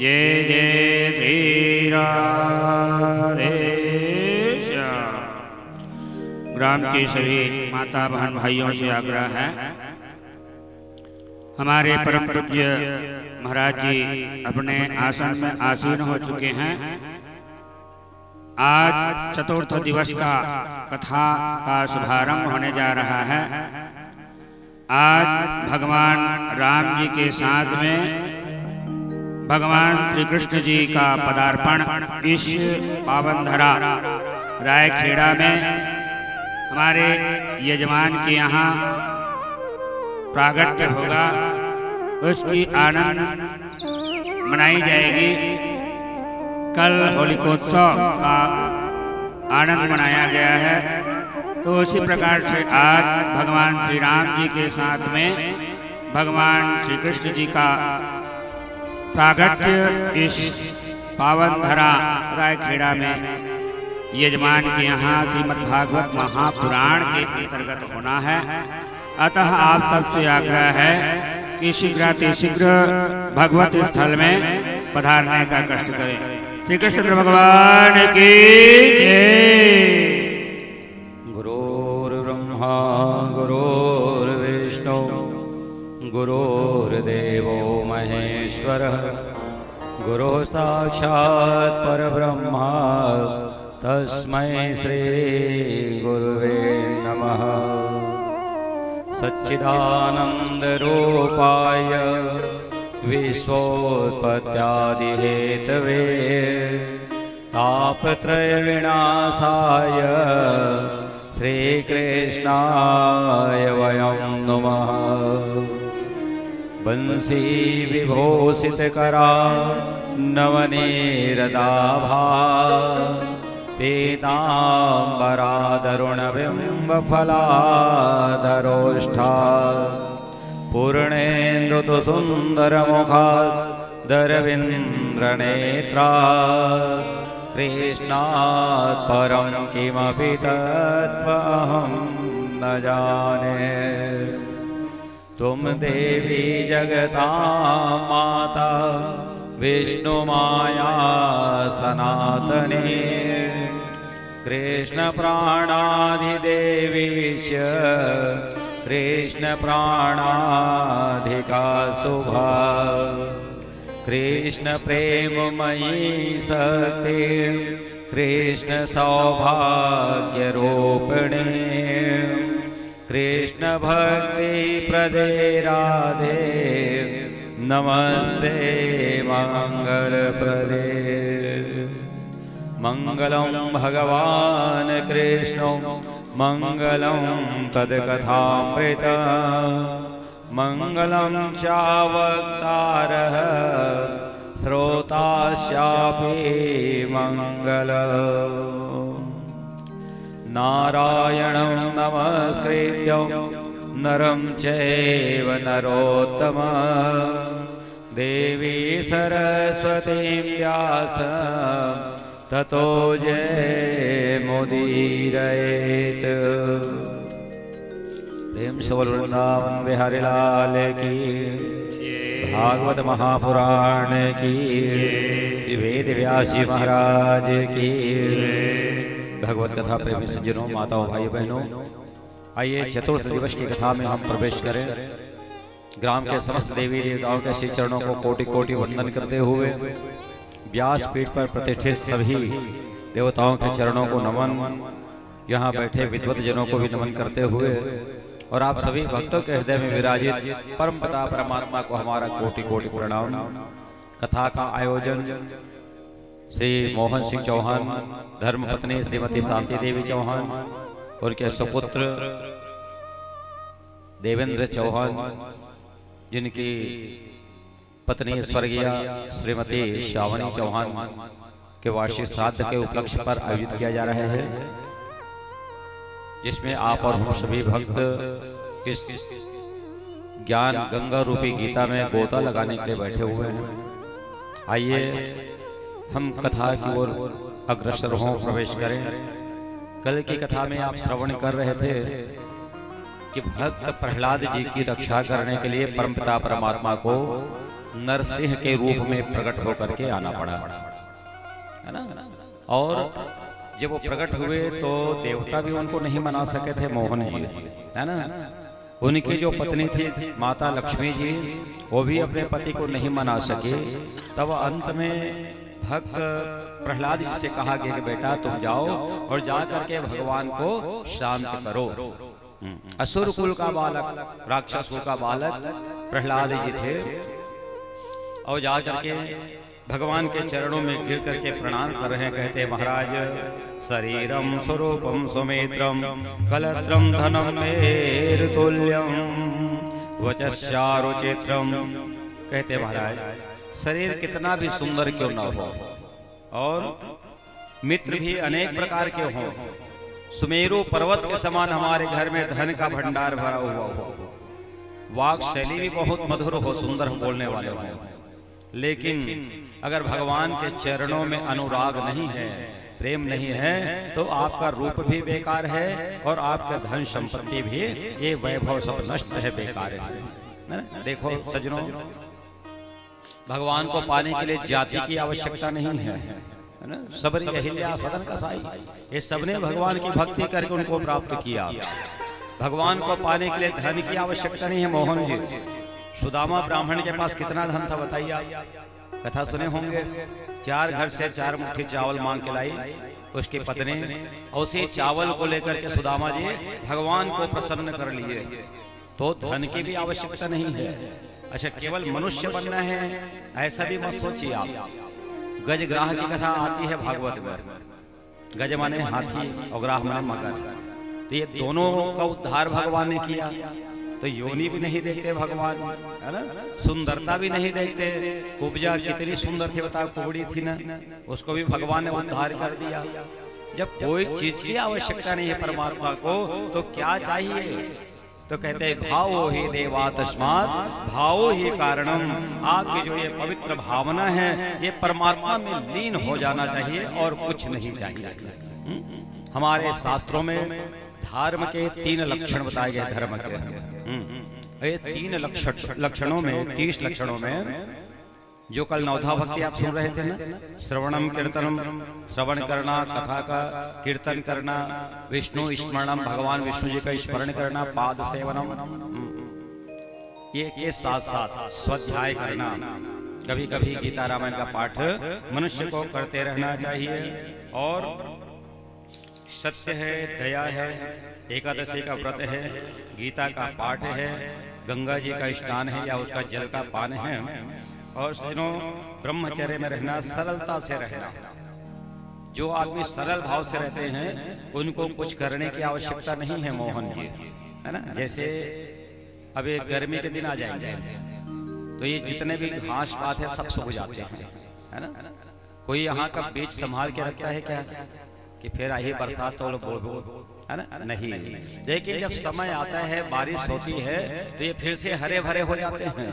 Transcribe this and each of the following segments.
जय जय श्री राधे श्याम। ग्राम के सभी माता बहन भाइयों से आग्रह है, हमारे परम पूज्य महाराज जी अपने आसन में आसीन हो चुके हैं। आज चतुर्थ दिवस का कथा का शुभारंभ होने जा रहा है। आज भगवान राम जी के साथ में भगवान श्री कृष्ण जी का पदार्पण इस पावन धरा रायखेड़ा में हमारे यजमान के यहाँ प्रागट्य होगा। उसकी आनंद मनाई जाएगी। कल होलिकोत्सव का आनंद मनाया गया है, तो उसी प्रकार से आज भगवान श्री राम जी के साथ में भगवान श्री कृष्ण जी का प्रागट्य इस पावन धरा रायखेड़ा में यजमान के यहाँ श्रीमद् भागवत महापुराण के अंतर्गत होना है। अतः आप सबसे आग्रह है कि शीघ्र भगवत स्थल में पधारने का कष्ट करें। श्री कृष्ण भगवान की जय। गुरुर्ब्रह्मा गुरुर्विष्णु गुरुर्देवो महेश्वरः गुरु साक्षात् परब्रह्मा तस्मै श्री गुरुवे नमः। सच्चिदानंद रूपाय विश्वोत्पत्त्यादिहेतवे तापत्रय विनाशाय श्रीकृष्णाय वयं नमः। बंसी विभूषितकरा नवनीरदाभा पीताम्बरादरुणबिम्बफलाधरोष्ठा पूर्णेन्दुसुन्दरमुखादरविन्द्रनेत्रा कृष्णात् परं किमपि तत्त्वमहं न जाने। तुम देवी जगतां माता विष्णुमाया सनातनी कृष्णप्राणाधिदेवीश कृष्णप्राणाधिका शुभा कृष्णप्रेममयी शक्ति कृष्णसौभाग्यरूपिणी कृष्णभक्तिप्रदे राधे नमस्ते मंगलप्रदे। मंगलं भगवान् कृष्णो मंगलं तद्कथामृत मंगलं चावतारः श्रोतास्यापि मंगलम्। नारायणं नमस्कृत्य नरं चैव नरोत्तमं देवी सरस्वतीं व्यासं ततो जयमुदीरयेत्। प्रेम से बोलो वृंदावन बिहारी लाल की, भागवत महापुराण की, वेद व्यासी महाराज की। भगवत कथा प्रेमी सज्जनों, माताओं, भाई बहनों, आइए चतुर्थ दिवस की कथा में हम प्रवेश करें। ग्राम के समस्त देवी देवताओं के श्री चरणों को कोटि कोटि वंदन करते हुए व्यास पीठ पर प्रतिष्ठित सभी देवताओं के चरणों को नमन, यहाँ बैठे विद्वत जनों को भी नमन करते हुए और आप सभी भक्तों के हृदय में विराजित परम पिता परमात्मा को हमारा कोटि कोटि प्रणाम। कथा का आयोजन श्री मोहन सिंह चौहान, धर्मपत्नी श्रीमती शांति देवी चौहान और के सुपुत्र देवेंद्र चौहान, जिनकी पत्नी स्वर्गीय श्रीमती श्रावणी चौहान के वार्षिक श्राद्ध के उपलक्ष्य पर आयोजित किया जा रहा है, जिसमें आप और हम सभी भक्त इस ज्ञान गंगा रूपी गीता में गोता लगाने के लिए बैठे हुए हैं। आइए हम कथा की ओर अग्रसर हों, प्रवेश करें। कल की कथा में आप श्रवण कर रहे थे कि भक्त प्रहलाद जी की रक्षा करने के लिए परमपिता परमात्मा को नरसिंह के रूप में प्रकट होकर के आना पड़ा, है ना। और जब वो प्रकट हुए तो देवता भी उनको नहीं मना सके थे, मोहन जी, है ना। उनकी जो पत्नी थी माता लक्ष्मी जी, वो भी अपने पति को नहीं मना सके। तब अंत में भक्त प्रहलाद जी से कहा गया कि बेटा तुम जाओ और जा करके भगवान को शांत करो। असुर कुल का बालक, राक्षसों का बालक प्रहलाद जी थे, और जा करके भगवान के चरणों में गिर करके प्रणाम कर रहे हैं। कहते महाराज शरीरम स्वरूपम सुमित्रम कलत्रम धनम मेरुतुल्यम वचश्चारुचित्रम। कहते महाराज शरीर कितना भी सुंदर क्यों न हो और मित्र भी अनेक प्रकार के हों, सुमेरु पर्वत के समान हमारे घर में धन का भंडार भरा हुआ हो, वाक शैली भी बहुत मधुर हो, सुंदर बोलने वाले हो, लेकिन अगर भगवान के चरणों में अनुराग नहीं है, प्रेम नहीं है, तो आपका रूप भी बेकार है और आपका धन संपत्ति भी, ये वैभव सब नष्ट है, बेकार है। देखो सज्जनों, भगवान को पाने के लिए जाति की आवश्यकता नहीं है, ना। सबरी अहिल्या सदन कसाई, ये सबने भगवान की भक्ति करके उनको प्राप्त किया। भगवान को पाने के लिए धन की आवश्यकता नहीं है। मोहन जी, सुदामा ब्राह्मण के पास कितना धन था बताइए आप, कथा सुने होंगे। 4 घर से 4 मुट्ठी चावल मांग के लाई उसकी पत्नी, और उसी चावल को लेकर के सुदामा जी भगवान को प्रसन्न कर लिए। तो धन की भी आवश्यकता नहीं है। अच्छा, केवल मनुष्य बनना है ऐसा भी मत सोचिए आप। गजग्राह की कथा आती है भागवत में। गज माने हाथी और ग्राह माने मगर, तो ये दोनों का उद्धार भगवान ने किया। तो योनि भी नहीं देखते भगवान, है ना, सुंदरता भी नहीं देखते। कुब्जा कितनी सुंदर थी बताओ, कुबड़ी थी ना, उसको भी भगवान ने उद्धार कर दिया। जब कोई चीज की आवश्यकता नहीं है परमात्मा को, तो क्या चाहिए? तो कहते हैं भावो ही देवा तस्मात् भावो ही कारणम। आपकी जो ये पवित्र भावना है ये परमात्मा में लीन हो जाना चाहिए और कुछ नहीं चाहिए। हमारे शास्त्रों में धर्म के 3 लक्षण बताए गए। धर्म के ये 3 लक्षणों में, 30 लक्षणों में, जो कल नवधा भक्ति आप सुन रहे थे ना, श्रवणम कीर्तनम, श्रवण करना, कथा का कीर्तन करना, विष्णु स्मरणम, भगवान विष्णु जी का स्मरण करना, पाद सेवनम, ये साथ साथ स्वाध्याय करना, कभी कभी गीता रामायण का पाठ मनुष्य को करते रहना चाहिए। और सत्य है, दया है, एकादशी का व्रत है, गीता का पाठ है, गंगा जी का स्नान है या उसका जल का पान है, और ब्रह्मचर्य में रहना, सरलता से रहना। जो आदमी सरल भाव से रहते हैं उनको कुछ करने की आवश्यकता नहीं है मोहन जी, है ना। जैसे अब ये गर्मी के दिन आ जाएंगे तो ये जितने भी घास पात है सब सूख जाते हैं, है ना। कोई यहाँ का बीज संभाल के रखता है क्या कि फिर आई बरसात तो बो, है ना, नहीं। देखिए जब समय आता है, बारिश होती है, तो ये फिर से हरे भरे हो जाते हैं।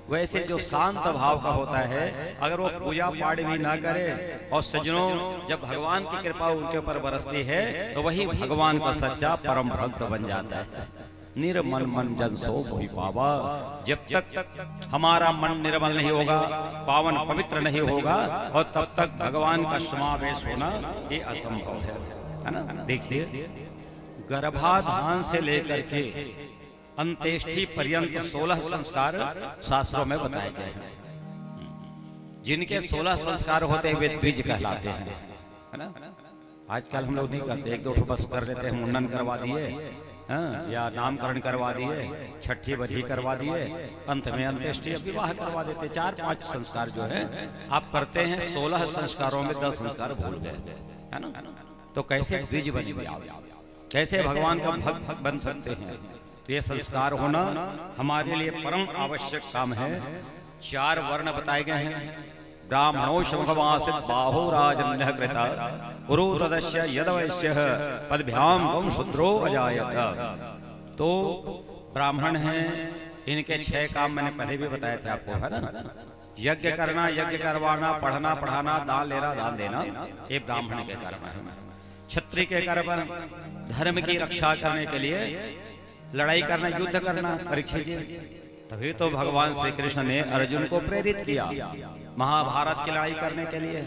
वैसे जो शांत भाव का होता है, अगर वो पूजा पाठ भी ना करे और सज्जनों जब भगवान की कृपा उनके ऊपर बरसती है तो वही भगवान का सच्चा परम भक्त बन जाता है। निर्मल मन जन सो मोहि पावा। जब तक हमारा मन निर्मल नहीं होगा, पावन पवित्र नहीं होगा, और तब तक भगवान का समावेश होना ये असंभव है ना। देखिए गर्भाधान से लेकर के अंत्येष्टि पर्यंत 16 संस्कार शास्त्रों में बताए गए हैं। जिनके 16 संस्कार होते हैं वे द्विज कहलाते हैं, है ना। आजकल हम लोग नहीं करते, 1-2 बस कर लेते हैं, मुंडन करवा दिए, या नामकरण करवा दिए, छठी बधी करवा दिए, अंत में अंत्येष्टि विवाह करवा देते। 4-5 संस्कार जो है आप करते हैं, 16 संस्कारों में 10 संस्कार भूल गए, है ना। तो कैसे द्विज बनेंगे आप, कैसे भगवान का भक्त बन सकते हैं? तो ये संस्कार होना हमारे लिए परम आवश्यक काम है। 4 वर्ण बताए गए हैं। ब्राह्मणो शंभवासित बाहो राजन्यः कृता उरुतदस्य यदवैश्यः पदभ्याम वं शूद्रो अजायत। तो ब्राह्मण हैं, इनके 6 काम मैंने पहले भी बताए थे आपको, है ना। यज्ञ करना, यज्ञ करवाना, पढ़ना पढ़ाना, दान लेना दान देना, ये ब्राह्मण के कर्म है। क्षत्रिय के कर्म धर्म की रक्षा करने के लिए लड़ाई करना, युद्ध करना। परीक्षित जी तभी तो भगवान श्री कृष्ण ने अर्जुन को प्रेरित किया महाभारत की लड़ाई करने के लिए।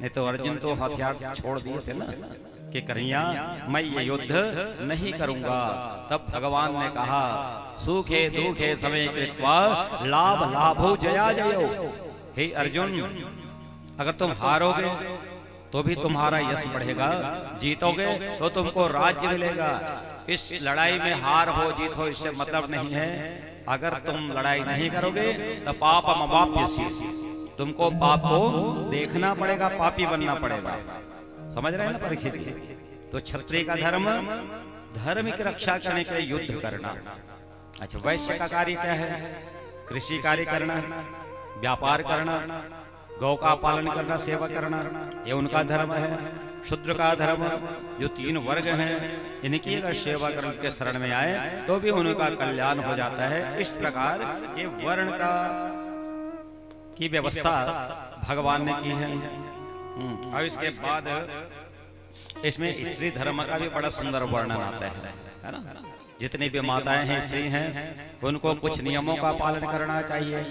नहीं तो अर्जुन तो हथियार छोड़ दिए थे ना कि कन्हैया मैं ये युद्ध नहीं करूंगा। तब भगवान ने कहा सुखे दुखे समय कृत्वा लाभ लाभो जया जयो। हे अर्जुन, अगर तुम हारोगे तो भी तुम्हारा यश बढ़ेगा, जीतोगे तो तुमको राज्य मिलेगा। इस लड़ाई में हार हो जीत हो इससे मतलब नहीं है। अगर तुम लड़ाई नहीं करोगे तो पाप अवाप्यसि, तुमको पाप को देखना पड़ेगा, पापी बनना पड़ेगा। समझ रहे हैं ना परीक्षित जी? तो क्षत्रिय का धर्म धर्म की रक्षा करने के लिए युद्ध करना। अच्छा, वैश्य का कार्य क्या है? कृषि कार्य करना, व्यापार करना, गौ का पालन करना, सेवा करना, ये उनका धर्म है। शूद्र का धर्म, जो 3 वर्ग हैं, इनकी अगर सेवा कर उनके शरण में आए तो भी उनका कल्याण हो जाता है। इस प्रकार ये वर्ण का की व्यवस्था भगवान ने की है। और इसके बाद इसमें स्त्री धर्म का भी बड़ा सुंदर वर्णन आता है ना। जितनी भी माताएं हैं, स्त्री हैं, उनको कुछ नियमों का पालन करना चाहिए।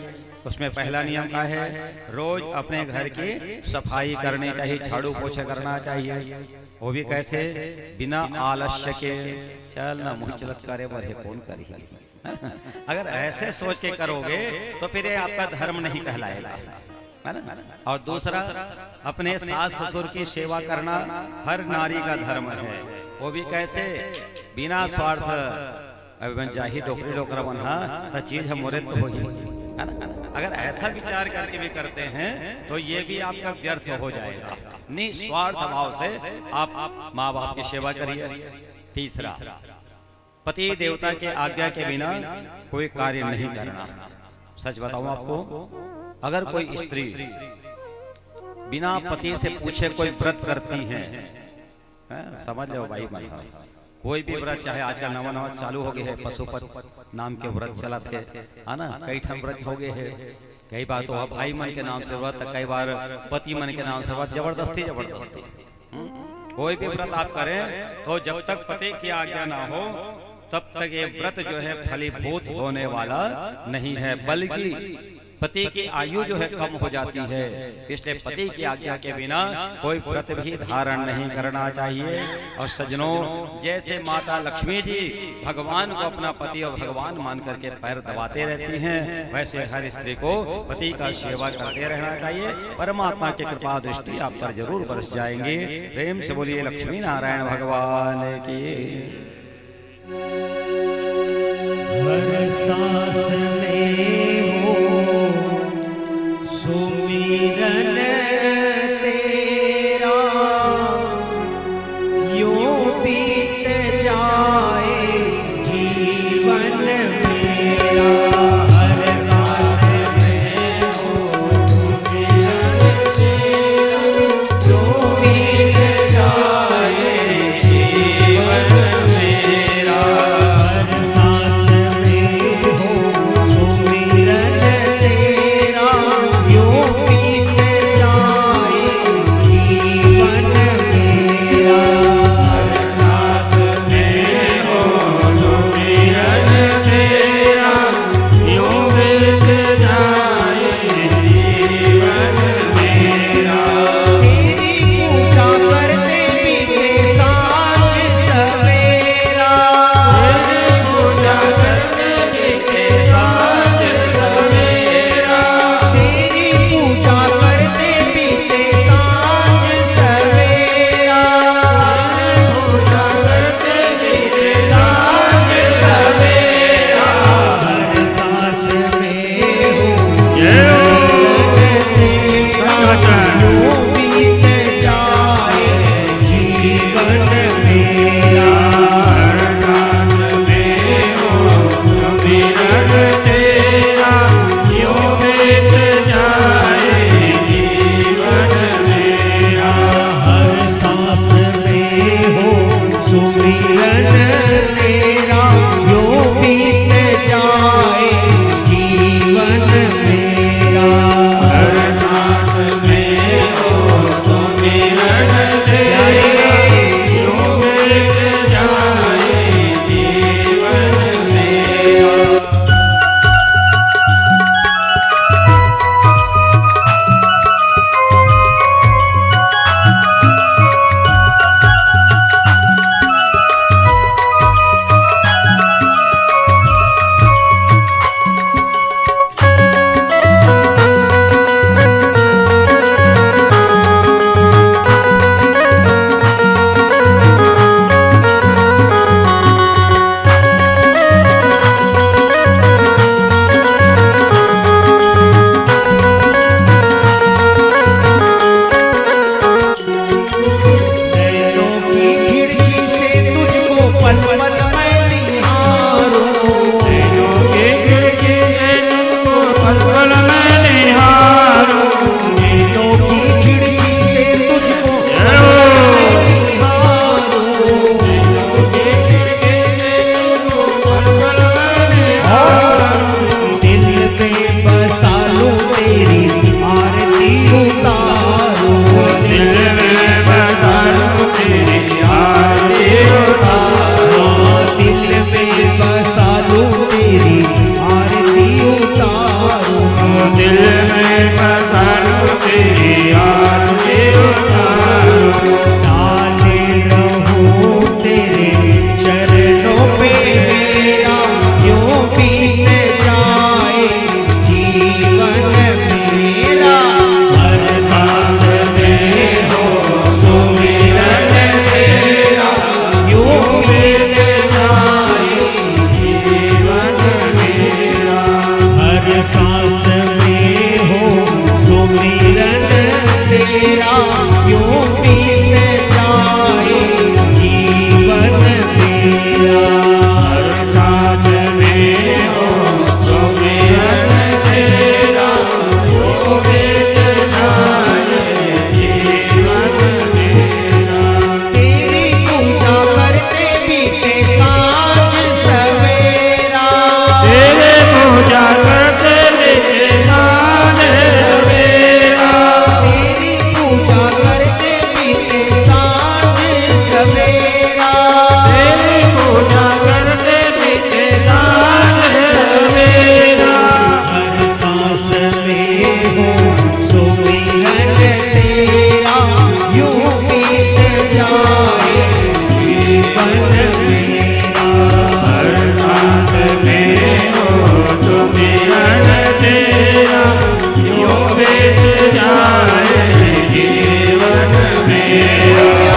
उसमें पहला नियम क्या है? रोज अपने घर की सफाई करनी चाहिए, झाड़ू पोछा करना चाहिए। वो भी कैसे? बिना आलस्य के। चल ना मुँह चलत करे बरे कौन करी। अगर ऐसे सोच के करोगे तो फिर ये आपका धर्म नहीं कहलाएगा, है ना। और दूसरा, अपने सास ससुर की सेवा करना हर नारी का धर्म है। वो भी कैसे? बिना स्वार्थ। अभी चाही डोकरी डोकरा बना तो चीज हमारे तो हो ही, है ना। अगर ऐसा विचार करके भी करते हैं तो ये भी आपका व्यर्थ हो जाएगा। निस्वार्थ भाव से आप माँ बाप की सेवा करिए। तीसरा, पति देवता के आज्ञा के बिना कोई कार्य नहीं करना। सच बताऊं आपको, अगर कोई स्त्री बिना पति से पूछे कोई व्रत करती है, समझ लो भाई मन, कोई भी व्रत, चाहे आजकल नवा नवा चालू हो गए है, पशुपत नाम के व्रत चला थे, है ना। कई ठन व्रत हो गए हैं। कई बार तो भाई मन के नाम से व्रत, कई बार पति मन के नाम से व्रत, जबरदस्ती जबरदस्ती। कोई भी व्रत आप करें तो जब तक पति की आज्ञा ना हो तब तक ये व्रत जो है फलीभूत होने वाला नहीं है, बल्कि पति की आयु जो है कम हो जाती है। इसलिए पति की आज्ञा के बिना कोई व्रत भी धारण नहीं करना चाहिए। और सज्जनों, जैसे माता लक्ष्मी जी भगवान को अपना पति और भगवान मान करके पैर दबाते रहती हैं, वैसे हर स्त्री को पति का सेवा करते रहना चाहिए। परमात्मा की कृपा दृष्टि आप पर जरूर बरस जाएंगे। प्रेम से बोलिए लक्ष्मी नारायण भगवान की। हर सांस में हो सुमिरन तेरा, यूं बीत जाए जीवन मेरा। हर सांस में हो सुमिरन तेरा, यूं बीत जाए जीवन मेरा। हर सांस में हो सुमिरन तेरा, यूं बीत मेरा यूं बीत जाए जीवन मेरा। हर सांस में हो सुमिरन तेरा, यूं बीत जाए जीवन मेरा। तेरी पूजा करते बीते सांझ सवेरा, तेरे पूजा करते बीते सांझ सवेरा, तेरी पूजा करते बीते सांझ सवेरा। तेरी पूजा करते बीते सांझ सवेरा। हर सांस में हो सुमिरन तेरा, यूं बीत जाए जीवन मेरा। हर सांस में हो सुमिरन तेरा, यूं बीत जाए जीवन मेरा।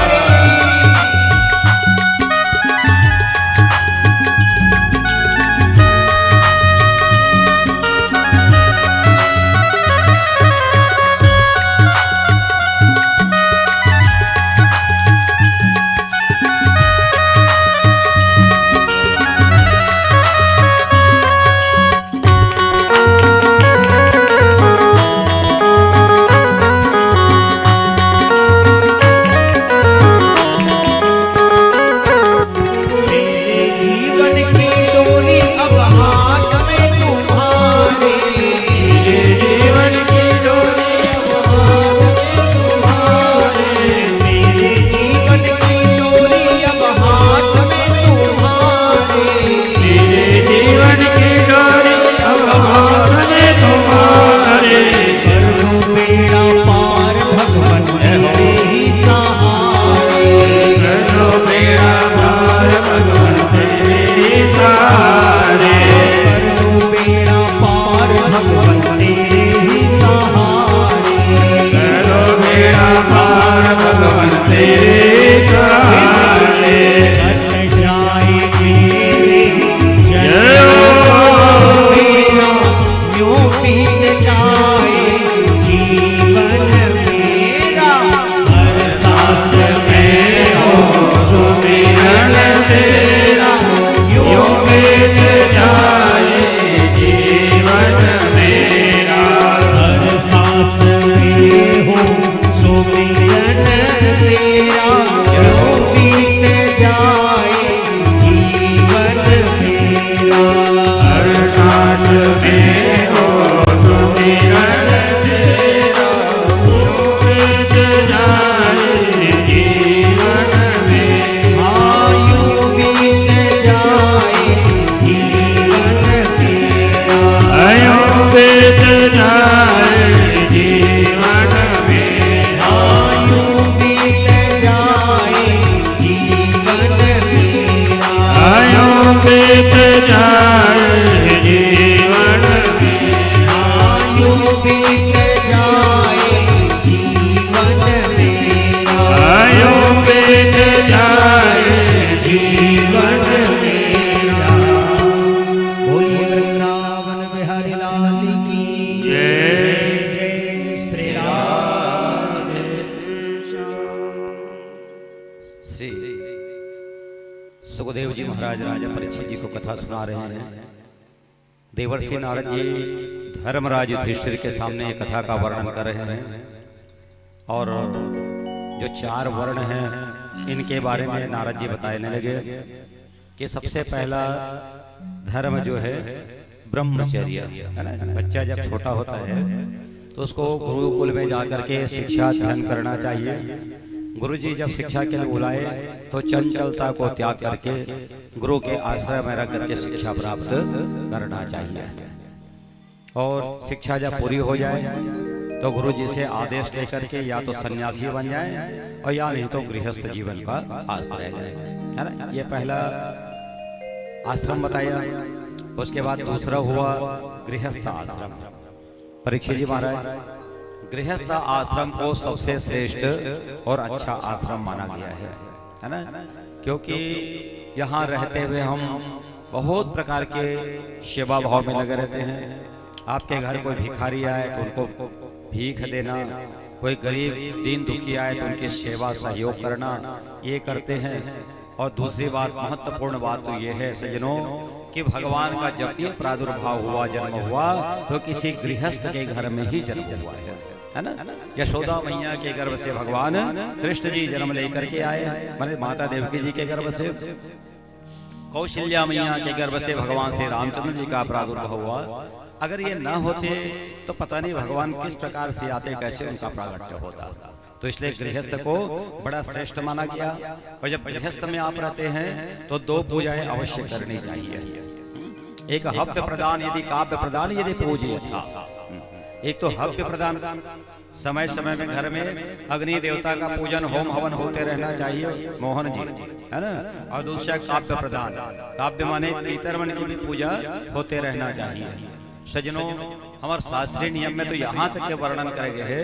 मेरे जीवन की डोरी अब हाथ में तुम्हारे, जीवन की डोरी अब हाथ में तुम्हारे, मेरे जीवन की डोरी अब हाथ में तुम्हारे। मेरे जीवन की डोरी अब हाथ में तुम्हारे। कर दो बेड़ा पार भगवन तेरे ही सहारे, कर दो बेड़ा पार भगवान तेरे सहारे। कर दो बेड़ा पार भगवन तेरे ही सहारे। कर दो बेड़ा पार भगवान तेरे सहारे। कट जाए मेरे जय हो। मेरा यूं बीत जाए जीवन मेरा। हर सांस में हो सुमिरन तेरा, यूं बीत जाए जीवन मेरा। हर सांस में हो सुमिरन तेरा, यूं बीत जाए जीवन मेरा। हर सांस में हो सुमिरन तेरा, यूं बीत जाए जीवन मेरा। आयु बीत जाए जीवन मेरा। आयु बीत जाए जीवन मेरा। आयु बीत जाए जीवन मेरा। आयु बीत जाए जीवन मेरा। आयु बीत जाए जीवन मेरा। आयु बीत जाए जीवन मेरा। बोलिए वृंदावन बिहारी लाल की जय। जय श्री राम। श्री सुखदेव जी महाराज राजा परीक्षित जी को कथा सुना रहे हैं। देवर्षि नारद जी धर्मराज युधिष्ठिर के सामने कथा का वर्णन कर रहे हैं और जो 4 वर्ण हैं इनके बारे में नारद जी बताने लगे कि सबसे पहला धर्म जो है ब्रह्मचर्य है ना। बच्चा जब छोटा होता है तो उसको गुरुकुल में जाकर के शिक्षा अध्ययन करना चाहिए। गुरुजी जब शिक्षा के लिए बुलाए तो चंचलता को त्याग करके गुरु के आश्रय में रह करके शिक्षा प्राप्त करना चाहिए। और शिक्षा जब पूरी हो जाए तो गुरु जी से आदेश लेकर के या तो सन्यासी बन जाए और या नहीं तो गृहस्थ जीवन का आश्रय जाए, है ना। ये पहला आश्रम बताया। उसके बाद दूसरा हुआ गृहस्थ आश्रम। परीक्षित जी महाराज गृहस्थ आश्रम को सबसे श्रेष्ठ और अच्छा आश्रम माना गया है ना। क्योंकि यहाँ रहते हुए हम बहुत प्रकार के सेवा भाव में लगे रहते हैं। आपके घर कोई भिखारी आए तो उनको भीख देना, कोई गरीब दीन दुखी आए तो उनकी सेवा सहयोग करना, ये करते हैं। और दूसरी बात, महत्वपूर्ण बात तो ये है सज्जनों कि भगवान का जब भी प्रादुर्भाव हुआ, जन्म हुआ, तो किसी गृहस्थ के घर में ही जन्म हुआ है ना। यशोदा मैया के गर्भ से भगवान कृष्ण जी जन्म लेकर के आए, माने माता देवकी जी के गर्भ से। कौशल्या मैया के गर्भ से भगवान श्री रामचंद्र जी का प्रादुर्भाव हुआ। अगर ये न होते तो पता नहीं भगवान किस प्रकार से आते, कैसे उनका प्रागट्य होता। तो इसलिए गृहस्थ को बड़ा श्रेष्ठ माना गया। और जब गृहस्थ में आप रहते हैं तो 2 पूजाएं अवश्य करनी चाहिए। एक हव्य प्रदान यदि काव्य प्रदान यदि पूज्य था। एक तो हव्य प्रदान, समय समय में घर में अग्नि देवता का पूजन होम हवन होते रहना चाहिए, मोहन जी, है ना। और दूसरा काव्य प्रदान, काव्य माने पितरमन की भी पूजा होते रहना चाहिए। सज्जनों, हमारे शास्त्रीय नियम में तो यहाँ तक के वर्णन करे गए है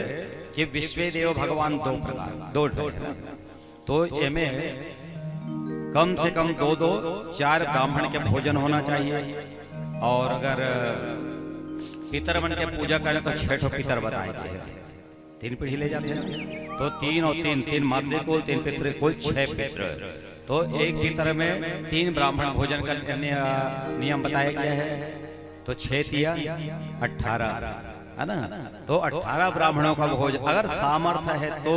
कि विश्व देव भगवान 2 प्रकार, 2 तो इनमें कम से कम 2-4 ब्राह्मण के भोजन होना चाहिए। और अगर पितरमन के पूजा करें तो 6 पितर बताएंगे, 3 पीढ़ी ले जाते हैं तो 3 और 3 मातृ कुल, 3 पितृ कुल, 6 पितर। तो एक पितर में 3 ब्राह्मण भोजन का नियम बताया गया है। तो 6 दिया 18, है ना। तो 18 ब्राह्मणों का भोज अगर सामर्थ्य है तो,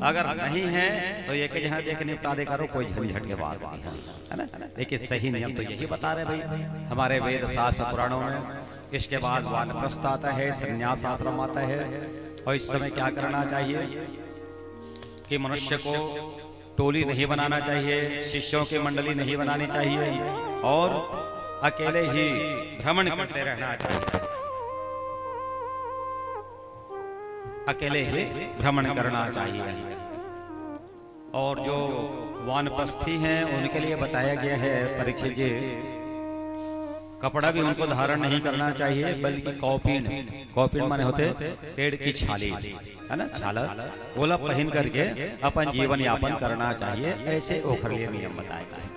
अगर नहीं है तो ये कि जहाँ देख निपटा दे करो, कोई झंझट के बात नहीं है ना। लेकिन सही नियम तो यही बता रहे भाई हमारे वेद शास्त्र पुराणों में। इसके बाद वानप्रस्थ आता है, संन्यास आश्रम आता है। और इस समय क्या करना चाहिए कि मनुष्य को टोली नहीं बनाना चाहिए, शिष्यों की मंडली नहीं बनानी चाहिए, और अकेले ही भ्रमण करते रहना चाहिए, अकेले ही भ्रमण करना चाहिए। और जो वानप्रस्थी हैं उनके लिए बताया गया है परीक्षित जी, कपड़ा भी उनको धारण नहीं करना चाहिए, बल्कि कौपीन माने होते पेड़ की छाली, है ना, छाला ओला पहन करके अपन जीवन यापन करना चाहिए। ऐसे ओखरलिए नियम बताए गए।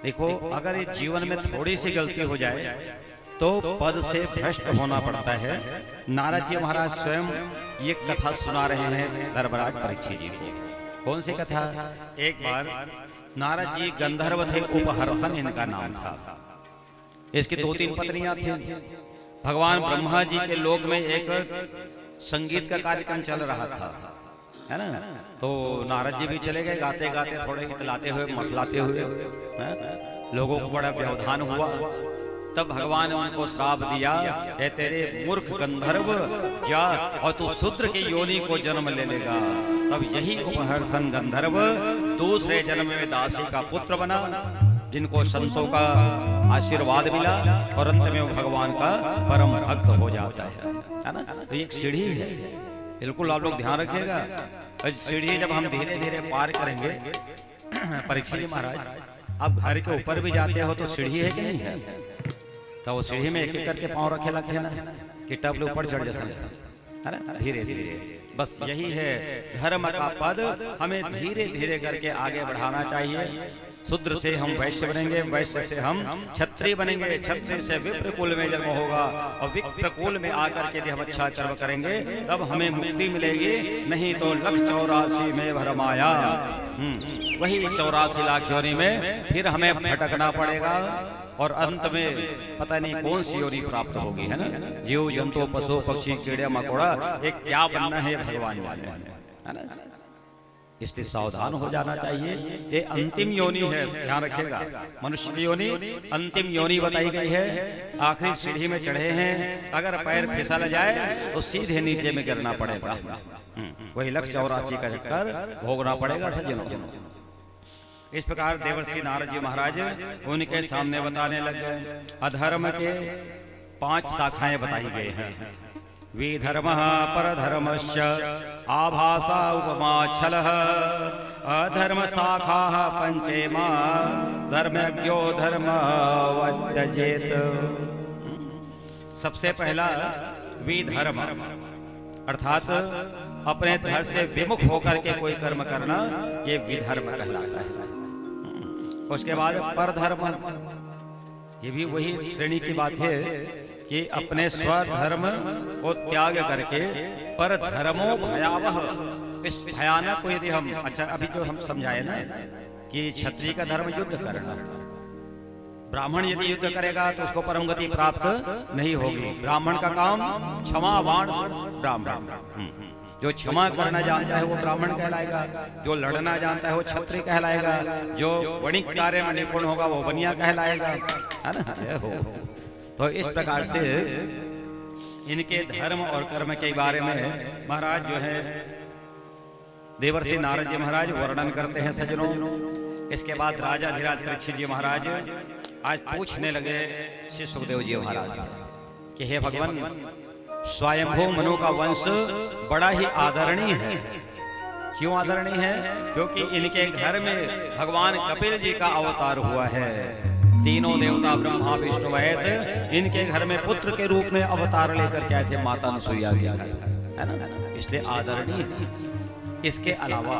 देखो, अगर ये जीवन में थोड़ी सी गलती हो जाए तो पद से भ्रष्ट होना पड़ता है। नारद जी महाराज स्वयं ये कथा सुना रहे हैं धर्मराज परीक्षित जी को। कौन सी कथा? एक बार नारद जी गंधर्व थे, उपहर्षण इनका नाम था। इसकी 2-3 पत्नियां थी। भगवान ब्रह्मा जी के लोक में एक संगीत का कार्यक्रम चल रहा था, है ना। तो नारद जी भी चले गए, गाते गाते थोड़े इतलाते हुए, मसलाते हुए, लोगों को बड़ा व्यवधान हुआ। तब भगवान ने उनको श्राप दिया, ए तेरे मूर्ख गंधर्व, जा और तू शूद्र की योनि को जन्म ले लेगा। तब यही उपहर्षण गंधर्व दूसरे जन्म में दासी का पुत्र बना, जिनको संतों का आशीर्वाद मिला, और अंत में भगवान का परम भक्त हो जाता है ना। तो एक सीढ़ी है, बिल्कुल आप लोग ध्यान रखिएगा। सीढ़ी जब हम धीरे धीरे पार करेंगे, परीक्षित जी महाराज आप घर के ऊपर भी जाते हो तो सीढ़ी है कि नहीं है? तो वो सीढ़ी में एक एक करके पांव रखे लगते हैं ना, कि टबले ऊपर चढ़ जाता है ना, धीरे धीरे। बस यही है धर्म का पद, हमें धीरे धीरे करके आगे बढ़ाना चाहिए। शूद्र से हम वैश्य बनेंगे, वैश्य से हम क्षत्रिय बनेंगे, क्षत्रिय से विप्र कुल में जन्म होगा, और विप्र कुल में आकर के हम अच्छा कर्म करेंगे तब हमें मुक्ति मिलेगी। नहीं तो 184 में भरमाया, वही 84 लाख योनि में फिर हमें भटकना पड़ेगा, और अंत में पता नहीं कौन सी योनि प्राप्त होगी, है ना। जीव जंतु पशु पक्षी कीड़े मकोड़ा, एक क्या बनना है भगवान जाने, है ना। इसलिए सावधान हो जाना चाहिए। ये अंतिम योनि है, ध्यान रखिएगा। मनुष्य की योनि अंतिम योनि बताई गई है। आखिरी सीढ़ी में चढ़े हैं, अगर पैर फिसल जाए तो सीधे नीचे में गिरना पड़ेगा। वही 184 का चक्कर भोगना पड़ेगा सज्जनों। इस प्रकार देवर्षि नारद जी महाराज उनके सामने बताने लगे। अधर्म के 5 शाखाएं बताई गई हैं। विधर्म परधर्मश्च आभासा उपमा छलः, अधर्म शाखा पंचेमा धर्मज्ञो धर्म त्यजेत। सबसे पहला विधर्म, अर्थात अपने धर्म से विमुख होकर के कोई कर्म करना, ये विधर्म कहलाता है। उसके बाद परधर्म, ये भी वही श्रेणी की बात है कि अपने स्वधर्म को त्याग करके पर धर्मो भयावह, इस भयानक को यदि हम, अच्छा अभी जो हम समझाए ना कि क्षत्रिय का धर्म युद्ध करना, ब्राह्मण यदि युद्ध करेगा तो उसको परम गति प्राप्त नहीं होगी। ब्राह्मण का काम क्षमावान ब्राह्मण, जो क्षमा करना जानता है वो ब्राह्मण कहलाएगा, जो लड़ना जानता है वो क्षत्रिय कहलाएगा, जो वणिक कार्य में निपुण होगा वो बनिया कहलाएगा, है ना। तो इस प्रकार से इनके धर्म और कर्म के बारे में महाराज जो है देवर्षि नारद जी महाराज वर्णन करते हैं सज्जनों। इसके बाद राजा धीराज परीक्षित जी महाराज आज पूछने लगे श्री सुखदेव जी महाराज से कि हे भगवान, स्वयंभू मनु का वंश बड़ा ही आदरणीय है। क्यों आदरणीय है? क्योंकि इनके घर में भगवान कपिल जी का अवतार हुआ है। तीनों देवता ब्रह्मा विष्णु महेश इनके घर में पुत्र के रूप में अवतार लेकर के आए थे माता अनुसुईया के घर, है ना, इसलिए आदरणीय है। इसके अलावा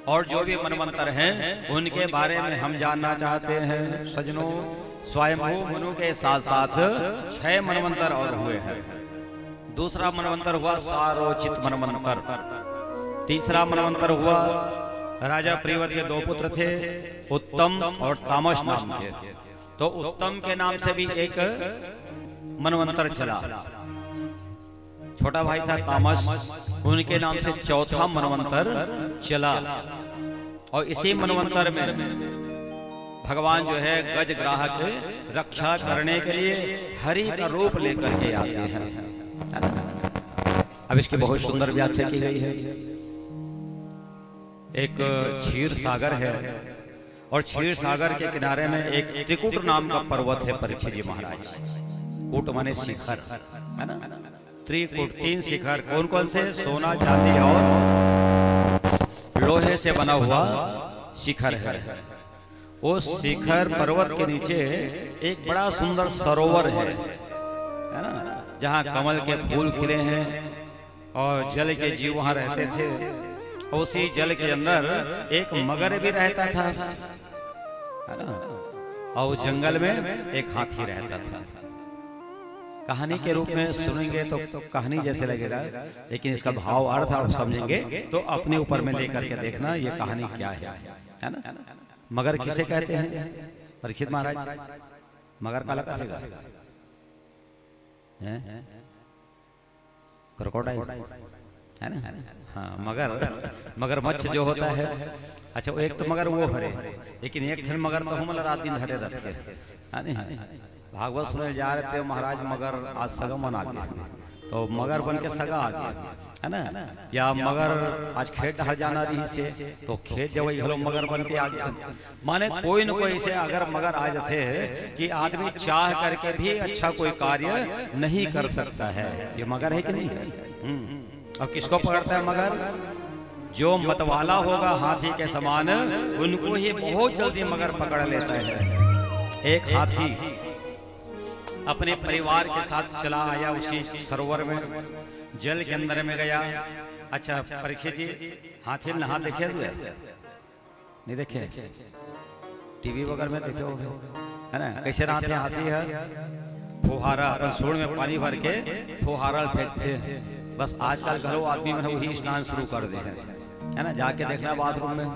और जो भी मनवंतर हैं उनके बारे में हम जानना चाहते हैं सज्जनों। स्वयंभू मनु के साथ साथ 6 मनवंतर और हुए हैं। दूसरा मनवंतर हुआ सारोचित मनवंतर। तीसरा मनवंतर हुआ राजा प्रियव्रत के 2 पुत्र थे, उत्तम और तामस नाम के। तो उत्तम के नाम से भी एक मनवंतर चला, छोटा भाई था तामस, उनके नाम से चौथा मनवंतर चला। और इसी मनवंतर में भगवान जो है गज ग्राहक रक्षा करने के लिए हरि का रूप लेकर के आते हैं। अब इसकी बहुत सुंदर व्याख्या की गई है। एक क्षीर सागर है और क्षीर सागर के किनारे में एक त्रिकूट नाम का पर्वत है परीक्षित जी महाराज। कूट माने शिखर, है ना, त्रिकूट 3 शिखर। कौन कौन से? सोना चांदी और लोहे से बना हुआ शिखर है। उस शिखर पर्वत के नीचे एक बड़ा सुंदर सरोवर है ना, जहाँ कमल के फूल खिले हैं और जल के जीव वहां रहते थे। उसी जल के अंदर एक मगर भी रहता था, है ना, और जंगल में एक हाथी रहता था। कहानी के रूप में सुनेंगे तो कहानी जैसे लगेगा, लेकिन इसका भाव अर्थ आप समझेंगे तो अपने ऊपर में लेकर के देखना ये कहानी क्या है ना। मगर किसे कहते हैं परीक्षित महाराज? मगर काला कथेगा क्रोकोडाइल, है ना। हाँ, मगरमच्छ जो होता है। अच्छा, एक तो मगर वो हरे, लेकिन एक थे मगर तो हम रात दिन हरे रखे, है। भागवत सुने जा रहे थे महाराज, मगर आज सगा मना गया, तो मगर बन के सगा आ गया, है ना। या मगर आज खेत हर जाना रही से तो खेत जब हलो मगर बन के आ गया। माने कोई न कोई से अगर मगर आ जाते कि आदमी चाह करके भी अच्छा कोई कार्य नहीं कर सकता है। ये मगर है कि नहीं? और किसको पकड़ता है मगर? जो मतवाला होगा हाथी के समान, उनको ही बहुत जल्दी मगर पकड़ लेता है। एक हाथी अपने परिवार के साथ चला आया उसी सरोवर में, जल के अंदर में गया। अच्छा परीक्षित जी, हाथी नहा देखे हुए? नहीं देखे? टीवी वगैरह में देखे होंगे, है ना। कैसे नहाते हाथी है? फुहारा, सूंड में पानी भर के फुहारा फेंकते। बस आजकल घरों आदमी में वही स्नान शुरू कर दे, है ना। जाके देखना बाथरूम में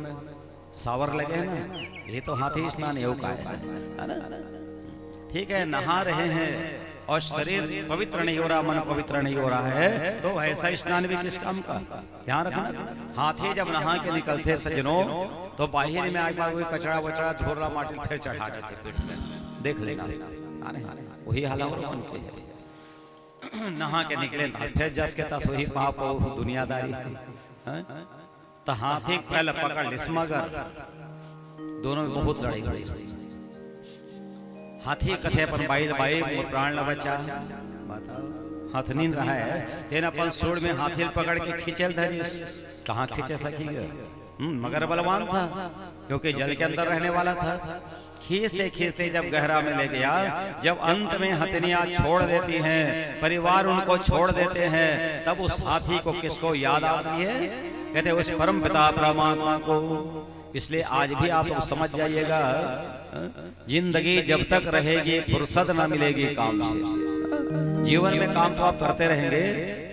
सावर लगे हैं ना, ये तो हाथी स्नान योग का है ना। ठीक है, नहा रहे हैं और शरीर पवित्र नहीं हो रहा, मन पवित्र नहीं हो रहा है, तो ऐसा स्नान भी किस काम का? ध्यान रखना। हाथी जब नहा के निकलते सज्जनों, तो बाहर में आगे कोई कचरा वचड़ा धोरा माटी फिर चढ़ा देते पीठ में, देख लेना। वही हालात उनके है। नहा के निकले फिर जस के तस वही पाप हो दुनियादारी। तो हाथी पहले पकड़ लिस मगर, दोनों में बहुत लड़ाई हुई। हाथी कथे अपन बाइल बाई मोर प्राण ल बचा, हथनीन रहा है तेन अपन सूंड में हाथी पकड़ के खींचल धरी। कहाँ खींचे सकेगा? मगर बलवान था क्योंकि जल के अंदर रहने वाला था। खींचते खींचते जब गहरा में ले गया, जब अंत में हथनियां छोड़ देती हैं, परिवार उनको छोड़ देते हैं, तब उस हाथी को किसको याद आती है? कहते उस परम पिता परमात्मा को। इसलिए आज भी आप लोग समझ जाइएगा, जिंदगी जब तक रहेगी फुर्सत ना मिलेगी काम से। जीवन में काम तो आप करते रहेंगे,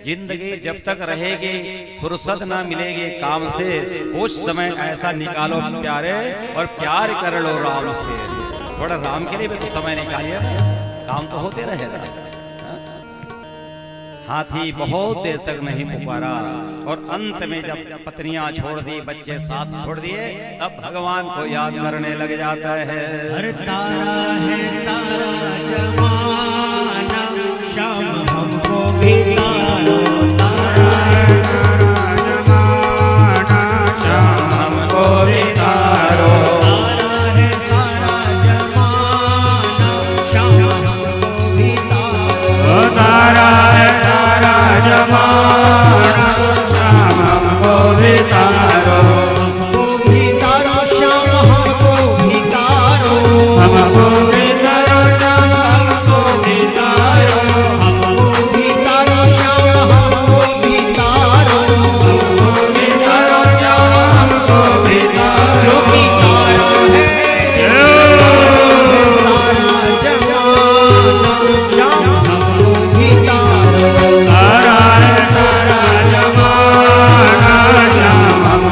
जिंदगी जब तक रहेगी फुर्सत ना मिलेगी काम से, उस समय ऐसा निकालो प्यारे और प्यार कर लो राम से। थोड़ा राम के लिए भी तो समय निकालिए, काम तो होते रहेगा। हाथी बहुत देर तक नहीं पुकारा और अंत में जब पत्नियां छोड़ दी, बच्चे साथ छोड़ दिए, तब भगवान को याद करने लग जाता है। हर तारा है सारा जमाना, श्याम हमको भी तारो। तारा है सारा जमाना, श्याम हमको भी तारो। तारा है सारा जमाना, श्याम हमको भी तारो। तारा है सारा जमाना, श्याम हमको भी तारो। हमको भी तारो, श्याम हमको भी तारो। हमको भी तारो, श्याम हमको भी तारो। हमको भी तारो, श्याम हमको भी तारो। हमको भी तारो, श्याम हमको भी तारो। जो भी तारा है सारा जमाना, श्याम हमको भी तारो। तारा है सारा जमाना, श्याम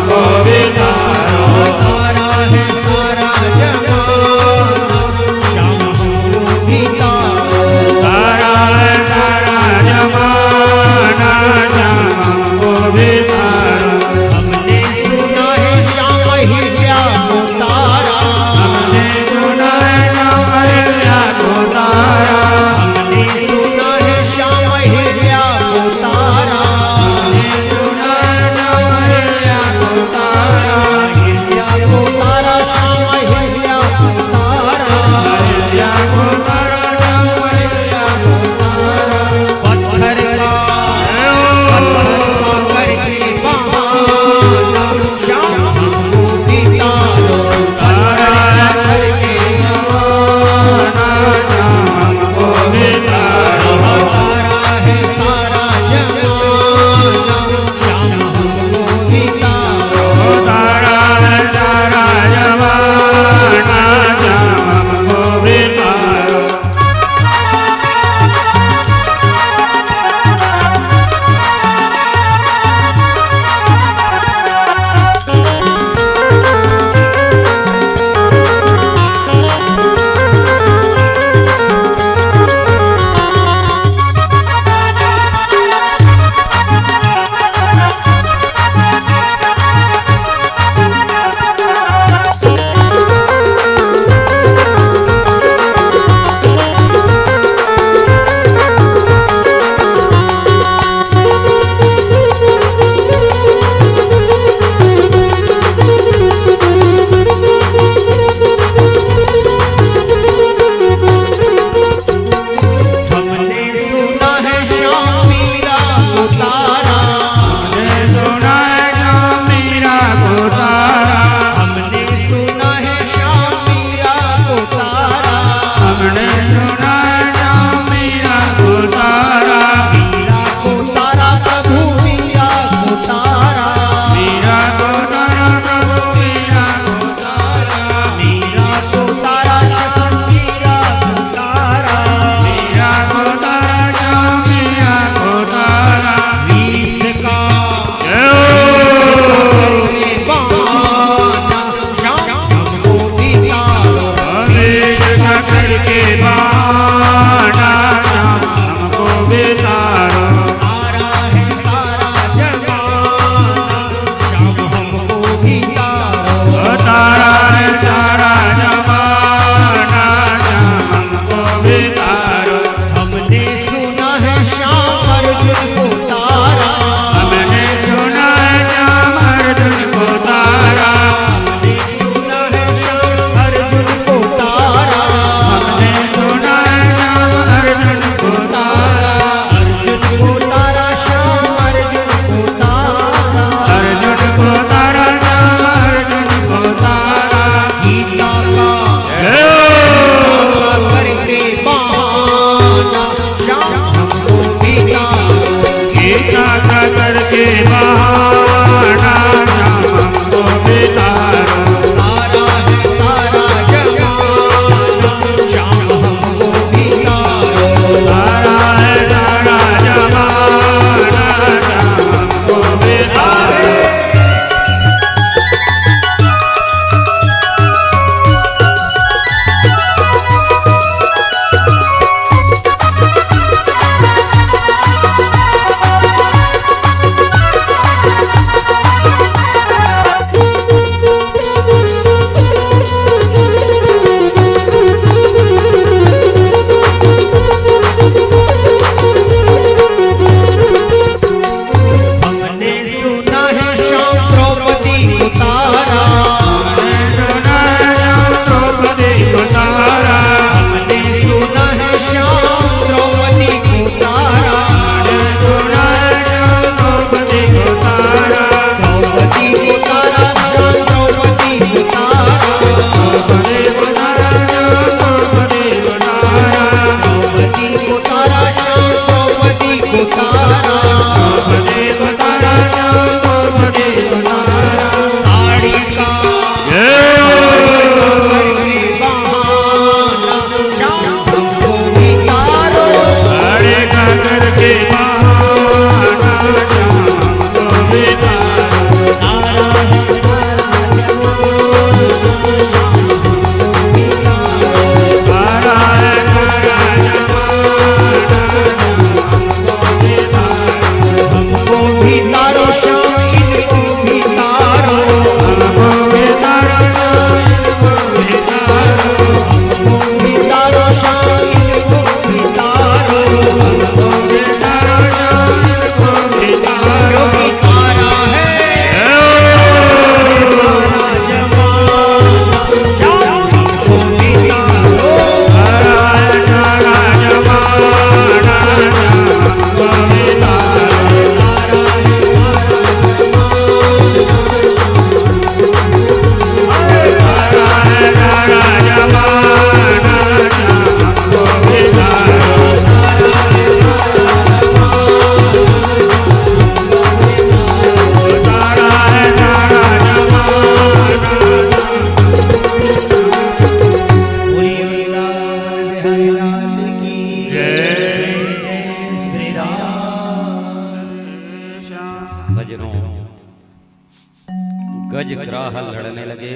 गजग्राह लड़ने लगे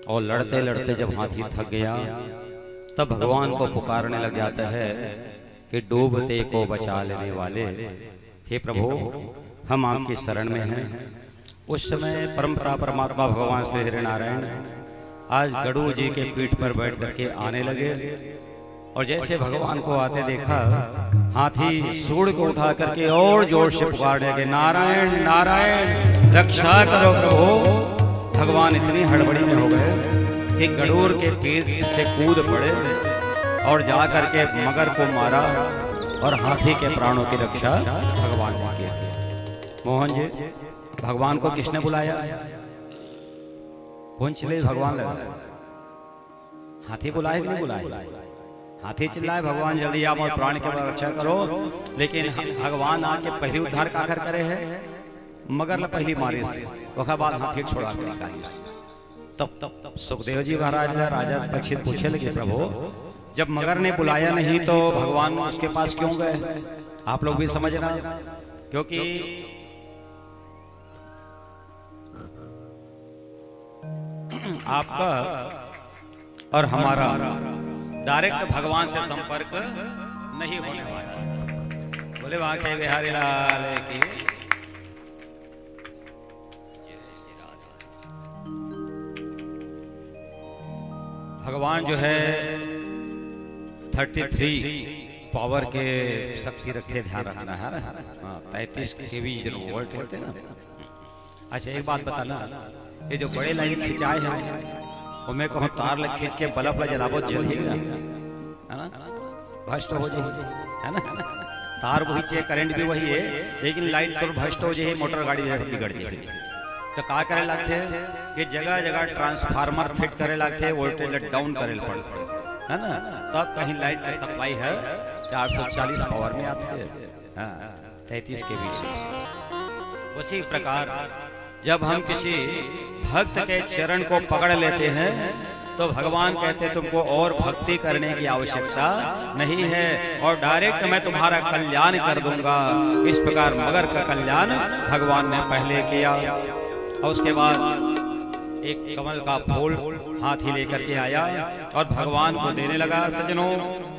और लड़ते लड़ते जब हाथी थक गया तब भगवान को पुकारने लग जाता है कि डूबते को बचा लेने वाले, हे प्रभु हम आपकी शरण में हैं। उस समय परमपिता परमात्मा भगवान श्री हरि नारायण आज गरुड़ जी के पीठ पर बैठ करके आने लगे और जैसे भगवान को आते देखा हाथी सूंड को उठा करके और जोर से पुकारने लगे, नारायण नारायण रक्षा करो प्रभु। भगवान इतनी हड़बड़ी में हो गए कि गरुड़ के पीठ से कूद पड़े और जाकर के मगर को मारा और हाथी के प्राणों की रक्षा भगवान ने की। मोहन जी, भगवान को किसने बुलाया? कौन चिल्लाए? भगवान लगा। हाथी बुलाए कि नहीं बुलाए? हाथी चिल्लाए भगवान जल्दी आप और प्राण की रक्षा करो, लेकिन भगवान आके पहली उद्धार का कर करे है, मगर पहली मारे वह बाद हाथी छोड़ा के निकाली। तब सुखदेव जी महाराज राजा परीक्षित पूछे लगे, प्रभु जब मगर ने बुलाया नहीं तो भगवान उसके पास क्यों गए? आप लोग भी समझना, क्योंकि आपका और हमारा डायरेक्ट भगवान से संपर्क नहीं होने वाला। बोले वहां के बिहारी लाल की। भगवान जो है 33 पावर के शक्ति रखे, ध्यान रखना है। 33 केवी जो वोल्ट होते हैं ना। अच्छा एक बात बताना, ये जो बड़े लाइन खिंचाए हैं उनमें कहूँ तार लग खींच के बल्ब ला जलाबो जल ही गया है ना, भ्रष्ट हो जाए है ना। तार वही चाहिए, करंट भी वही है, लेकिन लाइट तो भ्रष्ट हो जाए, मोटर गाड़ी बिगड़ जाए। तो का करे लगते कि जगह जगह ट्रांसफार्मर फिट करे लगते, वोल्टेज डाउन करे पड़ते है ना। तब कहीं लाइट की सप्लाई है 440 पावर में आती है 33 के बीच। उसी प्रकार जब हम किसी भक्त के चरण को पकड़ लेते हैं तो भगवान कहते तुमको और भक्ति करने की आवश्यकता नहीं है और डायरेक्ट मैं तुम्हारा कल्याण कर दूंगा। इस प्रकार मगर का कल्याण भगवान ने पहले किया और उसके बाद एक कमल का फूल हाथी लेकर के आया और भगवान को देने लगा। सजनों,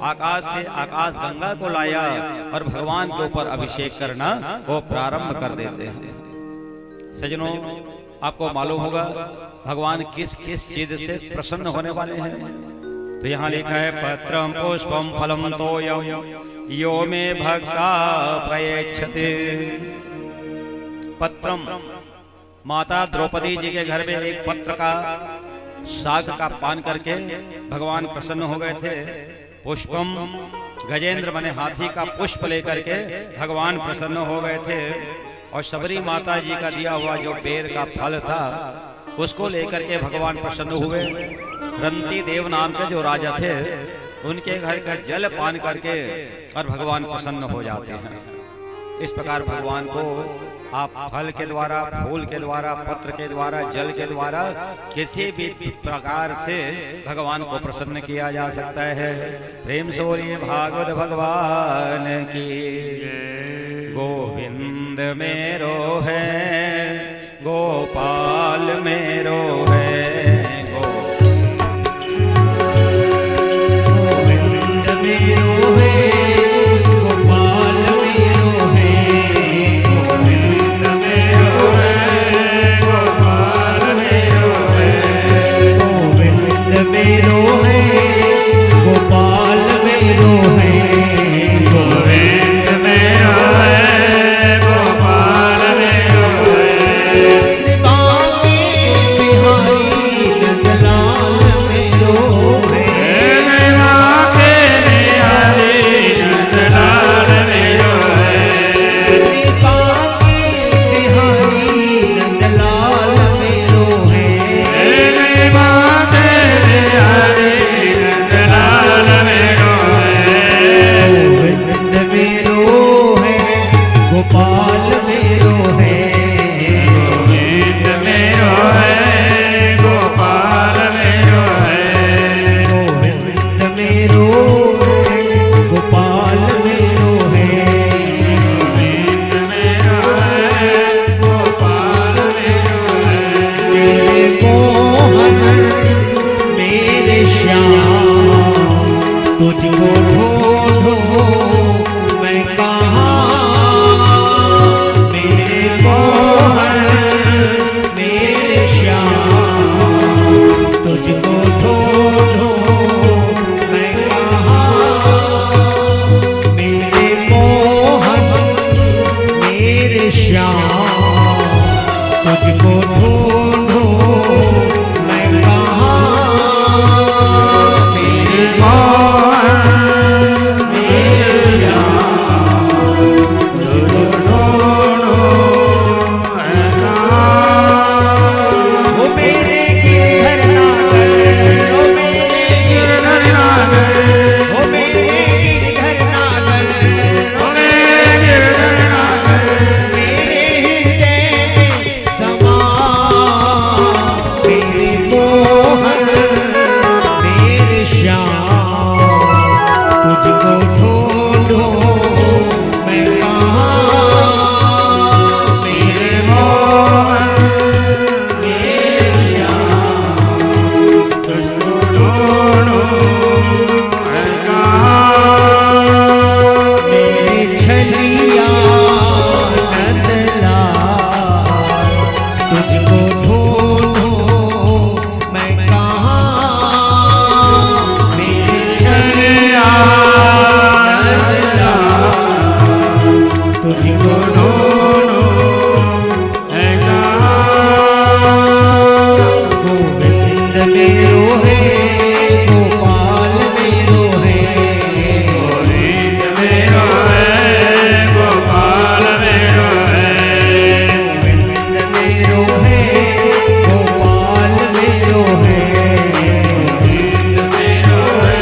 आकाश से आकाश गंगा को लाया और भगवान के ऊपर अभिषेक करना वो प्रारंभ कर देते हैं। सजनों, आपको मालूम होगा भगवान किस किस चीज से प्रसन्न होने वाले हैं। तो यहाँ लिखा है पत्रम पुष्पम फलम तोयम यो मे भक्ता प्रयच्छते। पत्रम, माता द्रौपदी जी के घर में एक पत्र का साग का पान करके भगवान प्रसन्न हो गए थे। पुष्पम, गजेंद्र माने हाथी का पुष्प लेकर के भगवान प्रसन्न हो गए थे और सबरी माता जी का दिया हुआ जो बेर का फल था उसको लेकर के भगवान प्रसन्न हुए। रंती देव नाम के जो राजा थे उनके घर का जल पान करके और भगवान प्रसन्न हो जाते हैं। इस प्रकार भगवान को आप फल के द्वारा, फूल के द्वारा, पत्र के द्वारा, जल के द्वारा किसी भी प्रकार से भगवान को प्रसन्न किया जा सकता है। प्रेम से बोलिए भागवत भगवान की। गोविंद मेरो है, गोपाल मेरो है, गोविंद मेरो है, गोपाल मेरो है, गोविंद मेरो है, गोपाल मेरो है, गोविंद मेरो है, गोपाल मेरो है, गोविंद मेरो है, गोपाल मेरो है। श्री बांके बिहारी तुझको ढूंढूं मैं कहाँ मेरे छलिया तुझको ढूंढूं मैं कहाँ गोविंद मेरो है गोपाल मेरो है गोविंद मेरो है गोपाल मेरो है गोविंद मेरो है गोपाल मेरो है गोविंद मेरो है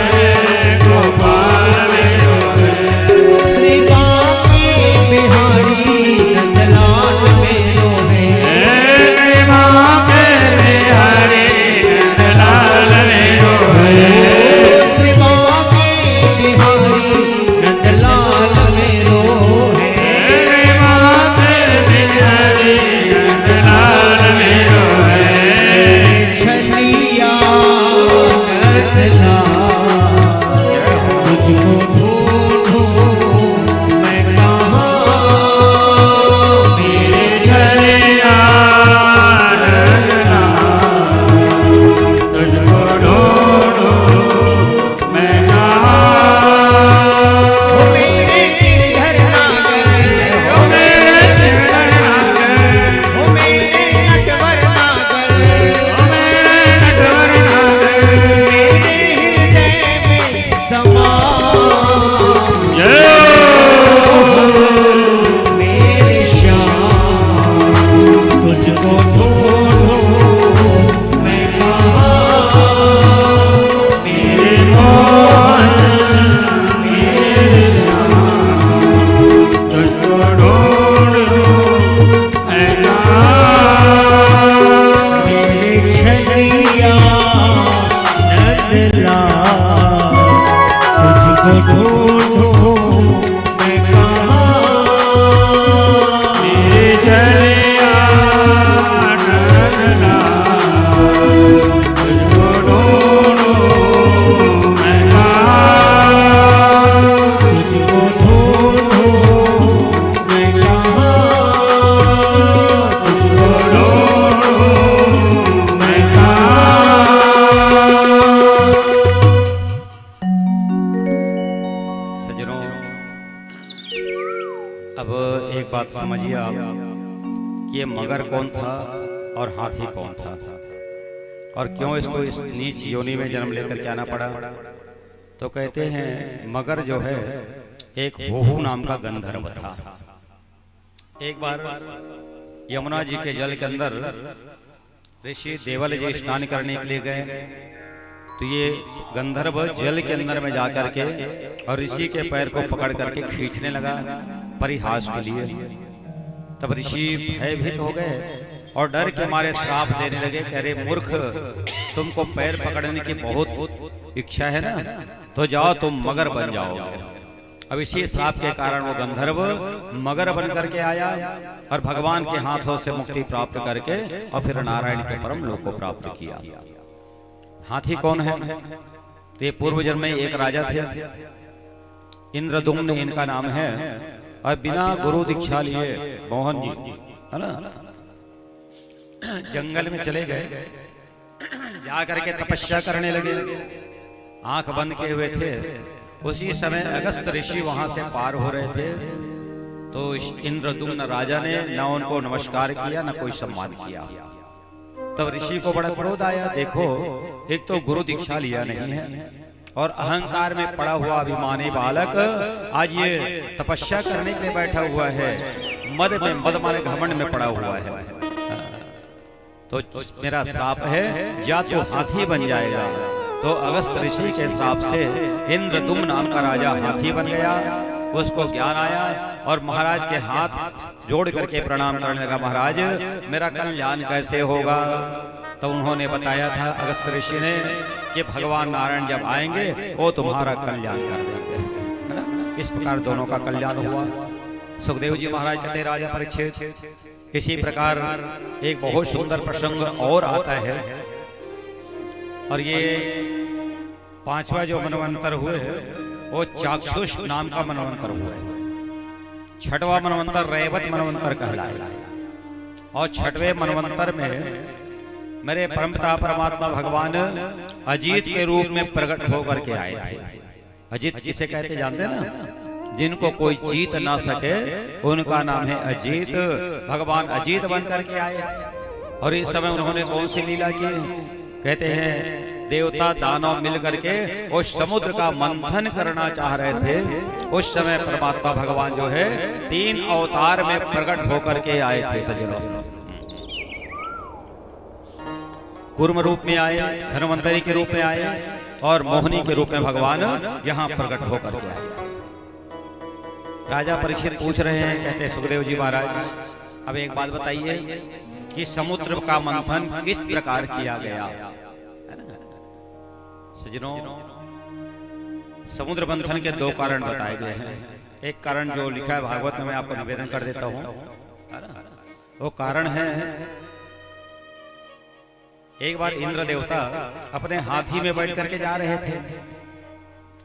गोपाल मेरो है श्री बांके बिहारी नंदलाल मेरो है हे माँ के बिहारी नंदलाल मेरो है श्री बांके बिहारी नंदलाल मेरो है हे माँ के बिहारी नंदलाल मेरो है छलिया नंदलाल तुझको ढूंढूं मैं कहाँ मेरे छलिया तुझको ढूंढूं मैं कहाँ मेरे गिरधर नागर ओ मेरे गिरधर नागर ओ मेरे नटवर नागर ओ मेरे नटवर नागर मेरे हृदय में समा जय मेरे श्याम तुझको ढूंढूं मैं कहाँ मेरे मोहन मेरे तुझको ढूंढूं मैं कहाँ मेरे छलिया नंदलाल तुझको ढूंढूं मैं कहाँ मेरे छलिया नंदलाल तुझको ढूंढूं मैं कहाँ तुझको ढूंढूं मैं कहाँ तुझको ढूंढूं मैं कहाँ सज्जनों, अब एक बात समझिए आप कि ये मगर कौन था और हाथी कौन था और क्यों इसको इस नीच योनि में जन्म लेकर के आना पड़ा। तो कहते हैं मगर जो है एक होहू नाम का गंधर्व था। एक बार यमुना जी के जल के अंदर ऋषि देवल जी स्नान करने के लिए गए तो ये गंधर्व जल के अंदर में जाकर के और ऋषि के पैर को पकड़ करके खींचने लगा परिहास के लिए। तब ऋषि भयभीत हो गए और डर के मारे श्राप देने लगे, कह रहे मूर्ख, तुमको पैर पकड़ने की बहुत इच्छा है ना, तो जाओ तुम मगर बन जाओ। अब इसी श्राप के कारण वो गंधर्व मगर बन करके आया और भगवान के हाथों से मुक्ति प्राप्त करके और फिर नारायण के परम लोक को प्राप्त किया। हाथी कौन है? तो ये पूर्व जन्म में एक राजा थे, इंद्रदुम्न इनका नाम है, और बिना गुरु दीक्षा लिए मोहन जी है ना जंगल में चले गए, जा करके तपस्या करने लगे, आंख बंद किए हुए थे। उसी समय अगस्त ऋषि वहां से पार हो रहे थे तो इंद्रदुम्न राजा ने न उनको नमस्कार किया न कोई सम्मान किया। तब ऋषि को बड़ा क्रोध आया, देखो एक तो गुरु दीक्षा लिया नहीं है और अहंकार में पड़ा हुआ अभिमानी बालक आज ये तपस्या करने के लिए बैठा हुआ है, मद माने घमंड में पड़ा हुआ है, तो मेरा श्राप है या तो हाथी बन जाएगा। तो अगस्त ऋषि के श्राप से इंद्रदुम्न नाम का राजा हाथी बन गया। उसको ज्ञान आया और महाराज के हाथ जोड़ करके प्रणाम करने लगा, महाराज मेरा कल्याण कैसे होगा। तो उन्होंने बताया था अगस्त ऋषि ने कि भगवान नारायण जब आएंगे वो तुम्हारा कल्याण कर देंगे, है ना। इस प्रकार दोनों का कल्याण हुआ। सुखदेव जी महाराज कहते राजा परीक्षित, इसी प्रकार एक बहुत सुंदर प्रसंग और आता है और ये पांचवा जो मनवंतर हुए वो चाक्षुष नाम का मनवंतर हुआ है। छठवां मनवंतर रैवत मनवंतर कहलाया। और छठवें मनवंतर में मेरे परमपिता परमात्मा भगवान अजीत के रूप में प्रकट होकर के आए थे। अजीत जिसे कहते जानते ना, जिनको कोई जीत ना सके उनका नाम है अजीत। भगवान अजीत बन करके आए और इस समय उन्होंने कौन सी लीला की? कहते हैं देवता दानव मिल करके उस समुद्र का मंथन करना चाह रहे थे। उस समय परमात्मा भगवान जो है 3 अवतार में प्रकट होकर के आए थे सज्जनों। कूर्म रूप में आए, धन्वंतरी के रूप में आए और मोहिनी के रूप में भगवान यहाँ प्रकट होकर के आए। राजा परीक्षित पूछ रहे हैं, कहते हैं सुखदेव जी महाराज अब एक बात बताइए कि समुद्र का मंथन किस प्रकार किया गया? सज्जनों, समुद्र मंथन के 2 कारण बताए गए हैं। एक कारण जो लिखा है भागवत में, मैं आपको निवेदन कर देता हूं। वो कारण है, एक बार इंद्र देवता अपने हाथी में बैठ करके जा रहे थे।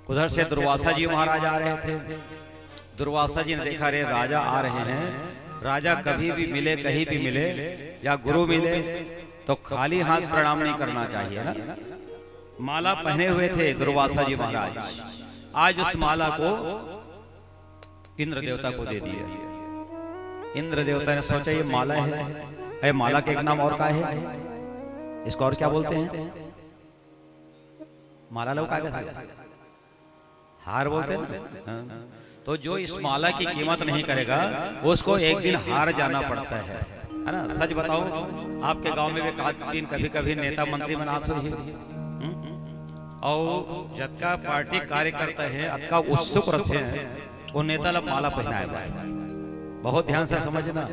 उधर से दुर्वासा जी महाराज आ रहे थे। दुर्वासा जी ने देखा रे राजा आ रहे हैं, राजा कभी भी मिले, कहीं भी मिले या गुरु मिले तो खाली हाथ प्रणाम नहीं करना चाहिए ना। माला पहने हुए थे दुर्वासा जी महाराज, आज उस माला को इंद्र देवता को दे दिया। इंद्र देवता ने सोचा ये माला है, माला के एक नाम और का है, इसको और क्या बोलते हैं? माला लोग क्या कहते हैं? हार बोलते हैं ना। तो जो इस माला की कीमत नहीं करेगा उसको एक दिन हार जाना पड़ता है ना। सच बताओ, आपके गांव में भी कभी कभी नेता मंत्री बनाते हुए और जतका पार्टी कार्यकर्ता है अतका उत्सुक रहते हैं वो नेता लोग माला पहनाए हुआ है। बहुत ध्यान से समझना।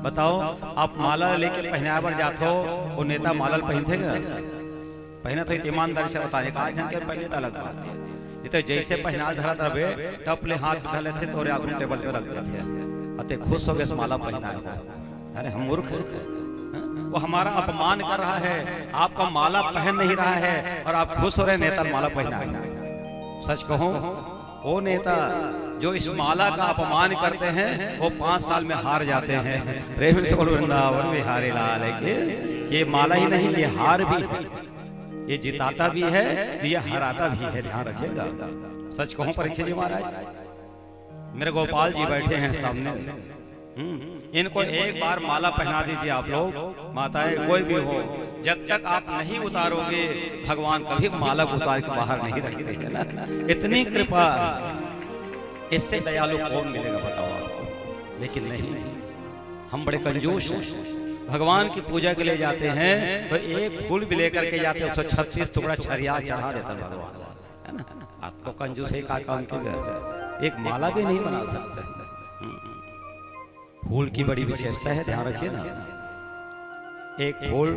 बताओ, आप माला लेके पहनाए पर जाते हो, वो नेता माला पहनतेगा? पहना तो ईमानदारी से बताने का जन के पहले तो अलग बात है। तो जैसे पहना धरा तबे टपले हाथ उठा लेते तो आगू टेबल पे रख देते अते खुश हो गए माला पहनाए हुआ। अरे हम मूर्ख हैं, वो हमारा अपमान कर रहा है, आपका माला पहन नहीं रहा है और आप खुश हो रहे नेता माला पहनाए। सच कहूं, वो नेता जो इस माला का अपमान करते हैं वो 5 साल में हार जाते हैं। प्रेम से बोलो वृंदावन बिहारी लाल के। ये माला ही नहीं, ये हार भी, ये जिताता भी है, ये हराता भी है, ध्यान रखिएगा। सच कहूं परीक्षित जी महाराज, मेरे गोपाल जी बैठे हैं सामने, इनको एक बार माला पहना दीजिए आप लोग, माताएं कोई भी हो, जब तक आप नहीं उतारोगे भगवान कभी माला उतार के बाहर नहीं रखते हैं ना। इतनी कृपा, इससे दयालु कौन मिलेगा बताओ आपको? लेकिन नहीं, हम बड़े कंजूस हैं। भगवान की पूजा के लिए जाते हैं तो एक फूल भी लेकर के जाते हैं, 136 टुकड़ा छरिया चढ़ा देता है भगवान, है ना। आपको कंजूस है का काम के एक माला भी नहीं बना सकते। फूल की बड़ी विशेषता है, ध्यान रखिए ना। एक फूल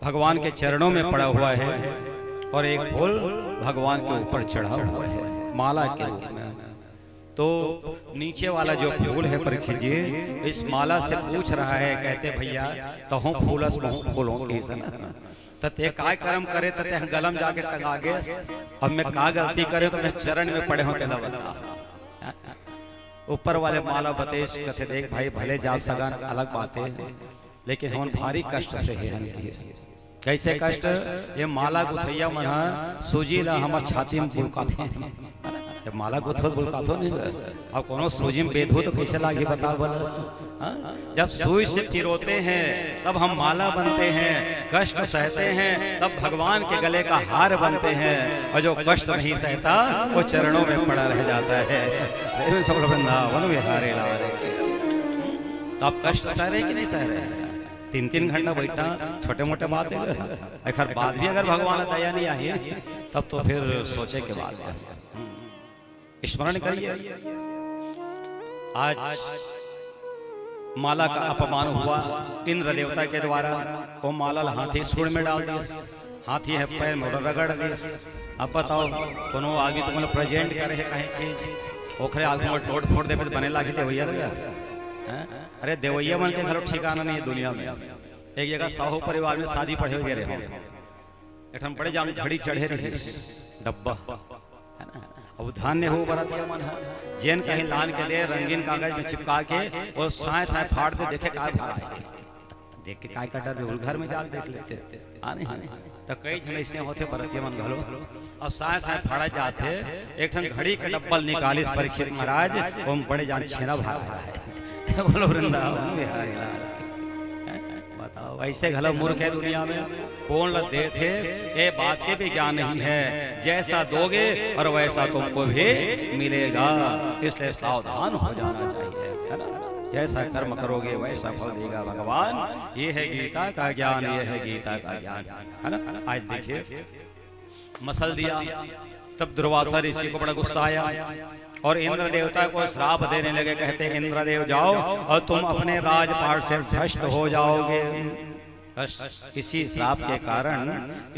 भगवान के चरणों में पड़ा हुआ है और एक फूल भगवान के ऊपर चढ़ा हुआ है माला के रूप में। तो नीचे वाला जो फूल है परीक्षित जी, इस माला से पूछ रहा है, कहते भैया तो हम फूलस फूलों के तते काय कर्म करे तते गलम जाके टंगा गे, अब मैं का गलती करे तो मैं चरण में पड़े होते ना बता। ऊपर वाले माला बतेश कहते देख भाई भले जा सगान अलग बात है, लेकिन हम भारी कष्ट से है। कैसे कष्ट? ये माला गुथैया मना सूजी ला हमार छाती में बुलकाते हैं। जब माला गुथो बुलकातो नहीं, अब कोनो सूजी में बेधो तो कैसे लागे बताओ बोला। जब सुई से पिरोते हैं तब हम माला बनते हैं, कष्ट सहते हैं तब भगवान के गले का हार बनते हैं, और जो कष्ट नहीं सहता वो चरणों में पड़ा रह जाता है। वृंदावन बिहारी लाल। तो आप कष्ट सह रहे कि नहीं सह रहे? 3-3 घंटा बैठा छोटे मोटे बात है, अगर बात भी अगर भगवान दया नहीं आई तब तो फिर सोचे के बाद है। स्मरण करिए, आज माला का अपमान हुआ इंद्र देवता के द्वारा। वो माला हाथी सूंड में डाल दी, हाथी है पैर में रगड़ दी। अब बताओ कोनो आगे तो मतलब प्रेजेंट करे है कहीं चीज ओखरे आगे में तोड़ फोड़ दे बने लागे देवैया लगा। अरे देवैया मन के घर ठिकाना नहीं है दुनिया में। एक जगह साहू परिवार में शादी पढ़े हुए रहे, एक बड़े जाम घड़ी चढ़े रहे डब्बा, है ना। अब धान्य हो बरतिया मन है, जैन कहीं लान के दे रंगीन कागज में चिपका के और साए साए फाड़ दे देखे का भरा है। देख के काय का डर बिल्कुल घर में जाके देख लेते आने तो कई जने इसने होते परतिया मन घलो अब साय साय फाड़ा जाते एक ठन घड़ी के डब्बल निकालिस परीक्षित महाराज ओम बड़े जान छेना भाग रहा है बोलो वृंदावन बिहारी लाल बताओ ऐसे घलो मूर्ख है दुनिया में कौन ल दे थे ये बात के भी ज्ञान नहीं है जैसा दोगे और वैसा तुमको भी मिलेगा इसलिए सावधान हो जाना चाहिए है ना जैसा कर्म करोगे वैसा फल देगा भगवान ये है गीता का ज्ञान ये है गीता का ज्ञान है ना आज देखिए मसल दिया तब दुर्वासा ऋषि को बड़ा गुस्सा आया और इंद्र देवता को श्राप देने लगे कहते इंद्रदेव जाओ और तुम अपने राजपाट से भ्रष्ट हो जाओगे इसी श्राप के कारण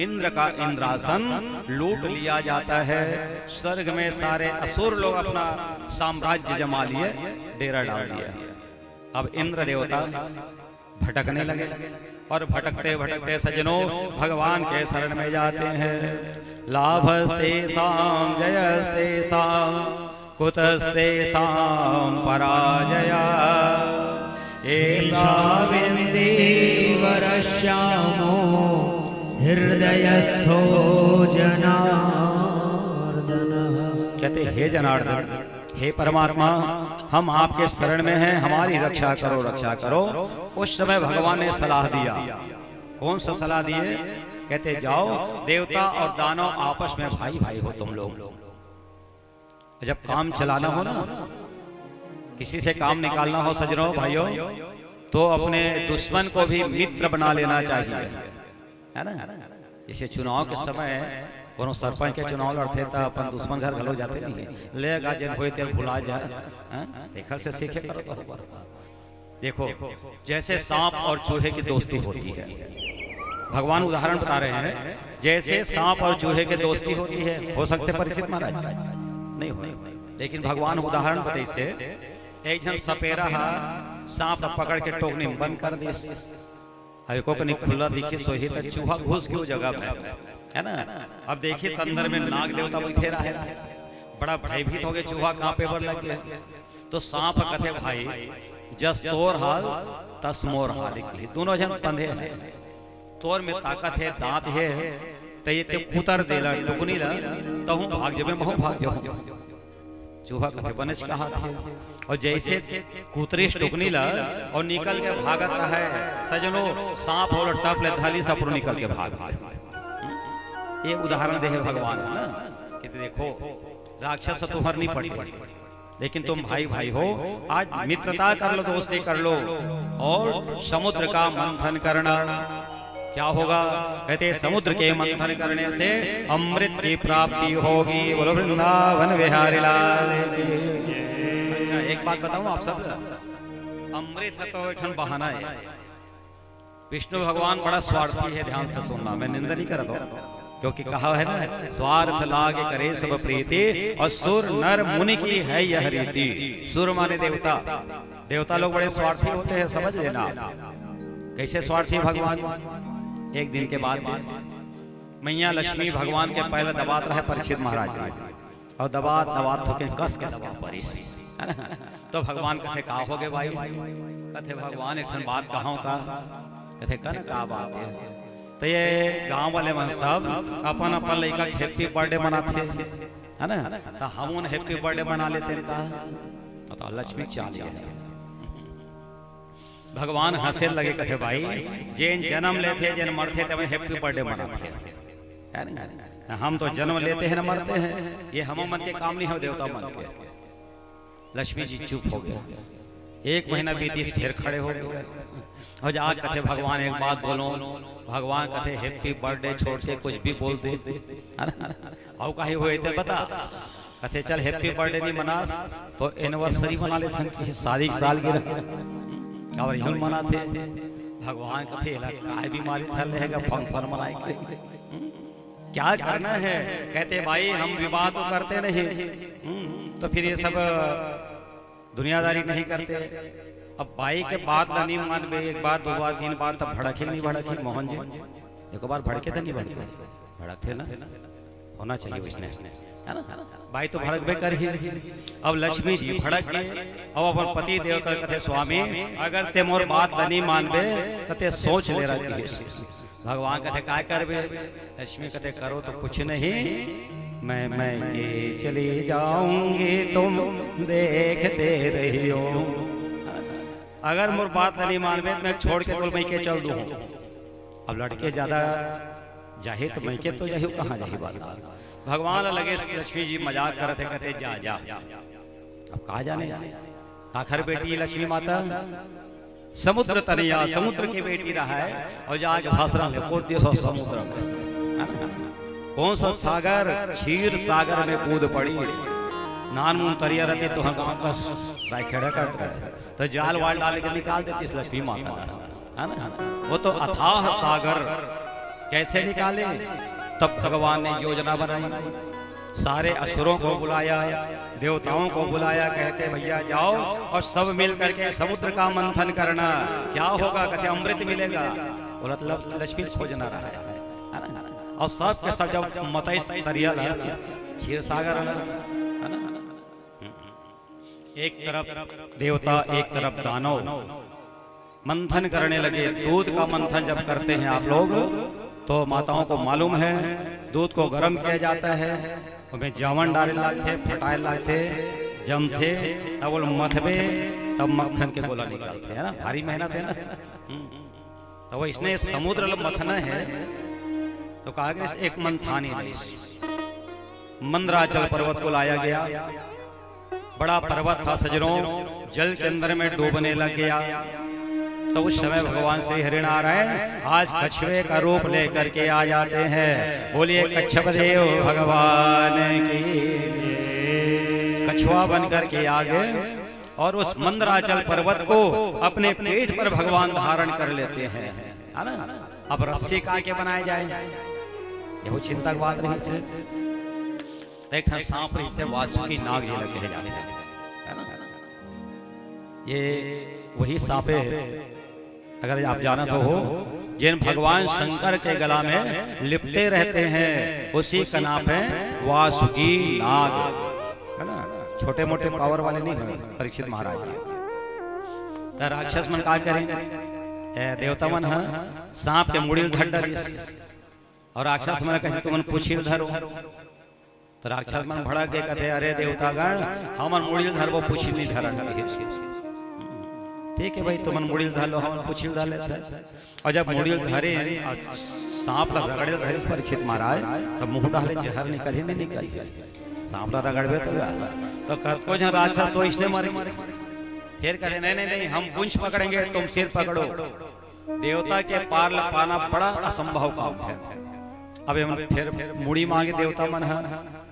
इंद्र का इंद्रासन लूट लिया जाता है स्वर्ग में सारे असुर लोग अपना साम्राज्य जमा लिए डेरा डाल दिया अब इंद्र देवता भटकने लगे और भटकते भटकते सज्जनों भगवान के शरण में जाते हैं लाभस्ते साम जयस्ते साम कुतस्ते साम पराजया एषा विन्देवरश्यामो हृदयस्थो जनार्दनः। कहते हे जनार्दन हे परमात्मा हम आपके शरण में हैं हमारी रक्षा करो उस समय भगवान ने सलाह दिया कौन सा सलाह दिए कहते जाओ देवता और दानव आपस में भाई भाई हो तुम लोग जब काम चलाना हो ना किसी से काम निकालना हो सजनों भाइयों तो अपने दुश्मन को भी मित्र बना लेना चाहिए है ना जैसे चुनाव के समय कोनो सरपंच के चुनाव लड़ते तो अपन दुश्मन घर घलो जाते नहीं ले गाजन होए तेल भुला जाए देखर से सीखे करो तो देखो जैसे सांप और चूहे की दोस्ती होती है भगवान उदाहरण बता रहे हैं जैसे सांप और चूहे की दोस्ती होती है हो सकते परीक्षित महाराज नहीं हो लेकिन भगवान उदाहरण बताई से एक जन सपेरा सांप पकड़ के टोकनी में बंद कर दी को खुला दिखी सोही तो चूहा घुस के वो जगह पे है ना अब देखिए अंदर में नाग देवता बैठे रहे बड़ा भयभीत हो गए चूहा कांपे पर लग गया तो सांप कथे भाई जस तोर हाल तस मोर हाल दोनों जन बंधे हैं तोर में ताकत है दांत है तो ये ते कुतर देला टुकनी ला तो हूं भाग जबे महू भाग जाऊं चूहा कथे बनच कहा थे और जैसे कुतरी टुकनी ला और निकल के भागत रहा है सजनों सांप और टप ले थाली सब निकल के भाग ये उदाहरण दे भगवान ना कि देखो राक्षस तो मरनी पड़ी लेकिन तुम भाई भाई हो आज मित्रता कर लो दोस्ती कर लो और समुद्र का मंथन करना क्या होगा कहते समुद्र के मंथन करने से अमृत की प्राप्ति होगी बोलो वृंदावन बिहारी लाल की। अच्छा एक बात बताऊं आप सब अमृत तो एक बहाना है विष्णु भगवान बड़ा स्वार्थी है ध्यान से सुनना मैं निंदा नहीं कर रहा क्योंकि कहा है ना स्वार्थ लागे करे सब प्रीति और सुर नर मुनि की है यह रीति सुर माने देवता देवता लोग बड़े स्वार्थी होते हैं समझ लेना कैसे स्वार्थी भगवान एक दिन के बाद मैया लक्ष्मी भगवान के पहले दबात रहे परीक्षित महाराज और दबात के कस के दबा परिस तो भगवान कथे का हो गए भाई कथे भगवान एक बात कहां का कथे कन का बात है तो ये गांव वाले मन सब अपन अपन लड़का हैप्पी बर्थडे मनाते है ना तो हम उन हैप्पी बर्थडे मना लेते हैं कहा तो लक्ष्मी चाली भगवान हंसे लगे कथे भाई जैन जन्म लेते जैन मरते तब हैप्पी बर्थडे मनाते हैं हम तो जन्म लेते हैं ना मरते हैं ये हम मन के काम नहीं हो देवता मन के लक्ष्मी जी चुप हो गए एक महीना बीती फिर खड़े हो गए और आज कथे भगवान एक बात बोलो भगवान कथे हैप्पी बर्थडे छोड़ के कुछ भी बोल दे और कहीं हुए थे बता कथे चल हैप्पी बर्थडे नहीं मना तो एनिवर्सरी मना लेते हैं शादी साल की और यूं मनाते भगवान कथे काय बीमारी था रहेगा फंक्शन मनाएंगे क्या करना है कहते भाई हम विवाह तो करते नहीं तो फिर ये सब दुनियादारी नहीं करते अब भाई के बात नहीं मान में एक बार दो बार तीन बार तब भड़के नहीं भड़के मोहन जी एक बार भड़के थे नहीं भड़के भड़क थे ना होना चाहिए उसने, है ना। भाई तो भड़क बे कर ही। अब लक्ष्मी जी भड़क गए। अब अपन पति देवता कथे स्वामी अगर ते मोर बात नहीं मानबे तो ते सोच ले रही। भगवान कथे काय करबे? लक्ष्मी कथे करो तो कुछ नहीं, मैं के चली जाऊंगी तुम देखते रहियो। अगर मोर बात नहीं मानबे मैं छोड़ के तो मैं के चल दूं। अब लड़के ज्यादा जाहे तो मैं के तो जाही कहाँ जाही बात। भगवान लगे लक्ष्मी जी मजाक करते कहते जा जा। अब कहा जाने काखर बेटी लक्ष्मी माता समुद्र तनिया समुद्र की बेटी रहा है और जाके भाषण में कूद दियो समुद्र में। कौन सा सागर? क्षीर सागर में कूद पड़ी। नान मुंह तरिया रहती तो गाँव का रायखेड़ा कर तो जाल वाल डाल के निकाल देती इस लक्ष्मी माता, है ना। वो तो अथाह सागर कैसे निकाले? तब भगवान ने योजना बनाई, सारे असुरों को बुलाया, देवताओं को बुलाया, कहते भैया जाओ और सब मिल करके समुद्र का मंथन करना। क्या होगा? कहते अमृत मिलेगा। बोला लक्ष्मी खोजना रहा है ना। और सब के सब जब मतई तरियल क्षीर सागर है ना, एक तरफ देवता एक तरफ दानव मंथन करने लगे। दूध का मंथन जब करते हैं आप लोग तो माताओं को मालूम है दूध को गर्म किया जाता है, उसमें जावन डाले लाते, फटाए लाते, जमते, तब वो मथबे, तब मक्खन के गोला निकालते हैं ना। भारी मेहनत है ना। तो वो इसने समुद्र मथना है तो कहा कि एक मंथानी मंदराचल पर्वत को लाया गया। बड़ा पर्वत था सजनों, जल के अंदर में डूबने लग गया। तो उस समय भगवान श्री हरिनारायण आज कछुए का रूप लेकर के आ जाते हैं। बोलिए कच्छप देव भगवान की। कछुआ बन करके आ गए और उस मंदराचल पर्वत को अपने पेट पर भगवान धारण कर लेते हैं, है ना। अब रस्सी का के बनाए जाए यह चिंता की बात रही से। एक सांप रही से वासुकी नाग जी लगे हैं जाने, है ना। ये वही सांपे अगर आप जाना तो हो जिन भगवान शंकर के गला में लिपटे रहते हैं, उसी का नाम है वासुकी नाग, है ना। छोटे मोटे पावर वाले नहीं है परीक्षित महाराज। तो राक्षस मन का करें? देवता मन है सांप के मुड़िल धर और राक्षस मन कहें तुम पूछिल धरो। तो राक्षस मन भड़क गए, कहते अरे देवतागण हमन मुड़िल धर वो पूछिल नहीं धरन। ठीक है भाई तुम मुड़िल धर लो, हम पूछिल धर लेते हैं। और जब मुड़िल धरे सांप ला रगड़े धरे परीक्षित महाराज तो मुंह डाले जहर निकल ही नहीं निकल। सांप ला रगड़बे तो कतको जन राक्षस तो इसने मारे। फिर कहे नहीं नहीं नहीं हम पूंछ पकड़ेंगे तुम सिर पकड़ो। देवता के पार पाना बड़ा असंभव काम है। अब फिर मुड़ी मांगे देवता मन है,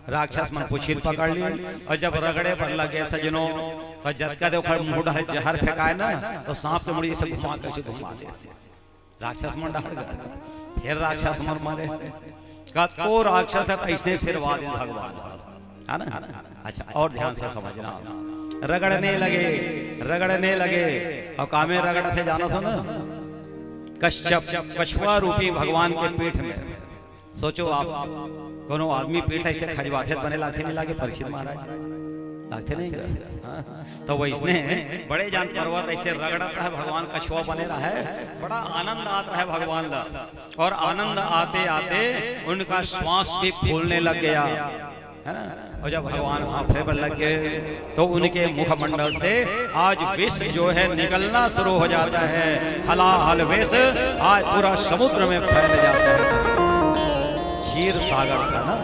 राक्षस मन पुछिल पकड़ लिए और जब रगड़े पर लगे सजनों तो जतका देखो मुंह डाले जहर फेंकाए ना तो सांप के मुड़ी से घुमा दे। राक्षस मन डाल गए। फिर राक्षस मन मारे कतको राक्षस है तो इसने सिरवा दे भगवान, है ना। अच्छा और ध्यान से समझना, रगड़ने लगे और कामे रगड़ थे जाना था ना कश्यप कछुआ रूपी भगवान के पीठ में। सोचो आप कोनो आदमी पीठ ऐसे खजवाथे बने लाथे नहीं लागे परीक्षित महाराज लाथे नहीं गए। तो वो इसने बड़े जान पर्वत ऐसे रगड़त रहा भगवान कछुआ बने रहा है। बड़ा आनंद आता है भगवान का और आनंद आते आते उनका श्वास भी फूलने लग गया, है ना। और जब भगवान हाथे पर लग गए तो उनके मुखमंडल से आज विष जो है निकलना शुरू हो जाता है। हलाहल विष आज पूरा समुद्र में फैल जाता है। क्षीर सागर था ना,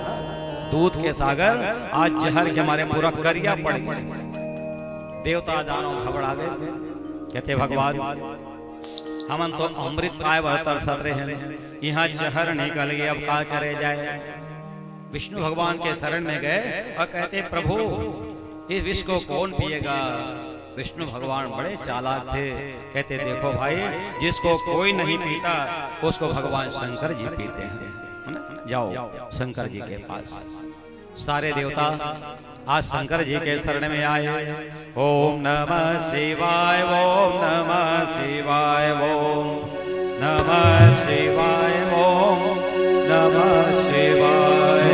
दूध के सागर, आज जहर के हमारे पूरा करिया पड़ गए। देवता दानव घबरा गए, कहते भगवान हमन तो अमृत पाए बहतर सतरे हैं, यहाँ जहर निकल गए, अब क्या करे जाए। विष्णु भगवान के शरण में गए और कहते प्रभु इस विष को कौन पिएगा। विष्णु भगवान बड़े चालाक थे, कहते देखो भाई जिसको कोई नहीं पीता उसको भगवान शंकर जी पीते हैं, जाओ शंकर जी के पास। सारे देवता आज शंकर जी के शरण में आए। ओम नमः शिवाय ओम नमः शिवाय ओम नमः शिवाय ओम नमः शिवाय।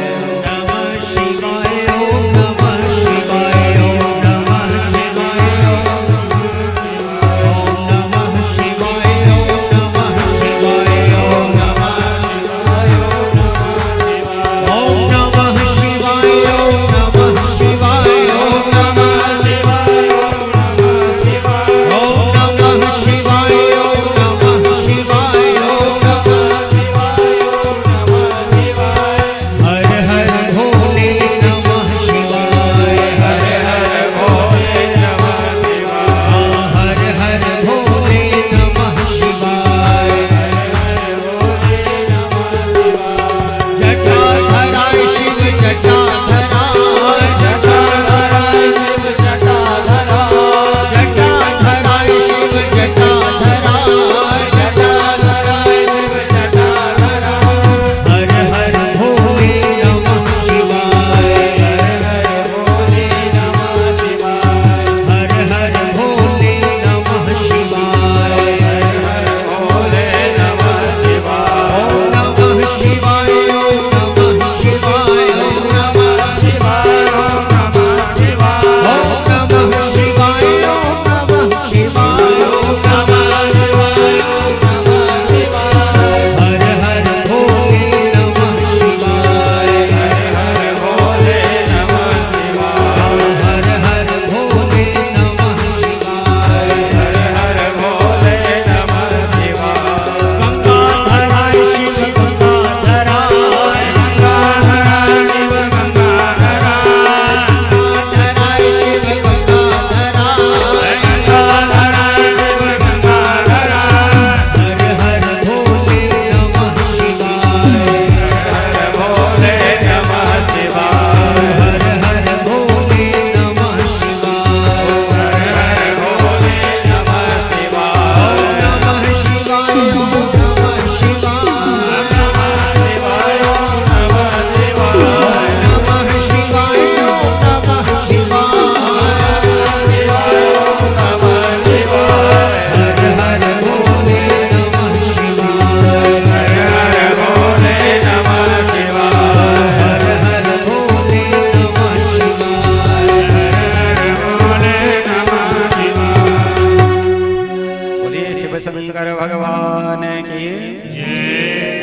भगवान की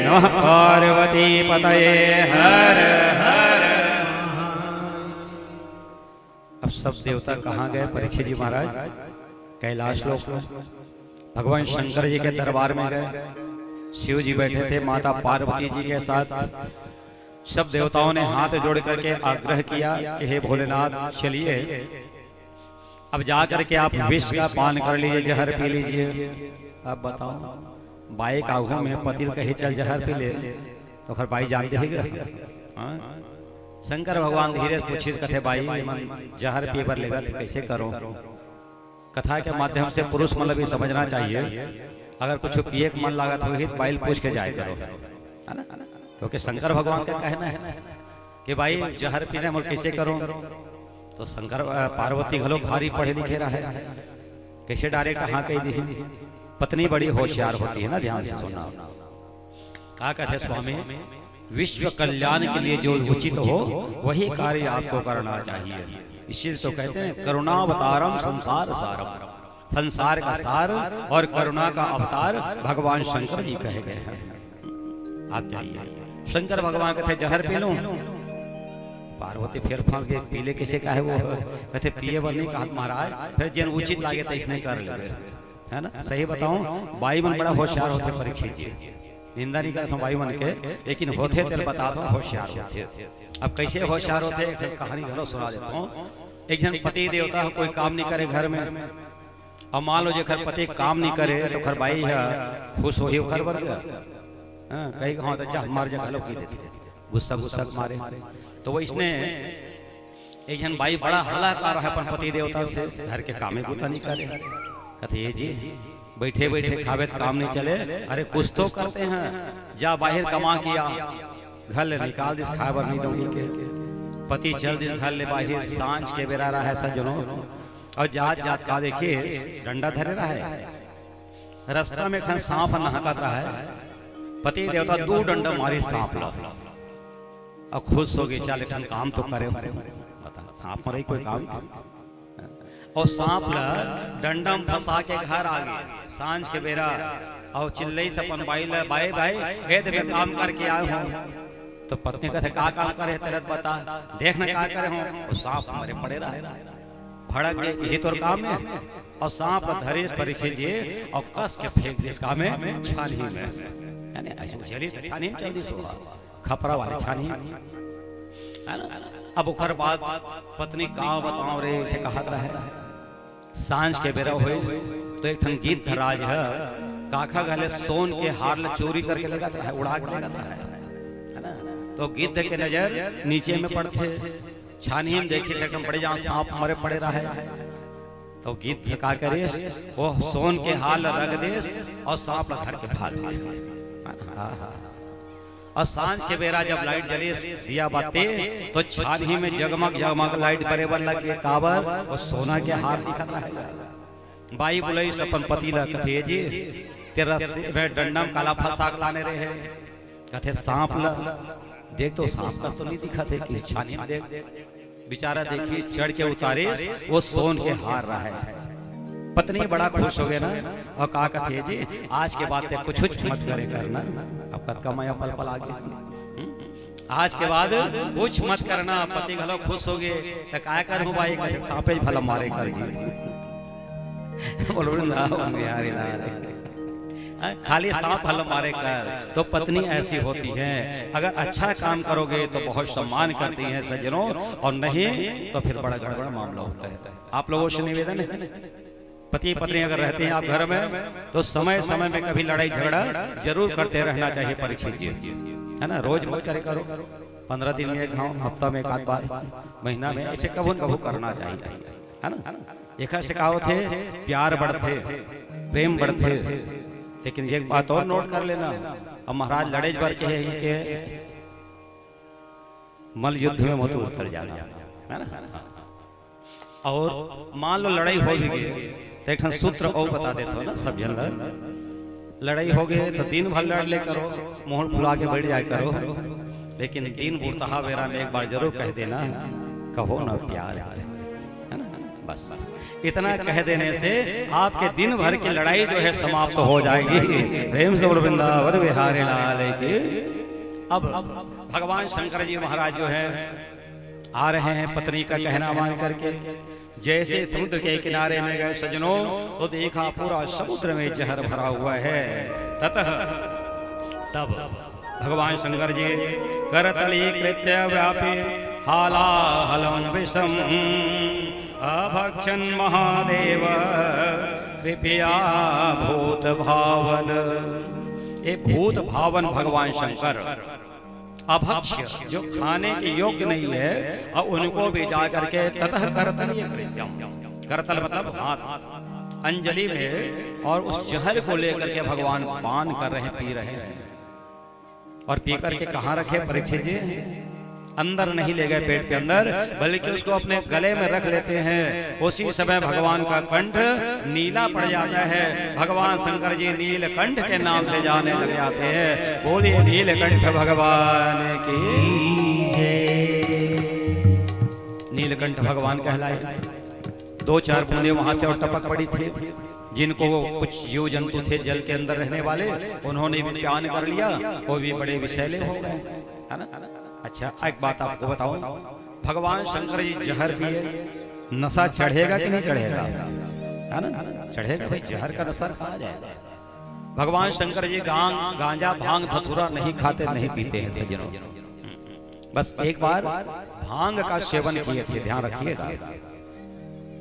नमः पार्वती पतये हर हर। अब सब देवता कहाँ गए परीक्षित जी महाराज? कैलाश लोक में भगवान शंकर जी के दरबार में गए। शिव जी बैठे थे माता पार्वती जी के साथ। सब देवताओं ने हाथ जोड़ करके आग्रह किया कि हे भोलेनाथ चलिए अब जा करके आप विष का पान कर लीजिए, जहर पी लीजिए। अब बताओ बाई काहू में पतिल कहे चल जहर पी ले तो खर बाई जानते ही शंकर भगवान धीरे पूछिस कथे बाई जहर पी पर लेगा तो कैसे करो? कथा के माध्यम से पुरुष मतलब भी समझना चाहिए अगर कुछ पिए के मन लागत होगी तो बाइल पूछ के जाए करो, है ना? क्योंकि शंकर भगवान का कहना है कि भाई जहर पीने में कैसे करो? तो शंकर पार्वती घलो भारी पढ़े लिखे रहा है, कैसे डायरेक्ट हाँ कही दी। पत्नी बड़ी होशियार होती है ना, ध्यान से सुनना। क्या कहते स्वामी, विश्व कल्याण के लिए जो उचित हो वही कार्य आपको करना चाहिए। इसीलिए तो कहते हैं करुणावतारम संसार सारम, संसार का सार और करुणा का अवतार भगवान शंकर जी कहे गए हैं। आप जाइए, शंकर भगवान कहते जहर पी लो, पार्वती फिर फंस गए, पीले किसे का है वो? कहते पिए बर नहीं कहा महाराज, फिर जिन उचित लागे तो इसने कर ले, है ना? सही बताऊं बाई मन बड़ा होशियार होते परीक्षित जी, निंदा नहीं करता बाई मन के, लेकिन होते तेल बता दो होशियार होते। अब कैसे होशियार होते एक कहानी घरों सुना देता हूँ। एक जन पति देवता कोई काम नहीं करे घर में, अब मान लो जो घर पति काम नहीं करे तो घर बाई खुश हो ही घर बन गया, कहीं कहा तो जा मार जा घलो की देते, गुस्सा गुस्सा मारे। तो वो इसने एक जन बाई बड़ा हला कर रहा है अपन पति देवता से, घर के कामे गुता नहीं करे। कहते ये जी बैठे बैठे खावे तो काम नहीं चले, अरे कुछ तो करते हैं, जा बाहर कमा किया घर ले निकाल दिस खाबर नहीं दूंगी के। पति चल दिस घर ले बाहर, सांझ के बेरा रहा है सज्जनों, और जात जात का देखिए डंडा धरे रहा है, रास्ता में खन सांप नहकत रहा है। पति देवता दो डंडा मारी सांप ला, अब खुश हो गए, चल ठन काम तो करे, बता सांप मरे कोई काम। और सांप ला डंडा में फंसा के घर आ गए सांझ के बेरा, और चिल्लई से अपन बाई ले बाई भाई हे देवे काम करके आए हूं। तो पत्नी कहते का काम करे तेरे बता, देखना क्या करे हूं। और सांप मरे पड़े रहा, भड़क गए यही तो काम है। और सांप धरे परीक्षित जी और कस के फेंक दे इसका में छानी में, यानी ऐसे चली तो छानी में चल दी सो खपरा वाले छानी, है ना? अब ओकर बाद पत्नी गाँव बताओ रे से कहत रहा है। सांझ के बेरा हुए तो एक ठन गीत धराज है, काखा गले सोन के हार ले चोरी करके लगा है, उड़ा के लगा है ना? तो गीत देख के नजर नीचे में पड़ते, छानी में देखी सकम पड़े जहाँ सांप मरे पड़े रहा है। तो गीत का करे वो सोन के हाल रख देस और सांप घर के भाग। और सांझ के बेरा जब लाइट जली दिया बाते तो छानी में जगमग जगमग लाइट बरेबर लग गए, काबर और सोना के हार दिखत रहा। बाई बुलाई अपन पति ला कथे जी तेरा में डंडा में काला फंसा लाने रहे, कथे सांप ला देख तो सांप का तो नहीं दिखा थे कि छानी में देख, बेचारा देखिए चढ़ के उतारे वो सोन के हार रहा है। पत्नी बड़ा खुश हो गए ना, और कहा कथे जी आज के बाद कुछ मत करे करना, अब कद का माया पल पल आ गया, आज के बाद कुछ मत करना। पति घलो खुश हो गए, तो क्या करूं भाई, सांपे भला मारे कर जी बोलो ना खाली सांप भला मारे कर। तो पत्नी ऐसी होती है, अगर अच्छा काम करोगे तो बहुत सम्मान करती है सज्जनों, और नहीं तो फिर बड़ा गड़बड़ मामला होता है। आप लोगों से निवेदन है पति पत्नी अगर रहते हैं आप घर में तो समय समय में कभी लड़ाई झगड़ा जरूर करते रहना चाहिए परीक्षित जी, है ना? रोज मत करे करो, 15 दिन में एक हफ्ता में एक आध बार, महीना में ऐसे कबू कबू करना चाहिए, है ना? एक से कहा थे प्यार बढ़ते प्रेम बढ़ते, लेकिन एक बात और नोट कर लेना, अब महाराज लड़े भर के मल युद्ध में मत उतर जाना, है ना? और मान लो लड़ाई हो भी गई तो एक सूत्र और बता देता हो ना सब जन, लड़ाई हो गई तो दिन भर लड़ ले करो, मुंह फुला के बैठ जाए करो, लेकिन दिन बुढ़ता बेरा में एक बार जरूर कह देना, कहो ना प्यार है ना? बस इतना कह देने से आपके दिन भर की लड़ाई जो है समाप्त हो जाएगी। प्रेम से वृंदावन बिहारी लाल की। अब भगवान शंकर जी महाराज जो है आ रहे हैं पत्नी का कहना मान करके। जैसे समुद्र के किनारे में गए सजनों तो देखा पूरा समुद्र में जहर भरा हुआ है। ततः तब भगवान शंकर जी करतली कृत्य व्यापी हालाहलम विषम अभक्षन महादेव कृपया भूत भावन। ये भूत भावन भगवान शंकर अभक्ष्य जो खाने के योग्य नहीं है और उनको भी जा करके ततः करतल करतल मतलब हाथ अंजलि में और उस जहर को लेकर के भगवान पान कर रहे हैं, पी रहे हैं। और पी करके कहाँ रखे परीक्षित जी? अंदर नहीं ले गए पेट के अंदर, बल्कि उसको अपने गले में रख लेते हैं। उसी समय भगवान का कंठ नीला पड़ जाता है। भगवान शंकर जी नीलकंठ के नाम से जाने लग जाते हैं। बोलिए नीलकंठ भगवान की जय। नीलकंठ भगवान कहलाए। 2-4 बूंदे वहां से और टपक पड़ी थी। जिनको कुछ जीव जंतु थे जल के अंदर रहने वाले, उन्होंने भी पान कर लिया, वो भी बड़े विषैले हो गए, है ना। अच्छा, एक बात आपको बताऊं, भगवान शंकर जी जहर पिए, नशा चढ़ेगा कि नहीं चढ़ेगा? है ना, चढ़ेगा भाई। जहर का नशा कहाँ जाएगा? भगवान शंकर जी गांजा भांग धतूरा नहीं खाते, नहीं पीते हैं सज्जनों। बस एक बार भांग का सेवन किए थे, ध्यान रखिएगा।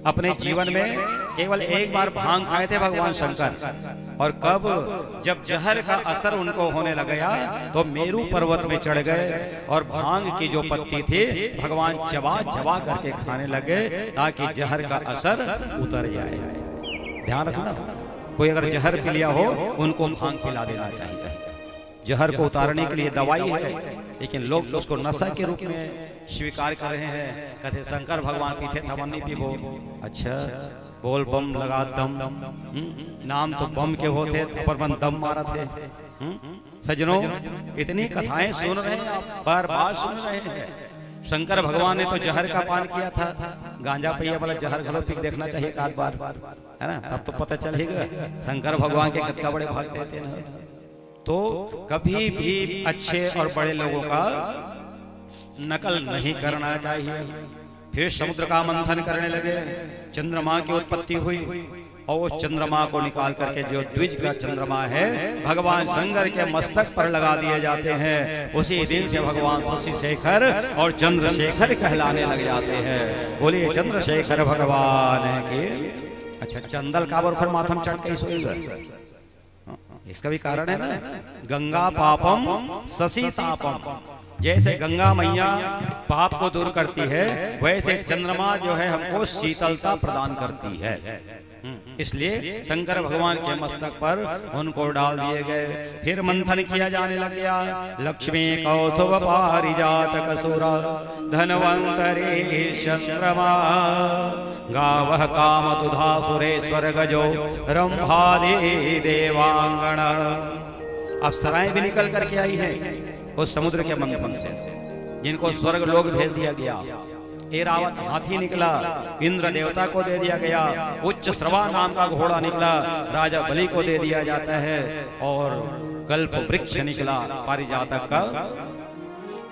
अपने जीवन में केवल एक बार भांग खाए थे भगवान शंकर। और कब? जब जहर का असर उनको होने लग गया तो मेरू पर्वत में चढ़ गए और भांग की जो पत्ती थी भगवान चबा चबा करके खाने लगे ताकि जहर का असर उतर जाए। ध्यान रखना, कोई अगर जहर पी लिया हो उनको भांग पिला देना चाहिए। जहर को उतारने के लिए दवाई है, लेकिन लोग तो उसको नशा के रूप में स्वीकार कर रहे हैं। कहते शंकर भगवान पीते थे, मन नहीं पीबो। अच्छा, बोल बम लगा दम, नाम तो बम के होते पर मन दम मारा थे। सजनों, इतनी कथाएं सुन रहे हैं आप, बार बार सुन रहे हैं। शंकर भगवान ने तो जहर का पान किया था। गांजा पिया वाला जहर घलो पी देखना चाहिए एक बार, है ना, तब तो पता चलेगा शंकर भगवान के कितना बड़े भक्त देते हैं। तो कभी भी अच्छे और बड़े लोगों का नकल नहीं करना चाहिए। फिर समुद्र का मंथन करने लगे, चंद्रमा की उत्पत्ति हुई और उस चंद्रमा को निकाल करके जो द्विज का चंद्रमा है भगवान शंकर के मस्तक पर लगा दिए जाते हैं। उसी दिन से भगवान शशि शेखर और चंद्रशेखर कहलाने लग जाते हैं। बोलिए चंद्रशेखर भगवान की। अच्छा, चंदल का फिर माथम चढ़ के सोएगा, इसका भी कारण है ना। गंगा पापम शशि तापम। जैसे गंगा मैया पाप को दूर करती है, वैसे चंद्रमा जो है हमको शीतलता प्रदान करती है। इसलिए शंकर भगवान के मस्तक पर उनको डाल दिए गए। फिर मंथन किया जाने लग गया। लक्ष्मी कौतुभ पारिजात कसुरा धनवंतरी चंद्रमा गावः काम तुधा सुरेश्वर गजो रंभादि देवांगण। अप्सराएं भी निकल करके आई हैं उस समुद्र के मंथन से, जिनको स्वर्ग लोग भेज दिया गया। ऐरावत हाथी निकला, इंद्र देवता को दे दिया गया। उच्च श्रवा नाम का घोड़ा निकला, राजा बलि को दे दिया जाता है। और कल्प वृक्ष निकला पारिजातक का,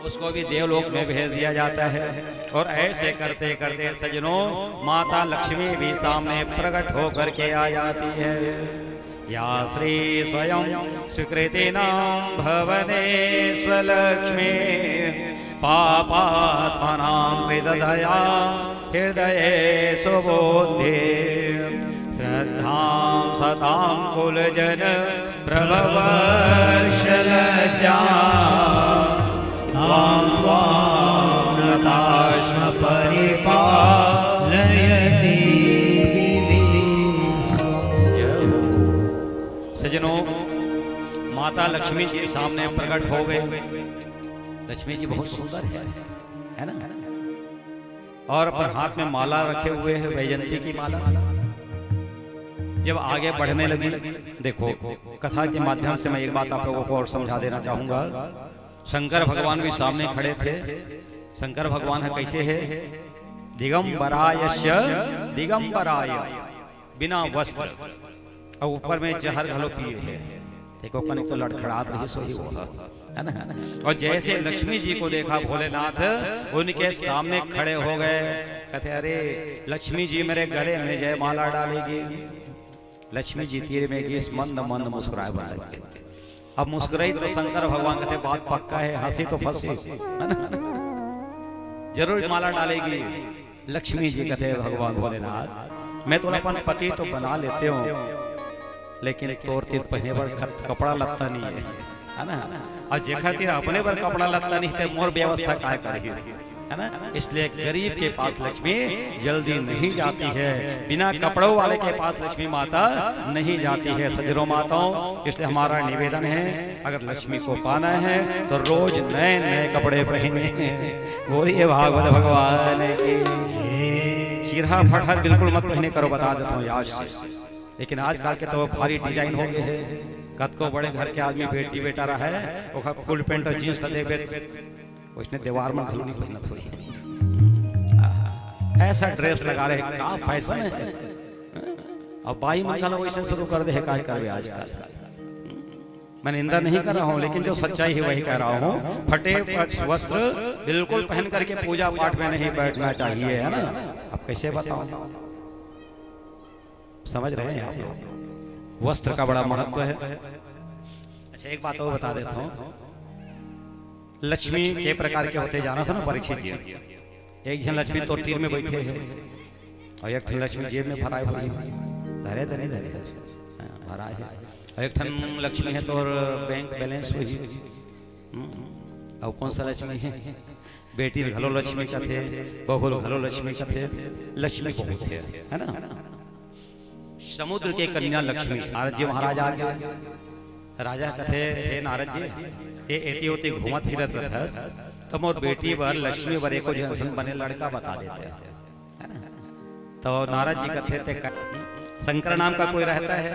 उसको भी देवलोक में भेज दिया जाता है। और ऐसे करते करते सजनों माता लक्ष्मी भी सामने प्रकट होकर के आ जाती है। या श्री स्वयं स्वीकृतिनां भवनेश्वलक्ष्मी पापात्मनां हृदया हृदये सुबोधे श्रद्धां सतां कुलजन प्रभवर्षलज्जा त्वां त्वां नताश्म परिपालयति। सजनों, माता लक्ष्मी जी सामने प्रकट हो गए। लक्ष्मी जी बहुत सुंदर है ना, और अपने हाथ में माला रखे हुए है, वैजयंती की माला। जब आगे बढ़ने लगी, देखो कथा के माध्यम से मैं एक बात आप लोगों को और समझा देना चाहूंगा। शंकर भगवान भी सामने खड़े थे। शंकर भगवान है कैसे है? दिगंबरायस्य दिगंबराय, बिना वस्त्र और ऊपर में जहर घलो पिए है। देखो कनिक तो लड़खड़ात रही सोई वो है ना। और जैसे लक्ष्मी जी को देखा भोलेनाथ उनके सामने खड़े हो गए, कहते अरे लक्ष्मी जी मेरे गले में जयमाला डालेगी। लक्ष्मी जी तीर में गीस मंद मंद मुस्कुराए बने। अब मुस्कुराई तो शंकर भगवान कहते बात पक्का है, हंसी तो फंसी है ना, जरूर माला डालेगी। लक्ष्मी जी कहते भगवान भोलेनाथ मैं तो अपन पति तो बना लेते हो, लेकिन तोर तीर पहने पर कपड़ा लत्ता नहीं है ना। और जेखा तीर अपने पर कपड़ा लत्ता नहीं थे मोर व्यवस्था काय करेगी है ना। इसलिए गरीब के पास लक्ष्मी जल्दी नहीं जाती है, बिना कपड़ों वाले के पास लक्ष्मी माता नहीं जाती है। सजरों माताओं, इसलिए हमारा निवेदन है अगर लक्ष्मी को पाना है तो रोज नए नए कपड़े पहने। बोलिए भागवत भगवान की। चीरहा फटहर बिल्कुल मत पहने करो, बता देता हूँ आज से। लेकिन आजकल के तो भारी डिजाइन हो गए हैं। कद को बड़े घर के आदमी बेटी बेटा रहा है वो फुल पेंट और जींस का दे उसने दीवार में घलू नहीं पहना थोड़ी, ऐसा ड्रेस लगा रहे का फैशन है। अब बाई मंगल वैसे शुरू कर दे काय कर आजकल। मैं निंदा नहीं कर रहा हूँ, लेकिन जो सच्चाई है वही कह रहा हूँ। फटे वस्त्र बिल्कुल पहन करके पूजा पाठ में नहीं बैठना चाहिए है ना। अब कैसे बताओ, समझ रहे हैं आप, वस्त्र का बड़ा महत्व है। अच्छा एक बात और बता देता हूँ, लक्ष्मी के प्रकार के होते जाना था ना परीक्षित जी। एक जन लक्ष्मी तो तीर में बैठे हैं और एक लक्ष्मी जेब में भराए हुए धरे धरे धरे भरा है, और एक ठन लक्ष्मी है तो बैंक बैलेंस हुई। और कौन सा लक्ष्मी है, बेटी घलो लक्ष्मी का थे, बहुल घलो लक्ष्मी का थे, लक्ष्मी बहुत है ना। समुद्र के कन्या लक्ष्मी, नारद जी महाराज आ गया। राजा कथे हे नारद जी ये एती होती घूमत फिरत रहस तो मोर बेटी बर लक्ष्मी बरे को जन बने लड़का बता देते है ना। तो नारद जी कथे ते शंकर नाम का कोई रहता है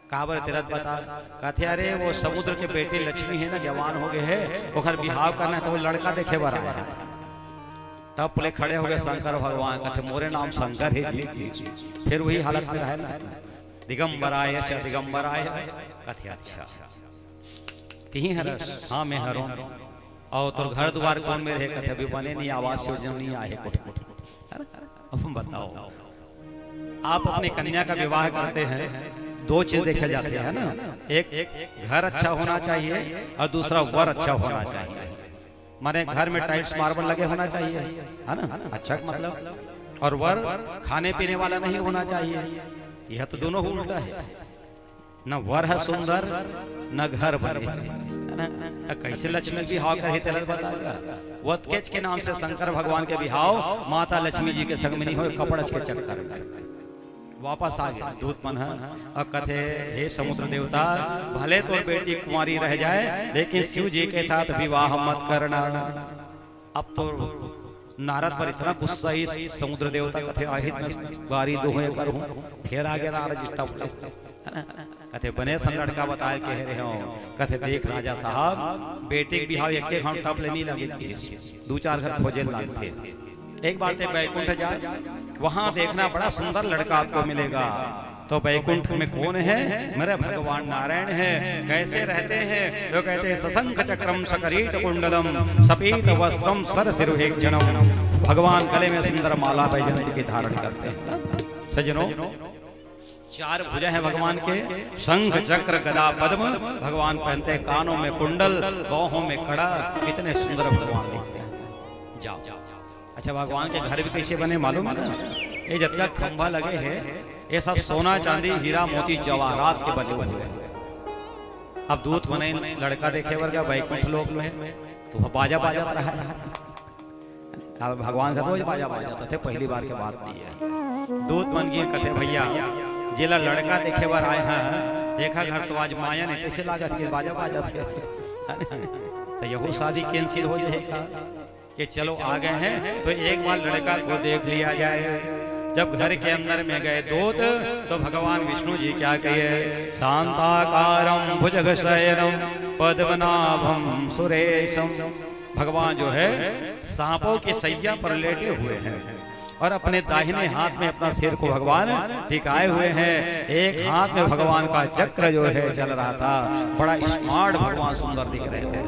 काबर तिरत बता, कहते अरे वो समुद्र के बेटी लक्ष्मी है ना, जवान हो गए है ओखर बिहाव करना है तो वो लड़का देखे बर आया है। तब पुले खड़े हो गए शंकर भगवान, कहते मोरे नाम शंकर है जी। फिर वही हालत में रहे ना, दिगंबराय से दिगंबराय, कहते अच्छा तीन हरस, हाँ मैं हरों। और तो घर द्वार कौन में रहे, कहते अभी बने नहीं, आवास योजना नहीं आए कुछ। अब हम बताओ, आप अपनी कन्या का विवाह करते हैं, दो चीज देखे जाते हैं ना, एक घर अच्छा होना चाहिए और दूसरा वर अच्छा होना चाहिए। माने घर में टाइल्स मार्बल लगे होना चाहिए है ना, अच्छा मतलब, और वर खाने पीने वाला नहीं होना चाहिए। यह तो दोनों उल्टा है, न वर है सुंदर न घर बने ना। कैसे लक्ष्मी बिहाव करे तेरा बताएगा। वतकेच के नाम से शंकर भगवान के बिहाव माता लक्ष्मी जी के संग में नहीं हो, कपड़च के चक्कर में वापस आ गया दूत मन है। और कथे हे समुद्र देवता भले तो बेटी कुंवारी रह जाए लेकिन शिव जी के साथ विवाह मत करना। अब तो नारद पर इतना गुस्सा ही समुद्र देवता कथे आहित में बारी दोहे करूं। फिर आगे नारद जी टप कथे बने सन लड़का बताए कह रहे हो, कथे देख राजा साहब बेटे के बिहाव एक एक हम टप लेनी लगे, दो चार घर खोजे लगते। एक बार बैकुंठ जाए, वहां देखना बड़ा सुंदर लड़का आपको मिलेगा। तो बैकुंठ में कौन है, मेरे भगवान नारायण है। कैसे रहते हैं, तो कहते हैं सशंख चक्रम सकरीट कुंडलम सपीत वस्त्रम सर सिरुहेक जनम। भगवान गले में सुंदर माला वैजयंती की धारण करते हैं। सज्जनों चार भुजा है भगवान के, शंख चक्र गदा पद्म भगवान पहनते हैं, कानों में कुंडल बाहों में कड़ा, कितने सुंदर भगवान दिखते हैं। जाओ अच्छा भगवान के घर भी कैसे बने मालूम है ना, ये जब तक खंभा लगे हैं ये सब सोना चांदी हीरा मोती जवाहरात के बने हुए हैं। अब दूत बने लड़का देखे वर्गा बैकुंठ लोक में तो बाजा बाजा रहा है। अब भगवान का रोज बाजा बाजाते थे, पहली बार के बात नहीं है। दूत बन गए कथे भैया जिला लड़का देखे बार आए हैं, देखा घर तो आज माया ने कैसे लागत के बाजा बाजा थे। तो यहू शादी कैंसिल हो जाएगा कि चलो आ गए हैं तो एक बार लड़का को देख लिया जाए। जब घर के अंदर में गए दूत तो भगवान विष्णु जी क्या कहे, शांताकारम भुजगशयनम पद्मनाभम सुरेशम। भगवान जो है सांपों की सैया पर लेटे हुए हैं, और अपने दाहिने हाथ में अपना सिर को भगवान टिकाए हुए हैं। एक हाथ में भगवान का चक्र जो है चल रहा था। बड़ा स्मार्ट भगवान सुंदर दिख रहे थे।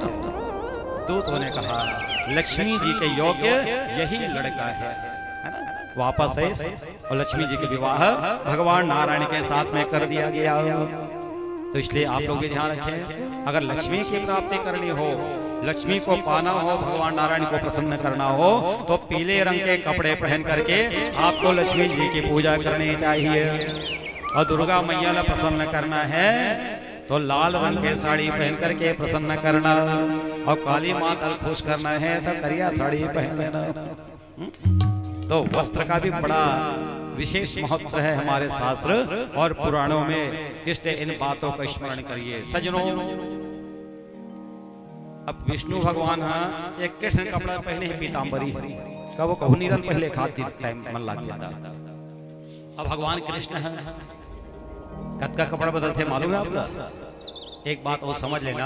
दूतों ने कहा लक्ष्मी जी के योग्य यही लड़का है ना। वापस है और लक्ष्मी जी के विवाह भगवान नारायण के साथ में कर दिया गया। तो इसलिए आप लोग भी ध्यान रखें, अगर लक्ष्मी की प्राप्ति करनी हो, लक्ष्मी को पाना हो, भगवान नारायण को प्रसन्न करना हो, तो पीले रंग के कपड़े पहन करके आपको लक्ष्मी जी की पूजा करनी चाहिए। और दुर्गा मैया ने प्रसन्न करना है तो लाल रंग के साड़ी पहन करके प्रसन्न करना, और काली माता खुश करना है तो करिया साड़ी पहन लेना। तो वस्त्र का भी बड़ा विशेष महत्व है हमारे शास्त्र और पुराणों में, इसलिए इन बातों का स्मरण करिए सज्जनों। अब विष्णु भगवान एक कृष्ण कपड़ा पहने ही पीताम्बरी का वो कहू नीरन पहले खाती टाइम मन लग जाता। अब भगवान कृष्ण है कद का कपड़ा बदलते मालूम है आपको? एक बात वो समझ लेना,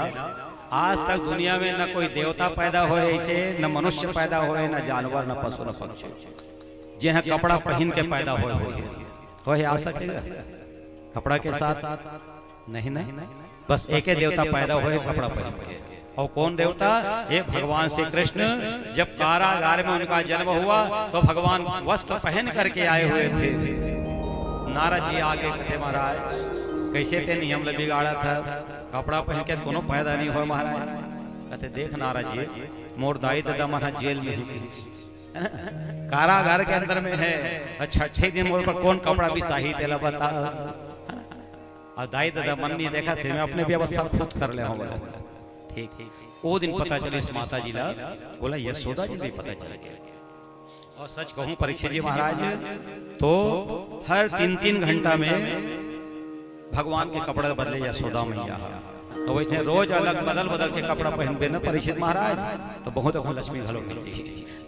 आज तक दुनिया में न कोई देवता पैदा होए ऐसे, न मनुष्य पैदा होए, न जानवर, न पशु, न पक्षी जिन्हें कपड़ा पहन के पैदा होए आज तक कपड़ा के साथ नहीं नहीं, बस एक ही देवता पैदा हुए कपड़ा पहन के। और कौन देवता? ये भगवान श्री कृष्ण। जब कारागार में उनका जन्म हुआ तो भगवान वस्त्र पहन करके आए हुए थे। नारद जी आगे कहे महाराज कैसे थे नियम बिगाड़ा था, कपड़ा पहन के कोनो पैदा नहीं हुआ महाराज। कहते देख नारद जी मोर दाई दादा मना जेल में ही कारागार के अंदर में है, छठे दिन मोर पर कौन कपड़ा भी सही तेला बता। और दाई दादा मन नहीं देखा से मैं अपने व्यवस्था खुद कर ले हूं। बोला ठीक वो दिन पता चले इस माता जी ला, बोला यशोदा जी भी पता चल गया। और सच कहूं परीक्षित जी महाराज, तो हर 3-3 घंटा में भगवान के कपड़े बदले यशोदा मैया। तो वैसे रोज अलग बदल के कपड़ा पहनते न परीक्षित महाराज, तो बहुत लक्ष्मी घलो मिलती।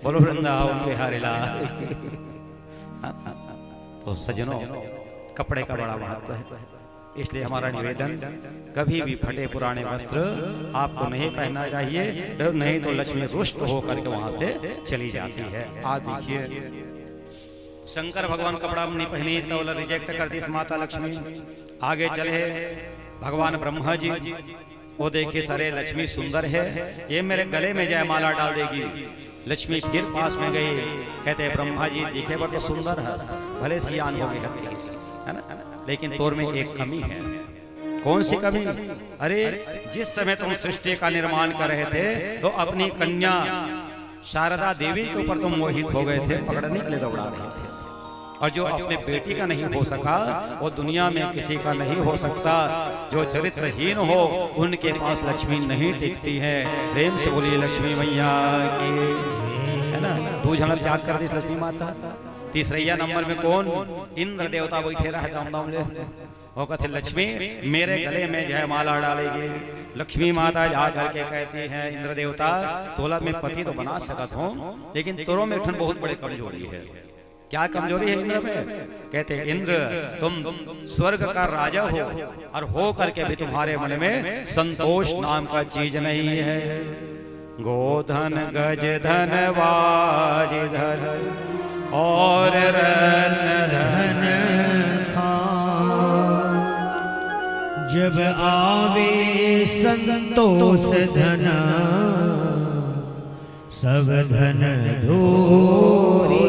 बोलो वृंदावन बिहारी लाल। तो सज्जनों कपड़े का बड़ा महत्व है, इसलिए हमारा निवेदन कभी भी फटे पुराने वस्त्र आपको नहीं पहनना चाहिए, नहीं तो लक्ष्मी रुष्ट होकर के वहां से चली जाती है। आज देखिए शंकर भगवान कपड़ा नहीं पहनी तो रिजेक्ट कर दी माता लक्ष्मी। आगे चले भगवान ब्रह्मा जी, वो देखिए सरे लक्ष्मी सुंदर है, ये मेरे गले में जयमाला डाल देगी। लक्ष्मी फिर पास में गई, कहते ब्रह्मा जी दिखे बड़ तो सुंदर है, भले सियान हो गई है ना, लेकिन तोर में एक कमी है। कौन सी कमी? अरे जिस समय तुम सृष्टि का निर्माण कर रहे थे तो अपनी कन्या शारदा देवी के ऊपर तुम मोहित हो गए थे, पकड़ने के लिए दौड़ा रहे थे। और जो अपने बेटी का नहीं हो सका वो दुनिया में किसी का नहीं हो सकता। जो चरित्रहीन हो उनके पास लक्ष्मी नहीं टिकती है। प्रेम से बोलिए लक्ष्मी मैया की, है ना। 2 झड़ त्याग कर दी लक्ष्मी माता। तीसरैया नंबर में कौन? इंद्र देवता बैठे रहे दाम ले, वो कहते लक्ष्मी मेरे गले में जयमाला डालेगी। लक्ष्मी माता जा करके कहती है इंद्र देवता तोला में पति तो बना सकत हूँ, लेकिन तोरो में बहुत बड़ी कमजोरी है। क्या कमजोरी है इंद्र में? कहते इंद्र तुम स्वर्ग का राजा हो और हो करके भी तुम्हारे मन में संतोष नाम का चीज नहीं है। गोधन गज धन वाज धन और रत्न धन जब आवे संतोष धन सब धन धूरी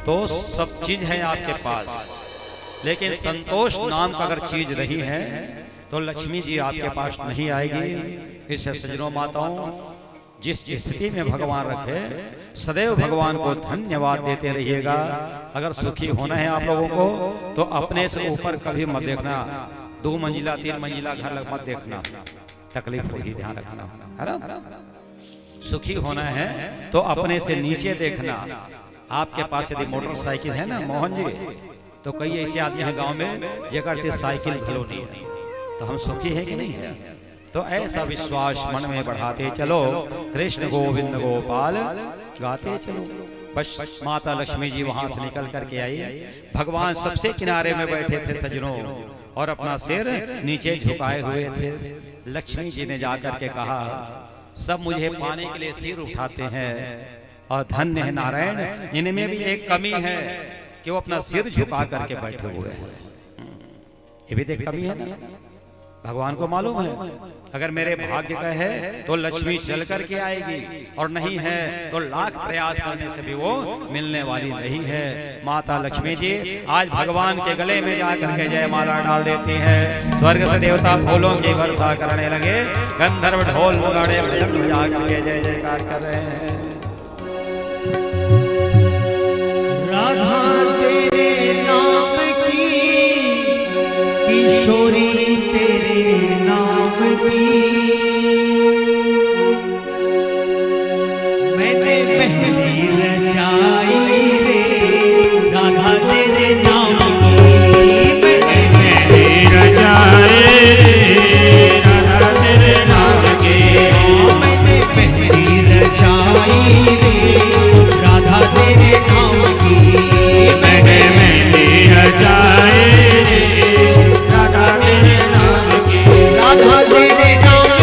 तो सब चीज है आपके पास, लेकिन संतोष नाम का अगर चीज रही है तो लक्ष्मी जी आपके पास नहीं आएगी। इससे सज्जनों माताओं जिस स्थिति में भगवान रखे सदैव भगवान को धन्यवाद देते रहिएगा। अगर सुखी होना है आप लोगों को तो अपने से ऊपर कभी मत देखना, 2 मंजिला 3 मंजिला घर मत देखना, तकलीफ होगी, ध्यान रखना है ना। सुखी होना है तो अपने से नीचे देखना। आपके पास यदि मोटरसाइकिल है ना मोहन जी, तो कई ऐसे आदमी हैं गांव में जे करते साइकिल घलो नहीं है, तो हम सुखी है कि नहीं है? तो ऐसा विश्वास मन में बढ़ाते चलो, कृष्ण गोविंद गोपाल गाते चलो। बस माता लक्ष्मी जी वहां से निकल करके आई, भगवान सबसे किनारे में बैठे थे सज्जनों और अपना सिर नीचे झुकाए हुए थे। लक्ष्मी जी ने जाकर के कहा सब मुझे पाने के लिए सिर उठाते हैं। और धन्य है नारायण, इनमें भी एक कमी है कि वो अपना सिर झुका करके बैठे हुए हैं। ये भी तो एक कमी है ना, भगवान को मालूम है अगर मेरे भाग्य का है तो लक्ष्मी चल करके आएगी, और नहीं है तो लाख प्रयास करने से भी वो मिलने वाली नहीं है। माता लक्ष्मी जी आज भगवान के गले में जाकर के जय माला डाल देती है। स्वर्ग से देवता फूलों की वर्षा करने लगे, गंधर्व ढोल नगाड़े बजा करके जय जयकार कर रहे हैं। राधा तेरे नाम की, किशोरी तेरे नाम की, मैंने पहली रचाई रे राधा तेरे नाम की, मैंने पहली रचाई रे राधा तेरे नाम की, मैंने पहली रचाई रे राधा तेरे नाम की, मैंने मेहंदी रचाई रे राधा तेरे नाम की, राधा तेरे नाम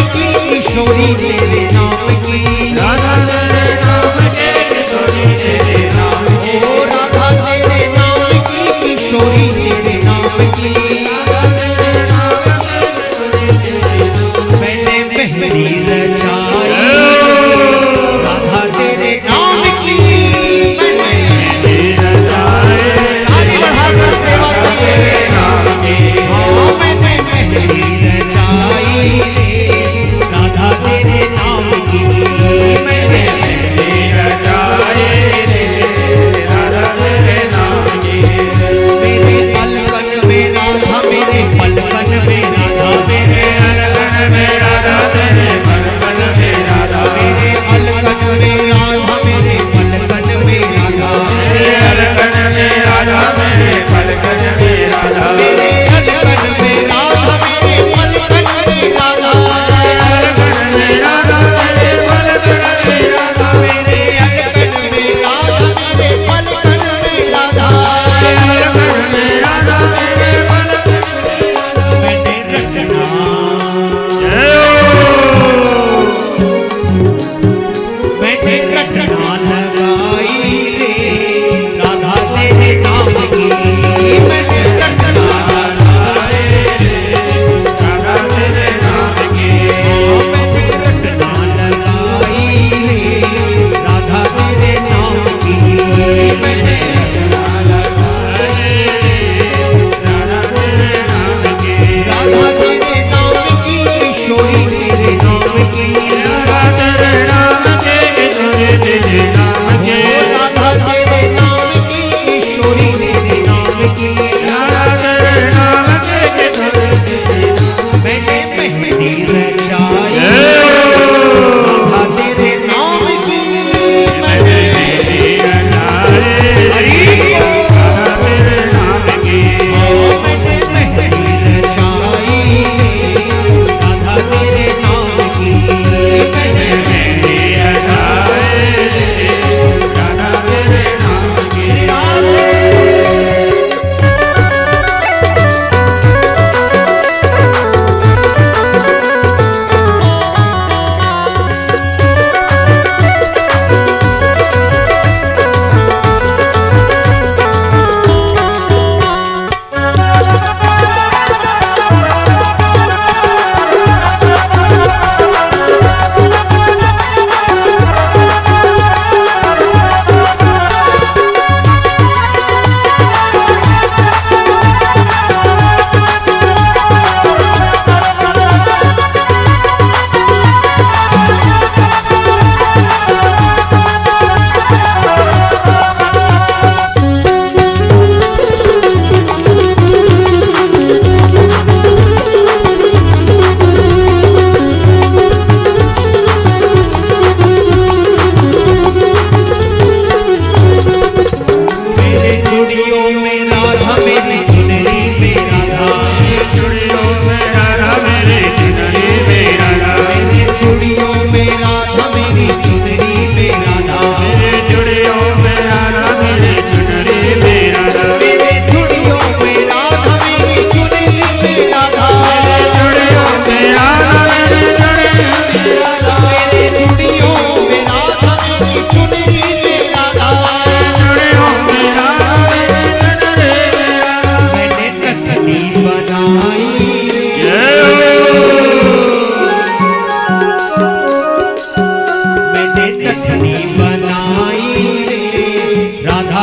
राधा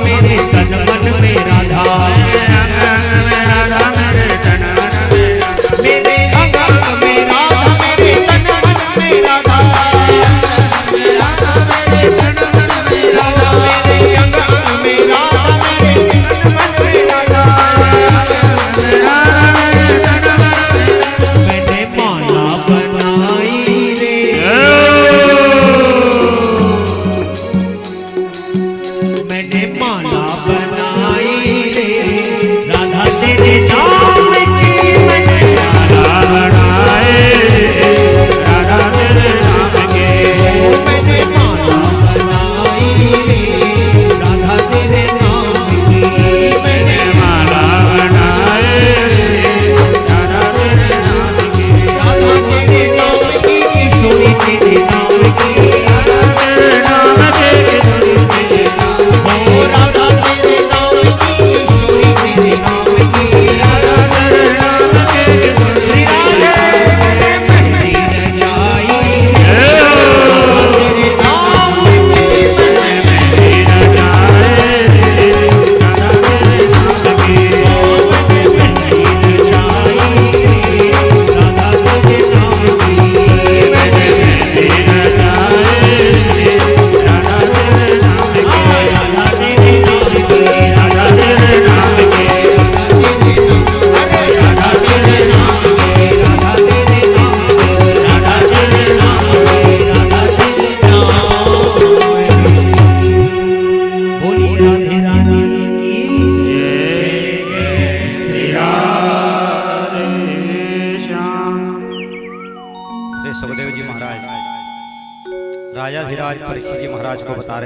मेरे तन मन में राधा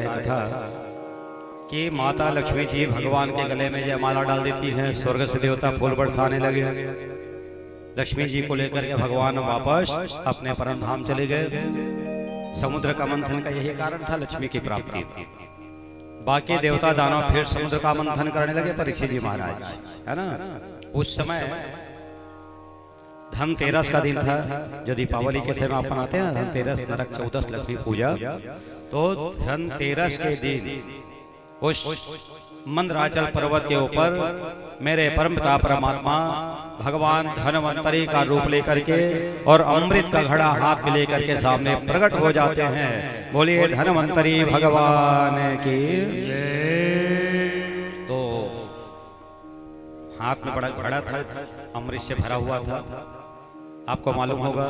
रहता था कि माता लक्ष्मी जी भगवान के गले में जयमाला डाल देती हैं, स्वर्ग से देवता फूल बरसाने लगे। लक्ष्मी जी को लेकर के भगवान वापस अपने परम धाम चले गए। समुद्र का मंथन का यही कारण था, लक्ष्मी की प्राप्ति। बाकी देवता दानव फिर समुद्र का मंथन करने लगे, परीक्षित जी महाराज, है ना। उस समय धनतेरस का दिन था, जो दीपावली के समय आप मनाते हैं धनतेरस, नरक चौदस, लक्ष्मी पूजा। तो धनतेरस के दिन उस मंदराचल पर्वत के ऊपर मेरे परमपिता परमात्मा भगवान धनवंतरी का रूप लेकर के और अमृत का घड़ा हाथ में लेकर के सामने प्रकट हो जाते हैं। बोलिए धनवंतरी भगवान की। तो हाथ में बड़ा घड़ा था, अमृत से भरा हुआ था। आपको मालूम होगा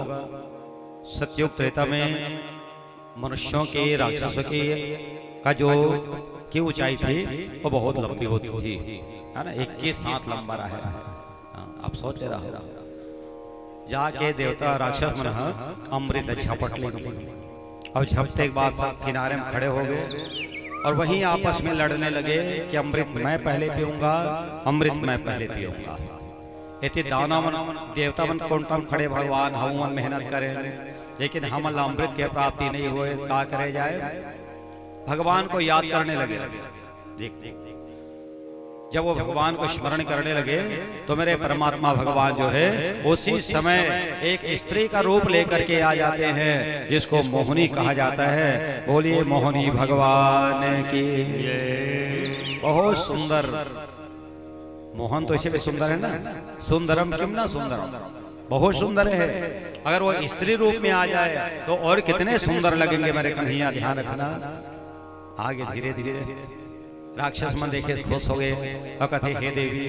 सतयुग त्रेता में मनुष्यों की, राक्षसों की का जो की ऊंचाई थी वो बहुत लंबी होती थी, है ना। 21 हाथ लंबा रहा है। आप सोच ले रहा जाके देवता राक्षस मन अमृत झपट लेंगे, और झपटे के बाद सब किनारे में खड़े हो गए और वहीं आपस में लड़ने लगे कि अमृत मैं पहले पीऊंगा, अमृत मैं पहले पीऊंगा। इतने दानव देवता मन कौन खड़े, भगवान हम मेहनत करें लेकिन हम अमृत के प्राप्ति नहीं हुए, क्या करे जाए। भगवान को याद करने लगे। जब वो भगवान को स्मरण करने लगे तो मेरे परमात्मा भगवान जो है उसी समय एक स्त्री का रूप लेकर के आ जाते हैं, जिसको मोहिनी कहा जाता है। बोलिए मोहिनी भगवान की। बहुत सुंदर, मोहन तो इसे भी सुंदर है ना, सुंदरम किम ना सुंदरम, बहुत सुंदर है। अगर वो स्त्री रूप में आ जाए तो और कितने सुंदर लगेंगे मेरे कन्हैया, ध्यान रखना। आगे धीरे धीरे राक्षस मन देखे खुश हो गए और कहते हे देवी,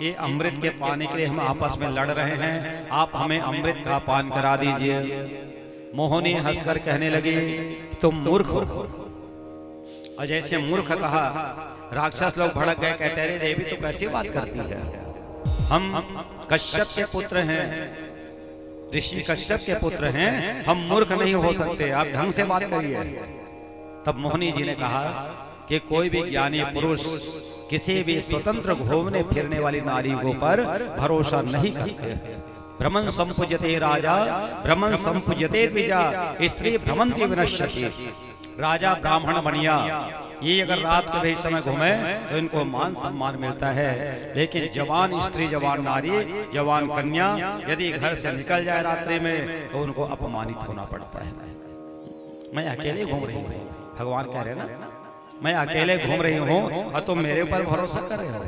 ये अमृत के पाने के लिए हम आपस में लड़ रहे हैं, आप हमें अमृत का पान करा दीजिए। मोहिनी हंसकर कहने लगी तुम मूर्ख हो। और जैसे मूर्ख कहा, राक्षस लोग भड़क गए, कहते अरे देवी तो कैसी बात करती है, हम कश्यप के पुत्र हैं, ऋषि कश्यप के पुत्र हैं, हम मूर्ख नहीं हो सकते, आप ढंग से बात करिए। तब मोहिनी जी ने कहा कि कोई भी ज्ञानी पुरुष किसी भी स्वतंत्र घूमने फिरने वाली नारी को पर भरोसा नहीं करते। भ्रमण संपूज्यते राजा, भ्रमण संपूज्यते द्विजा, स्त्री भ्रमंति विनश्यति। राजा ब्राह्मण बनिया ये अगर रात के भी समय घूमे तो इनको मान सम्मान मिलता है, लेकिन जवान स्त्री, जवान नारी, जवान कन्या यदि घर से निकल जाए रात्रि में तो उनको अपमानित होना पड़ता है। मैं अकेले घूम रही हूँ, भगवान कह रहे हैं ना, मैं अकेले घूम रही हूँ और तुम मेरे ऊपर भरोसा कर रहे हो।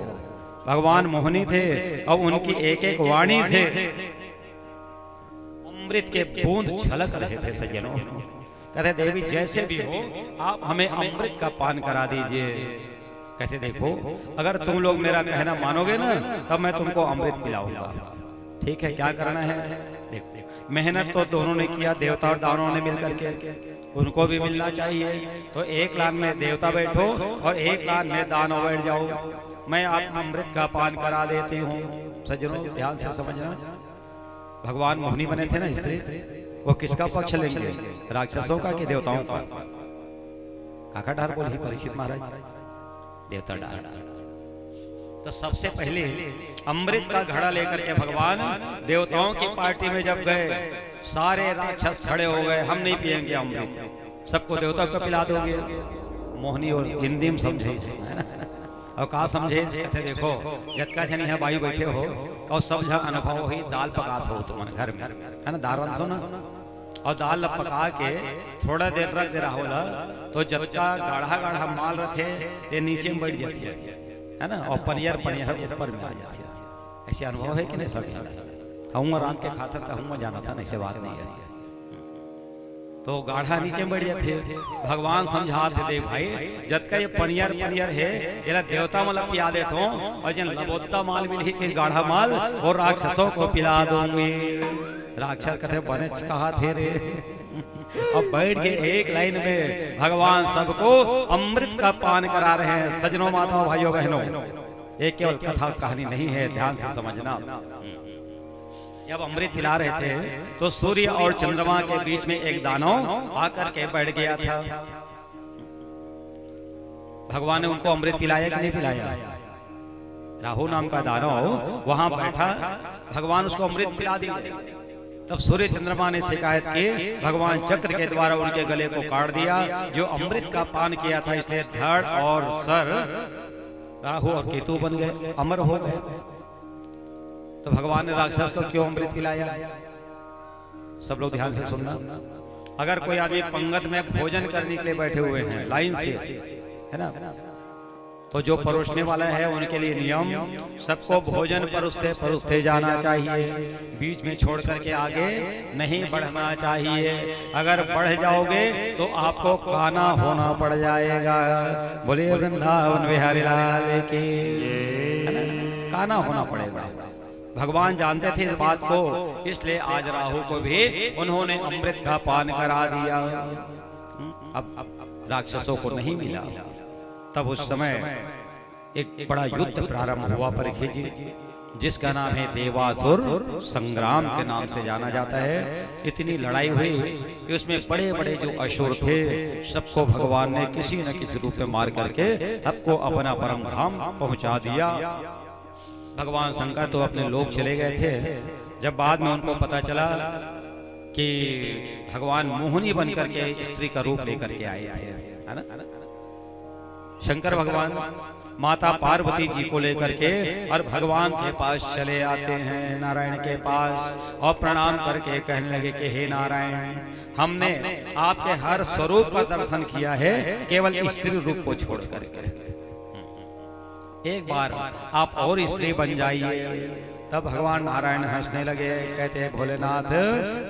भगवान मोहिनी थे और उनकी एक एक वाणी से अमृत के बूंद झलक रहे थे। सज्जनों कहते देवी जैसे भी हो आप हमें अमृत का पान करा दीजिए। कहते देखो अगर तुम लोग मेरा कहना मानोगे ना तब मैं तुमको अमृत पिलाऊंगा। ठीक है, क्या करना है? देखो मेहनत तो दोनों ने किया, देवता और दानवों ने मिलकर के, उनको भी मिलना चाहिए। तो एक लाइन में देवता बैठो और एक लाइन में दानव बैठ जाओ, मैं आप अमृत का पान करा देती हूँ। सज्जनों ध्यान से समझना, भगवान मोहिनी बने थे ना स्त्री, वो किसका पक्ष लेंगे, राक्षसों का कि देवताओं का? काका डार बोली परीक्षित महाराज, देवता डार। तो सबसे पहले अमृत का घड़ा लेकर के भगवान देवताओं की पार्टी में जब गए, सारे राक्षस खड़े हो गए, हम नहीं पिएंगे अमृत, सबको देवता को पिला दोगे। मोहिनी और हिंदी में समझे और कहा समझे, कहते देखो जतका जन यहाँ बाई बैठे हो और सब जहाँ अनुभव ही दाल पका हो तुम्हारे घर में, है ना, दाल रखो ना, और दाल पका के थोड़ा देर रख दे रहा होला तो जबका गाढ़ा गाढ़ा माल रखे ये नीचे में बैठ जाती है ना, और पनियर ऊपर में आ जाती है। ऐसे अनुभव है कि नहीं? सब हम रात के खाता था, हम जाना था, ऐसे बात नहीं है। तो गाढ़ा नीचे में बैठ जाते, भगवान समझाते देख भाई जत का ये पनियर है ये देवता मतलब पिला देता हूँ, और जिन लबोत्ता माल मिली कि गाढ़ा माल और राक्षसों को पिला दूंगी। राक्षस कहते बने कहा थे रे। अब बैठ के एक लाइन में भगवान सबको अमृत का पान करा रहे हैं। सजनों, माताओं, भाइयों, बहनों, ये केवल कथा कहानी नहीं है, ध्यान से समझना। जब अमृत पिला रहे थे तो सूर्य और चंद्रमा के बीच में एक दानव आकर के बैठ गया था। भगवान ने उनको अमृत पिलाया कि नहीं पिलाया? राहु नाम का दानव वहां बैठा, भगवान उसको अमृत पिला दिया। तब सूर्य चंद्रमा ने शिकायत की, भगवान चक्र के द्वारा उनके गले को काट दिया। जो अमृत का पान किया था इसलिए धड़ और सर राहु और केतु बन गए, अमर हो गए। तो भगवान ने राक्षस को क्यों अमृत पिलाया? सब लोग ध्यान से सुनना। अगर कोई आदमी पंगत में भोजन करने के लिए बैठे हुए हैं लाइन से, है ना, तो जो परोसने वाला है उनके लिए नियम, सबको भोजन परोसते जाना चाहिए, बीच में छोड़ करके आगे नहीं बढ़ना चाहिए। अगर बढ़ जाओगे तो आपको काना होना पड़ जाएगा। बोलिए वृंदावन बिहारी लाल की, है ना, काना होना पड़ेगा। भगवान जानते थे इस बात को, इसलिए आज राहु को भी उन्होंने अमृत का पान करा दिया। अब राक्षसों को नहीं मिला। तब उस समय एक बड़ा युद्ध प्रारंभ हुआ परीक्षित जी, जिसका नाम है देवासुर संग्राम के नाम से जाना जाता है। इतनी लड़ाई हुई कि उसमें बड़े बड़े जो असुर थे सबको भगवान ने किसी न किसी रूप में मार करके सबको अपना परम धाम पहुंचा दिया। भगवान शंकर तो अपने लोक चले गए थे। जब बाद में उनको पता चला कि भगवान मोहिनी बन करके स्त्री का रूप लेकर के आए थे, है ना, शंकर भगवान माता पार्वती जी को लेकर के और भगवान के पास चले आते हैं, नारायण के पास, और प्रणाम करके कहने लगे कि हे नारायण, हमने आपके हर स्वरूप का दर्शन किया है, केवल स्त्री रूप को छोड़ करके। एक बार आप और स्त्री बन जाइए। तब भगवान नारायण हंसने लगे, कहते हैं भोलेनाथ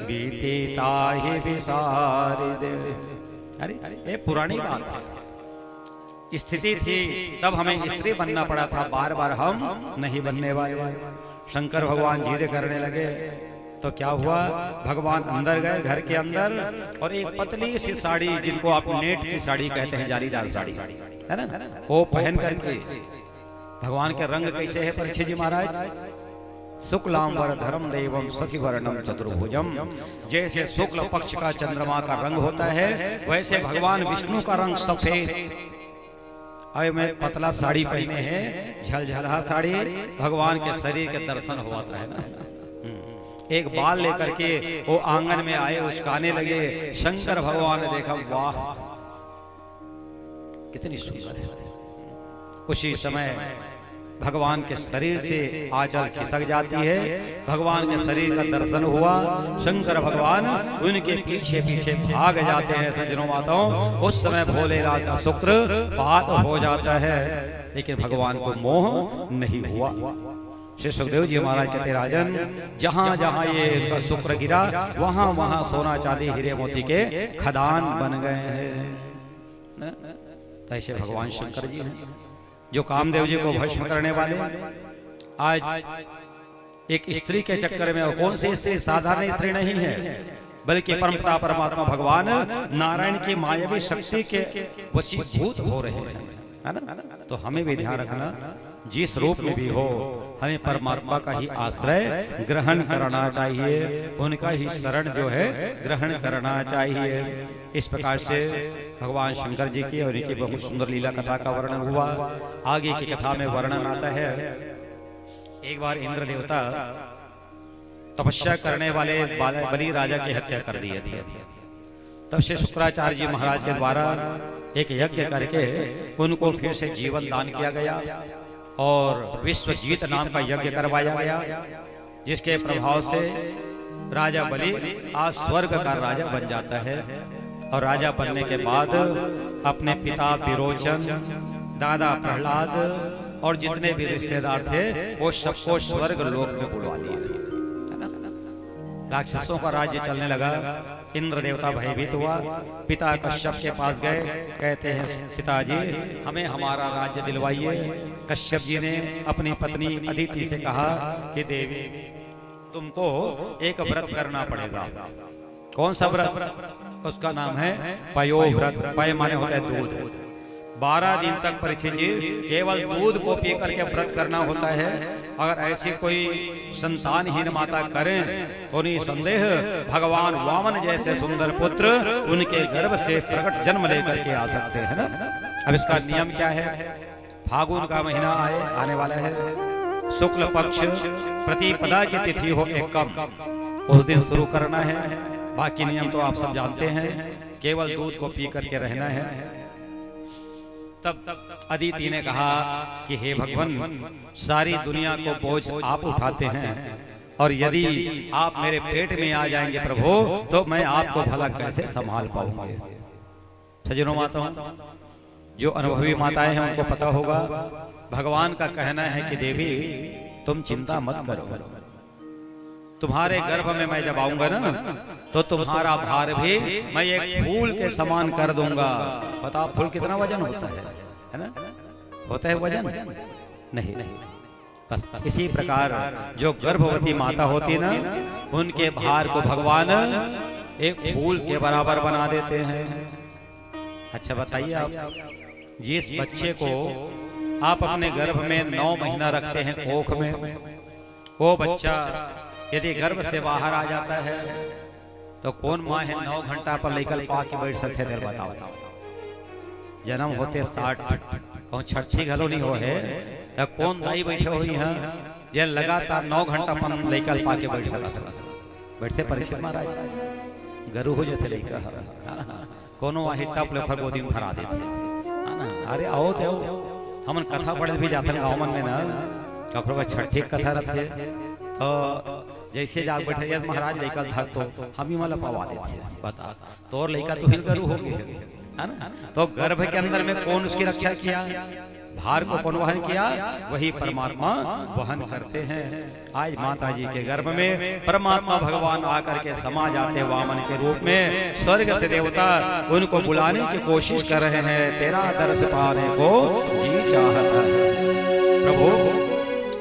बीती ताहि विसारिद। अरे ये पुरानी बात है, स्थिति थी तब हमें स्त्री बनना पड़ा था, बार बार हम नहीं बनने वाले। शंकर भगवान जिद करने लगे तो क्या हुआ, भगवान अंदर गए घर के अंदर, और एक पतली सी साड़ी, जिनको आप नेट की साड़ी कहते हैं, जालीदार साड़ी, है ना, वो पहन करके, भगवान के रंग कैसे है परीक्षित जी महाराज, शुक्लांबर धर्म देवम सखी वर्णम चतुर्भुजम। जैसे शुक्ल पक्ष का चंद्रमा का रंग होता है, वैसे भगवान विष्णु का रंग सफेद। अरे मैं पतला साड़ी पहने हैं, झलझला साड़ी, भगवान के शरीर के दर्शन हुआ था, है ना। एक बाल लेकर के वो आंगन में आए, उचकाने लगे। शंकर भगवान ने देखा, वाह कितनी सुंदर है। उसी समय भगवान के शरीर से आंचल खिसक जाती है, भगवान के शरीर का दर्शन हुआ। शंकर भगवान उनके पीछे पीछे भाग जाते हैं सज्जनों माताओं। उस समय भोलेनाथ का शुक्र पात हो जाता है, लेकिन भगवान को मोह नहीं हुआ। श्री सुखदेव जी महाराज कहते, राजन जहां जहां ये उनका शुक्र गिरा, वहां वहां सोना चांदी हीरे मोती के खदान बन गए हैं। तो ऐसे भगवान शंकर जी हैं जो कामदेव जी को भस्म करने वाले। आज एक स्त्री के चक्कर में, और कौन सी स्त्री, साधारण स्त्री नहीं है, बल्कि परमपिता परमात्मा भगवान नारायण की मायावी शक्ति के वशीभूत हो रहे हैं, है ना। तो हमें भी ध्यान रखना, जिस रूप में भी हो, हमें परमात्मा का ही आश्रय ग्रहण करना चाहिए, उनका ही शरण जो है ग्रहण करना चाहिए। इस प्रकार से भगवान शंकर जी की और इनकी बहुत सुंदर लीला कथा का वर्णन हुआ। आगे की कथा में वर्णन आता है, एक बार इंद्र देवता तपस्या करने वाले बलि राजा की हत्या कर दिए थे। तब से शुक्राचार्य जी महाराज के द्वारा एक यज्ञ करके उनको फिर से जीवन दान किया गया और विश्वजीत नाम का यज्ञ करवाया गया, जिसके प्रभाव से राजा बलि आज स्वर्ग का राजा बन जाता है। और राजा बनने के बाद अपने पिता विरोचन, दादा प्रहलाद और जितने भी रिश्तेदार थे वो सबको स्वर्ग लोक में बुलवा दिया। राक्षसों का राज्य चलने लगा। इंद्र देवता भयभीत हुआ, पिता कश्यप के पास गए, कहते हैं पिताजी हमें हमारा राज्य दिलवाइए। कश्यप जी ने अपनी पत्नी अदिति से कहा कि देवी तुमको एक व्रत करना पड़ेगा। कौन सा व्रत? उसका नाम है पयो व्रत। पय माने होता है दूध। 12 दिन तक परीक्षित जी केवल दूध को पी करके व्रत करना होता है। अगर ऐसी कोई संतानहीन माता करें तो निसंदेह भगवान वामन जैसे सुंदर पुत्र उनके गर्भ से प्रकट जन्म लेकर के आ सकते हैं ना। अब इसका नियम क्या है? फागुन का महीना आने वाला है, शुक्ल पक्ष प्रतिपदा की तिथि हो एकम, उस दिन शुरू करना है। बाकी नियम तो आप सब जानते हैं, केवल दूध को पी करके रहना है। तब अदिति ने कहा कि हे भगवान, सारी दुनिया को बोझ आप उठाते हैं, और यदि आप मेरे पेट में आ जाएंगे प्रभु, तो मैं आपको भला कैसे संभाल पाऊंगा। सज्जनों माताओं, जो अनुभवी माताएं हैं उनको पता होगा, भगवान का कहना है कि देवी तुम चिंता मत करो, तुम्हारे गर्भ में मैं जब आऊंगा ना, तो तुम्हारा भार भी मैं एक फूल के समान कर दूंगा। बताओ फूल कितना वजन होता है ना? होता है वजन? नहीं। बस इसी प्रकार जो गर्भवती माता होती ना, उनके भार को भगवान एक फूल के बराबर बना देते हैं। अच्छा बताइए, आप जिस बच्चे को आप अपने गर्भ में 9 महीना रखते हैं कोख में, वो बच्चा यदि गर्भ से बाहर आ जाता है तो कौन माँ है 9 घंटा पर लेकर पा के बैठ सकते हैं? बताओ, जन्म होते 60 कहूँ 60 घलो नहीं हो है, तो कौन दाई बैठे हुई है जे लगातार 9 घंटा पर लेकर पा के बैठ सकता? बैठते परीक्षित महाराज गरु हो जाते लेकर कोनो हिट्टा प्लेफर गोदी में धरा देते। अरे आओ तो हमन कथा पढ़े भी जाते हैं गाँव में ना, कखरो का छठी कथा रहते, तो जैसे जाग बैठे महाराज लड़का धर तो हम ही मला पवा देते। बता, तोर लड़का तो हिल गरु हो गए है ना? तो गर्भ के अंदर में कौन उसकी रक्षा किया? भार को कौन वहन किया? वही परमात्मा वहन करते हैं। आज माता जी के गर्भ में परमात्मा भगवान आकर के समा जाते वामन के रूप में। स्वर्ग से देवता उनको बुलाने की कोशिश कर रहे हैं, तेरा दर्श पाने को जी चाहता है। प्रभु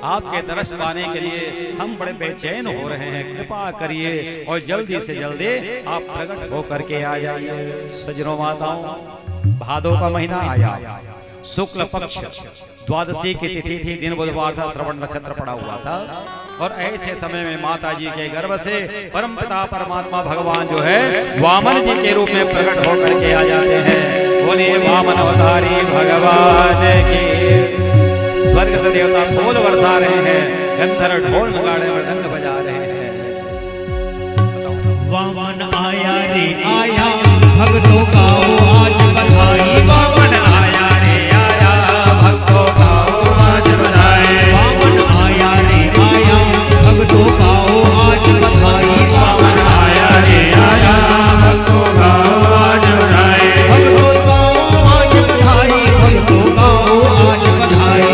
आपके दर्श पाने के लिए हम बड़े बेचैन हो रहे हैं, कृपा करिए और जल्दी से जल्दी आप प्रकट होकर के आ जाइए। सज्जनों माताओं, भादो का महीना आया, शुक्ल पक्ष द्वादशी की तिथि थी, दिन बुधवार था, श्रवण नक्षत्र पड़ा हुआ था, और ऐसे समय में माता जी के गर्भ से परमपिता परमात्मा भगवान जो है वामन जी के रूप में प्रकट होकर के आ जाते हैं। बोले वामन अवतारी भगवान की। स्वर्ग से देवता फूल बरसा रहे हैं, गंधर्व ढोल नगाड़े मृदंग बजा रहे हैं। वामन आया रे आया, भक्तों का आज बधाई। वामन आया रे आया, भक्तों का आज बधाई। वामन आया रे आया, भक्तों का आज बधाई। वामन आया रे आया, भक्तों का आज बधाई। भक्तों का आज बधाई, भक्तों का आज बधाई।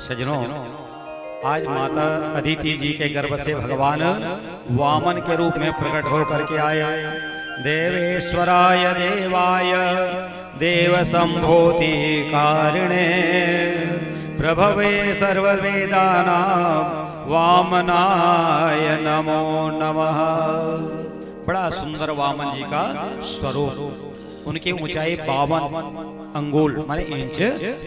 सज्जनों, आज माता अदिति जी के गर्भ से भगवान वामन के रूप में प्रकट होकर के आए। देवेश्वराय देवाय देव संभूति कारिणे प्रभवे सर्ववेदानां वामनाय नमो नमः। बड़ा सुंदर वामन जी का स्वरूप, उनकी ऊंचाई 52 अंगुल माने इंच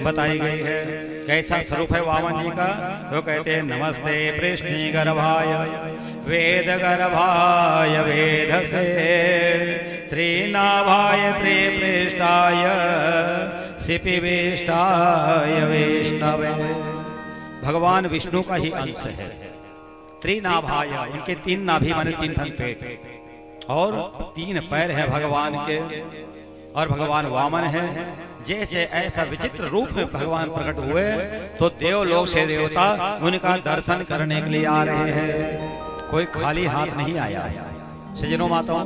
बताई गई है। कैसा स्वरूप है वामन जी का? तो कहते हैं नमस्ते कृष्ण गर्भाय वेद गर्भाय वेद से त्रिनाभाय त्रिपृष्ठाय शिपिविष्टाय वैष्णवे। भगवान विष्णु का ही अंश है। त्रिनाभाय उनके 3 नाभि माने 3 ठन पेट और 3 पैर है भगवान के। और भगवान वामन है। जैसे ऐसा विचित्र रूप में भगवान प्रकट हुए तो देवलोक से देवता उनका दर्शन करने के लिए आ रहे हैं। कोई खाली हाथ नहीं आया। सज्जनों माताओं,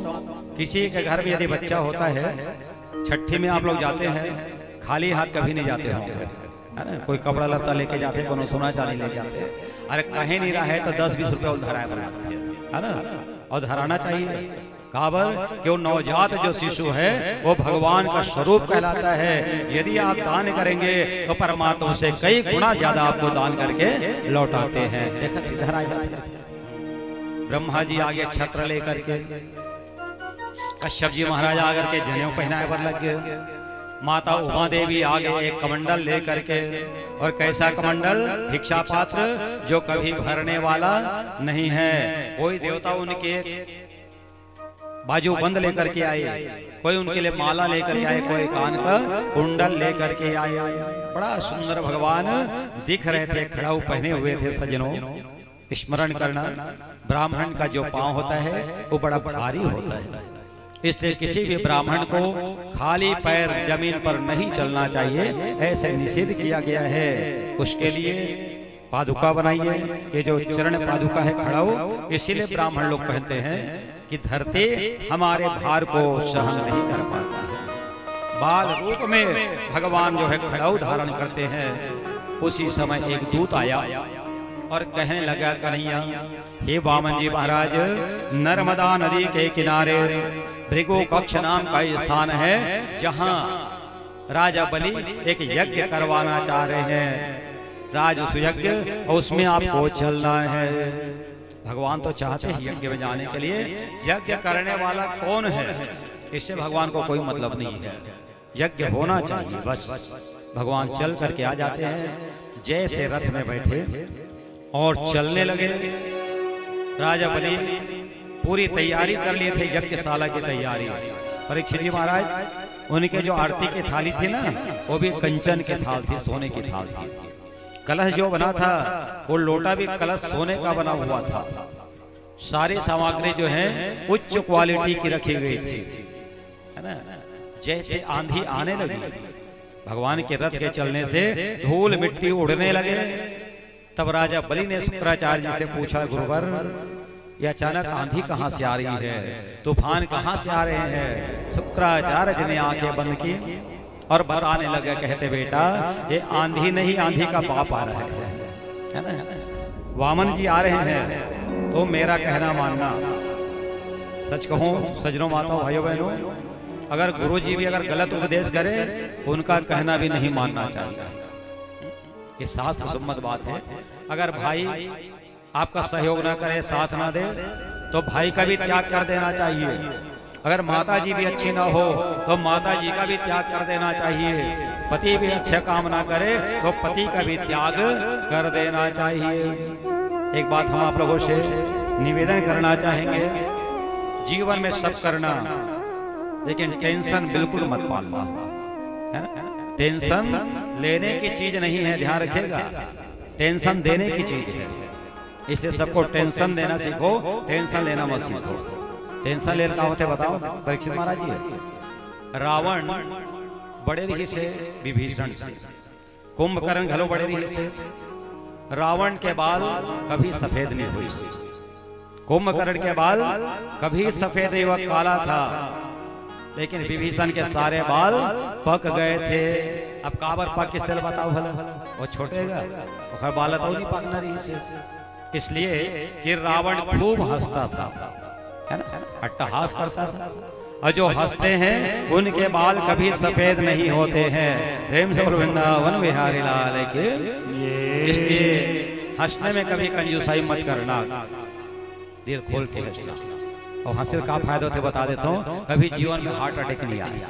किसी के घर में यदि बच्चा होता है, छठी में आप लोग जाते हैं, खाली हाथ कभी नहीं जाते होंगे, है ना? कोई कपड़ा लत्ता लेके जाते, कोनो सोना चांदी लेके जाते। अरे कहीं नहीं रहा है तो 10-20 रुपए उधारा बनाते हैं, है ना? और धराना चाहिए। काबर कि वो नवजात जो शिशु है वो भगवान का स्वरूप कहलाता है। यदि आप दान करेंगे तो परमात्मा से कई गुना ज्यादा आपको दान करके लौटाते हैं। देखा सीधा राजा ब्रह्मा जी आगे छत्र लेकर के, कश्यप जी महाराज आकर के जनेऊ पहनाए पर लग गए। माता उमा देवी आगे एक कमंडल लेकर के, और कैसा कमंडल? भिक्षा पात्र जो कभी भरने वाला नहीं है। कोई देवता उनके बाजू बंद लेकर के आए, कोई उनके लिए माला लेकर के आए, कोई कान का कुंडल लेकर के आए। बड़ा सुंदर भगवान दिख रहे थे, खड़ाऊ पहने हुए थे। सज्जनों, स्मरण करना, ब्राह्मण का जो पांव होता है वो बड़ा भारी होता है, इसलिए किसी भी ब्राह्मण को खाली पैर जमीन पर नहीं चलना चाहिए, ऐसे निषेध किया गया है। उसके लिए पादुका बनाइए। ये जो चरण पादुका है खड़ाऊ, इसीलिए ब्राह्मण लोग पहनते हैं कि धरती हमारे भार को सहन नहीं कर पाती है। बाल रूप में भगवान जो है खड़ाऊ धारण करते हैं। उसी समय एक दूत आया और कहने लगा, कन्हैया, हे वामन जी महाराज, नर्मदा नदी के किनारे भृगु कक्ष नाम का स्थान है, जहां राजा बलि एक यज्ञ करवाना चाह रहे हैं, राजसु यज्ञ, और उसमें आपको चलना है। भगवान तो चाहते हैं यज्ञ में जाने के लिए। यज्ञ करने वाला कौन है, इससे भगवान को कोई मतलब नहीं है। यज्ञ होना चाहिए बस। भगवान चल करके आ जाते हैं। जैसे रथ में बैठे और चलने लगे, राजा बलि पूरी तैयारी कर लिए थे, यज्ञशाला की तैयारी। परीक्षित जी महाराज, उनके जो आरती की थाली थी ना, वो भी कंचन की थाल थी, सोने की थाल थी। कलश जो बना था वो लोटा भी कलश सोने का बना हुआ था। सारी सामग्री जो है उच्च क्वालिटी की रखी गई थी, है ना? जैसे आंधी आने लगी, भगवान के रथ के चलने से धूल मिट्टी उड़ने लगे, तब राजा बलि ने शुक्राचार्य जी से पूछा, गुरुवर, ये अचानक आंधी कहाँ से आ रही है, तूफान कहाँ से आ रहे हैं? शुक्राचार्य जी ने आंखें बंद की और बताने लगे, कहते, बेटा, ये आंधी नहीं, आंधी का बाप आ रहा है ना? वामन जी आ रहे हैं, तो मेरा कहना मानना। सच कहूं सज्जनों, माताओं, भाइयों बहनों, अगर गुरु जी भी अगर गलत उपदेश करे, उनका कहना भी नहीं मानना चाहिए। ये शास्त्र सम्मत बात है। अगर भाई आपका सहयोग ना करे, साथ ना दे, तो भाई का भी त्याग कर देना चाहिए। अगर माता जी भी अच्छी ना हो तो माता जी का भी त्याग कर देना चाहिए। पति भी अच्छा काम ना करे तो पति का भी त्याग कर देना चाहिए। एक बात हम आप लोगों से निवेदन करना चाहेंगे, जीवन में सब करना, लेकिन टेंशन बिल्कुल मत पालना, है ना? टेंशन लेने की चीज नहीं है, ध्यान रखिएगा, टेंशन देने की चीज है। इसलिए सबको टेंशन देना सीखो, टेंशन लेना मत सीखो। टेंशन लेना होते बताओ। परीक्षित महाराज जी, रावण बड़े रही से विभीषण से, कुंभकर्ण घलो बड़े रही से। रावण के बाल कभी सफेद नहीं हुई, कुंभकर्ण के बाल कभी सफेद नहीं हुआ, काला था। लेकिन विभीषण के सारे बाल पक गए थे। अब काबर पक किस तरह बताओ भला? वो छोटेगा, वो बाल तो नहीं पकना रही से। इसलिए कि रावण खूब हंसता था, है ना, अट्टहास करता था। और जो हंसते हैं उनके बाल कभी सफेद नहीं होते हैं। प्रेम से वृंदावन बिहारी लाल के। इसलिए हंसने में कभी कंजूसाई मत करना, दिल खोल के हंसना। और हंसे का फायदा होते बता देता हूँ, कभी जीवन में हार्ट अटैक नहीं आया,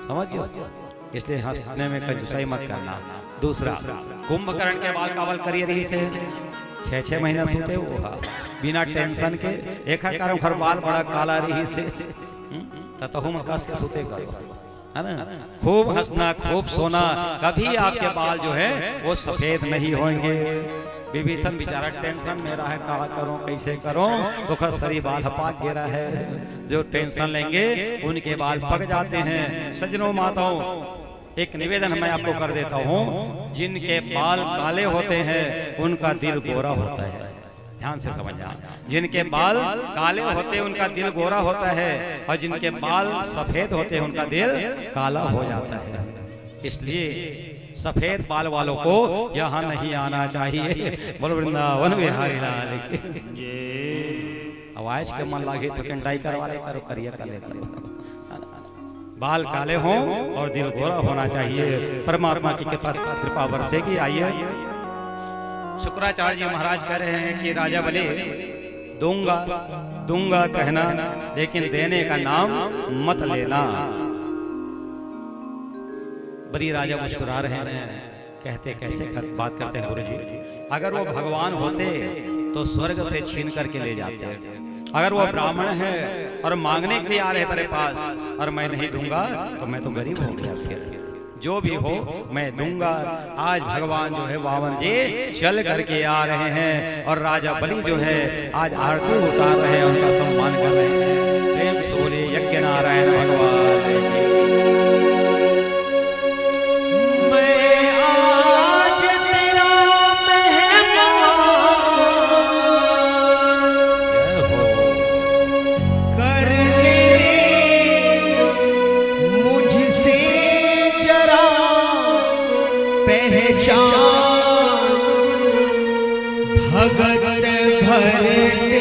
समझ गए? इसलिए हंसने में कंजूसाई मत करना। दूसरा, कुंभकर्ण के बाल कावल करिए रही से 6-6 महीना सोते हो बिना टेंशन के। एक कारण खर बाल बड़ा काला रही से ततहु में कस के सोते करो, है ना। खूब हंसना, खूब सोना, कभी आपके बाल जो है वो सफेद नहीं होंगे। विभीषण बेचारा टेंशन में रहा है, कहा करूं कैसे करूं, तो खर सरी बाल हपाक गिरा है। जो टेंशन लेंगे उनके बाल पक जाते हैं। सज्जनों माताओं, एक निवेदन मैं आपको कर देता हूं, जिनके बाल काले होते हैं उनका दिल गोरा होता है। ध्यान से समझना, जिनके बाल काले होते हैं उनका दिल गोरा होता है, और जिनके बाल सफेद होते हैं उनका दिल काला हो जाता है। इसलिए सफेद बाल वालों को यहाँ नहीं आना चाहिए। बोलो वृंदावन बिहारी लाल की। आवाज के मन लागे तो कंटाई करवा ले करो, करिए कर ले करो। बाल काले हों और दिल गोरा होना चाहिए। परमात्मा की कृपा बरसेगी। आइए, शुक्राचार्य जी महाराज कह रहे हैं कि राजा बलि दूंगा दूंगा कहना, लेकिन देने का नाम मत लेना। बलि राजा मुस्कुरा रहे हैं, कहते कैसे बात करते हैं गुरु जी। अगर वो भगवान होते तो स्वर्ग से छीन करके ले जाते। अगर वो ब्राह्मण है और मांगने के लिए आ रहे मेरे पास और मैं नहीं दूंगा तो मैं तो गरीब हो गया। फिर जो भी हो मैं दूंगा। आज भगवान जो है वामन जी चल करके आ रहे हैं और राजा बलि जो है आज आरती उतार रहे हैं, उनका सम्मान कर रहे हैं। प्रेम से बोले यज्ञ नारायण भगवान। भगत भरते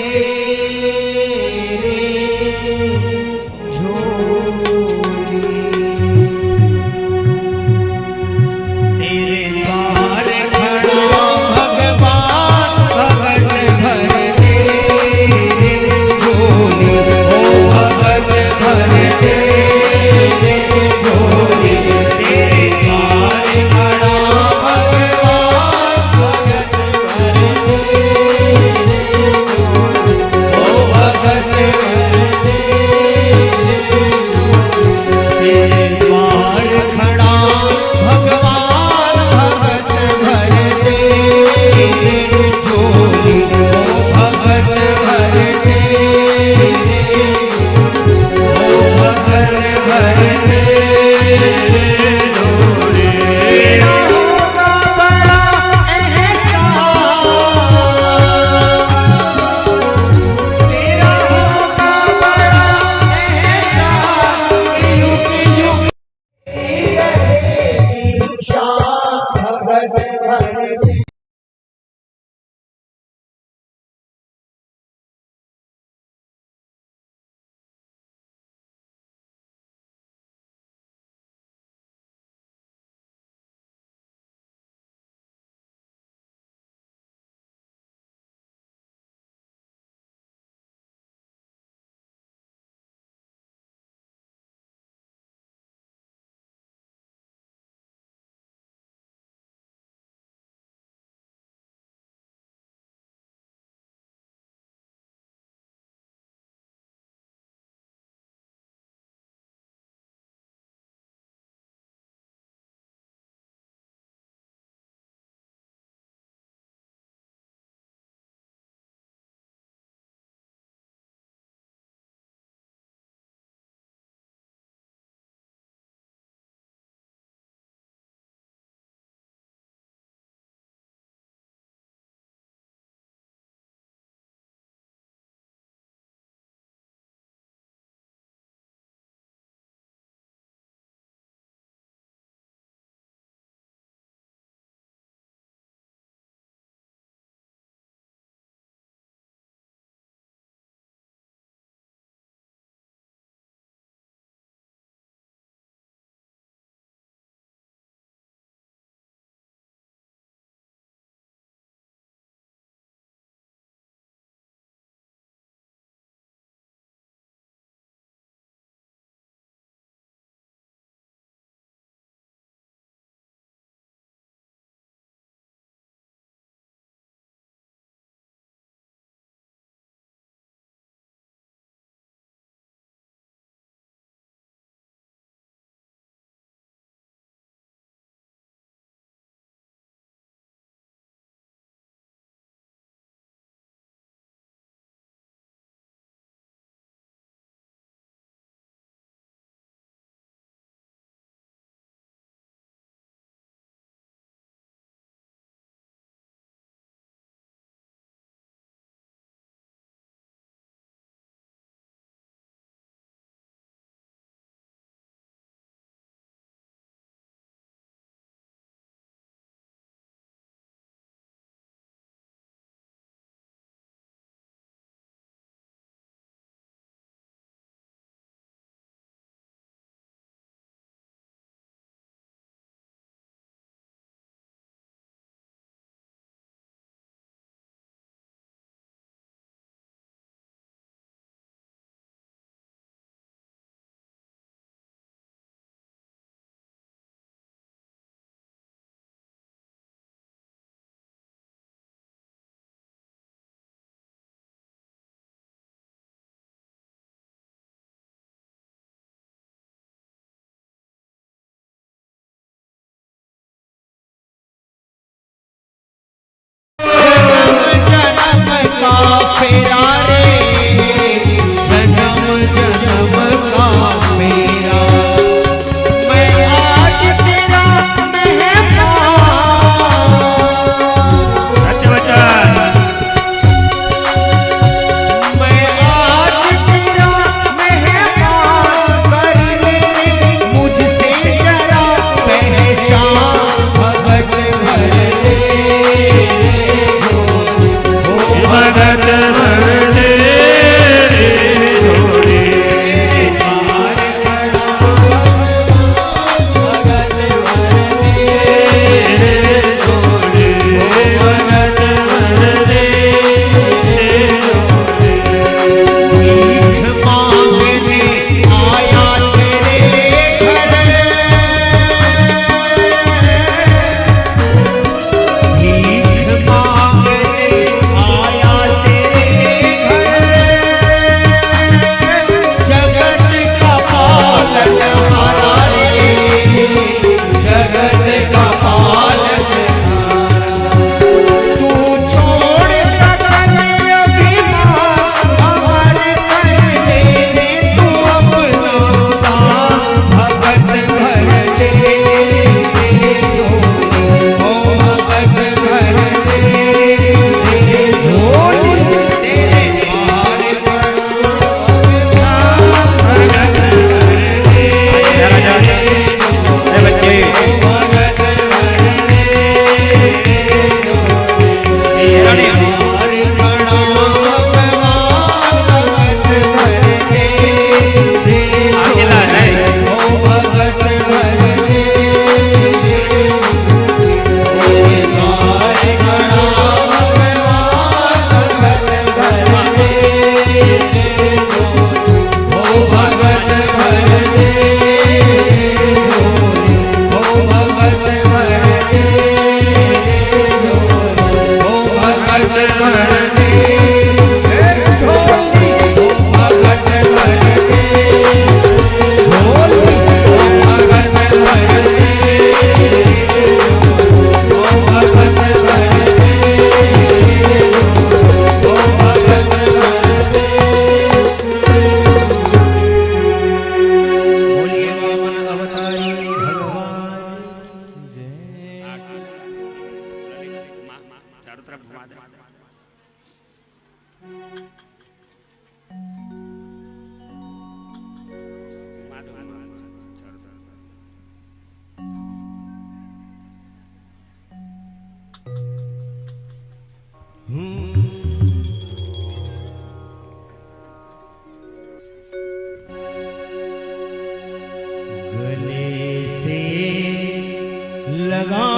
लगा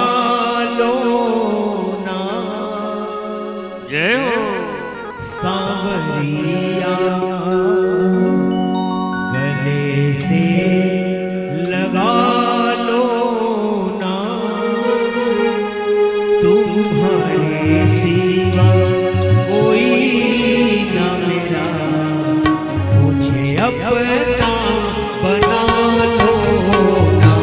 लो ना जय हो सांवरिया, गले से लगा लो ना, तुम्हारे सिवा कोई ना मेरा, मुझे अपना बना लो ना,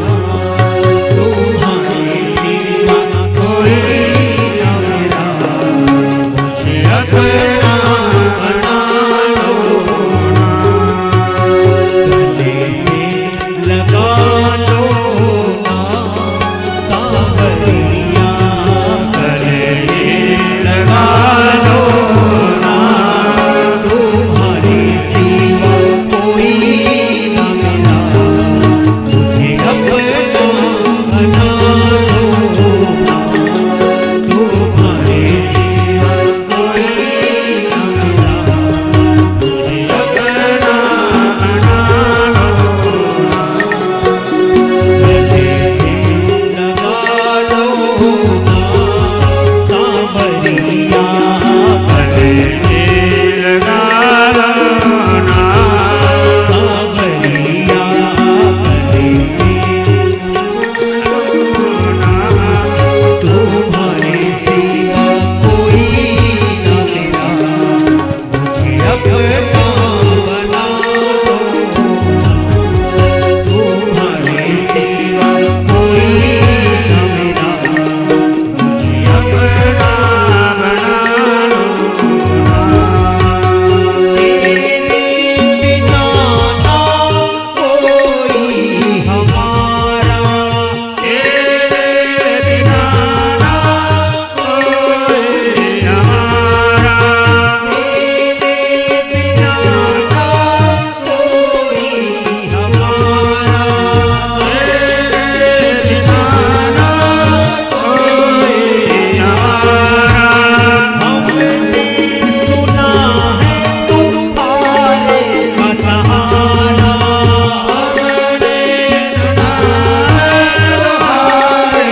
तुम्हारे सिवा कोई ना मेरा, मुझे अपना बना लो ना, गले से लगा लो ना सांवरिया, गले से लगा लो ना, तुम्हारे सिवा कोई ना मेरा, मुझे अपना बना लो ना, तुम्हारे सिवा कोई ना मेरा, मुझे अपना बना लो ना, गले से लगा लो ना सांवरिया, गले से लगा लो ना सांवरिया, गले से तुम्हारे सिवा कोई ना मेरा, मुझे अपना बना लो, तुम्हारे सिवा कोई ना मेरा, मुझे अपना बना लो ना, तेरे बिना ना कोई हमारा, तेरे बिना ना कोई हमारा, तेरे बिना ना कोई हमारा, तेरे बिना ना कोई हमारा, हमने सुना है तुम्हारे का सहारा, हमने सुना है तुम्हारे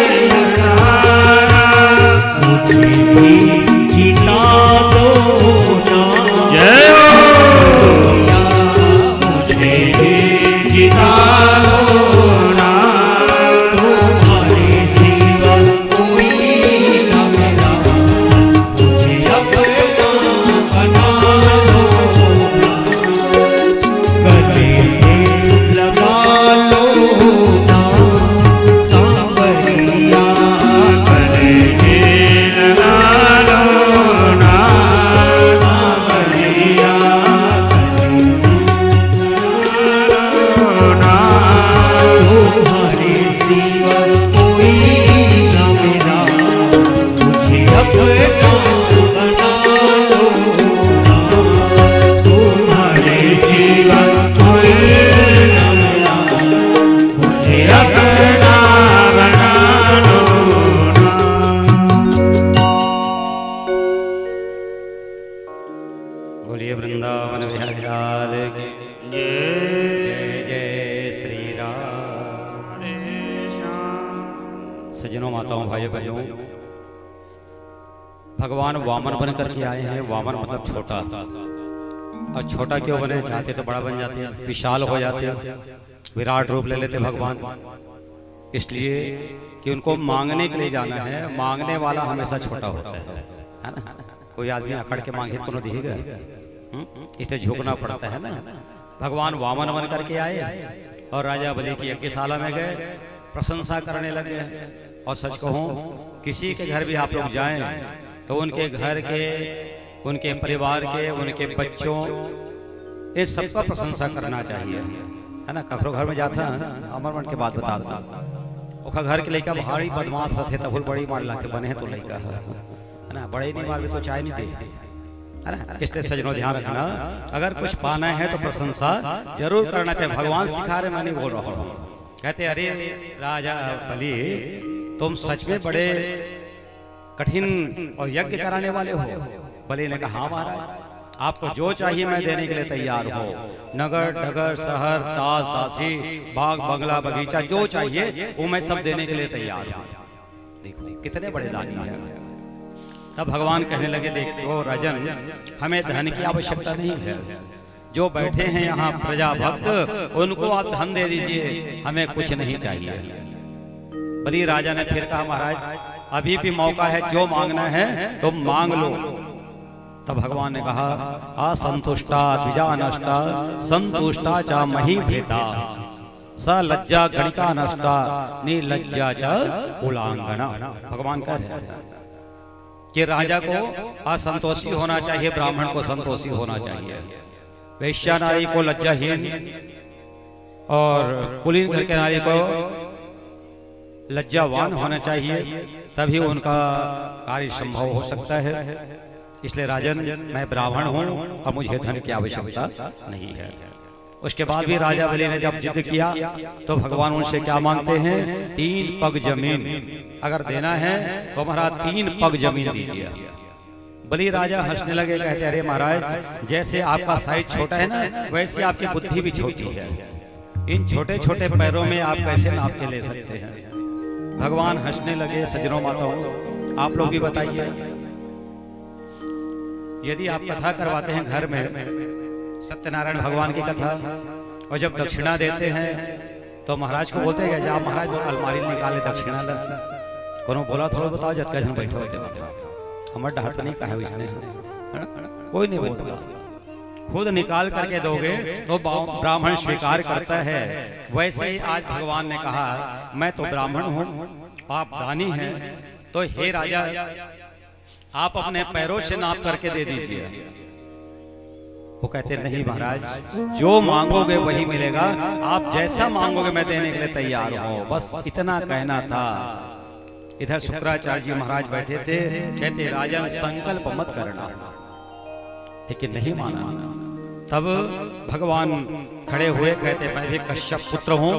सहारा, मुझे भी जिता दो ना, जय हो मुझे भी जिता दो ना, तुम्हारे सिवा कोई ना मेरा, मुझे अपना बना लो ना, गले से लगा लो ना सांवरिया, गले से लगा लो ना सांवरिया, ना तुम्हारे सिवा कोई ना मेरा, मुझे अपना बना लो ना, तुम्हारे सिवा कोई ना मेरा, मुझे अपना बना लो ना। बोलिए वृंदावन बिहारी लाल की जय जय जय श्री राम। सज्जनों, माताओं, भाइयों बहनों, भगवान वामन बन करके आए हैं। वामन मतलब छोटा, और छोटा क्यों बने? चाहते तो बड़ा बन जाते, विशाल हो जाते, विराट रूप ले लेते भगवान, इसलिए कि उनको मांगने के लिए जाना है। मांगने वाला हमेशा छोटा होता है ना। कोई आदमी अकड़ के मांगे तो दिखेगा, इसलिए झुकना पड़ता है ना। भगवान वामन बन करके आए और राजा बलि की यज्ञशाला में गए, प्रशंसा करने लगे। और सच कहूं, किसी के घर भी आप लोग जाएं तो उनके घर के, उनके परिवार के, उनके बच्चों, ये सबका प्रशंसा करना चाहिए, है ना। कखरो घर में जाता है, अमर मन के बात बताता, ओखा घर के लड़का भारी बदमाश रहते, तब बड़ी मार लाके बने तो लड़का है ना। बड़े नहीं मार भी तो चाय नहीं दे, है ना। इसलिए सज्जनों ध्यान रखना, अगर कुछ पाना है तो प्रशंसा जरूर करना चाहिए। भगवान सिखा रहे, मैं नहीं बोल रहा हूँ। कहते अरे राजा बलि, तुम सच में बड़े कठिन और यज्ञ कराने वाले हो। बलि ने कहा, हाँ महाराज, आपको जो चाहिए मैं देने के लिए तैयार हूँ। नगर डगर शहर ताज तासी बाग बंगला बगीचा जो चाहिए वो मैं सब देने के लिए तैयार हूँ। देखो कितने बड़े दानी हैं। तब भगवान कहने लगे, देखो राजन, हमें धन की आवश्यकता नहीं है। जो बैठे हैं यहाँ प्रजा भक्त, उनको आप धन दे दीजिए, हमें कुछ नहीं चाहिए। बलि राजा ने फिर कहा, महाराज अभी भी मौका है, जो मांगना है तो मांग लो। तब भगवान ने कहा, असंतुष्टा द्विजा नष्टा संतुष्टा चा मही भेता स लज्जा गणिका नष्टा निर्लज्जा च कुलांगना। भगवान कह रहे हैं कि राजा को असंतोषी होना चाहिए, ब्राह्मण को संतोषी होना चाहिए, वैश्या नारी को लज्जाहीन और कुलीन घर के नारी को लज्जावान होना चाहिए, तभी उनका कार्य संभव हो सकता है। इसलिए राजन, मैं ब्राह्मण हूं और मुझे धन की आवश्यकता नहीं है। उसके बाद भी राजा बलि ने जब जिद किया तो भगवान उनसे क्या मांगते हैं, 3 पग जमीन अगर देना है तो महाराज 3 पग जमीन दीजिए। बलि राजा हंसने लगे, कहते, अरे महाराज, जैसे आपका साइज छोटा है ना, वैसे आपकी बुद्धि भी छोटी है। इन छोटे छोटे पैरों में आप कैसे नाप के ले सकते हैं। भगवान हंसने लगे। सज्जनों माताओं, आप लोग भी बताइए, यदि आप कथा करवाते हैं घर में, सत्यनारायण भगवान की कथा, और जब दक्षिणा देते हैं तो महाराज को बोलते हैं, जा महाराज अलमारी निकाले दक्षिणा ला। कोनो बोला थोड़ा बताओ, जब कहीं बैठे होते हमारे डहार तो नहीं कहा इसने, कोई नहीं बोलता। खुद निकाल करके दोगे तो ब्राह्मण स्वीकार करता है। वैसे ही आज भगवान ने कहा, मैं तो ब्राह्मण हूं, आप दानी हैं, तो हे राजा, आप अपने पैरों से नाप करके दे दीजिए। वो कहते, नहीं महाराज, जो मांगोगे वही मिलेगा, आप जैसा मांगोगे मैं देने के लिए तैयार हूं। बस इतना कहना था। इधर शुक्राचार्य जी महाराज बैठे थे, कहते, राजन संकल्प मत करना, लेकिन नहीं माना। तब भगवान खड़े हुए, कहते, मैं भी कश्यप पुत्र हूँ,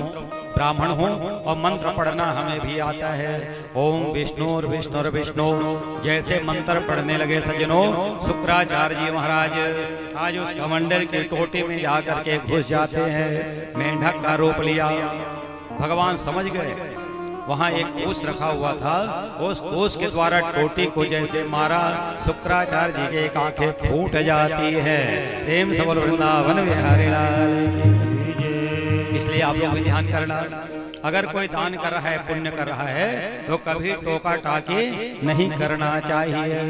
ब्राह्मण हूँ, और मंत्र पढ़ना हमें भी आता है। ओम विष्णुर विष्णुर विष्णु जैसे मंत्र पढ़ने लगे सज्जनों, शुक्राचार्य जी महाराज आज उस कमंडल के टोटे में जाकर के घुस जाते हैं। मेंढक का रूप लिया। भगवान समझ गए, वहां एक कोस रखा हुआ था, उस कोस के द्वारा टोटी को जैसे मारा, शुक्राचार्य जी के एक आंखें फूट जाती है। प्रेम से बोलो वृंदावन बिहारी लाल की। इसलिए आप लोग भी ध्यान करना, अगर कोई दान कर रहा है, पुण्य कर रहा है, तो कभी टोका टाकी नहीं करना चाहिए।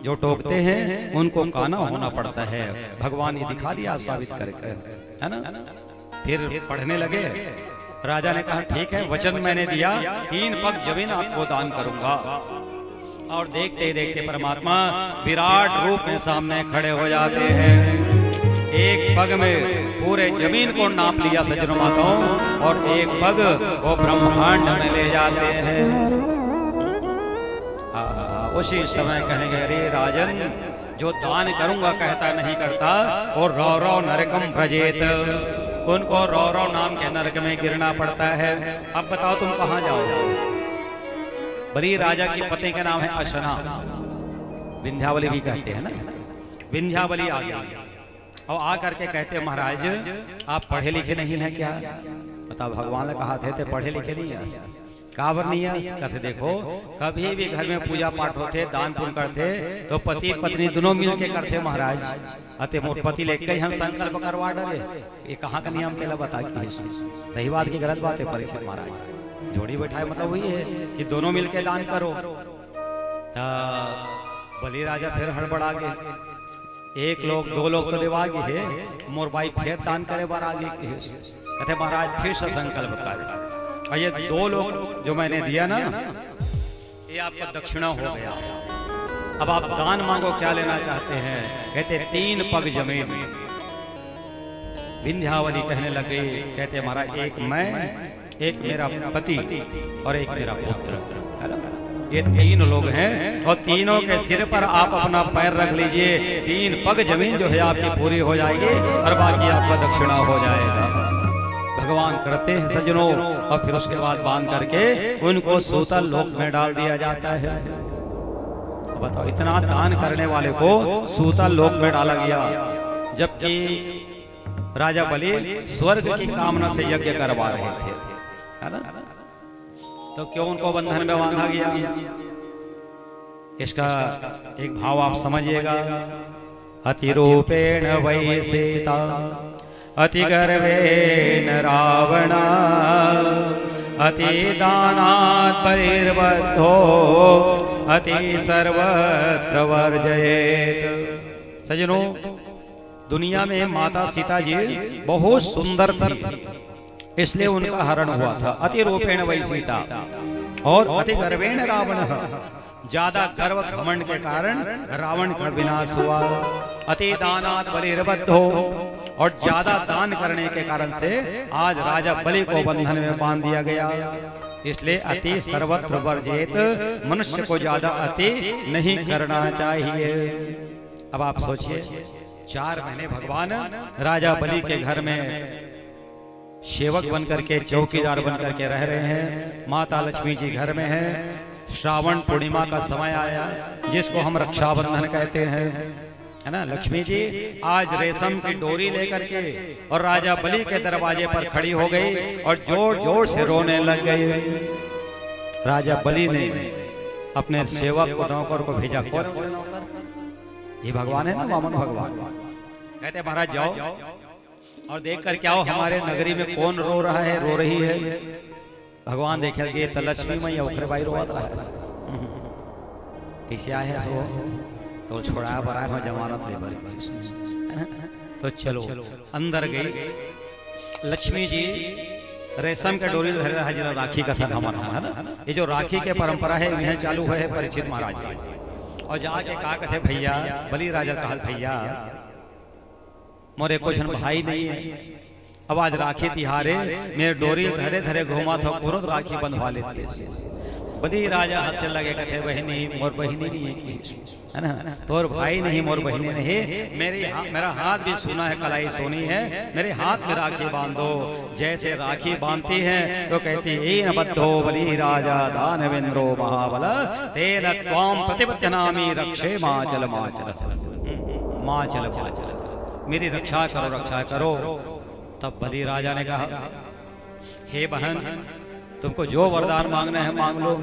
जो टोकते हैं उनको काना होना पड़ता है। भगवान ने दिखा दिया साबित करके, है ना। फिर पढ़ने लगे। राजा ने कहा, ठीक है, वचन मैंने दिया, 3 पग जमीन आपको दान करूंगा। और देखते ही देखते परमात्मा विराट रूप में सामने खड़े हो जाते हैं। एक पग में पूरे जमीन को नाप लिया सज्जनों माताओं, और एक पग वो ब्रह्मांड में ले जाते हैं। उसी समय कहेंगे, अरे राजन, जो दान करूंगा कहता नहीं करता, और रौ नरकम प्रजेत, उनको रौ नाम के नरक में गिरना पड़ता है। अब बताओ तुम कहां जाओ। बलि राजा की पत्नी का नाम है अशना, विंध्यावली भी कहते हैं ना। विंध्यावली आ गया और आ करके कहते, महाराज आप पढ़े लिखे नहीं हैं क्या? बताओ, भगवान ने कहा थे पढ़े लिखे नहीं है, काबर नहीं है। कहते, देखो, कभी भी घर में पूजा पाठ होते, दान पुण्य करते, तो पति पत्नी दोनों मिल के करते महाराज। अते मोट पति लेके हम संकल्प करवा डरे, ये कहाँ का नियम केला बता के सही बात की गलत बात है। परीक्षित महाराज जोड़ी बैठाए, मतलब वही है कि दोनों मिल के दान करो। बलि राजा फिर हड़बड़ा गए, 1 लोग 2 लोग तो देवा गए है, मोर भाई फिर दान करे बार आगे। कहते, महाराज फिर से संकल्प कर, और ये 2 लोग जो मैंने दिया ना, ये आपका दक्षिणा हो गया। अब आप दान मांगो, क्या लेना चाहते हैं? कहते, 3 पग जमीन। विंध्यावली कहने लगे, कहते, महाराज एक मैं, एक मेरा पति और एक मेरा पुत्र, ये 3 लोग हैं, और तीनों के सिर पर आप अपना पैर रख लीजिए। 3 पग जमीन जो है आपकी पूरी हो जाएगी, और बाकी आपका दक्षिणा हो जाएगा। भगवान करते हैं सज्जनों, और फिर उसके बाद बांध करके उनको सूतल लोक में डाल दिया जाता है। बताओ, इतना दान करने वाले को सूतल लोक में डाला गया, जबकि राजा बलि स्वर्ग की कामना से यज्ञ करवा रहे थे, है ना। तो क्यों उनको बंधन में बांधा गया? इसका एक भाव आप समझिएगा। अतिरूपेण वै सीता अति गर्वेण रावण अति दानात् परिर्बद्धो अति सर्वत्र वर्जयेत। सज्जनों, दुनिया में माता सीता जी बहुत सुंदर थी, इसलिए उनका हरण हुआ था। अति रूपेण वै सीता और अति गर्वेण रावण, ज्यादा गर्व घमंड के कारण रावण का विनाश हुआ। अति दानात् बलिर्बद्धो, और ज्यादा दान करने के कारण से आज राजा बलि को बंधन में बांध दिया गया। इसलिए अति सर्वत्र वर्जित, मनुष्य को ज्यादा अति नहीं करना चाहिए। अब आप सोचिए, 4 महीने भगवान राजा बलि के घर में सेवक बनकर के, चौकीदार बनकर के रह रहे हैं। माता लक्ष्मी जी घर में है। श्रावण पूर्णिमा का समय आया, जिसको हम रक्षाबंधन कहते हैं, है ना। लक्ष्मी जी आज रेशम की डोरी लेकर के और राजा बलि के दरवाजे पर खड़ी हो गई और जोर जोर से रोने लग गई। राजा बलि ने अपने सेवक को, नौकर को भेजा। कौन? ये भगवान है ना, वामन भगवान। कहते महाराज जाओ और देख कर क्या हो, हमारे नगरी में कौन रो रहा है, रो रही है। भगवान देख के तो लक्ष्मी मैया उखरे भाई रोवत रहा है। कैसे आए सो तो छोड़ा बड़ा है, जमानत ले बड़ी। तो चलो अंदर गई। लक्ष्मी जी रेशम के डोरी धरे रहा, जिला राखी का था हमारा, है ना। ये जो राखी के परंपरा है, यह चालू है परीक्षित महाराज। और जाके कहा कहते भैया, बलि राजा कहा भैया मोरे कुछ भाई नहीं है, अब आज राखी तिहारे, मेरे डोरी धरे धरे घुमा था, तुरंत राखी बंधवा लेते। बलि राजा हंसने लगे, कहते बहनी मोर बहिनी नहीं है ना, तोर भाई नहीं मोर बहिनी नहीं, मेरा हाथ भी सोना है, कलाई सोनी है, मेरे हाथ में राखी बांधो। जैसे राखी बांधती है तो कहती एन बद्धो बलि राजा दानवेंद्रो महाबल तेन त्वाम प्रतिपत्यनामि रक्षे माचल माचल माचल माचल, मेरी रक्षा करो, रक्षा करो। तब बलि राजा ने कहा, हे बहन, तुमको जो वरदान मांगना है मांग लो।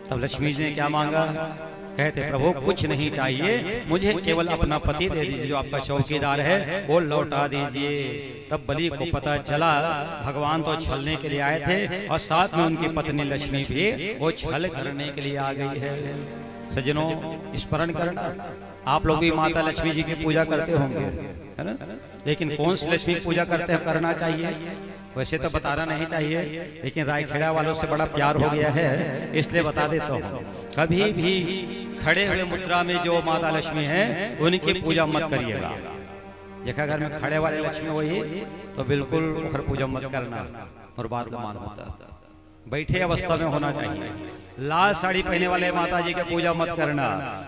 तब लक्ष्मी जी ने क्या मांगा? कहते प्रभु कुछ नहीं चाहिए, मुझे केवल अपना पति दे दीजिए, जो आपका चौकीदार है वो लौटा दीजिए। तब बलि को पता चला भगवान तो छलने के लिए आए थे, और साथ में उनकी पत्नी लक्ष्मी भी वो छल करने के लिए आ गई है। सज्जनों, स्मरण करना, आप लोग भी माता लक्ष्मी जी की पूजा करते होंगे, है ना। लेकिन कौन सी लक्ष्मी पूजा करते हैं, करना चाहिए? वैसे तो बताना नहीं चाहिए, लेकिन रायखेड़ा वालों से बड़ा प्यार हो गया है, इसलिए बता देता हूँ। कभी भी खड़े हुए मुद्रा में जो माता लक्ष्मी है उनकी पूजा मत करिएगा। जगह घर में खड़े वाले लक्ष्मी वही तो बिल्कुल उखर पूजा मत करना, और बात का मान होता बैठे अवस्था में होना चाहिए। लाल साड़ी पहने वाले माता जी की पूजा मत करना,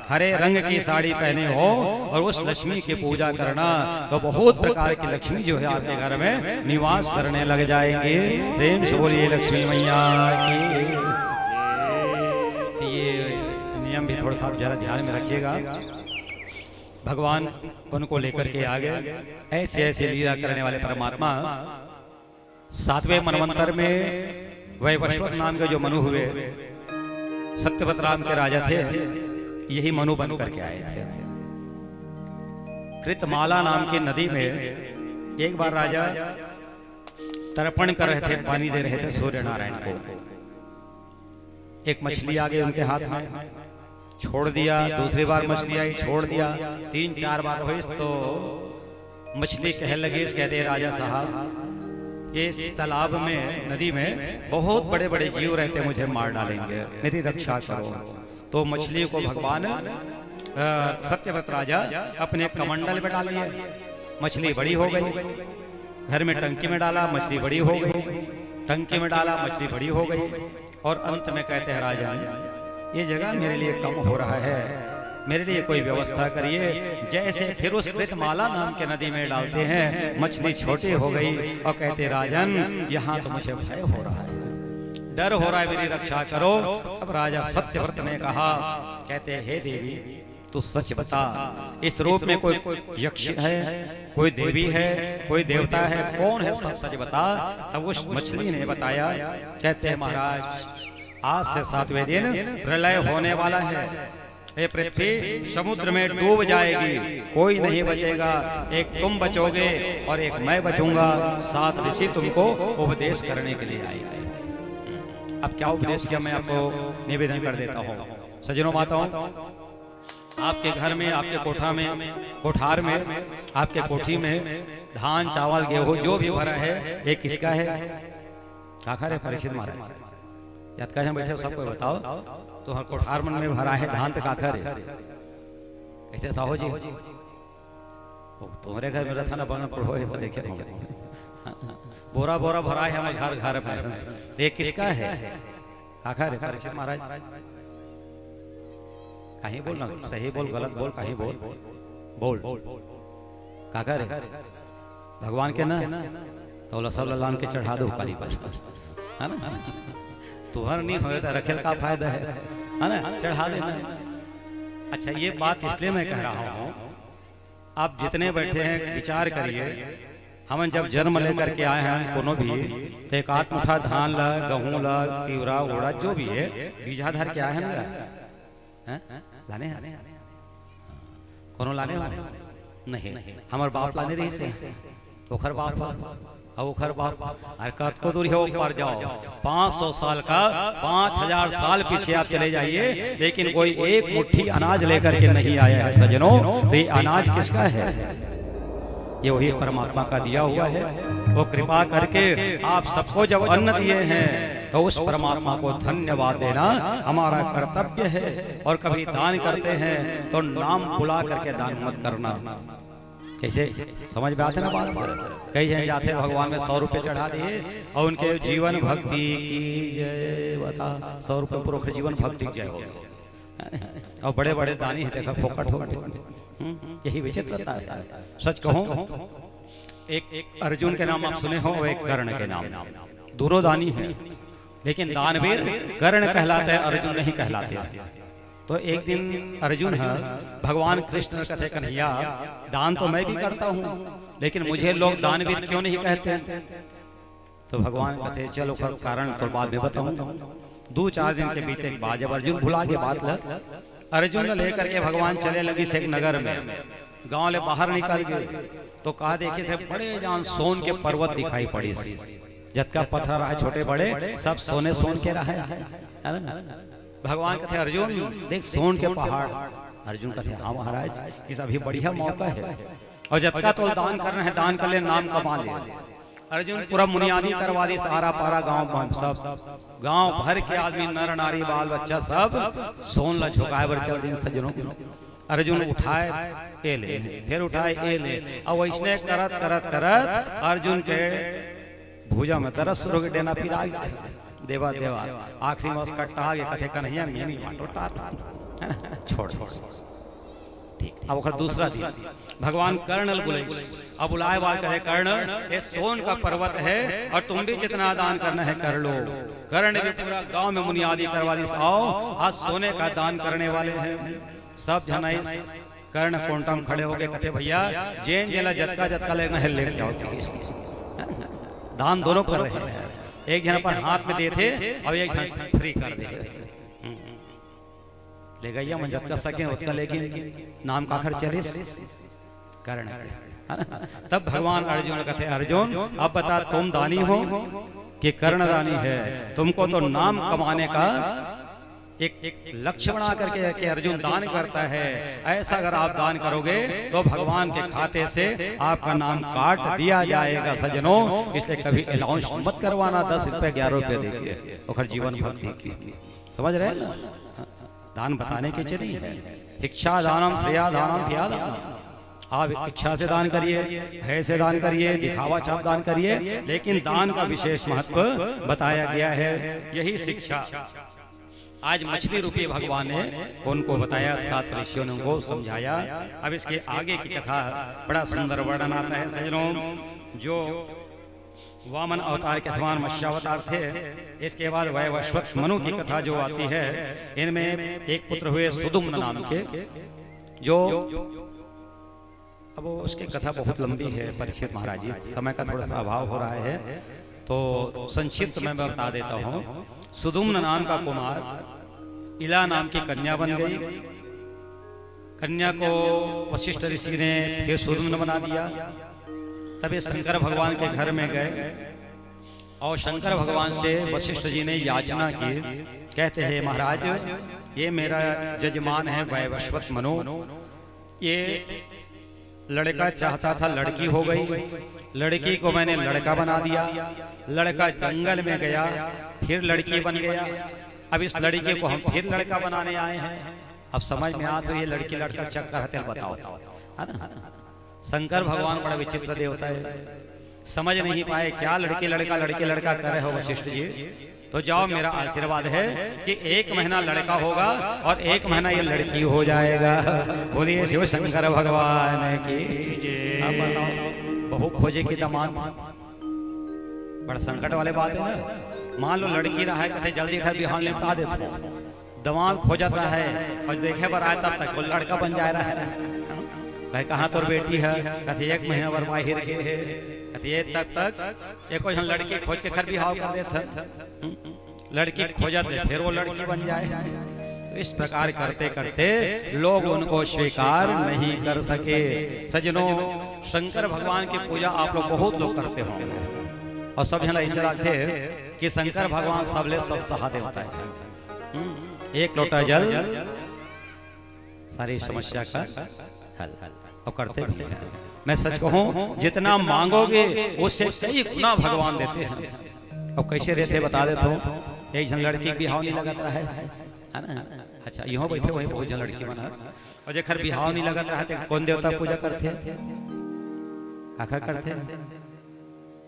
हरे रंग की साड़ी पहने हो और उस लक्ष्मी की पूजा करना, तो बहुत प्रकार की लक्ष्मी जो है आपके घर में निवास करने लग जाएंगे। प्रेम से बोलिए लक्ष्मी मैया की। ये नियम भी थोड़ा सा जरा ध्यान में रखिएगा। भगवान उनको लेकर के आ गए, ऐसे ऐसे लीला करने वाले परमात्मा। 7वें मनवंतर में वैवस्वत नाम के जो मनु हुए, सत्यव्रत राम के राजा थे, यही मनु बन करके आए थे। कृतमाला नाम की नदी में एक बार राजा तर्पण कर रहे थे, पानी दे रहे थे सूर्य नारायण को। एक मछली आ गई उनके हाथ में, छोड़ दिया। दूसरी बार मछली आई, छोड़ दिया। 3-4 बार हुई तो मछली कह लगी, कहते राजा साहब इस तालाब में, नदी में बहुत बड़े बड़े जीव रहते, मुझे मार डालेंगे, मेरी रक्षा करो। तो मछली को भगवान सत्यव्रत राजा अपने कमंडल में डाल लिया। मछली बड़ी हो गई। घर में टंकी में डाला, मछली बड़ी हो गई। टंकी में डाला, मछली बड़ी हो गई। और अंत में कहते हैं राजा, ये जगह मेरे लिए कम हो रहा है, मेरे लिए कोई व्यवस्था करिए। जैसे फिर उस कृतमाला नाम के नदी में डालते हैं, मछली छोटी हो गई और कहते राजन यहाँ तो मुझे भय हो रहा है, डर हो रहा है, मेरी रक्षा करो। अब राजा सत्यव्रत ने कहा, कहते हे देवी तू सच बता, इस रूप में कोई यक्ष है कोई देवी है, कोई देवता है, कौन है, सच सच बता। तब उस मछली ने बताया, कहते हैं महाराज आज से 7वें दिन प्रलय होने वाला है। ये पृथ्वी समुद्र में डूब जाएगी, कोई नहीं बचेगा, एक तुम बचोगे और एक मैं बचूंगा। 7 ऋषि तुमको उपदेश करने के लिए आएंगे। अब क्या उपदेश किया मैं आपको निवेदन कर देता हूँ। सज्जनों माताओं, आपके घर में, आपके कोठा में, कोठार में, आपके कोठी में धान चावल गेहूं जो भी भरा है ये किसका है? काखर है परीक्षित महाराज। याद का बैठे सबको बताओ तो हर कोठार मन में भरा है धान तो काखर है। ऐसे साहो जी तुम्हारे घर में रथा ना बना पड़ो तो देखे बोरा बोरा भरा है हमारे घर घर में, ये किसका है? काखर है परीक्षित महाराज। कहीं बोल ना, सही बोल गलत बोल, कहीं बोल बोल काकर भगवान के ना तो सब लान के चढ़ा दो काली पर, है ना? तुहर नहीं होए तो रखेल का फायदा है ना? चढ़ा देना। अच्छा ये बात इसलिए मैं कह रहा हूँ, आप जितने बैठे हैं विचार करिए। हम जब जन्म लेकर के आए हैं कोनो भी तो एक आध मुठा धान ला, गेहूं ला, तिवरा ओड़ा जो भी है बीजा धर के आए हैं ना, लाने कोनो लाने हो नहीं, हमार बाप लाने रही से ओखर बाप और ओखर बाप हरकत को दूर हो पर जाओ 500 साल का 5000 साल पीछे आप चले जाइए, लेकिन कोई एक मुट्ठी अनाज लेकर के नहीं आया है सज्जनों। तो ये अनाज किसका है? ये वही परमात्मा का दिया हुआ है। वो कृपा करके आप सबको जब अन्न दिए हैं तो उस परमात्मा को धन्यवाद देना हमारा कर्तव्य है। और कभी दान करते हैं तो नाम बुला करके दान मत करना। कैसे समझ में आते ना बात? कई जन जाते भगवान में 100 रुपए चढ़ा दिए और उनके जीवन भक्ति की जय बता 100 रुपए पूरा जीवन भक्ति की जय हो। और बड़े बड़े दानी है देखा फोकट हो, यही विचित्रता है। सच कहूं एक अर्जुन के नाम आप सुने हो, एक कर्ण के नाम, दोनों दानी है, लेकिन दानवीर कर्ण कहलाते हैं, अर्जुन नहीं कहलाते। तो एक दिन अर्जुन है भगवान कृष्ण कहते कन्हैया दान तो मैं भी करता हूँ, लेकिन मुझे लोग दानवीर क्यों नहीं कहते? तो भगवान कहते चलो कारण तो बाद में बताऊंगा। 2-4 दिन के बीते बाद जब अर्जुन भुला के बात लग, अर्जुन लेकर के भगवान चले लगी से एक नगर में, गांव ले बाहर निकल गए तो कहा देखे से बड़े जान सोन के पर्वत दिखाई पड़ी। जतका पत्थर रहा छोटे बड़े सब सोने सोन के रहा है। भगवान कहते अर्जुन देख सोन के पहाड़। अर्जुन कहते हाँ महाराज इस अभी बढ़िया मौका है, और जतका तो दान करना है दान कर ले, नाम कमा ले। अर्जुन पूरा मुनियादी करवा दी, सारा पारा गांव सब गांव भर के आदमी नर नारी बाल बच्चा सब सोन ला झुकाए बर चल दिन सज्जनों। अर्जुन उठाए ए ले, फिर उठाए ए ले, और वैसने करत करत करत अर्जुन के भुजा में तरस रोग देना फिर आ गया। देवा देवा आखिरी में उसका टागे कथे कन्हैया मेनी बाटो टाट छोड़ ठीक। अब वक्त दूसरा दिन भगवान कर्ण बुले, अब बुलाए बात कहे कर्ण ये सोन का पर्वत है और तुम भी जितना दान करना है कर लो। कर्ण भी पूरा गांव में मुनियादी करवा दी, आओ आज सोने का दान करने वाले हैं। सब जन कर्ण कोंटम खड़े हो गए, कहते भैया जेन जेला जतका जतका लेना है ले जाओ। दान दोनों कर रहे हैं, एक जन पर हाथ में देते और एक जन फ्री कर दे ले गया मन जतका सके उतना, लेकिन नाम का खर्च चले कर्ण। तब भगवान अर्जुन कहते अर्जुन अब बता तुम दानी हो कि कर्ण दानी है? तुमको तो नाम कमाने का एक लक्ष्य बना करके कि अर्जुन दान करता है। ऐसा अगर आप दान करोगे तो भगवान के खाते से आपका नाम काट दिया जाएगा सज्जनों। इसलिए कभी अलाउंस मत करवाना 10 रुपए 11 रुपए देके और जीवन भक्ति की, समझ रहे हैं ना? दान बताने के लिए नहीं है। इच्छा दानम श्रेया दानम फिया दानम। आप इच्छा से दान करिए, भय से दान करिए, दिखावा चाप दान करिए, लेकिन दान का विशेष महत्व बताया गया है। यही शिक्षा आज मछली रूपी भगवान ने उनको बताया, 7 ऋषियों ने उनको समझाया। अब इसके आगे की कथा बड़ा सुंदर वर्णन आता है सज्जनों। जो वामन अवतार के समान मत्स्यावतार थे, इसके बाद वैवस्वत मनु की कथा जो आती है, इनमें एक पुत्र हुए सुदुम्न नाम के। जो अब उसकी कथा बहुत लंबी है परीक्षित महाराज जी, समय का थोड़ा सा अभाव हो रहा है, तो संक्षिप्त में बता देता हूँ। सुदुम्न नाम का कुमार इला नाम की कन्या बन गई। कन्या को वशिष्ठ ऋषि ने फिर सुदुम्न बना दिया। तभी शंकर भगवान के घर में गए और शंकर भगवान से वशिष्ठ जी ने याचना की। कहते हैं महाराज, ये मेरा जजमान है वैवस्वत मनु, ये लड़का चाहता था लड़की हो गई, लड़की को मैंने लड़का बना दिया। लड़का जंगल में गया, फिर लड़की बन गया। अब इस लड़के को हम फिर लड़का बनाने आए हैं। अब समझ में आ तो ये लड़की लड़का चक्कर है, बताओ, है ना। शंकर भगवान बड़ा विचित्र देवता है, समझ नहीं पाए क्या लड़के लड़का लड़के लड़का कर रहे हो वशिष्ठ जी। तो जाओ, मेरा आशीर्वाद है कि 1 महीना लड़का होगा और 1 महीना ये लड़की हो जाएगा। बोलिए शिव शंकर भगवान की। अब बताओ, बहु खोजे की दामाद, बड़ा संकट वाले बात है ना। मान लो लड़की रहा है, कहते जल्दी घर बिहान निपटा देते, दमाद खोजत रहा है और देखे पर आए तब तक वो लड़का बन जा रहा है। कहे कहाँ तोर बेटी है, कहते 1 महीना वर माहिर के है, कहते ये तब तक एक लड़की खोज के घर बिहाव कर देते। लड़की खोजत है, फिर वो लड़की बन जाए। तो इस प्रकार करते करते लोग उनको स्वीकार नहीं कर सके। सजनों, शंकर भगवान की पूजा आप लोग बहुत लोग करते होंगे और सब जन ऐसे रखते हैं कि शंकर भगवान सबले सस्ता देवता है। 1 लोटा जल सारी समस्या का हल और करते भी हैं। मैं सच कहूं, जितना मांगोगे उससे कई गुना भगवान देते हैं। और कैसे देते बता देता हूँ। एक जन लड़की बिहाव नहीं लगत रहा है ना। अच्छा, यहाँ बैठे वही बहुत जन लड़की बना और जेखर बिहाव नहीं लगत रहा है, कौन देवता पूजा करते आखिर करते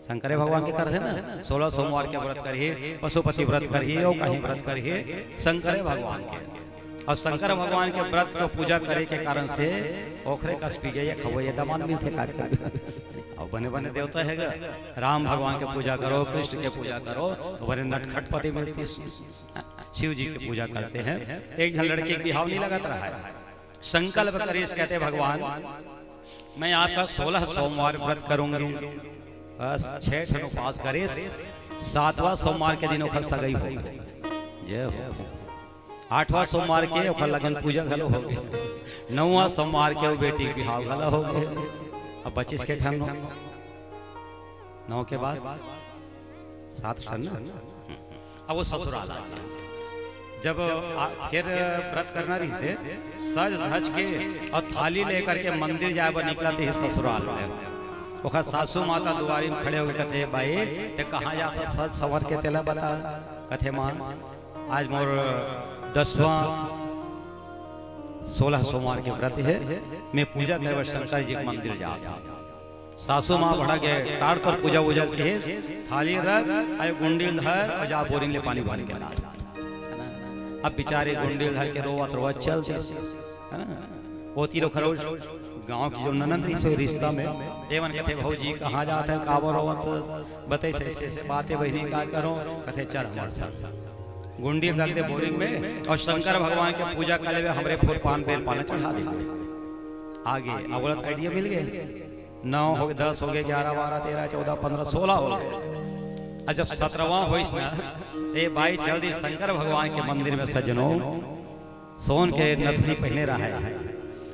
शंकर भगवान के करते ना। 16 सोमवार के व्रत करिए, पशुपति व्रत करिए और कहीं व्रत करिए शंकर भगवान के। और शंकर भगवान के व्रत को पूजा करे के कारण से ओखरे कस पी जाइए खवैया दमान मिलते और बने बने देवता है। राम भगवान के पूजा करो, कृष्ण के पूजा करो तो बने नटखटपति मिलती। शिव जी की पूजा करते हैं। एक जन लड़की बिहाव नहीं लगत रहा है, संकल्प करिए, कहते भगवान मैं आपका 16 सोमवार व्रत करूंगी, बस 6 ठन उपवास करे, 7वां सोमवार के दिन ओखर सगई हो जय हो। 8वां सोमवार के ओखर लगन पूजा घलो हो गए। 9वां सोमवार के वो बेटी बिहाव घलो हो गए। अब 25 के ठन 9 के बाद 7 ठन ना। अब वो ससुराल आ गया। जब फिर व्रत करना रही से सज धज के और थाली लेकर के मंदिर जाए पर निकला थे ससुराल में। ओखा सासू माता दुआरी में खड़े हो गए, कहते भाई ते कहाँ जाता सज सवर के तेला बता। कथे मां आज मोर 10वां 16 सोमवार के व्रत है, मैं पूजा करे शंकर जी के मंदिर जाता। सासू माँ बढ़ा के तार तर पूजा वूजा के थाली रख अरे गुंडील धर और जा बोरिंग ले पानी भर के ला। अब बेचारे गुंडील धर के रोवत रोवत चल है ना। पोती रो खरोज गांव की जो ननद रही रिश्ता में देवन कहते भौजी कहाँ जाते हैं काबो रोवत बते से बातें बहनी का करो, कहते चल हमारे साथ गुंडी रख दे बोरिंग में और शंकर भगवान के पूजा कर ले हमरे फूल पान बेल पाना चढ़ा देंगे। आगे अवरत आइडिया मिल गए। 9 हो गए, 10 हो गए, 11, 12, 13, 14, 15, 16 हो गए। जब 17वां हो ना ये भाई जल्दी शंकर भगवान के मंदिर में सजनों सोन के नथनी पहने रहा है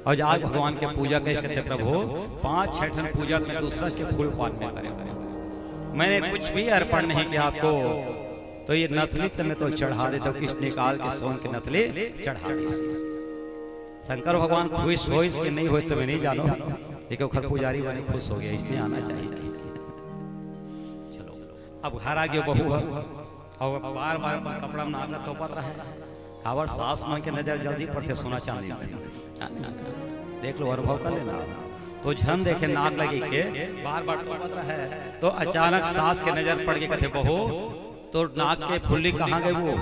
और आज भगवान के पूजा कैसे करते प्रभु 5-6 ठन पूजा में दूसरा के फूल पान में करे। मैंने कुछ भी अर्पण नहीं किया आपको, तो ये नथली तुम्हें तो चढ़ा दे, तो किस निकाल के सोन के नथली चढ़ा दे। शंकर भगवान खुश हो इसके नहीं हो तो मैं नहीं जानो, एक खर पुजारी बने खुश हो गया, इसने आना चाहिए। चलो अब घर आ गया बहू और बार बार कपड़ा में नाक तोपत रहे। कावर सास मां के नजर जल्दी पड़ते सोना चांदी देख लो, अनुभव कर लेना। तो झन देखे नाक लगी के बार बार तोपत रहे, तो अचानक सास के नजर पड़ के कहते बहू तो नाक के फुल्ली कहाँ गए। वो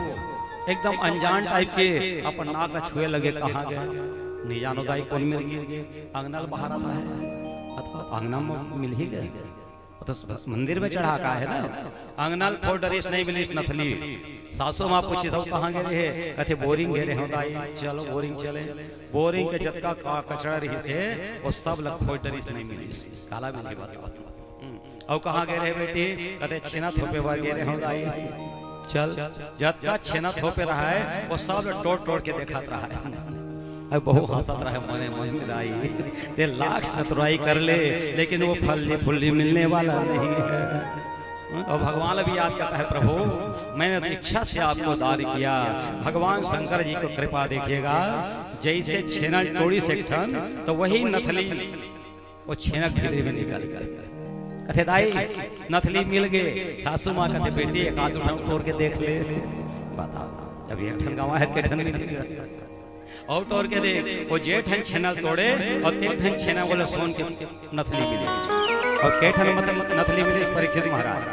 एकदम अनजान टाइप के अपन नाक का छुए लगे, कहाँ गए नहीं जानो दाई कौन मिल गए। अंगना बाहर आता है अथवा अंगना में मिल ही गए। तो मंदिर में चढ़ा का है ना। अंगनल खोड़ डरिस नहीं मिलिस नथली। सासू माँ पूछी सब कहाँ गए रहे, कहते बोरिंग गए रहे होता ही। चलो बोरिंग चले, बोरिंग के जतका कचड़ा रही से वो सब लग खोड़ डरिस नहीं मिलिस, काला भी नहीं बात। और कहाँ गए रहे बेटी, कहते छेना थोपे बार गए रहे होता ही। चल जतका छेना थोपे रहा है वो सब तोड़ तोड़ के देखा रहा है। अब बहुत हंसत रहा है मने मन में आई, ते लाख सतराई कर ले लेकिन वो फल्ली फुल्ली मिलने वाला नहीं है। और भगवान भी याद करता है, प्रभु मैंने तो इच्छा से आपको दान किया। भगवान शंकर जी को कृपा देखिएगा, जैसे छेना तोड़ी से ठन तो वही नथली वो छेना गिरे में निकल गया। कहते दाई नथली मिल गए। सासू माँ कहते बेटी एक आध तोड़ के देख ले। बताओ जब एक ठन गवा है के ठन मिलेगा और तोड़ के दे। वो जेठन छेना तोड़े और तेठन छेना बोले सोन के नथली मिले। और केठन मतलब नथली मिले परीक्षित महाराज।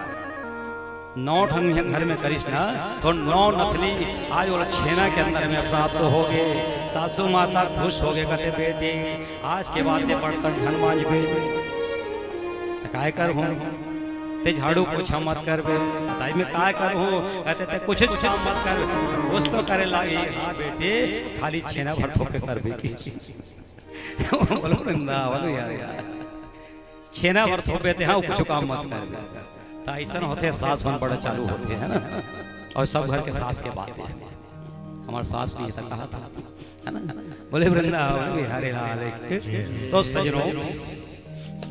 9 ठन घर में करिश ना तो 9 नथली आज वो छेना के अंदर में प्राप्त हो गए। सासू माता खुश हो गए, कहते बेटी आज के बाद बर्तन धन मांझ गए काय कर हूँ ते झाड़ू पोछा मत कर बे। बताई मैं काय कर हूँ, कहते ते कुछ काम मत कर, कुछ तो करे लागे। हाँ बेटे खाली छेना भर थोपे कर बे की। बोलो वृंदावन यार छेना भर थोपे थे, हाँ कुछ काम मत कर बे। तो ऐसा होते सास मन बड़ा चालू होते है ना। और सब घर के सास के बातें हमारे सास ने तो कहा था है ना। बोले वृंदावन बिहारी लाल। तो सजनों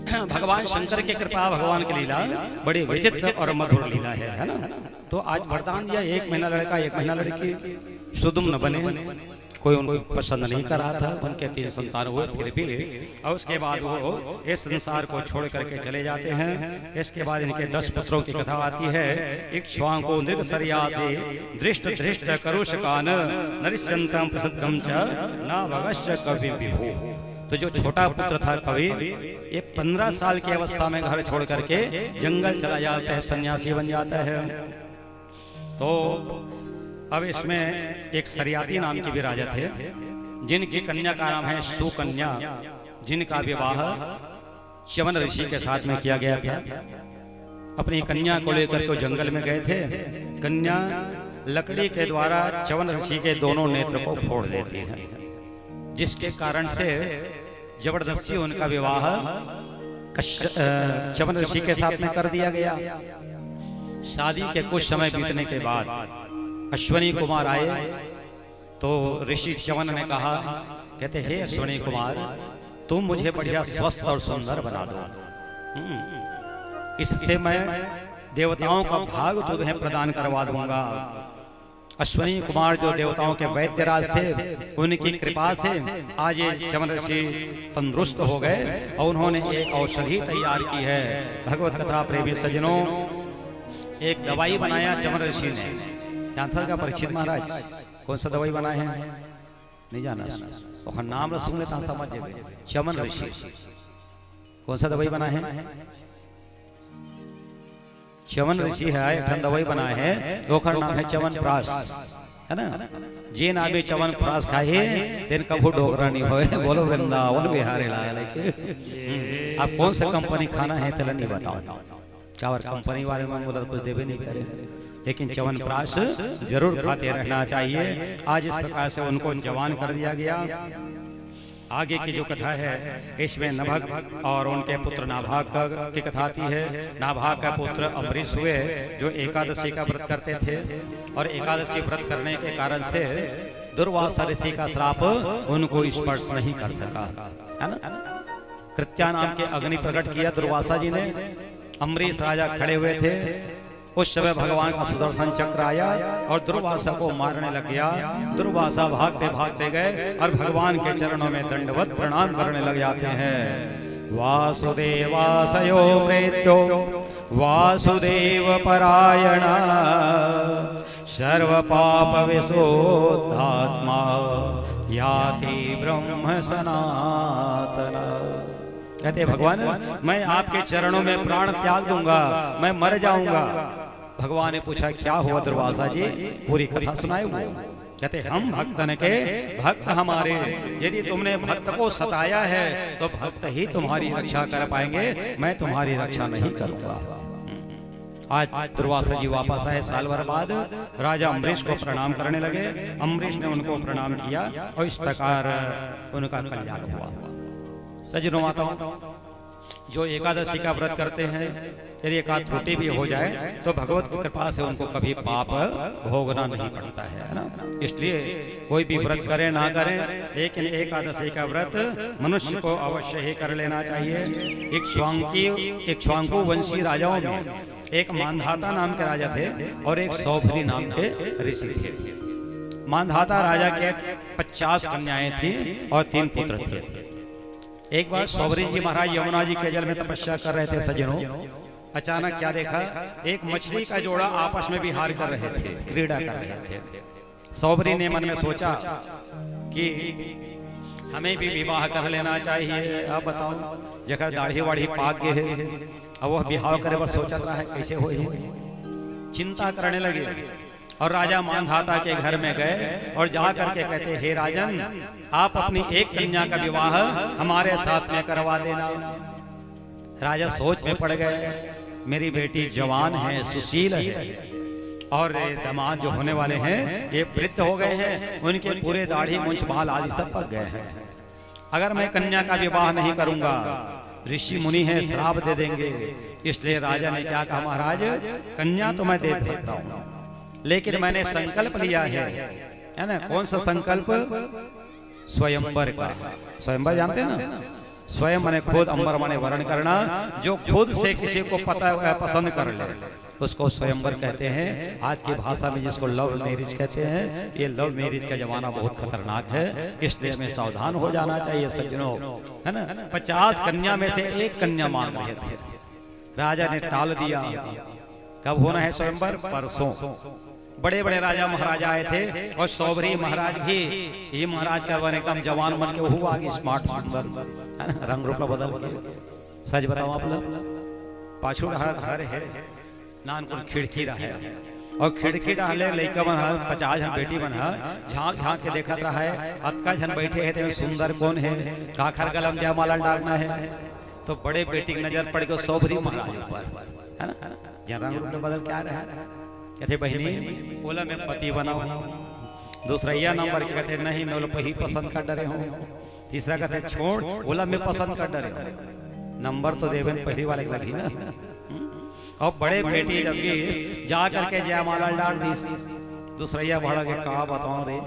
भगवान शंकर की कृपा, भगवान की लीला बड़ी विचित्र और मधुर लीला है ना। तो आज वरदान दिया 1 महीना लड़का 1 महीना लड़की, सुदुम न बने, कोई उनको पसंद नहीं कर रहा था। उनके 3 संतान हुए फिर भी, और उसके बाद वो इस संसार को छोड़ करके चले जाते हैं। इसके बाद इनके 10 पुत्रों की कथा आती है। इक्ष्वाको नृगसर्याते दृष्ट दृष्ट करुषकान नरिष्यन्तम प्रसिद्धम च न भगश्च कवि विभु। तो जो छोटा पुत्र था कवि, ये 15 साल की अवस्था में घर छोड़ करके जंगल चला जाता है, सन्यासी बन जाता है। तो अब इसमें एक सरियाती नाम की भी राजा थे, जिनकी कन्या का नाम है सुकन्या, जिनका विवाह च्यवन ऋषि के साथ में किया गया था। अपनी कन्या को लेकर के जंगल में गए थे। कन्या लकड़ी के द्वारा च्यवन ऋषि के दोनों नेत्र को फोड़ देती है, जिसके कारण से जबरदस्ती उनका विवाह च्यवन ऋषि के साथ में कर दिया गया। शादी के कुछ समय बीतने के बाद अश्वनी कुमार आए तो ऋषि च्यवन ने कहा, कहते हे अश्वनी कुमार तुम मुझे बढ़िया स्वस्थ और सुंदर बना दो, इससे मैं देवताओं का भाग तुम्हें प्रदान करवा दूंगा। अश्वनी कुमार जो देवताओं के वैद्यराज थे, उनकी कृपा से आज ये च्यवन ऋषि तंदुरुस्त हो गए और उन्होंने एक औषधि तैयार की है। भगवत कथा प्रेमी सज्जनों, एक दवाई बनाया च्यवन ऋषि ने। जानता का परीक्षित महाराज कौन सा दवाई बनाए हैं? नहीं जाना, और नाम सुन लेता समझ जाए। च्यवन ऋषि कौन सा दवाई बनाए हैं? च्यवन ऋषि है, एक दवाई बनाए हैं, ओखर नाम है च्यवन प्राश, है ना। जे नामे च्यवन प्राश खाए तेन कभू डोगरा नहीं होए। बोलो वृंदावन बिहारी लाल। आप कौन सा कंपनी खाना है तेला नहीं बताओ, चावर कंपनी वाले में बोला कुछ देवे नहीं करे, लेकिन च्यवन प्राश जरूर खाते रहना चाहिए। आज इस प्रकार से उनको जवान कर दिया गया। आगे की जो कथा है इसमें नभग और उनके पुत्र नाभाग की कथा आती है। नाभाग का पुत्र अम्बरीश हुए, जो एकादशी का व्रत करते थे, और एकादशी व्रत करने के कारण से दुर्वासा ऋषि का श्राप उनको स्पर्श नहीं कर सका, है ना। कृत्या नाम के अग्नि प्रकट किया दुर्वासा जी ने। अम्बरीश राजा खड़े हुए थे, उस समय भगवान का सुदर्शन चक्र आया और दुर्वासा को मारने लग गया। दुर्वासा भागते भागते गए और भगवान के चरणों में दंडवत प्रणाम करने लग जाते हैं। वासुदेवासयो प्रेत्यो वासुदेव परायण सर्व पाप विशोधात्मा याति ब्रह्म सनातन। कहते भगवान मैं आपके चरणों में प्राण त्याग दूंगा, मैं मर जाऊंगा। भगवान ने पूछा क्या हुआ दुर्वासा जी, पूरी कथा सुनाए हुए। कहते हम भक्तन के भक्त हमारे, यदि तुमने भक्त को सताया है तो भक्त ही तुम्हारी रक्षा कर पाएंगे, मैं तुम्हारी रक्षा नहीं करूंगा। आज दुर्वासा जी वापस आए साल भर बाद, राजा अम्बरीश को प्रणाम करने लगे। अम्बरीश ने उनको प्रणाम किया और इस प्रकार उनका कल्याण हुआ। सज्जनों माताओं, जो एकादशी का व्रत करते हैं, यदि एकाध त्रुटि भी हो जाए तो भगवत की कृपा से उनको कभी पाप भोगना नहीं पड़ता है ना। इसलिए कोई भी व्रत करें ना करें, लेकिन एकादशी का व्रत मनुष्य को अवश्य ही कर लेना चाहिए। इक्ष्वाकु वंशी राजाओं में एक मानधाता नाम के राजा थे और एक सौभरी नाम के ऋषि थे। मानधाता राजा के 50 कन्याएं थी और 3 पुत्र थे। एक बार सौभरी जी महाराज यमुना जी के जल में तपस्या कर रहे थे। सज्जनों, अचानक क्या देखा, एक मछली का जोड़ा आपस में विहार कर रहे थे, क्रीड़ा कर रहे थे। सौभरी ने मन में सोचा कि हमें भी विवाह कर लेना चाहिए। अब बताओ, जगह दाढ़ी वाढ़ी पाक गए है, अब वह विवाह करे बस सोचत रहा है कैसे हो। चिंता करने लगे और राजा मानधाता के घर में गए और जा करके कहते, हे राजन, आप अपनी एक कन्या का विवाह हमारे साथ में करवा देना। राजा सोच में पड़ गए, मेरी बेटी जवान है, सुशील है, और दामाद जो होने वाले हैं ये वृद्ध हो गए हैं, उनके पूरे दाढ़ी मूंछ बाल आदि सब पक गए हैं। अगर मैं कन्या का विवाह नहीं करूंगा, ऋषि मुनि है श्राप दे देंगे। इसलिए राजा ने क्या कहा, महाराज कन्या तो मैं दे सकता हूं, लेकिन मैंने संकल्प लिया है ना। कौन सा संकल्प? स्वयंवर का। स्वयंवर जानते हैं ना? स्वयं माने खुद, अंबर माने वर्ण करना। जो खुद से किसी को पसंद कर ले उसको स्वयंवर कहते हैं। आज की भाषा में जिसको लव मैरिज कहते हैं, ये लव मैरिज का जमाना बहुत खतरनाक है, इसलिए हमें सावधान हो जाना चाहिए सज्जनों, है ना। 50 कन्या में से एक कन्या मांग रहे थे, राजा ने टाल दिया। कब होना है स्वयंवर? परसों। बड़े बड़े राजा महाराजा आए थे और सौभरी महाराज भी, ये महाराज का बन एकदम जवान बन के हुआ कि स्मार्ट सुंदर, है ना, रंग रूप बदल के। सच बताओ आप लोग, पाछू हर है नानपुर खिड़की रहा है और खिड़की डाले लड़का बना 50 जन बेटी बना, झांक झांक के देखत रहा है। अतका जन बैठे है, सुंदर कौन है, काखर गलम जयमाला डालना है। तो बड़े बेटी की नजर पड़ गई सौभरी महाराज पर, है ना, जहाँ रंग रूप बदल क्या रहा है। कहते बहनी, बोला मैं पति बनाऊ। दूसरा यह नंबर के कहते नहीं, मैं बोला ही पसंद कर डरे हूँ। तीसरा कहते छोड़, बोला मैं पसंद कर डरे हूँ। नंबर तो देवे पहली वाले लगी ना। और बड़े बेटी जब भी जा करके जयमाला डाल दी, दूसरा यह भाड़ा के कहा बताओ रे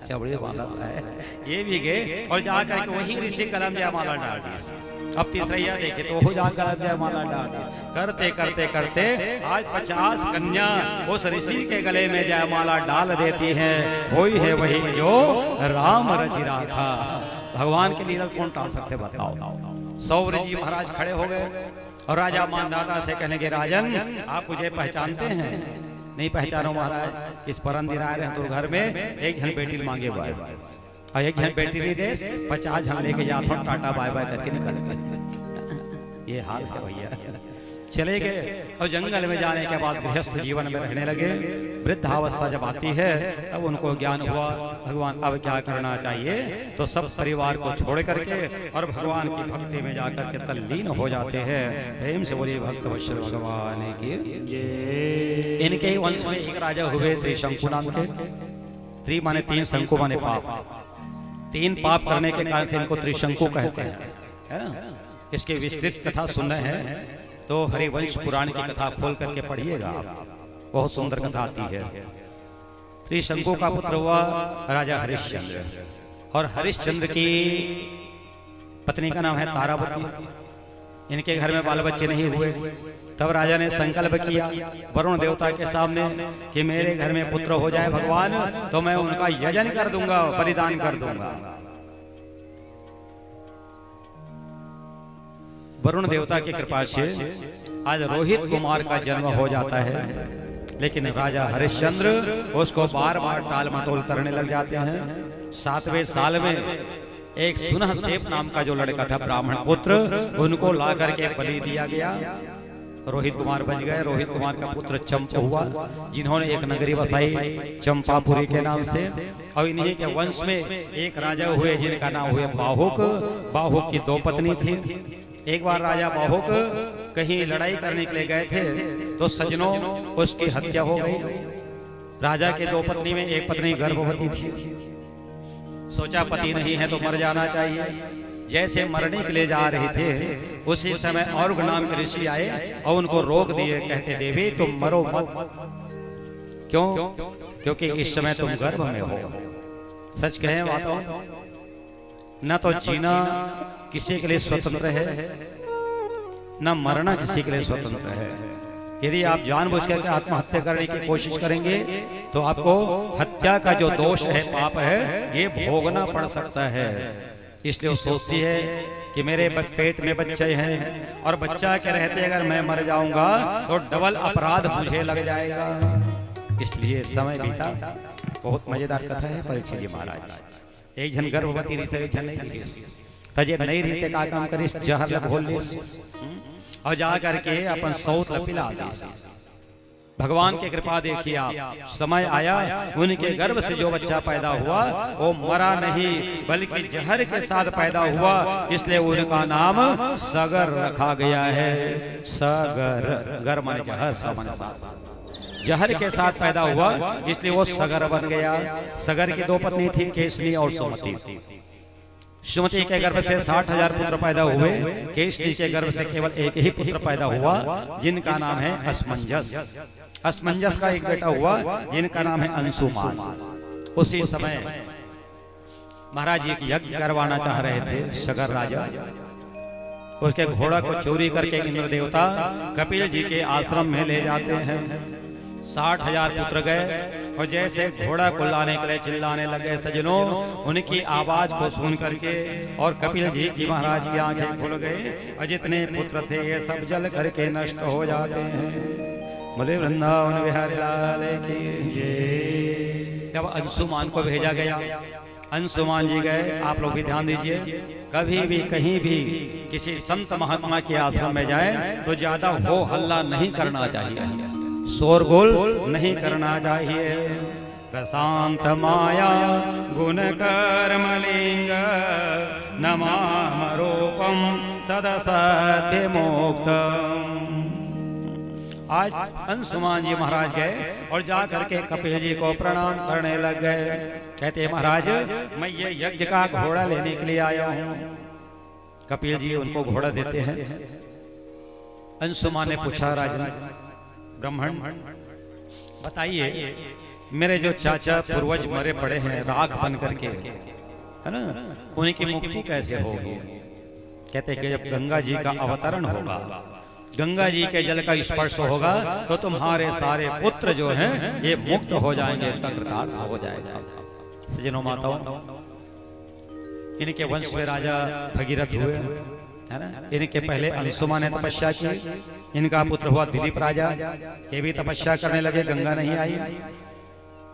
चबड़े वाला है, ये भी गए और जा करके वही ऋषि कलम जयमाला डाल दी। अब तीसरा यह देखे तो वो जा कलम जयमाला डाल दी। करते करते करते आज 50 कन्या उस ऋषि के गले में जयमाला डाल देती है। वही है वही जो राम रचि राखा। भगवान के लीला कौन टाल सकते बताओ। सौभरी जी महाराज खड़े हो गए और राजा मानधाता से कहने के, राजन आप मुझे पहचानते हैं? नहीं पहचानो महाराज, इस परम दिन आए रहे तो घर में एक जन बेटी मांगे बाय और एक जन बेटी नहीं दे, 50 जन लेके जाता हूँ, टाटा बाय बाय करके निकल गए। ये हाल है भैया। चले गए और जंगल में जाने के बाद गृहस्थ जीवन में रहने लगे। वृद्धावस्था जब आती है तब उनको ज्ञान हुआ भगवान अब क्या करना चाहिए, तो सब परिवार को छोड़ करके और भगवान की भक्ति में जाकर के तल्लीन हो जाते हैं। प्रेम से बोलिए भक्त वत्सल भगवान की जय। इनके वंश में एक राजा हुए त्रिशंकु नाम के। त्रि माने 3, शंकु माने पाप। 3 पाप करने के कारण से इनको त्रिशंकु कहते हैं, है ना। इसके विस्तृत कथा सुनना है तो हरिवंश पुराण की कथा खोल करके पढ़िएगा, बहुत सुंदर कथा आती है। त्रिशंकु का पुत्र हुआ राजा हरिश्चंद्र, और हरिश्चंद्र की पत्नी का नाम है तारावती। इनके घर में बाल बच्चे नहीं हुए। तब राजा ने संकल्प किया वरुण देवता के सामने कि मेरे घर में पुत्र हो जाए भगवान तो मैं उनका यजन कर दूंगा, बलिदान कर दूंगा। वरुण देवता की कृपा से आज रोहित कुमार का जन्म हो जाता है, लेकिन राजा हरिश्चंद्र उसको बार बार टाल मटोल करने लग जाते हैं। 7वें साल में एक सुनहसेप नाम का जो लड़का था ब्राह्मण पुत्र, उनको ला करके बलि दिया गया। रोहित कुमार बच गए। रोहित कुमार का पुत्र चंपा हुआ, जिन्होंने एक नगरी बसाई चंपापुरी के नाम से। और इन्हीं के वंश में एक राजा हुए जिनका नाम हुए बाहुक। बाहुक की 2 पत्नी थी। एक बार राजा बाहुक कहीं लड़ाई करने के लिए गए थे तो सज्जनों उसकी हत्या हो गई। राजा के 2 पत्नी में एक पत्नी गर्भवती थी। सोचा पति नहीं है तो मर जाना चाहिए। जैसे मरने के लिए जा रहे थे उसी समय और नाम के ऋषि आए और उनको रोक दिए। कहते देवी तुम मरो मत। क्यों? क्योंकि इस समय तुम गर्भ में हो। सच कहें माताओं, न तो जीना किसी के लिए स्वतंत्र है, न मरना किसी के लिए स्वतंत्र है। यदि आप जानबूझकर के आत्महत्या करने की कोशिश करेंगे तो आपको हत्या का जो दोष है, पाप है, ये भोगना पड़ सकता है। इसलिए वो सोचती है कि मेरे पेट में बच्चे हैं और बच्चा के रहते अगर मैं मर जाऊंगा तो डबल अपराध मुझे लग जाएगा। इसलिए समय बीता। बहुत मजेदार कथा है परीक्षित जी महाराज। एक जन गर्भवती रही से, एक जन नहीं रही तजे नहीं रही का काम करिस जहर लग घोल ले और जा करके अपन सौत पिला दे। भगवान की कृपा देखिए आप, समय आया उनके गर्भ से जो बच्चा पैदा हुआ वो मरा नहीं बल्कि जहर के साथ पैदा हुआ। इसलिए उनका नाम सगर रखा गया है। सगर, गर माने जहर, समन जहर के साथ पैदा हुआ इसलिए वो सगर बन गया। सगर की 2 पत्नी थी, केसनी और सुमति। सुमति के गर्भ से 60,000 पुत्र पैदा हुए। केसनी के गर्भ से केवल एक ही पुत्र पैदा हुआ जिनका नाम है असमंजस। असमंजस का एक बेटा हुआ जिनका नाम है अंशुमान। उसी समय महाराज जी एक यज्ञ करवाना चाह रहे थे सगर राजा। उसके घोड़ा को चोरी करके इंद्र देवता कपिल जी के आश्रम में ले जाते हैं। 60,000 पुत्र गए और जैसे घोड़ा को लाने के लिए चिल्लाने लगे सज्जनों, उनकी आवाज को सुन करके और कपिल जी की महाराज की आंखें खुल गई और जितने पुत्र थे ये सब जल करके नष्ट हो जाते हैं। बोले वृंदावन बिहारी लाल की जय। जब अंशुमान को भेजा गया, अंशुमान जी गए। आप लोग भी ध्यान दीजिए, कभी भी कहीं भी किसी संत महात्मा के आश्रम में जाए तो ज्यादा हो हल्ला नहीं करना चाहिए, शोरगुल नहीं करना चाहिए। प्रशांत माया गुण कर्मलिंग नमाम रूपम सदसत्य मोक्तम। आज अंशुमान जी महाराज गए और जा करके कपिल जी को प्रणाम करने लग गए। कहते महाराज मैं ये यज्ञ का घोड़ा लेने के लिए आया हूँ। कपिल जी उनको घोड़ा देते हैं। अंशुमान ने पूछा राजन ब्राह्मण बताइए मेरे जो चाचा पूर्वज मरे पड़े हैं राख बन करके, है ना, उनकी मुक्ति कैसे होगी? कहते कि जब गंगा जी का अवतरण होगा, गंगा जी के जल का स्पर्श होगा तो तुम्हारे सारे पुत्र जो हैं ये मुक्त हो जाएंगे, कृतार्थ हो जाएगा। सज्जनों माताओं, इनके वंश में राजा भगीरथ हुए, है ना। इनके पहले अंशुमान ने तपस्या की। इनका पुत्र हुआ दिलीप राजा, ये भी तपस्या करने लगे, गंगा नहीं आई।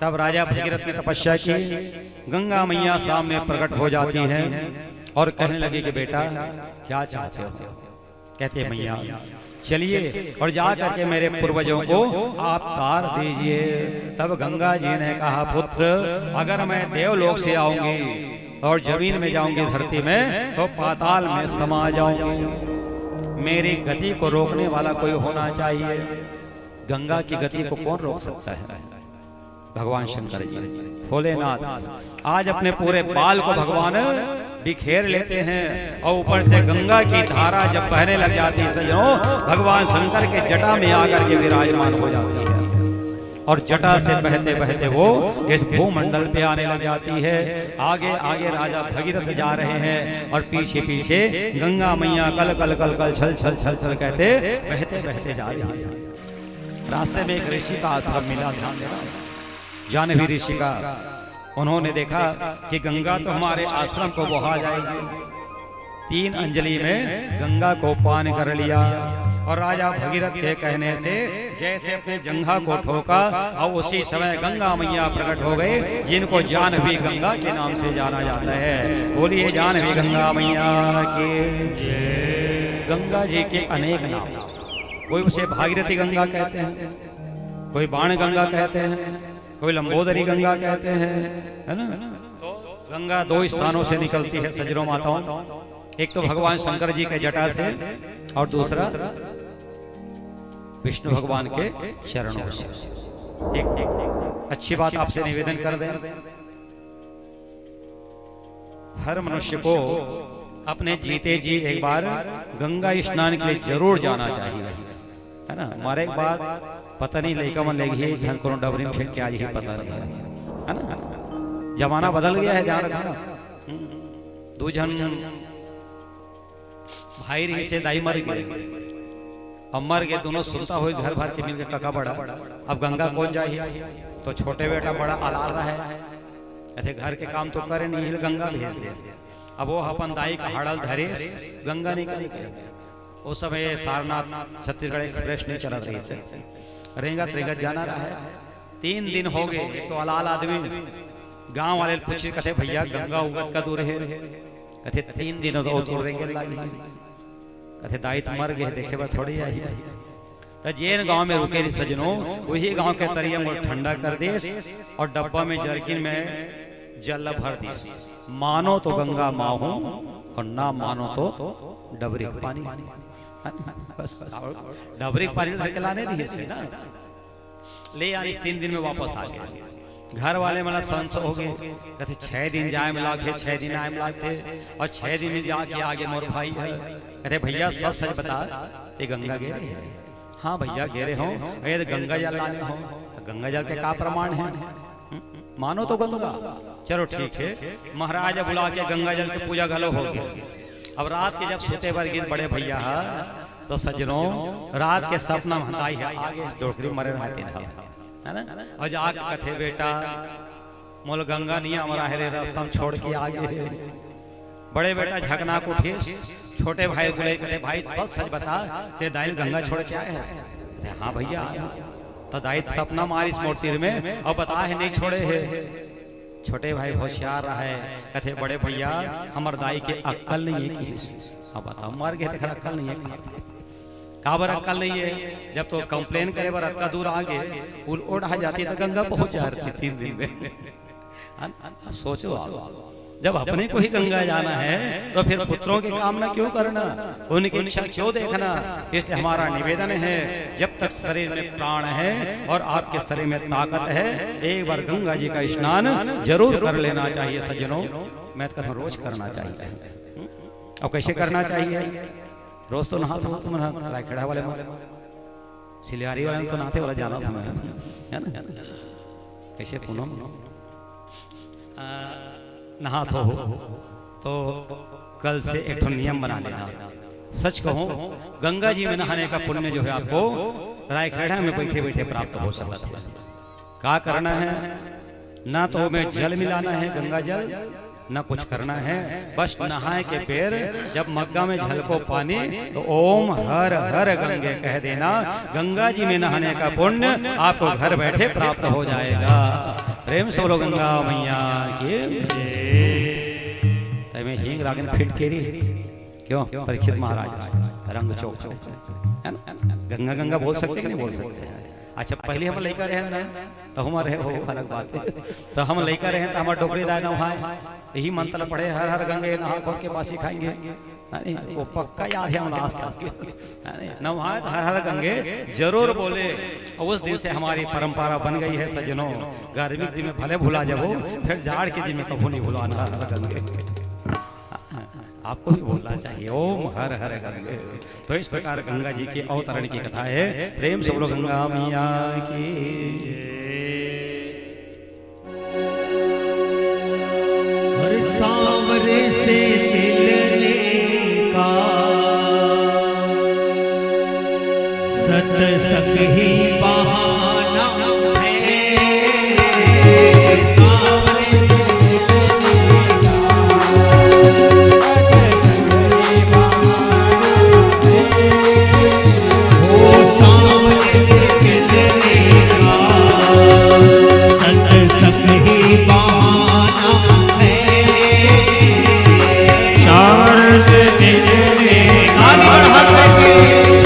तब राजा भगीरथ ने तपस्या की। गंगा मैया सामने प्रकट हो जाती हैं और कहने लगी कि बेटा क्या चाहते हो? कहते मैया चलिए और जा करके मेरे पूर्वजों को आप तार दीजिए। तब गंगा जी ने कहा पुत्र अगर मैं देवलोक से आऊंगी और जमीन में जाऊंगी धरती में तो पाताल में समा जाऊंगी। मेरी गति को रोकने वाला कोई होना चाहिए। गंगा की गति को कौन रोक सकता है? भगवान शंकर जी, भोलेनाथ आज अपने पूरे बाल को भगवान बिखेर लेते हैं और ऊपर से गंगा की धारा जब बहने लग जाती है भगवान शंकर के जटा में आकर के विराजमान हो जाती है और जटा से बहते बहते वो इस भूमंडल पे आने लग जाती है। आगे आगे राजा भगीरथ जा रहे हैं और पीछे पीछे गंगा मैया कल कल कल कल छल छल छल छल कहते बहते बहते जा रही है। रास्ते में एक ऋषि का आश्रम मिला, ध्यान देना, जानवी ऋषि का। उन्होंने देखा कि गंगा तो हमारे आश्रम को बहा जाएगी। 3 अंजलि में गंगा को पान कर लिया और राजा भगीरथ के कहने से जैसे अपने जंघा को ठोका और उसी समय गंगा मैया प्रकट हो गए, जिनको जानवी गंगा के नाम से जाना जाता है। बोलिए जानवी गंगा मैया के। गंगा जी के अनेक नाम, कोई उसे भागीरथी गंगा कहते हैं, कोई बाण गंगा कहते हैं, कोई लंबोदरी गंगा कहते हैं, है ना। तो गंगा दो स्थानों से निकलती है सज्जनों माताओं, एक तो भगवान शंकर जी के जटा से और दूसरा विष्णु भगवान के चरणों से। एक अच्छी बात आपसे निवेदन कर दें, हर मनुष्य को अपने जीते जी एक बार गंगा स्नान के लिए जरूर जाना चाहिए, है ना। हमारे एक बार पता नहीं लड़का मन लेगी धन को डबरी में क्या यही पता नहीं है ना। जमाना बदल गया है, जान रखना। दो जन भाई रही से दाई मर गए, अब मर गए दोनों, सुनता हुए घर भर के मिलकर कका बड़ा, अब गंगा कौन जाए, तो छोटे बेटा बड़ा अलाल रहा है, कहते घर के काम तो करे नहीं, गंगा भेज दे। अब वो अपन दाई का हड़ल धरे गंगा निकल गए। उस समय सारनाथ छत्तीसगढ़ एक्सप्रेस नहीं चल रही से, रेंगत रेंगत जाना रहा है। 3 दिन हो गए, तो अलाल आदमी गांव वाले पूछे, कहते भैया गंगा उगत का दूर है, कहते 3 दिन तो रेंगे लगी, कहते दाई तो मर गए, देखे बा थोड़ी आई। तो जेन गांव में रुके सजनों, वही गांव के तरिया में ठंडा कर दे और डब्बा में जर्किन में जल भर दी। मानो तो गंगा माँ हो और ना मानो तो डबरी का पानी, बस डबरी का पानी भर के लाने दिए ना, ले यार। इस 3 दिन में वापस आ गए। घर वाले मतलब संस हो गए, कहते 6 दिन जाए मिला थे, 6 दिन आए मिला थे, और 6 दिन में जाके आगे मोर भाई है, कहते भैया सच सच बता, ये गंगा गे रहे हैं? हाँ भैया गे रहे हो, ये गंगा जल लाने हो, तो गंगा जल के का प्रमाण है? मानो तो गंगा, चलो ठीक है। महाराज बुला के गंगा जल की पूजा घलो हो गया। अब रात के जब सोते पर गिर बड़े भैया तो सज्जनों रात के सपना महंगाई है, आगे डोकरी मरे रहते है ना। और जाके कथे बेटा मोल गंगा नहीं हमारा है, रास्ता में छोड़ के आगे। बड़े बेटा झकना को उठे, छोटे भाई बोले, कहते भाई सच सच बता, ते दाई गंगा छोड़ के आए हैं? हाँ भैया। तो दाई सपना मारी इस मूर्ति में और बता है नहीं छोड़े है। छोटे भाई होशियार रहा है, कहते बड़े भैया हमार दाई के अक्कल नहीं है कि अब बताओ मर गए थे, अक्कल नहीं है काबर अक्कल नहीं है। जब तो कंप्लेन करे बार अक्का दूर आगे उल ओढ़ा जाती तो गंगा पहुंच जाती 3 दिन में। सोचो आप, जब अपने को ही गंगा जाना है तो फिर पुत्रों की कामना क्यों करना, उनकी इच्छा क्यों देखना। इसलिए हमारा निवेदन है, जब तक शरीर में प्राण है और आपके शरीर में ताकत है, एक बार गंगा जी का स्नान जरूर कर लेना चाहिए सज्जनों। मैं तो कहूँ रोज करना चाहिए। और कैसे करना चाहिए? रोज तो नहा तो तुम रायखेड़ा वाले सिलियारी वाले तो नहाते वाला जाना था मैं, है ना। कैसे पूनम नहा तो कल से एक नियम बना लेना। सच कहूं गंगा जी में नहाने का पुण्य जो है आपको रायखेड़ा में बैठे बैठे प्राप्त हो सकता है। क्या करना है? ना तो में जल मिलाना है गंगा जल, ना कुछ करना है, बस नहाए के पैर जब मग्गा में झलको पानी तो ओम हर हर गंगे कह देना। गंगा जी में नहाने का पुण्य आपको घर बैठे प्राप्त हो जाएगा। प्रेम से बोलो गंगा मैया की। में हींग रागन फिट केरी क्यों? परीक्षित महाराज रंग चौक है ना। गंगा गंगा बोल सकते कि नहीं बोल सकते? अच्छा पहले हम लड़का रहे ना तो हमारे हो अलग बात है। तो हम लड़का रहे तो हमारे डोकरी दाय नहाए, यही मंत्र पढ़े हर हर गंगे नहा खोल के बासी खाएंगे, वो पक्का याद है हम नहाए तो हर हर गंगे जरूर बोले। उस दिन से हमारी परंपरा बन गई है सज्जनों। गर्मी दिन में भले भुला जाओ, फिर जाड़ के दिन में कभी नहीं भुलाना हर हर गंगे। आपको भी बोलना चाहिए ओम हर हर गंगे। तो इस प्रकार गंगा जी के अवतरण की कथा है। प्रेम से बोलो गंगा मैया की। हर सांवरे से मिलने का सत्संग ही बहाना है। सांवरे से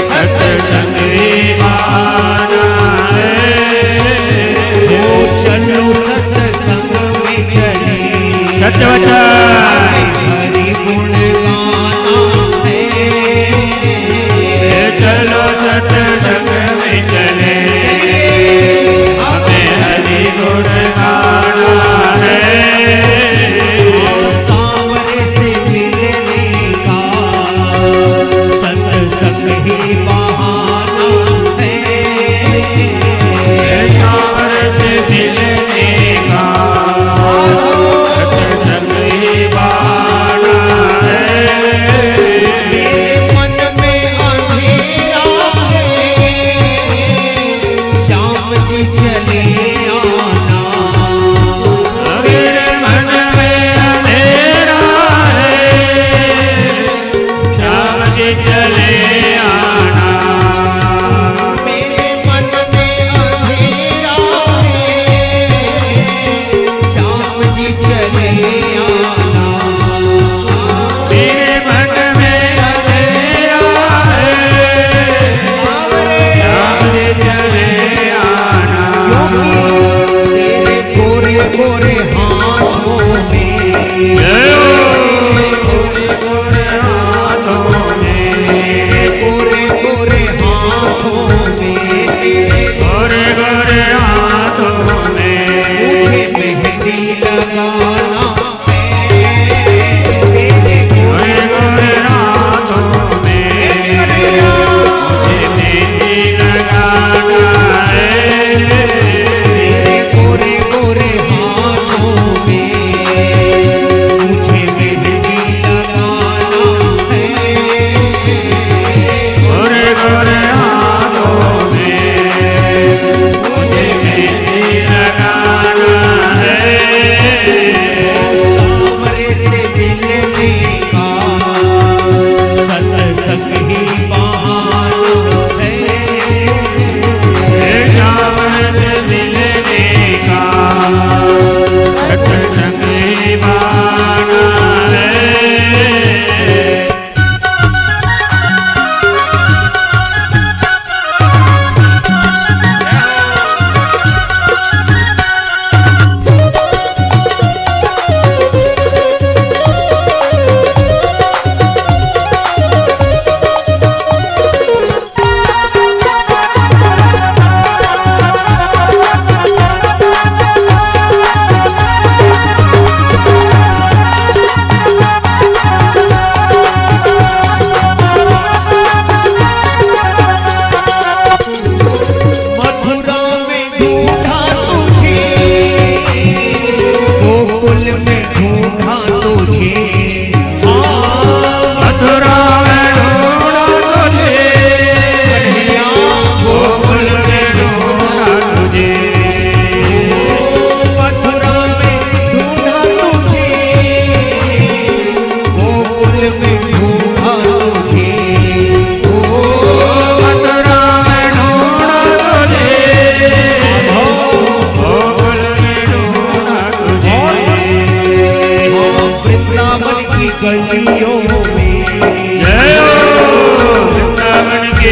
सत्संग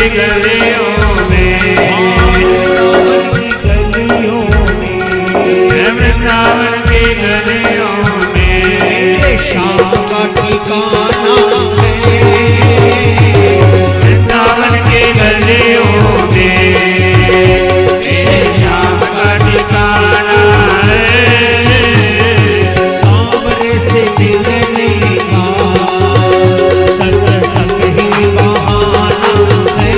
गलियों में, वृंदावन की गलियों में, श्याम का ठिकाना है, वृंदावन की गलियों में मेरे श्याम का ठिकाना है। सामने से मिलने का सत्संग ही बहाना है,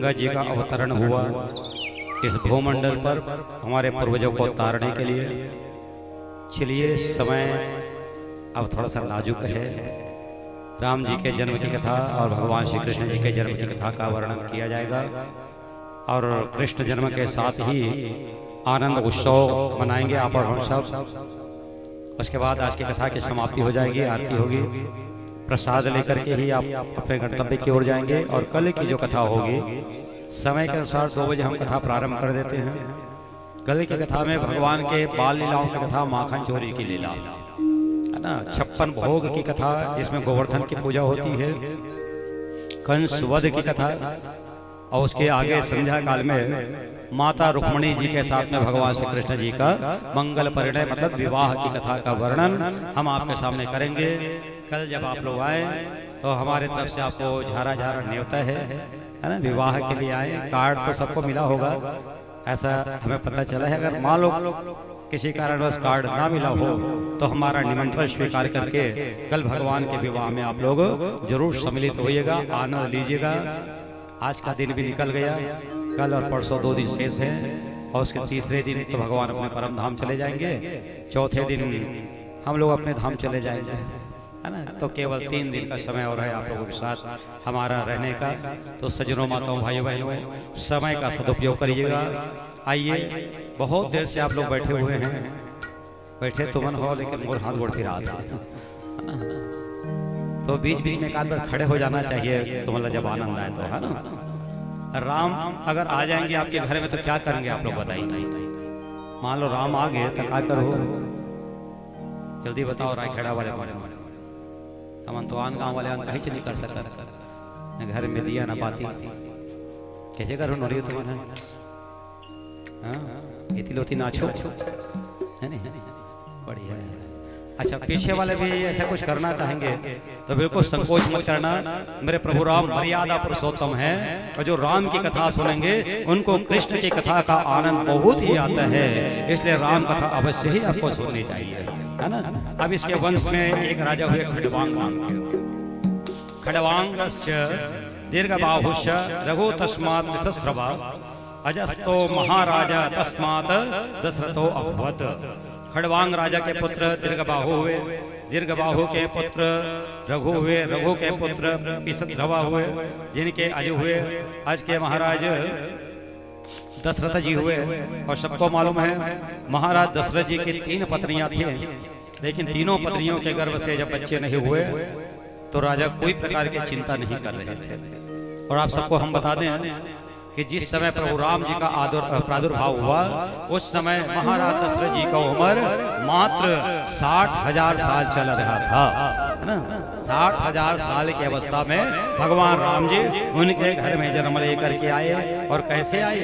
गंगा जी का अवतरण हुआ इस भूमंडल पर हमारे पूर्वजों को तारने के लिए। चलिए समय अब थोड़ा सा नाजुक है। राम जी के जन्म की कथा और भगवान श्री कृष्ण जी के जन्म की कथा का वर्णन किया जाएगा और कृष्ण जन्म के साथ ही आनंद उत्सव मनाएंगे आप और हम सब। उसके बाद आज की कथा की समाप्ति हो जाएगी, आरती होगी, प्रसाद लेकर के ही आप अपने गंतव्य की ओर जाएंगे। और कल की जो कथा होगी समय के अनुसार 2 बजे हम कथा प्रारंभ कर देते हैं। कल की कथा में भगवान के बाल लीलाओं की कथा, माखन चोरी की लीला है ना, 56 भोग की कथा जिसमें गोवर्धन की पूजा होती है, कंस वध की कथा, और उसके आगे संध्या काल में माता रुक्मणी जी के साथ में भगवान श्री कृष्ण जी का मंगल परिणय मतलब विवाह की कथा का वर्णन हम आपके सामने करेंगे। कल जब आप लोग आए तो हमारे तरफ से आपको झारा झारा न्योता है ना, विवाह के लिए आए। कार्ड तो सबको मिला होगा ऐसा हमें पता चला है। अगर मान लो किसी कारणवश कार्ड ना मिला हो तो हमारा निमंत्रण स्वीकार करके कल भगवान के विवाह में आप लोग जरूर सम्मिलित होइएगा, आनंद लीजिएगा। आज का दिन भी निकल गया, कल और परसों 2 दिन शेष है और उसके तीसरे दिन तो भगवान अपने परम धाम चले जाएंगे, चौथे दिन हम लोग अपने धाम चले जाएंगे, है ना। तो केवल 3 दिन का समय और है आप लोगों के साथ हमारा रहने का। तो सज्जनों, माताओं, भाइयों बहनों, समय का सदुपयोग करिएगा। आइए, बहुत देर से आप लोग बैठे हुए हैं, बैठे तो मन हो लेकिन मोर हाथ गोड़ फिरा है ना, तो बीच बीच में एक आध बार खड़े हो जाना चाहिए तो मतलब जब आनंद आए तो, है ना। राम अगर आ जाएंगे आपके घर में तो क्या करेंगे आप लोग बताइए। मान लो राम आ गए तो क्या करो, जल्दी बताओ। रायखेड़ा वाले हम अंतवान गांव वाले कहीं नहीं कर सकते, घर में दिया ना बाती कैसे करो नोरी तुम्हारा, हाँ इतिलोती नाचो है नहीं, बढ़िया। अच्छा, पीछे वाले भी ऐसा कुछ करना चाहेंगे तो बिल्कुल संकोच मत करना। मेरे प्रभु राम मर्यादा पुरुषोत्तम है और जो राम की कथा सुनेंगे उनको कृष्ण की कथा का आनंद बहुत ही आता है, इसलिए राम कथा अवश्य ही आपको सुननी चाहिए, है ना। अब इसके वंश में एक राजा हुए खड़वांग, खड़वांगश्च दीर्घबाहुश्च रघु तस्मात् ऋतस्रवा अजस्तो महाराजा तस्मात् दशरथो अभवत्। खड़वांग राजा के पुत्र दीर्घबाहु हुए, दीर्घबाहु के पुत्र रघु हुए, रघु के पुत्र पिसध्रवा हुए, जिनके अज हुए अज के महाराज दशरथ जी हुए। और सबको मालूम है महाराज दशरथ जी की 3 पत्नियां थी, लेकिन तीनों पत्नियों के गर्भ से जब बच्चे नहीं हुए तो राजा कोई प्रकार की चिंता नहीं कर रहे थे। और आप सबको हम बता दें कि जिस समय प्रभु राम जी का प्रादुर्भाव हुआ उस समय महाराज दशरथ जी का उम्र मात्र 60,000 साल चल रहा था, है ना। 60,000 साल की अवस्था में भगवान राम जी उनके घर में जन्म लेकर के आए। और कैसे आए?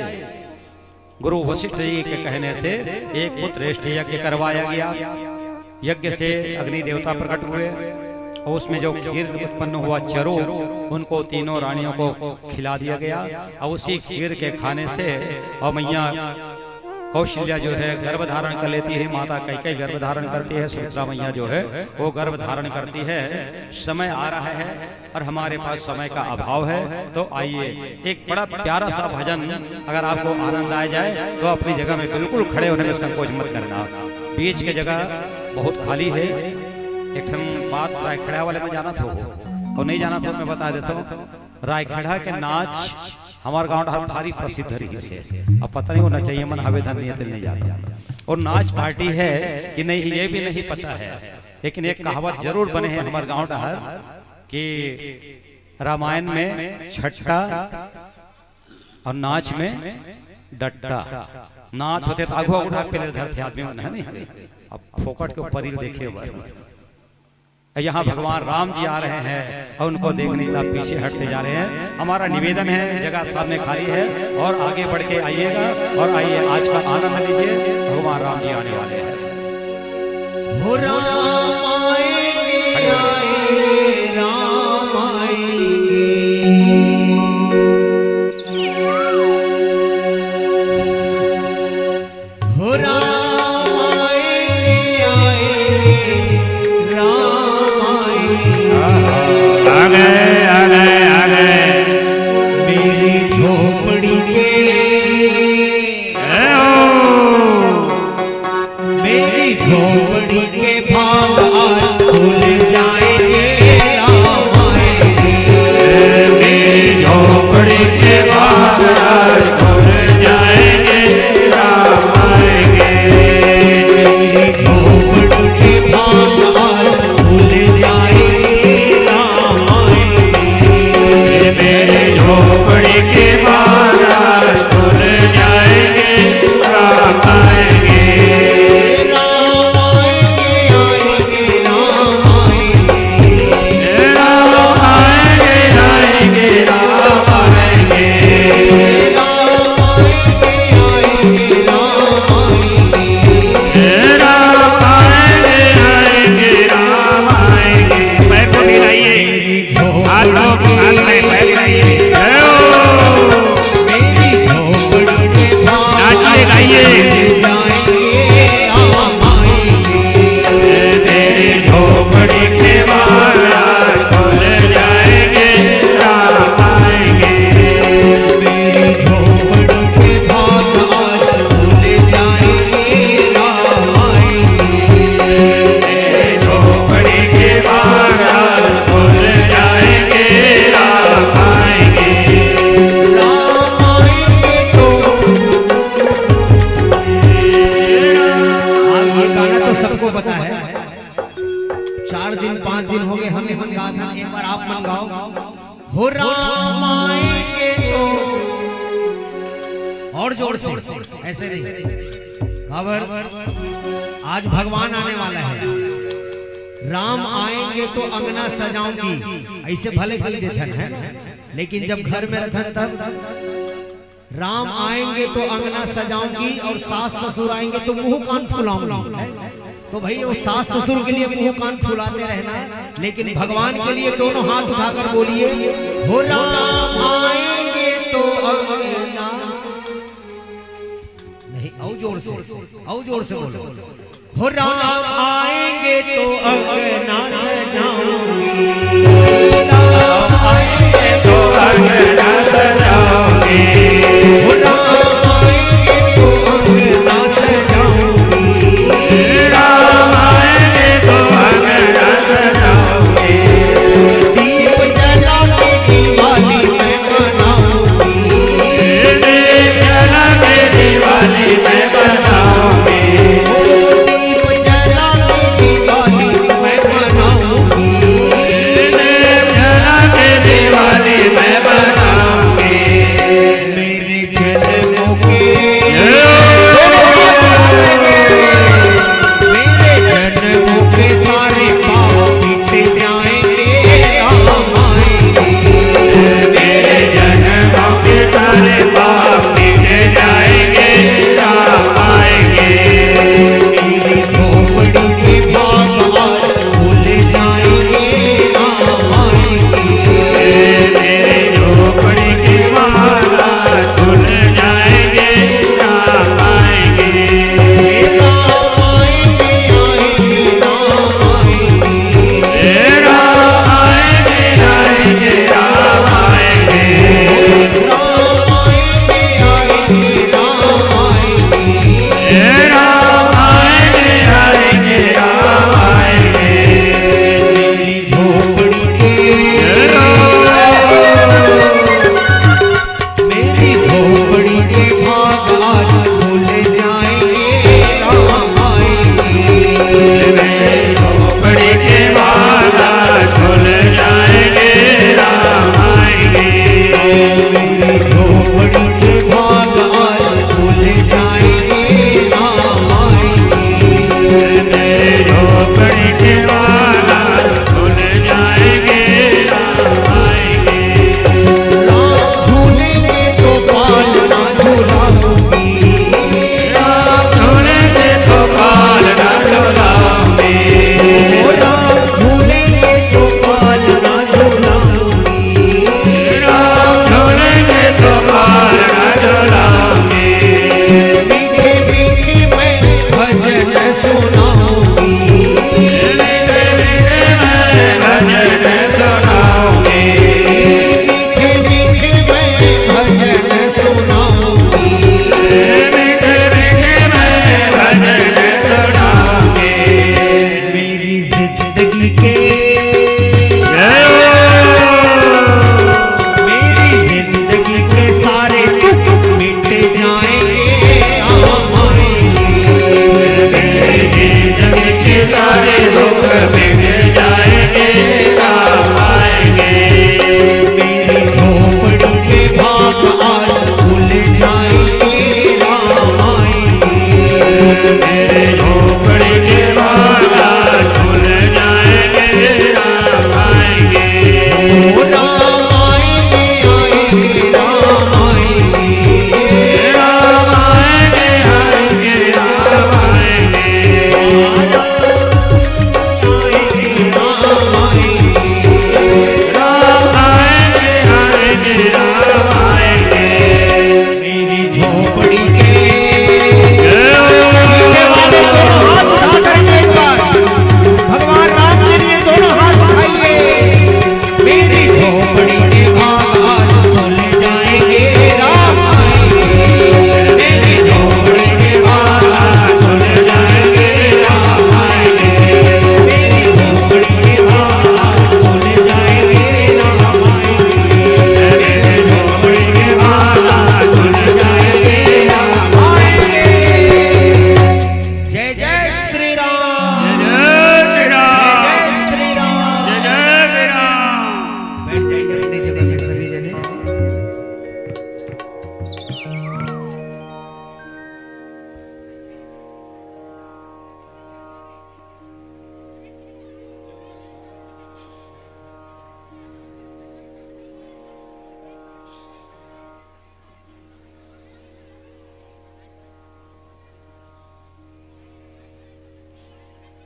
गुरु वशिष्ठ जी के कहने से एक पुत्र श्रेष्ठ यज्ञ करवाया गया। यज्ञ से अग्नि देवता प्रकट हुए और उसमें जो खीर उत्पन्न हुआ चरो उनको तीनों रानियों को खिला दिया गया। और उसी खीर के खाने से और मैया कौशल्या जो है गर्भ धारण कर लेती है, माता कैकेयी गर्भ धारण करती है, सुमित्रा मैया जो है वो गर्भ धारण करती है। समय आ रहा है और हमारे पास समय का अभाव है, तो आइए एक बड़ा प्यारा सा भजन अगर आपको आनंद आ जाए तो अपनी जगह में बिल्कुल खड़े होने में संकोच मत करना। बीच की जगह बहुत खाली है। एक बात रायखेड़ा वाले में जाना था और नहीं जाना था मैं बता देता हूँ। रायखेड़ा के नाच हमारे गांव हर भारी प्रसिद्ध रही से, अब पता नहीं होना चाहिए मन आवेदन नहीं जाता। और नाच पार्टी है कि नहीं ये भी नहीं पता है, लेकिन एक कहावत जरूर बने हैं हमारे गांव डहर कि रामायण में छट्टा और नाच में डट्टा। नाच होते तो आगू उठा पहले धर थे आदमी है नहीं, अब फोकट के ऊपर ही देखे। यहाँ भगवान राम जी आ रहे हैं और उनको देखने के लिए पीछे हटते जा रहे हैं। हमारा निवेदन है जगह सामने खाली है और आगे बढ़ के आइएगा और आइए आज का आनंद लीजिए। भगवान राम जी आने वाले हैं। हो राम आएंगे, राम आएंगे, हो राम आएंगे, राम आ गए आ गए आ गए। मेरी झोपड़ी दिन 5 दिन हो गए हमें मन गा था, एक बार आप मन गाओ। हो राम आएंगे तो और जोर से, ऐसे नहीं खबर। आज भगवान आने वाला है, राम आएंगे तो अंगना सजाऊंगी, ऐसे भले कही देते हैं, लेकिन जब घर में रहते तब राम आएंगे तो अंगना सजाऊंगी और सास ससुर आएंगे तो मुंह कान फुलाऊंगी। तो भाई वो सास ससुर के लिए मुंह कान फुलाते रहना, लेकिन भगवान के लिए दोनों हाथ उठाकर बोलिए, हो राम आएंगे तो अंगना, नहीं और जोर से, और जोर से बोलो, हो राम आएंगे तो अंगना सजाऊंगी, राम आएंगे तो अंगना सजाऊंगी, हो राम आएंगे तो अंगना सजाऊंगी, राम आएंगे तो अंगना सजाऊंगी, दीप जला के दिवाली मैं मनाऊंगी, दीप जला के दिवाली मैं मनाऊंगी, दीप जला के दिवाली मैं मनाऊंगी।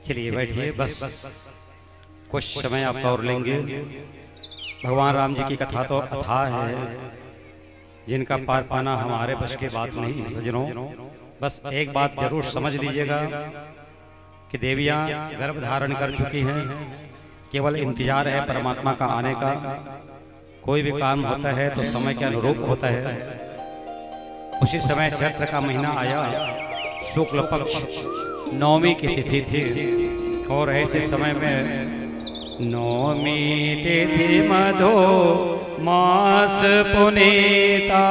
चलिए बैठिए, बस कुछ समय आपका और लेंगे। भगवान राम जी की कथा तो अथाह है, जिनका पार पाना हमारे बस की बात नहीं है सज्जनों। बस एक बात जरूर समझ लीजिएगा कि देवियां गर्भ धारण कर चुकी हैं, केवल इंतजार है परमात्मा का आने का। कोई भी काम होता है तो समय के अनुरूप होता है। उसी समय चैत्र का महीना आया, शुक्ल पक्ष नवमी की तिथि थी, और ऐसे समय में नवमी तिथि मधो मास पुनीता,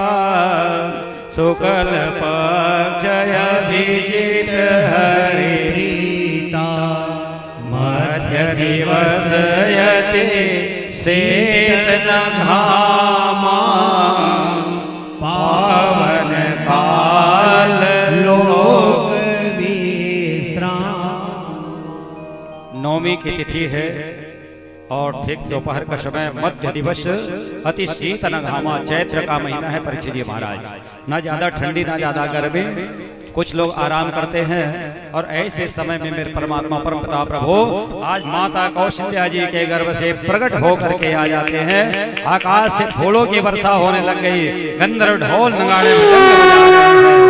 शुक्ल पक्ष अभिजित हरि प्रीता, मध्य दिवस यते सेत घामा, पावन काल लोक विश्राम। नवमी की तिथि है और ठीक दोपहर का समय, मध्य दिवस, अति शीतल घामा, चैत्र का महीना है। परीक्षित जी महाराज, ना ज्यादा ठंडी ना ज्यादा गर्मी, कुछ लोग आराम करते हैं। और ऐसे समय में मेरे परमात्मा परम पिता प्रभु आज माता कौशल्या जी के गर्भ से प्रकट होकर के आ जाते हैं। आकाश से फूलों की वर्षा होने लग गई, गंधर्व ढोल नगाड़े बजा रहे हैं।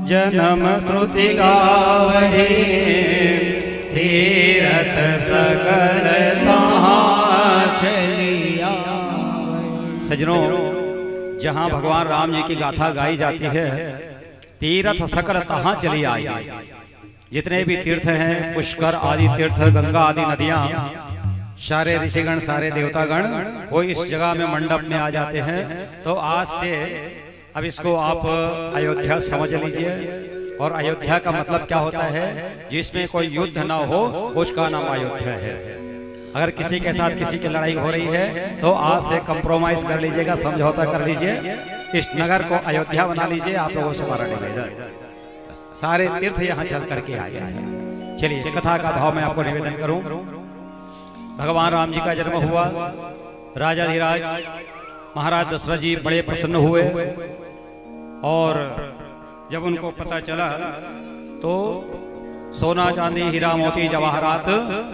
जन्म श्रुति गावहि, तीरथ सकल तहाँ चलिया। सजनों, जहाँ भगवान राम जी की गाथा गाई जाती है, तीरथ सकल तहाँ चली आई। जितने भी तीर्थ हैं, पुष्कर आदि तीर्थ, गंगा आदि नदियां, सारे ऋषिगण सारे देवतागण वो इस जगह में मंडप में आ जाते हैं। तो आज से अब इसको आप अयोध्या समझ लीजिए। और अयोध्या का मतलब क्या होता है? जिसमें कोई युद्ध ना हो उसका नाम अयोध्या है। अगर किसी के साथ किसी की लड़ाई हो रही है तो आज से कंप्रोमाइज कर लीजिएगा, समझौता कर लीजिए, इस नगर को अयोध्या बना लीजिए। आप लोगों से हमारा निवेदन, सारे तीर्थ यहाँ चल करके आ गए। चलिए कथा का भाव मैं आपको निवेदन करूं। भगवान राम जी का जन्म हुआ, राजाधिराज महाराज दशरथ जी बड़े प्रसन्न हुए और जब उनको पता चला तो सोना चांदी हीरा मोती जवाहरात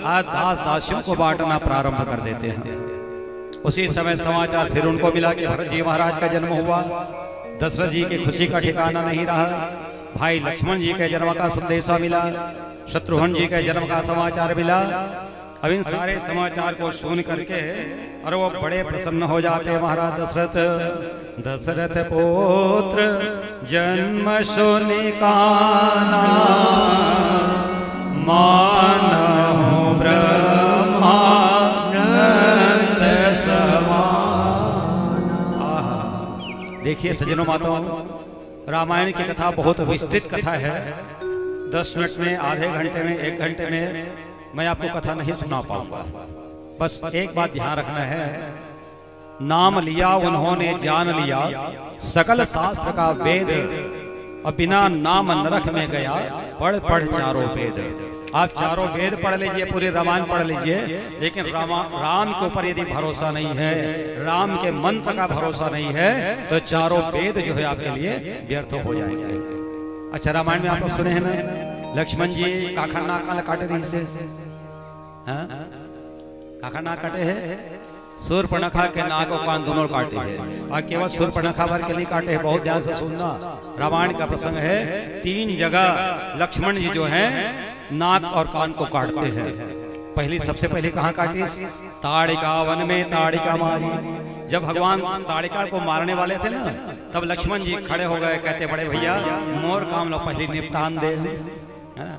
आज दास दासियों को बांटना प्रारंभ कर देते हैं। उसी समय समाचार फिर उनको मिला कि भरत जी महाराज का जन्म हुआ। दशरथ जी की खुशी का ठिकाना नहीं रहा। भाई लक्ष्मण जी के जन्म का संदेशा मिला, शत्रुघ्न जी के जन्म का समाचार मिला। अब इन सारे समाचार को सुन करके और वो बड़े प्रसन्न हो जाते महाराज दशरथ। दशरथ पुत्र जन्म सुनि काना, मानहु ब्रह्मानंद समान। देखिए सज्जनों माताओं, रामायण की कथा बहुत विस्तृत कथा है। 10 मिनट में, आधे घंटे में, 1 घंटे में मैं आपको कथा नहीं सुना पाऊंगा। बस एक बात ध्यान रखना है, नाम लिया उन्होंने जान लिया सकल शास्त्र का वेद, और बिना नाम नरक में गया पढ़ पढ़ चारों वेद। आप चारों वेद पढ़ लीजिए, पूरे रामायण पढ़ लीजिए, लेकिन राम के ऊपर यदि भरोसा नहीं है, राम के मंत्र का भरोसा नहीं है, तो चारों वेद जो है आपके लिए व्यर्थ हो जाएंगे। अच्छा, रामायण में आप लोग सुने हैं ना, लक्ष्मण जी काखा नाक काटे रही से, काखा नाक काटे है, सूर्पणखा के नाक और कान दोनों काटे हैं। और केवल सूर्पणखा भर के नहीं काटे हैं, बहुत ध्यान से सुनना। रामायण का प्रसंग है, 3 जगह लक्ष्मण जी जो हैं नाक और कान को काटते हैं। पहली, सबसे पहले कहाँ काटी? ताड़िका वन में ताड़िका मारी। जब भगवान ताड़िका को मारने वाले थे ना, तब लक्ष्मण जी खड़े हो गए, कहते बड़े भैया मोर काम लो पहले निपटान दे, है ना।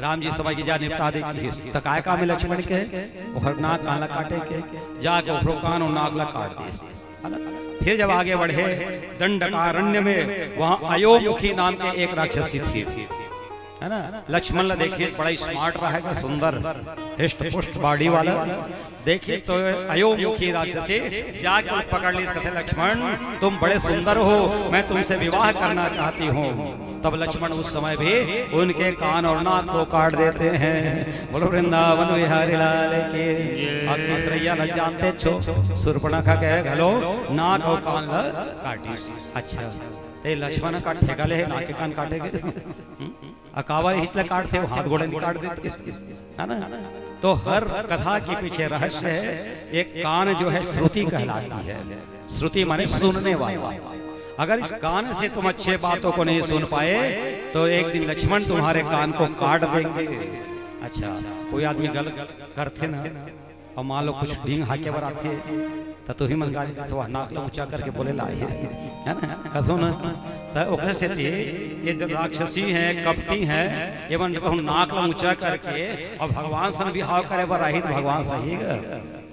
राम जी समझ जा निपटा दे, तकाय काम में लक्ष्मण के और नाक कान ला काटे के, जाके उखरो कान और नाक ला काट दे। फिर जब आगे बढ़े दंडकारण्य में, वहां अयोमुखी नाम के एक राक्षसी थी, है ना। लक्ष्मण ला देखिए बड़ा स्मार्ट रहेगा, सुंदर हिष्ट पुष्ट बॉडी वाला। देखिए तो अयोमुखी राक्षसी जाकर पकड़ ली, कहते लक्ष्मण तुम बड़े सुंदर हो, मैं तुमसे विवाह करना चाहती हूँ। तब लक्ष्मण उस समय भी उनके कान और नाक को काट देते हैं। बोलो वृंदावन बिहारी लाल की। अब तीसरैया न जानते छो, सूर्पणखा कहे घलो नाक और कान ला काटी। अच्छा, ते लक्ष्मण का ठेका ले नाक के कान काटेगे, अकावर इसलिए काटते हो, हाथ घोड़े नहीं काट देते, है ना। तो हर कथा के पीछे रहस्य है। एक कान जो है श्रुति कहलाती है। श्रुति माने सुनने वाला। अगर इस कान से तुम अच्छे बातों को नहीं सुन पाए तो एक दिन लक्ष्मण तुम्हारे कान को काट देंगे। अच्छा, कोई आदमी गलत करते ना, और मान लो कुछ ढींग हाके बराते तो ही मन गाली तो नाक ला ऊंचा करके बोले ला, है ना, कथो ना। तो ओकरे से ये जो राक्षसी हैं, कपटी हैं, ये मन कहूं नाक ला ऊंचा करके और भगवान सन बिहाव करे बराही तो भगवान सही गा।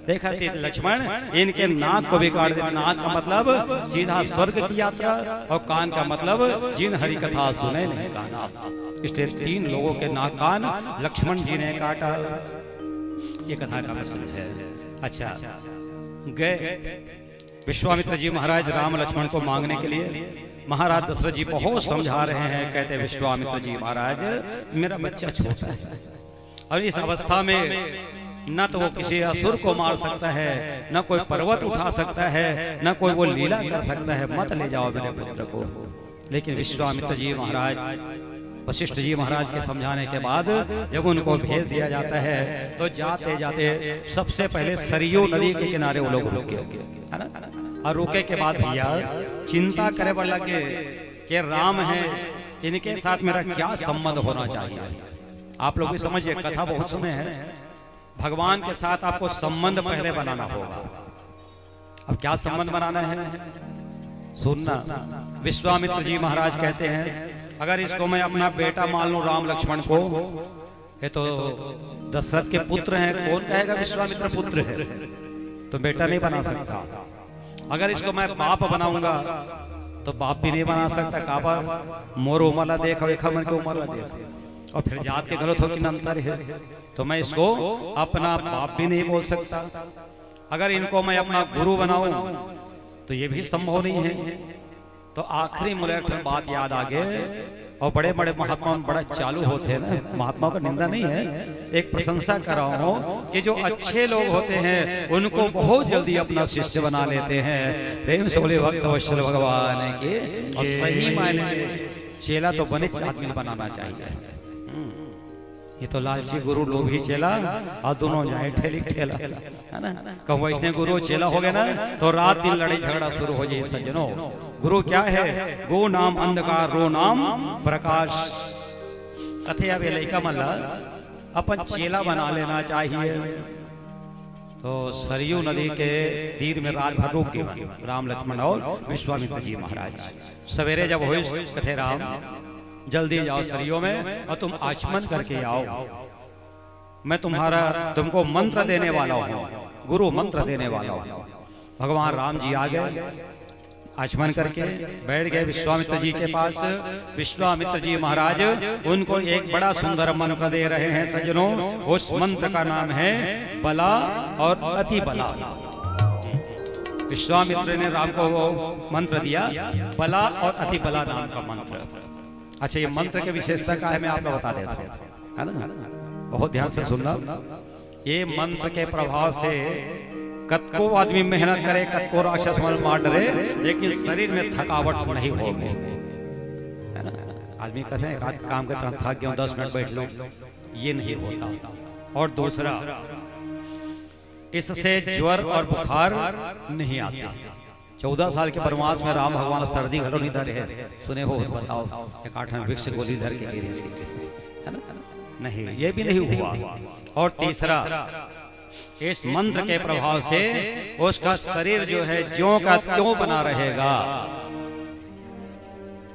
देखा थी लक्ष्मण इनके नाक को भी काट दे। नाक का मतलब सीधा स्वर्ग की यात्रा, और कान का मतलब जिन हरि कथा सुने नहीं काना। इसलिए 3 लोगों के नाक कान लक्ष्मण जी ने काटा। ये कथा का प्रसंग है। अच्छा, गए विश्वामित्र जी महाराज राम लक्ष्मण को मांगने के लिए। महाराज दशरथ जी बहुत समझा रहे हैं, कहते विश्वामित्र जी महाराज मेरा बच्चा छोटा है और इस अवस्था में न तो वो किसी असुर को मार सकता है, न कोई पर्वत उठा सकता है, न कोई वो लीला कर सकता है, मत ले जाओ मेरे पुत्र को। लेकिन विश्वामित्र जी महाराज वशिष्ठ जी महाराज के समझाने के बाद जब उनको भेज दिया जाता है तो जाते जाते सबसे पहले सरयू नदी के किनारे वो लोग रुके, है ना। और रुके के बाद भैया चिंता करे बड़ लगे कि राम है, इनके साथ मेरा क्या संबंध होना चाहिए। आप लोग भी समझिए, कथा बहुत सुने हैं। भगवान के साथ आपको संबंध पहले बनाना होगा। अब क्या संबंध बनाना है सुनना। विश्वामित्र जी महाराज कहते हैं अगर इसको मैं अपना बेटा मान लूं राम लक्ष्मण को, ये तो दशरथ के पुत्र हैं, कौन कहेगा विश्वामित्र पुत्र है, तो बेटा नहीं बना सकता। अगर इसको मैं बाप बनाऊंगा तो बाप भी नहीं बना सकता। काबा मोर उमरला देख वेखा मन के उमरला देख, और फिर जात के गलत हो कि अंतर है, तो मैं इसको अपना बाप भी नहीं बोल सकता। अगर इनको मैं अपना गुरु बनाऊं तो ये भी संभव नहीं है। तो आखिरी मुलेठ बात याद आ गए, और बड़े बड़े महात्मा बड़ा चालू होते हैं ना, महात्माओं का निंदा नहीं है, एक प्रशंसा कर रहा हूँ कि जो अच्छे लोग होते हैं उनको बहुत जल्दी अपना शिष्य बना लेते हैं। प्रेम से बोले भक्त वत्सल भगवान के। और सही मायने में चेला तो बने आदमी बनाना चाहिए। ये तो लालची गुरु लोभी चेला, और दोनों जाए ठेली ठेला, है ना। कहो वैष्णव गुरु चेला हो गए ना तो रात दिन लड़ाई झगड़ा शुरू हो जाए। सज्जनों, गुरु क्या है? गो नाम अंधकार, रो नाम प्रकाश। कथे अब लड़का मल्ला अपन चेला बना लेना चाहिए। तो सरयू नदी के तीर में रात भर रुक गए राम लक्ष्मण और विश्वामित्र जी महाराज। सवेरे जब हुई कथे राम जल्दी जाओ सरयू में और तुम आचमन करके आओ, मैं तुमको मंत्र देने वाला हूँ, गुरु मंत्र देने वाला हूँ। भगवान राम जी आ गए, आचमन करके बैठ गए विश्वामित्र जी के पास। विश्वामित्र जी महाराज उनको एक बड़ा सुंदर मंत्र दे रहे हैं सज्जनों। उस मंत्र का नाम है बला और अति बला। विश्वामित्र ने राम को वो मंत्र दिया, बला और अति बला नाम का मंत्र। अच्छा, ये मंत्र की विशेषता क्या है मैं आपको बता देता हूँ, है ना। बहुत ध्यान से सुनना। ये मंत्र के प्रभाव से कतको आदमी मेहनत करे, कतको राक्षस मार डरे, लेकिन शरीर में थकावट नहीं होगी, है ना। आदमी कहते हैं काम करता थक गया 10 मिनट बैठ लो, ये नहीं होता। और दूसरा, इससे ज्वर और बुखार नहीं आता। 14 साल के वनवास में राम भगवान सर्दी घलो नहीं धरे है, सुने हो बताओ। एक 8 वृक्ष गोली धर के गिरी, है ना। नहीं, ये भी नहीं हुआ। और तीसरा, इस मंत्र के प्रभाव से उसका शरीर जो है ज्यों का त्यों बना रहेगा।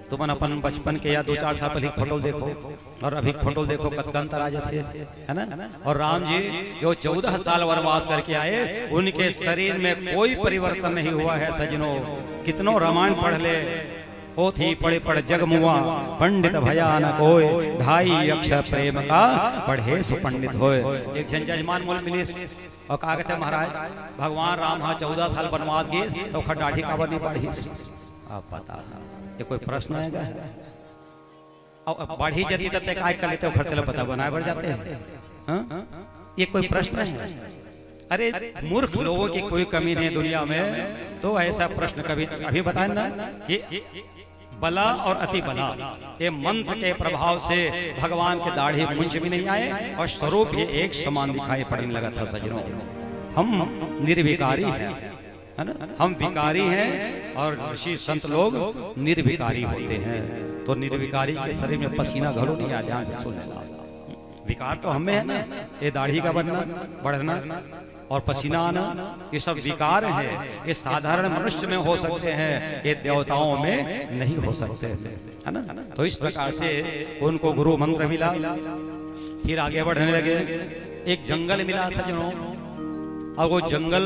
तुम अपन बचपन के या 2-4 साल पहले फोटो देखो और अभी फोटो देखो, कतका अंतर आ जाते है ना। और राम जी जो 14 साल वनवास करके आए, उनके शरीर में कोई परिवर्तन नहीं हुआ है सज्जनों। कितनों रामायण पढ़ ले, पोथी पढ़े पढ़ जग मुआ, पंडित भया न कोय, ढाई अक्षर प्रेम का पढ़े सो पंडित होए। एक जन जजमान मूल मिली और कहा कहते महाराज भगवान राम हाँ 14 साल वनवास गए तो खटाढ़ी काबर नहीं पढ़ी। अब पता ये कोई प्रश्न है? और बढ़ी जती तब तक कर लेते हो, खड़ते पता बनाए बढ़ जाते हैं। ये कोई प्रश्न है? अरे मूर्ख लोगों की कोई कमी नहीं दुनिया में। तो ऐसा प्रश्न कभी अभी बताए ना कि बला और अति बला, ये मंत्र के प्रभाव से भगवान के दाढ़ी मुंज भी नहीं आए और स्वरूप भी एक समान दिखाई पड़ने लगा था सज्जनों। हम निर्विकारी हैं, है ना। हम विकारी हैं और ऋषि संत लोग निर्विकारी होते हैं। तो निर्विकारी के शरीर में पसीना घलो नहीं आ। ध्यान से सुनना, विकार तो हमें है ना, ये दाढ़ी का बनना बढ़ना और पसीना आना, ये सब विकार है। ये साधारण मनुष्य में हो सकते हैं, ये देवताओं में नहीं हो सकते, है ना। तो इस प्रकार से उनको गुरु मंत्र मिला, फिर आगे बढ़ने लगे। एक जंगल मिला सज्जनों, और वो जंगल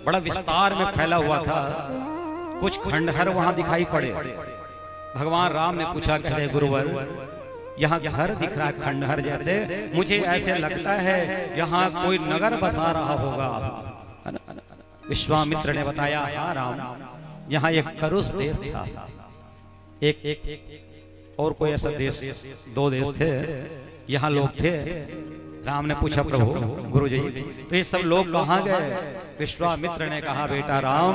बड़ा विस्तार में फैला हुआ था। कुछ खंडहर वहां दिखाई पड़े। भगवान राम ने पूछा, कहते गुरुवर यहाँ घर दिख रहा है खंडहर जैसे, मुझे ऐसे लगता है यहाँ कोई नगर बसा रहा होगा। विश्वामित्र ने बताया, हाँ राम, यहाँ एक करुष देश था, एक और कोई ऐसा देश, 2 देश थे, यहाँ लोग थे। राम ने पूछा, प्रभु गुरु जी तो ये सब लोग कहाँ गए? विश्वामित्र ने कहा, बेटा राम,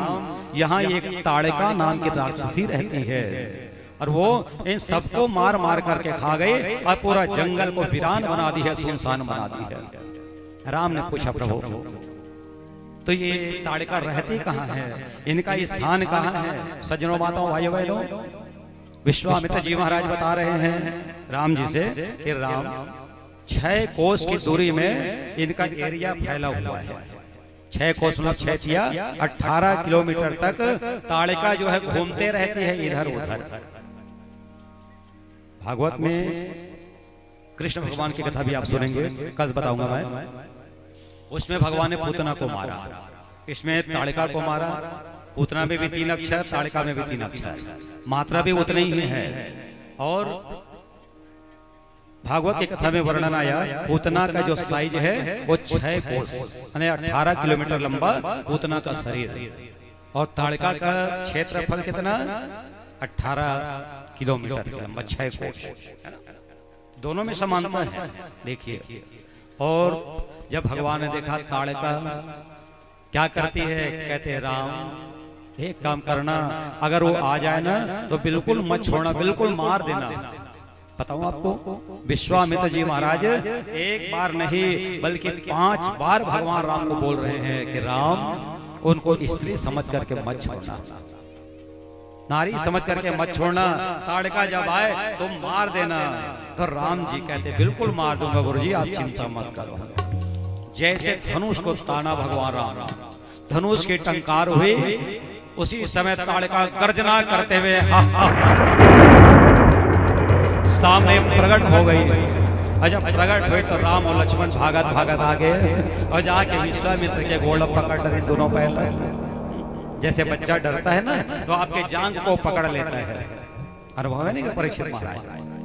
यहाँ एक ताड़का नाम की राक्षसी रहती है और वो इन सबको मार मार करके खा गई और पूरा जंगल को वीरान बना दी है, सुनसान बना दी है। राम ने पूछा, प्रभु तो ये ताड़का रहती कहाँ है, इनका स्थान कहाँ है? सज्जनों माताओं भाइयों बहनों, विश्वामित्र जी महाराज बता रहे हैं राम जी से कि राम 6 कोस की दूरी में इनका एरिया फैला हुआ है। 6 कोस मतलब 6 तिया 18 किलोमीटर तक ताड़का जो है घूमते रहती है इधर उधर। भागवत में कृष्ण भगवान की कथा भी आप सुनेंगे, कल बताऊंगा मैं। उसमें भगवान ने पूतना को मारा, इसमें ताड़का को मारा। पूतना में भी 3 अक्षर, ताड़िका में भी 3 अक्षर, मात्रा भी उतनी ही है। और भागवत की कथा में वर्णन आया पूतना का जो साइज है वो 6 कोस यानी 18 किलोमीटर लंबा पूतना का शरीर, और ताड़िका का क्षेत्रफल कितना 18 किलोमीटर के लंबा 6 कोस, दोनों में समानता है। देखिए, और जब भगवान ने देखा ताड़िका क्या करती है, कहते हैं राम एक काम करना, अगर वो आ जाए ना तो बिल्कुल मत छोड़ना, बिल्कुल मार देना। बताऊं आपको, विश्वामित्र जी महाराज एक बार नहीं बल्कि 5 बार भगवान राम को बोल रहे हैं कि राम उनको स्त्री समझ करके मत छोड़ना, नारी समझ करके मत छोड़ना, ताड़िका जब आए तो मार देना। तो राम जी कहते बिल्कुल मार दूंगा गुरुजी, आप चिंता मत करो। जैसे धनुष को ताना भगवान राम, धनुष की टंकार हुई, उसी समय ताड़िका गर्जना करते हुए सामने प्रकट हो गई। और जब प्रकट हुई तो राम और लक्ष्मण भागत भागत आ गए और जाके विश्वामित्र के गोड़ पकड़ डरे दोनों पैर। जैसे बच्चा डरता है ना तो आपके जांघ को पकड़ लेता है। अनुभव है नहीं कि परीक्षित महाराज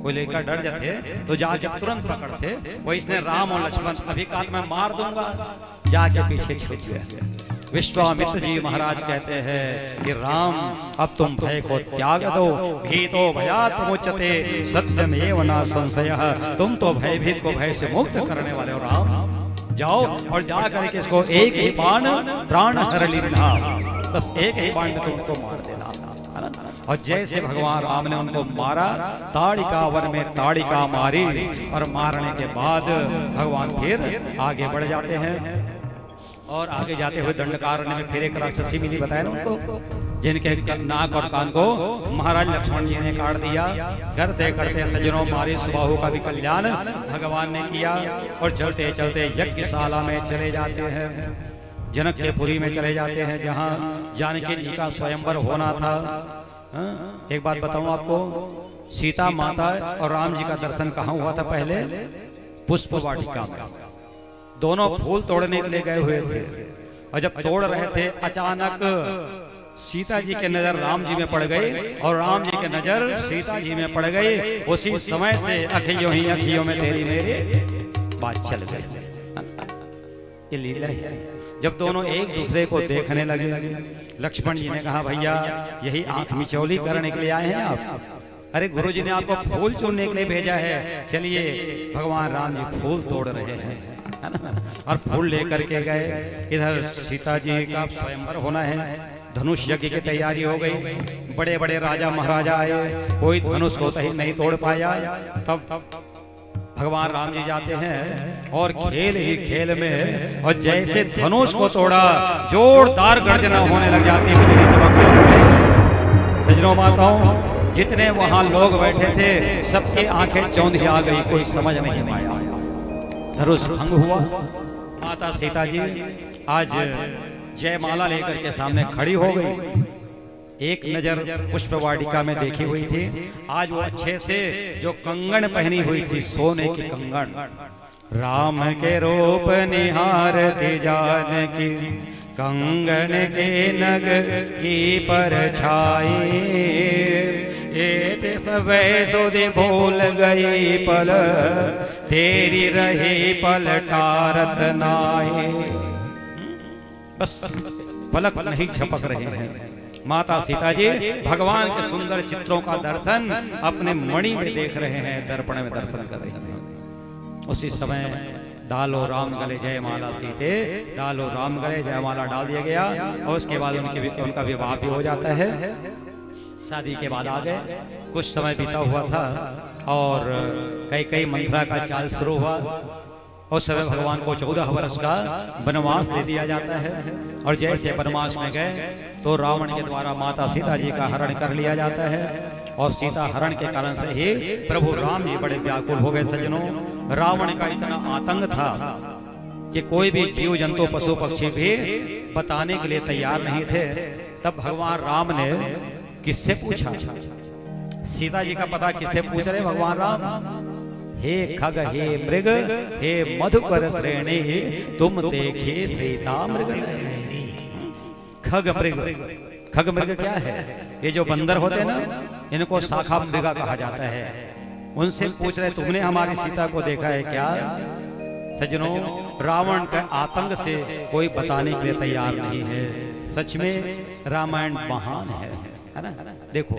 कोई लेकर डर जाते तो जाके तुरंत पकड़ते, वो इसने राम और लक्ष्मण अभी काल में मार दूंगा, जाके पीछे छूट गया। विश्वामित्र जी महाराज कहते हैं कि राम अब तुम भय को त्याग दो, भीतो भयात् मुच्यते सत्यमेव न संशयः, तुम तो भयभीत को भय से मुक्त करने वाले हो। राम जाओ और जा करके इसको एक ही बाण प्राण हर लीना, बस एक ही बाण में तुमको मार देना, है ना। और जैसे भगवान राम ने उनको मारा, ताड़िका वन में ताड़िका मारी, और मारने के बाद भगवान फिर आगे बढ़ जाते हैं। और आगे जाते हुए दंडकारण्य में फिर एक राक्षसी मिली, बताया ना उनको, जिनके नाक और कान को महाराज लक्ष्मण जी ने काट दिया। करते करते सज्जनों मारे सुबाहु का भी कल्याण भगवान ने किया। और चलते चलते यज्ञशाला में चले जाते हैं, जनक के पुरी में चले जाते हैं, जहाँ जानकी जी का स्वयंवर होना था। एक बात बताऊं आपको, सीता माता और राम जी का दर्शन कहाँ हुआ था पहले? पुष्प वाटिका में। दोनों फूल तोड़ने के लिए गए हुए थे, और जब तोड़ रहे थे अचानक सीता जी के नजर राम जी में पड़ गई, और राम जी के नजर सीता जी में पड़ गई। उसी समय से अखियों ही अखियों में तेरी मेरी बात चल गई। ये लीला है। जब दोनों एक दूसरे को देखने लगे, लक्ष्मण जी ने कहा भैया यही आंख मिचौली करने के लिए आए हैं आप? अरे गुरुजी ने आपको फूल चुनने के लिए भेजा है, चलिए। भगवान राम जी फूल तोड़ रहे हैं, है ना, और फूल लेकर के गए। इधर सीता जी का स्वयंवर होना है, धनुष यज्ञ की तैयारी हो गई। बड़े बड़े राजा महाराजा आए, कोई धनुष को नहीं तोड़ पाया। तब भगवान राम जी जाते हैं और खेल ही खेल में, और जैसे धनुष को तोड़ा, जोरदार गर्जना होने लग जाती है, बिजली चमकने। सज्जनों माताओं, जितने वहां लोग बैठे थे सबकी आंखें चौंधी आ गई, कोई समझ नहीं पाया। धनुष भंग हुआ। माता सीता जी आज जयमाला लेकर के सामने खड़ी हो गई। एक नजर पुष्प वाटिका में देखी हुई थी, आज वो अच्छे से जो कंगन पहनी हुई थी, सोने की कंगन, राम के रूप निहारती जानकी, कंगन के नग की परछाई, सब सुधि भूल गई पल, तेरी रही पलटारत नाई। बस पलक नहीं झपक रहे हैं। माता सीता जी भगवान के सुंदर चित्रों का दर्शन अपने मणि में देख रहे हैं, दर्पण में दर्शन कर रहे हैं। उसी समय डालो राम गले जयमाला सीते, डालो राम गले जयमाला डाल दिया गया, और उसके बाद उनका विवाह भी हो जाता है। शादी के बाद आ गए, कुछ समय बीता हुआ था, और कई मंत्रा का चाल शुरू हुआ। उस समय भगवान को 14 वर्ष का वनवास दे दिया जाता है, और जैसे वनवास में गए तो रावण के द्वारा माता सीता जी का हरण कर लिया जाता है। और सीता हरण के कारण से ही प्रभु राम जी बड़े व्याकुल हो गए। सज्जनों, रावण का इतना आतंक था कि कोई भी जीव जंतु पशु पक्षी भी बताने के लिए तैयार नहीं थे। तब भगवान राम ने किससे पूछा? सीता जी का पता किससे पूछ रहे भगवान राम? हे खग हे मृग हे मधुकर श्रेणी, तुम देखे सीता मृग। खग मृग खग मृग क्या है? ये जो बंदर होते हैं ना, इनको शाखा मृगा कहा जाता है। उनसे पूछ रहे तुमने हमारी सीता को देखा है क्या? सज्जनों, रावण के आतंक से कोई बताने के लिए तैयार नहीं है। सच में रामायण महान है ना? देखो,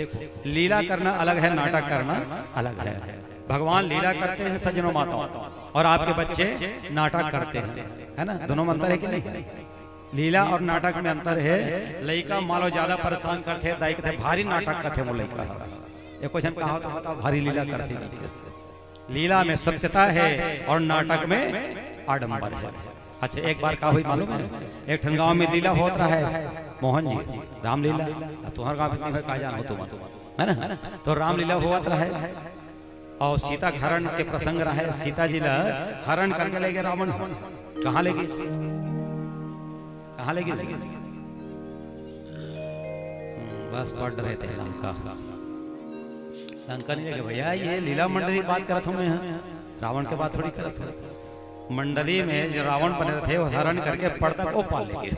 लीला करना अलग है, नाटक करना अलग है। भगवान लीला करते हैं सज्जनों माताओं, और आपके बच्चे नाटक करते हैं, है ना? दोनों में अंतर है कि नहीं? लीला और नाटक में अंतर है। लड़का मान लो ज्यादा परेशान करते, दाई कहते भारी नाटक करते वो लड़का। एक क्वेश्चन कहा तो बताओ, भारी लीला करते नहीं। लीला में सत्यता है और नाटक में आडंबर है। अच्छा, एक बार का हुई मालूम है? एक ठन गांव में लीला होत रहा है, मोहन जी, रामलीला। तुम्हारे गांव में का जान हो तुम, है ना? तो रामलीला होत रहा है और सीता हरण के प्रसंग रहा है। सीता जी ला हरण करके ले गए रावण। कहाँ ले गए? कहाँ ले गए? बस पढ़ रहे थे लंका। लंका नहीं लगे भैया, ये लीला मंडली बात करत हूँ मैं। रावण के बात थोड़ी करत हूँ। मंडली में जो रावण बने थे वो हरण करके पड़ता को पाल लेंगे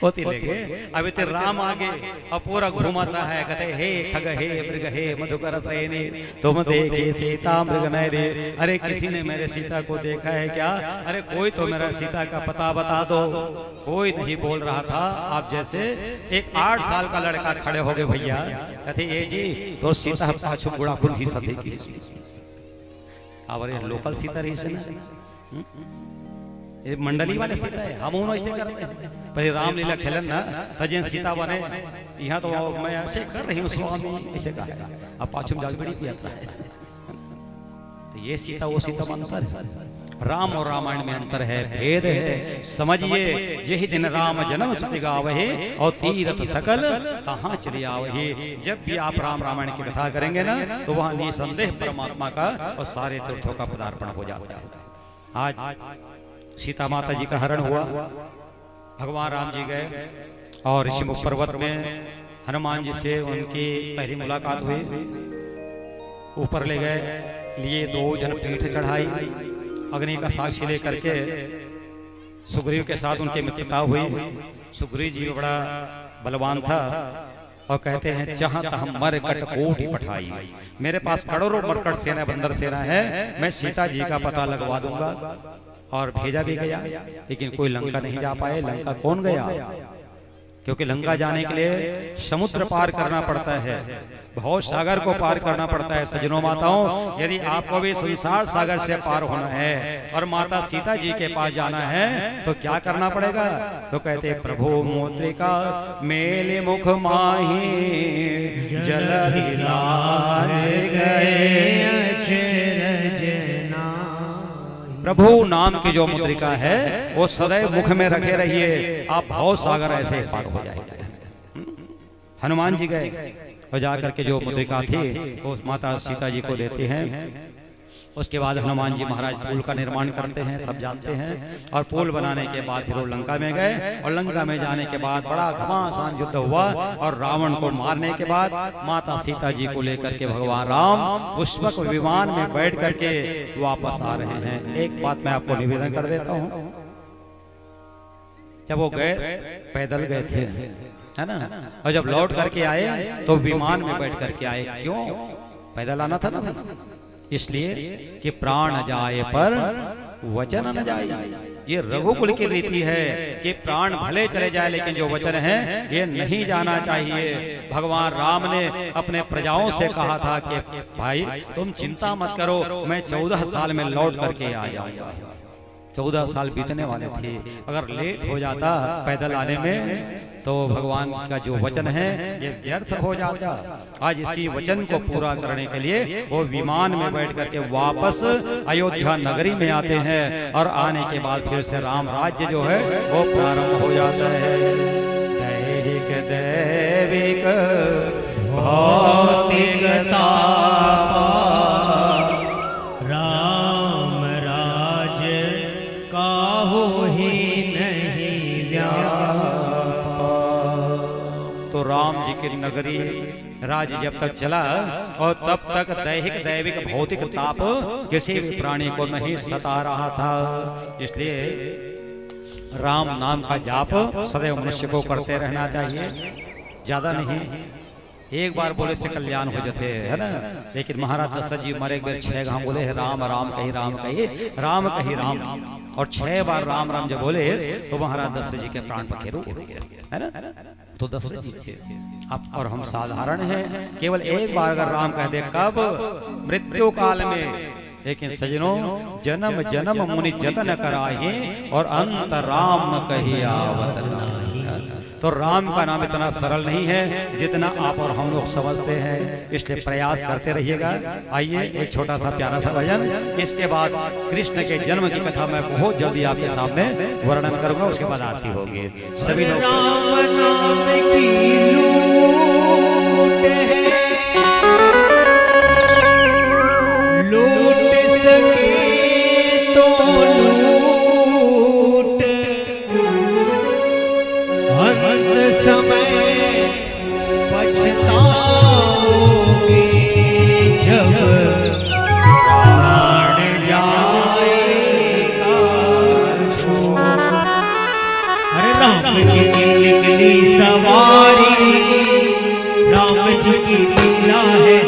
होती लेंगे। अभी तो राम आगे और पूरा घूमत रहा है, कहते हे खग हे मृग हे मधुकर सैने तुम देखे सीता मृग नयने। अरे किसी ने मेरे सीता को देखा है क्या? अरे कोई तो मेरा सीता का पता बता दो। कोई नहीं बोल रहा था। आप जैसे एक 8 साल का लड़का खड़े हो गए भैया, कहते ये जी तो सीता पाछू गुड़ा खुल ही सके की। अब अरे लोकल सीता रही से ना, ये मंडली वाले सीता है। हम उन्होंने ऐसे करते हैं, पर रामलीला खेलन ना तजे सीता बने। यहाँ तो मैं ऐसे कर रही हूँ स्वामी, ऐसे कहा। अब पाछू में जागबड़ी की यात्रा है। तो ये सीता वो सीता में अंतर है। राम और रामायण में अंतर है, भेद है। समझिए, यही दिन राम जन्म सुति गावहे और तीरथ सकल कहाँ चले आवहे। जब भी आप राम रामायण की कथा करेंगे ना, तो वहाँ निसंदेह परमात्मा का और सारे तीर्थों का पदार्पण हो जाता है। आज सीता माता जी का हरण हुआ। भगवान राम जी गए और ऋषिमुख पर्वत में हनुमान जी से उनकी पहली मुलाकात हुई। ऊपर ले गए, लिए 2 जन पीठ चढ़ाई, अग्नि का साक्षी लेकर के सुग्रीव के साथ उनकी मित्रता हुई। सुग्रीव जी बड़ा बलवान था और कहते हैं जहां हम मर कट कोटि पठाई। मेरे पास करोड़ों मरकट सेना बंदर सेना है, मैं सीता जी का पता लगवा दूंगा। और भेजा भी गया, लेकिन कोई लंका नहीं जा पाए। लंका कौन गया? क्योंकि लंका जाने के लिए समुद्र पार करना पड़ता है, भव सागर को पार करना पड़ता है। सज्जनों माताओं, यदि आपको भी संसार सागर से पार होना है और माता सीता जी के पास जाना है तो क्या करना पड़ेगा? तो कहते प्रभु मुद्रिका मेले मुख माही जल प्रभु नाम की जो मुद्रिका है वो सदैव मुख में रखे रहिए, आप भव सागर ऐसे पार हो जाएंगे। हनुमान जी गए और जाकर के जो मुद्रिका थी वो माता सीता जी को देते हैं। उसके बाद हनुमान जी महाराज पुल का निर्माण करते हैं, सब जानते हैं। और पुल बनाने के बाद फिर वो लंका में गए और लंका में जाने के बाद बड़ा घमासान युद्ध हुआ और रावण को मारने के बाद माता सीता जी को लेकर के भगवान राम पुष्पक विमान में बैठ करके वापस आ रहे हैं। एक बात मैं आपको निवेदन कर देता हूँ, जब वो गए पैदल गए थे, है ना, और जब लौट करके आए तो विमान में बैठ करके आए। क्यों? पैदल आना था ना, इसलिए कि प्राण जाए पर वचन न जाए। ये रघुकुल की रीति है कि प्राण भले चले जाए लेकिन जो वचन है ये नहीं जाना चाहिए। भगवान राम ने अपने प्रजाओं से कहा था कि भाई तुम चिंता मत करो, मैं 14 साल में लौट करके आ जाऊंगा। 14 साल बीतने वाले थे, अगर लेट हो जाता पैदल आने में तो भगवान का जो वचन है ये व्यर्थ हो जाता। आज इसी वचन को पूरा करने के लिए वो विमान में बैठ करके वापस अयोध्या नगरी में आते हैं और आने के बाद फिर से राम राज्य जो है वो प्रारंभ हो जाता है। दैहिक दैविक भौतिकता राम राज काहू ही नहीं व्यापा। तो राम जी की नगरी राज्य जब तक चला और तब तक दैहिक दैविक भौतिक ताप किसी भी प्राणी को नहीं सता रहा था। इसलिए राम नाम का जाप सदैव मनुष्य को करते रहना चाहिए, ज्यादा नहीं। एक बार बोले से कल्याण हो जाते है ना। लेकिन महाराज दशरथ जी मरे एक बार 6 घाम बोले राम राम कही राम कही राम कही राम, और 6 बार राम राम जब बोले तो महाराज दशरथ जी के प्राण पखेरु उड़ गए, है ना। तो दशरथ जी थे अब, और हम साधारण हैं, केवल एक बार अगर राम कह दे कब मृत्यु काल में। लेकिन सजनों जन्म जन्म मुनि जतन कराहे और अंत राम कही आवत नाही। तो राम का नाम इतना सरल नहीं है जितना आप और हम लोग समझते हैं, इसलिए प्रयास करते रहिएगा। आइए एक छोटा सा प्यारा सा भजन, इसके बाद कृष्ण के जन्म की कथा मैं बहुत जल्दी आपके सामने वर्णन करूंगा, उसके बाद आरती होगी। सभी लोग राम नाम की लूट है, लूट सके तो लूट, अंत समय पछताओगे जब प्राण जाएगा छोड़। अरे राम जी की निकली सवारी, राम जी की लीला है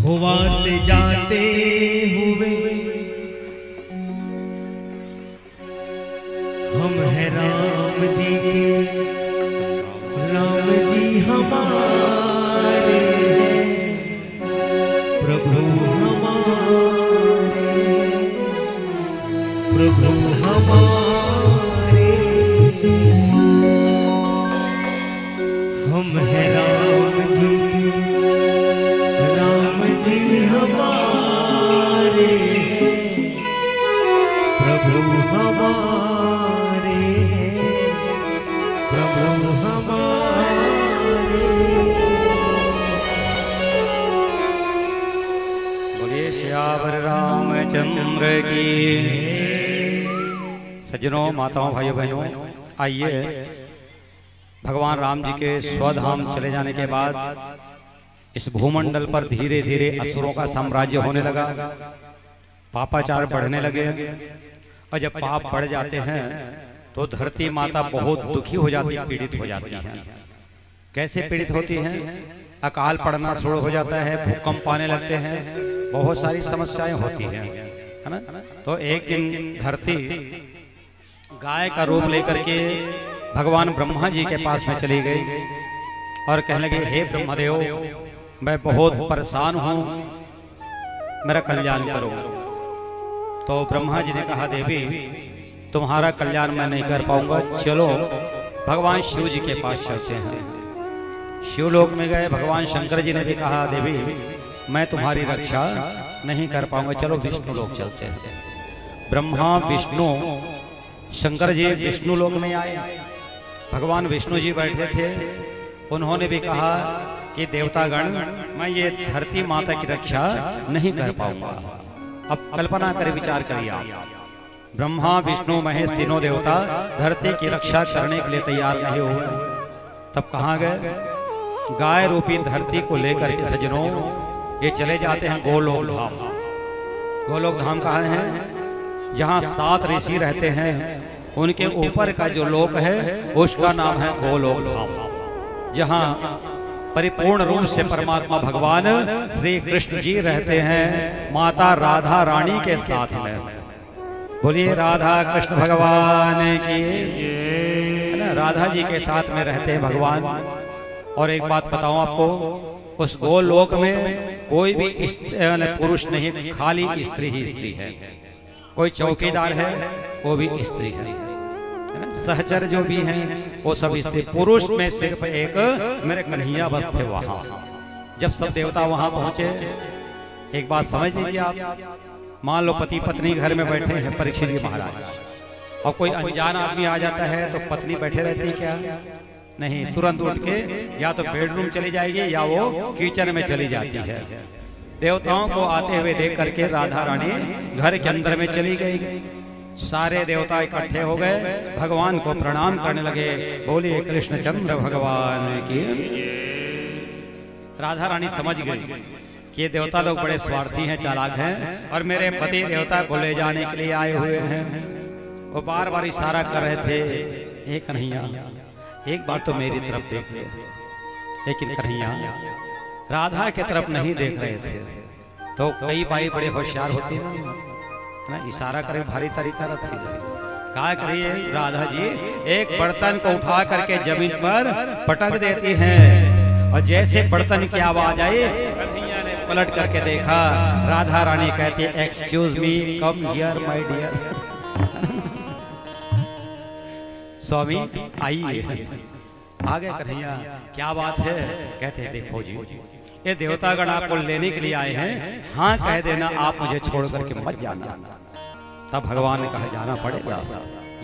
होवाते जाते हुए हम हैं राम जी के, राम जी हमारे हैं, प्रभु हमारे प्रभु हमारे हम हैं राम जी हमारे प्रभु हमारे प्रभु हमारे। बोलिए श्यावर रामचंद्र की। सज्जनों, माताओं, भाइयों बहनों, आइए भगवान राम जी के स्वधाम चले जाने के बाद इस भूमंडल पर धीरे धीरे असुरों का साम्राज्य होने लगा, पापाचार बढ़ने लगे। और जब पाप बढ़ जाते हैं तो धरती माता बहुत दुखी हो जाती है, पीड़ित हो जाती है। कैसे पीड़ित होती हैं? अकाल पड़ना शुरू हो जाता है, भूकंप आने लगते हैं, बहुत सारी समस्याएं होती हैं, है ना। तो एक दिन धरती गाय का रूप लेकर के भगवान ब्रह्मा जी के पास में चली गई और कहने लगी, हे ब्रह्मदेव, मैं बहुत परेशान हूं, मेरा कल्याण करो। तो ब्रह्मा जी ने कहा, देवी तुम्हारा कल्याण मैं नहीं कर पाऊंगा, चलो भगवान शिव जी के पास चलते हैं। शिवलोक में गए। भगवान शंकर जी ने भी कहा, देवी मैं तुम्हारी रक्षा नहीं कर पाऊंगा, चलो विष्णु लोक चलते हैं। ब्रह्मा विष्णु शंकर जी विष्णु लोक में आए। भगवान विष्णु जी बैठे थे। उन्होंने भी कहा कि देवतागण, मैं ये धरती माता की रक्षा नहीं कर पाऊंगा। अब कल्पना कर विचार करिए आप, ब्रह्मा विष्णु महेश तीनों देवता धरती की रक्षा करने के लिए तैयार नहीं हुए। तब कहाँ गए? गाय रूपी धरती को लेकर के सज्जनों ये चले जाते हैं गोलोक धाम। गोलोक धाम कहाँ है? जहाँ 7 ऋषि रहते हैं, उनके ऊपर का जो लोक है उसका नाम है गोलोक धाम, जहाँ परिपूर्ण रूप से परमात्मा भगवान श्री कृष्ण जी रहते हैं माता राधा रानी के साथ में। बोलिए राधा कृष्ण भगवान की। राधा जी के साथ में रहते हैं भगवान। और एक बात बताऊं आपको, उस गोलोक में कोई भी पुरुष नहीं, खाली स्त्री ही स्त्री है। कोई चौकीदार है वो भी स्त्री है, सहचर जो भी हैं वो सब स्त्री। पुरुष में सिर्फ एक मेरे कन्हैया बस थे वहां। जब सब देवता वहां पहुंचे, एक बात समझ लीजिए आप, मान लो पति पत्नी घर में बैठे हैं परीक्षित जी महाराज, और कोई अनजान आदमी आ जाता है तो पत्नी बैठे रहती है क्या? नहीं, तुरंत उठ के या तो बेडरूम चली जाएगी या वो किचन में चली जाती है। देवताओं को आते हुए देख करके राधा रानी घर के अंदर में चली गई। सारे देवता इकट्ठे हो गए, भगवान को प्रणाम करने लगे। बोलिए कृष्णचंद्र भगवान की। राधा रानी समझ गई कि ये देवता लोग बड़े स्वार्थी हैं, चालाक हैं, और मेरे पति देवता को ले जाने के लिए आए हुए हैं। वो बार बार इशारा कर रहे थे, हे कन्हैया एक बार तो मेरी तरफ देख ले। लेकिन कन्हैया राधा की तरफ नहीं देख रहे थे। तो कई बाई बड़े होशियार होते हैं ना, इशारा करे भारी तरीका रखती है। क्या करिए राधा जी, एक बर्तन को उठा करके जमीन पर पटक देती हैं, और जैसे बर्तन की आवाज आई कन्हैया ने पलट करके देखा। राधा रानी कहती है, excuse me, come here my dear. स्वामी आइए। आ गए कन्हैया, क्या बात है? कहते हैं, देखो जी ये देवतागण आपको लेने के लिए आए हैं, हाँ कह देना, आप मुझे छोड़ करके मत जाना। तब भगवान ने कहा, जाना पड़ेगा।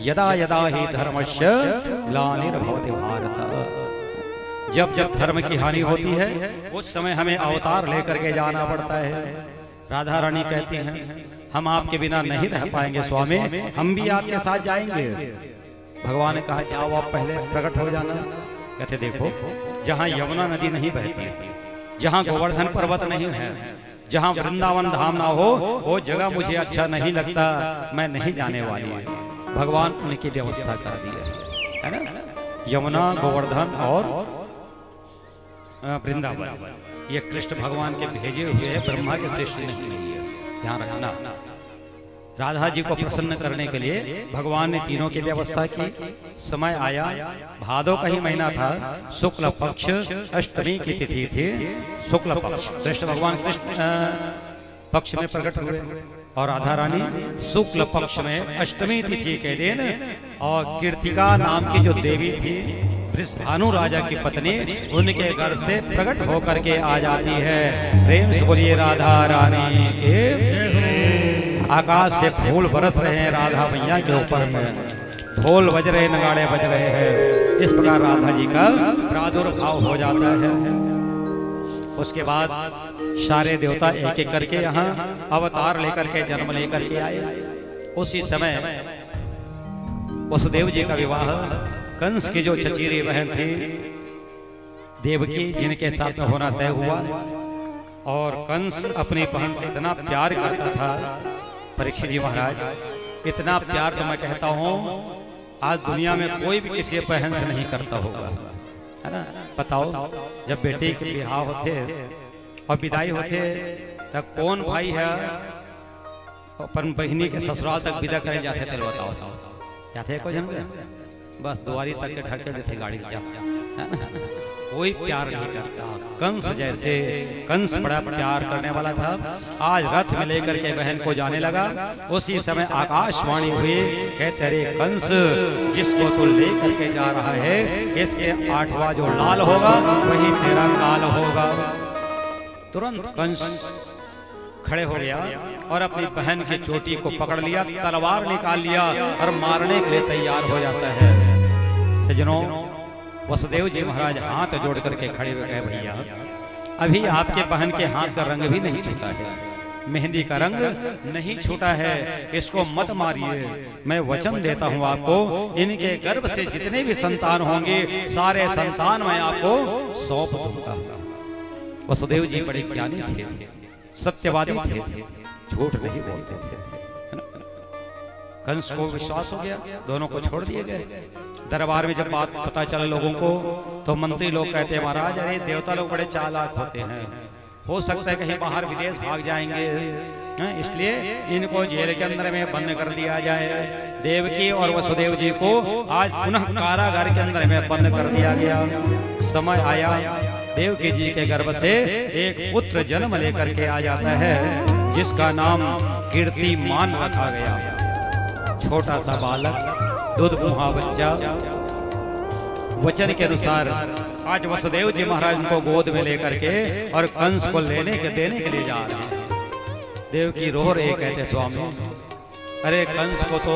यदा यदा ही धर्मस्य ग्लानिर्भवति भारत। जब जब धर्म की हानि होती है उस समय हमें अवतार लेकर के जाना पड़ता है। राधा रानी कहती हैं, हम आपके बिना नहीं रह पाएंगे स्वामी, हम भी आपके साथ जाएंगे। भगवान ने कहा, जाओ आप पहले प्रकट हो जाना। कहते देखो, जहाँ यमुना नदी नहीं बहती, जहाँ गोवर्धन पर्वत नहीं है, जहाँ वृंदावन धाम ना हो, वो जगह मुझे अच्छा नहीं लगता, मैं नहीं जाने वाली। भगवान उनकी व्यवस्था कर दी है ना। यमुना, गोवर्धन और वृंदावन, ये कृष्ण भगवान के भेजे हुए हैं, ब्रह्मा के सृष्टि नहीं है, ध्यान रखना। राधा जी को प्रसन्न करने के लिए भगवान ने तीनों की व्यवस्था की। समय आया, भादों का ही महीना था, शुक्ल पक्ष अष्टमी की तिथि थी। शुक्ल पक्ष कृष्ण भगवान कृष्ण पक्ष में प्रकट हुए और राधा रानी शुक्ल पक्ष में अष्टमी तिथि के दिन और कीर्तिका नाम की जो देवी थी वृषभानु राजा की पत्नी, उनके घर से प्रकट होकर के आ जाती है। प्रेम से बोलिए राधा रानी के। आकाश से फूल बरस रहे हैं राधा मैया के ऊपर में, ढोल बज रहे, नगाड़े बज रहे हैं। इस प्रकार राधा जी का प्रादुर्भाव हो जाता है। उसके बाद सारे देवता एक एक करके यहाँ अवतार लेकर के जन्म लेकर के आए। उसी समय वसुदेव जी का विवाह कंस की जो चचेरी बहन थी देवकी, जिनके साथ में होना तय हुआ। और कंस अपनी बहन से इतना प्यार करता था परीक्षित जी महाराज, इतना प्यार तो मैं कहता हूँ आज दुनिया में कोई भी किसी बहन से नहीं करता होगा, है ना। बताओ, जब बेटी के बिहाव होते और विदाई होते तब कौन भाई है अपन बहनी के ससुराल तक विदा करे जाते थे? बताओ, जाते को जन बस दुआरी तक के ढके देते गाड़ी जा, कोई प्यार नहीं करता। कंस जैसे, कंस बड़ा प्यार करने वाला था। आज रथ में लेकर के बहन को जाने लगा, उसी समय आकाशवाणी हुई, कहते अरे कंस, जिसको तू लेकर के जा रहा है इसके 8वां जो लाल होगा वही तेरा काल होगा। तुरंत कंस खड़े हो गया और अपनी बहन की चोटी को पकड़ लिया, तलवार निकाल लिया और मारने के लिए तैयार हो जाता है। सज्जनों, वसुदेव जी महाराज हाथ जोड़ करके खड़े हुए कहे भैया अभी आपके बहन के हाथ का रंग भी नहीं छूटा है, मेहंदी का रंग नहीं छूटा है, इसको मत मारिए। मैं वचन देता हूँ आपको, इनके गर्भ से जितने भी संतान होंगे सारे संतान मैं आपको सौंप दूंगा। वसुदेव जी बड़े ज्ञानी थे, सत्यवादी थे, झूठ नहीं बोलते थे। कंस को विश्वास हो गया, दोनों को छोड़ दिए गए। दरबार में जब बात पता चला लोगों को तो मंत्री लोग कहते हैं महाराज अरे देवता लोग बड़े चालाक होते हैं, हो सकता है कहीं बाहर विदेश भाग जाएंगे, इसलिए इनको जेल के अंदर में बंद कर दिया जाए। देवकी और वसुदेव जी को आज पुनः कारागार के अंदर में बंद कर दिया गया। समय आया, देवकी जी के गर्भ से एक पुत्र जन्म लेकर के आ जाता है जिसका नाम कीर्तिमान रखा गया। छोटा सा बालक, दूध मुहा बच्चा। वचन के अनुसार आज वसुदेव जी महाराज उनको गोद में लेकर के और कंस को लेने के देने के लिए जा रहे हैं। देवकी रो रहे, कहते स्वामी अरे कंस को तो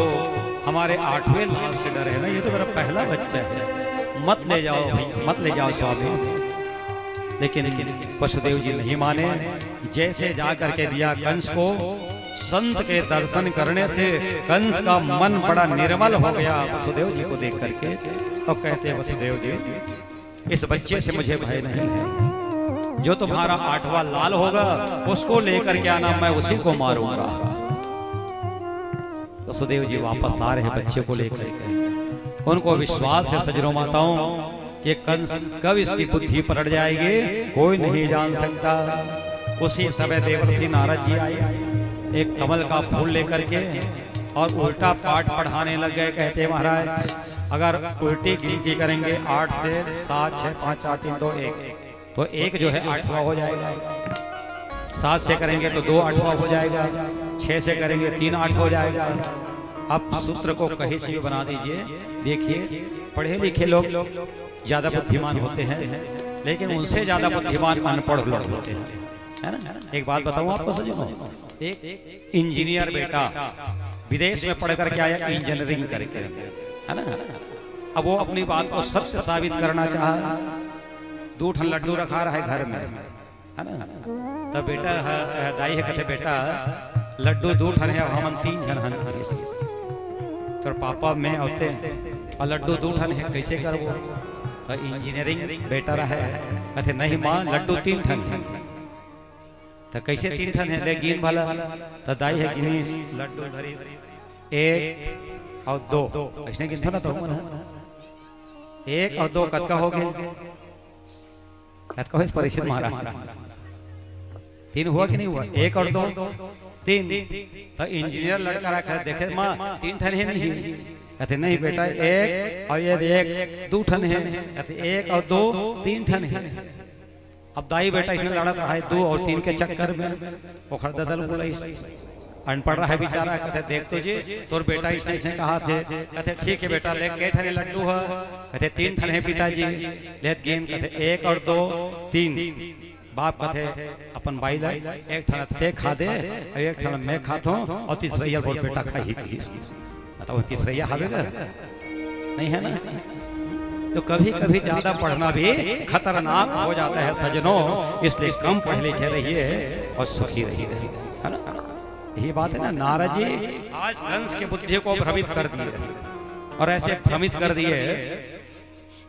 हमारे 8वें लाल से डर है ना, ये तो मेरा पहला बच्चा है, मत ले जाओ भाई, मत ले जाओ स्वामी। लेकिन वसुदेव जी नहीं माने। जैसे जा करके दिया कंस को, संत के दर्शन करने से कंस का मन बड़ा निर्मल हो गया वसुदेव जी को देख करके। तो कहते हैं वसुदेव जी इस बच्चे से मुझे भय नहीं है, जो तुम्हारा 8वां लाल होगा उसको लेकर के आना, मैं उसी को मारूंगा। वसुदेव जी वापस आ रहे बच्चे को लेकर के। उनको विश्वास है सजनों माताओं कि कंस कब इसकी बुद्धि पलट जाएगी कोई नहीं जान सकता। उसी समय देवर्षि नारद जी आए एक कमल का फूल लेकर के और उल्टा पाठ पढ़ाने लग गए। कहते महाराज अगर उल्टी गिनती करेंगे 8 से 7 6 5 4 3 2 1 तो 1 जो है 8वां हो जाएगा। 7 से करेंगे तो 2 8वां हो जाएगा। 6 से करेंगे 3 8 हो जाएगा। अब सूत्र को कहीं से भी बना दीजिए। देखिए पढ़े लिखे लोग ज्यादा बुद्धिमान होते हैं, लेकिन उनसे ज्यादा बुद्धिमान अनपढ़ लोग होते हैं, है ना। एक बात बताऊं आपको सजनों, एक इंजीनियर बेटा विदेश में पढ़ करके आया इंजीनियरिंग करके, है ना। अब वो अपनी बात को सत्य साबित करना चाहा, 2 ठन लड्डू रखा रहा है घर में, है ना। तब बेटा दाई है कहते बेटा लड्डू 2 ठन है, हम 3 ठन हैं। तो पापा में होते और लड्डू 2 ठन है, कैसे करबो? तो इंजीनियरिंग बेटा रहा है, कहते नहीं माँ लड्डू 3 ठन है। तो कैसे 3 ठन है ले गिन भला? तो दाई है गिनीस लड्डू धरी 1 और 2 ऐसे गिनता ना तो 1 और 2 कत का हो गए? कत का हो परिषद महाराज 3 हुआ कि नहीं हुआ? 1 और 2 3। तो इंजीनियर लड़का रखा देखे माँ 3 ठन है नहीं? कहते नहीं बेटा 1 और ये 1 2 ठन है। कहते 1 और 2 3 ठन है। अब दाई बेटा इसमें लड़ा रहा है 2 और 3 के चक्कर में, पोखर ददल बोला अनपढ़ रहा है बेचारा, कहते देख तो जी तोर बेटा इसने कहा थे, कहते ठीक है बेटा ले के ठने लड्डू है, कहते 3 ठन है पिताजी ले गेम, कहते 1 और 2 3, बाप कहते अपन भाई ला 1 ठन ते खा दे और 1 ठन मैं खाता हूं और तीसरा बोल बेटा खा ही, बताओ तीसरा हवेगा नहीं है ना। तो कभी कभी ज्यादा पढ़ना भी खतरनाक हो जाता है सजनों, इसलिए कम पढ़ लिखे रहिए और सुखी रहिए, है ना। यही बात है ना, नारद जी आज कंस की बुद्धि को भ्रमित कर दिए और ऐसे भ्रमित कर दिए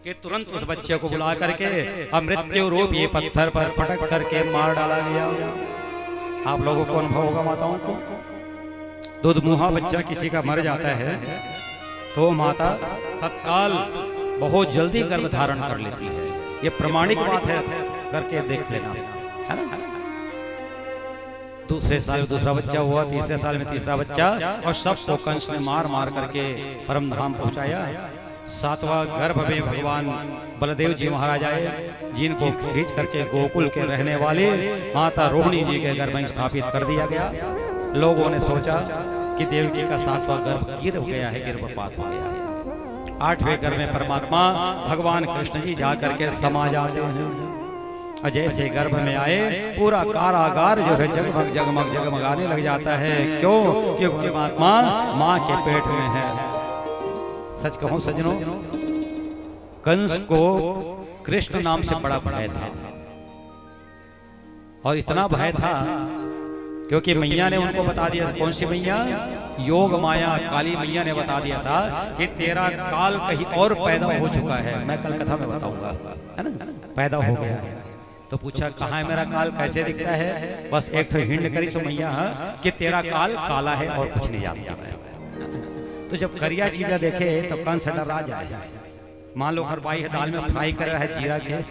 कि तुरंत उस बच्चे को बुला करके मृत्यु रूप ये पत्थर पर पटक करके मार डाला गया। आप लोगों को अनुभव होगा माताओं को, दूध मुहा बच्चा किसी का मर जाता है तो माता तत्काल बहुत जल्दी गर्भ धारण कर लेती है, ये प्रमाणिक बात है, करके देख लेना, है ना। दूसरे साल में दूसरा बच्चा हुआ, तीसरे साल में तीसरा बच्चा, और सबको कंस ने मार मार करके परम धाम पहुंचाया। 7वां गर्भ में भगवान बलदेव जी महाराज आए, जिनको खींच करके गोकुल के रहने वाले माता रोहिणी जी के गर्भ में स्थापित कर दिया गया। लोगों ने सोचा कि देवकी का 7वां गर्भ गिर गया है, गर्भपात हो गया है। 8वें गर्भ में परमात्मा भगवान कृष्ण जी जा करके समा जाते हैं। जैसे गर्भ में आए पूरा कारागार जो है जगमग जगमग जगमगाने लग जाता है। क्यों? क्योंकि परमात्मा माँ के पेट में है। सच कहूं सजनों, कंस को कृष्ण नाम से बड़ा भय था, और इतना भय था क्योंकि मैया ने उनको बता दिया। कौन सी मैया? योग माया काली मैया ने बता दिया था कि तेरा काल कहीं और पैदा हो चुका है। मैं कल कथा में बताऊंगा, है ना, पैदा हो गया है। तो पूछा कहाँ है मेरा काल, कैसे दिखता है? बस एक तो हिंड करी सो मैया कि तेरा काल काला है और कुछ नहीं जानता है। तो जब करिया चीजा देखे तो कंस डरा जाए। मान लो हर बाई है दाल में फ्राई कर रहा है जीरा के,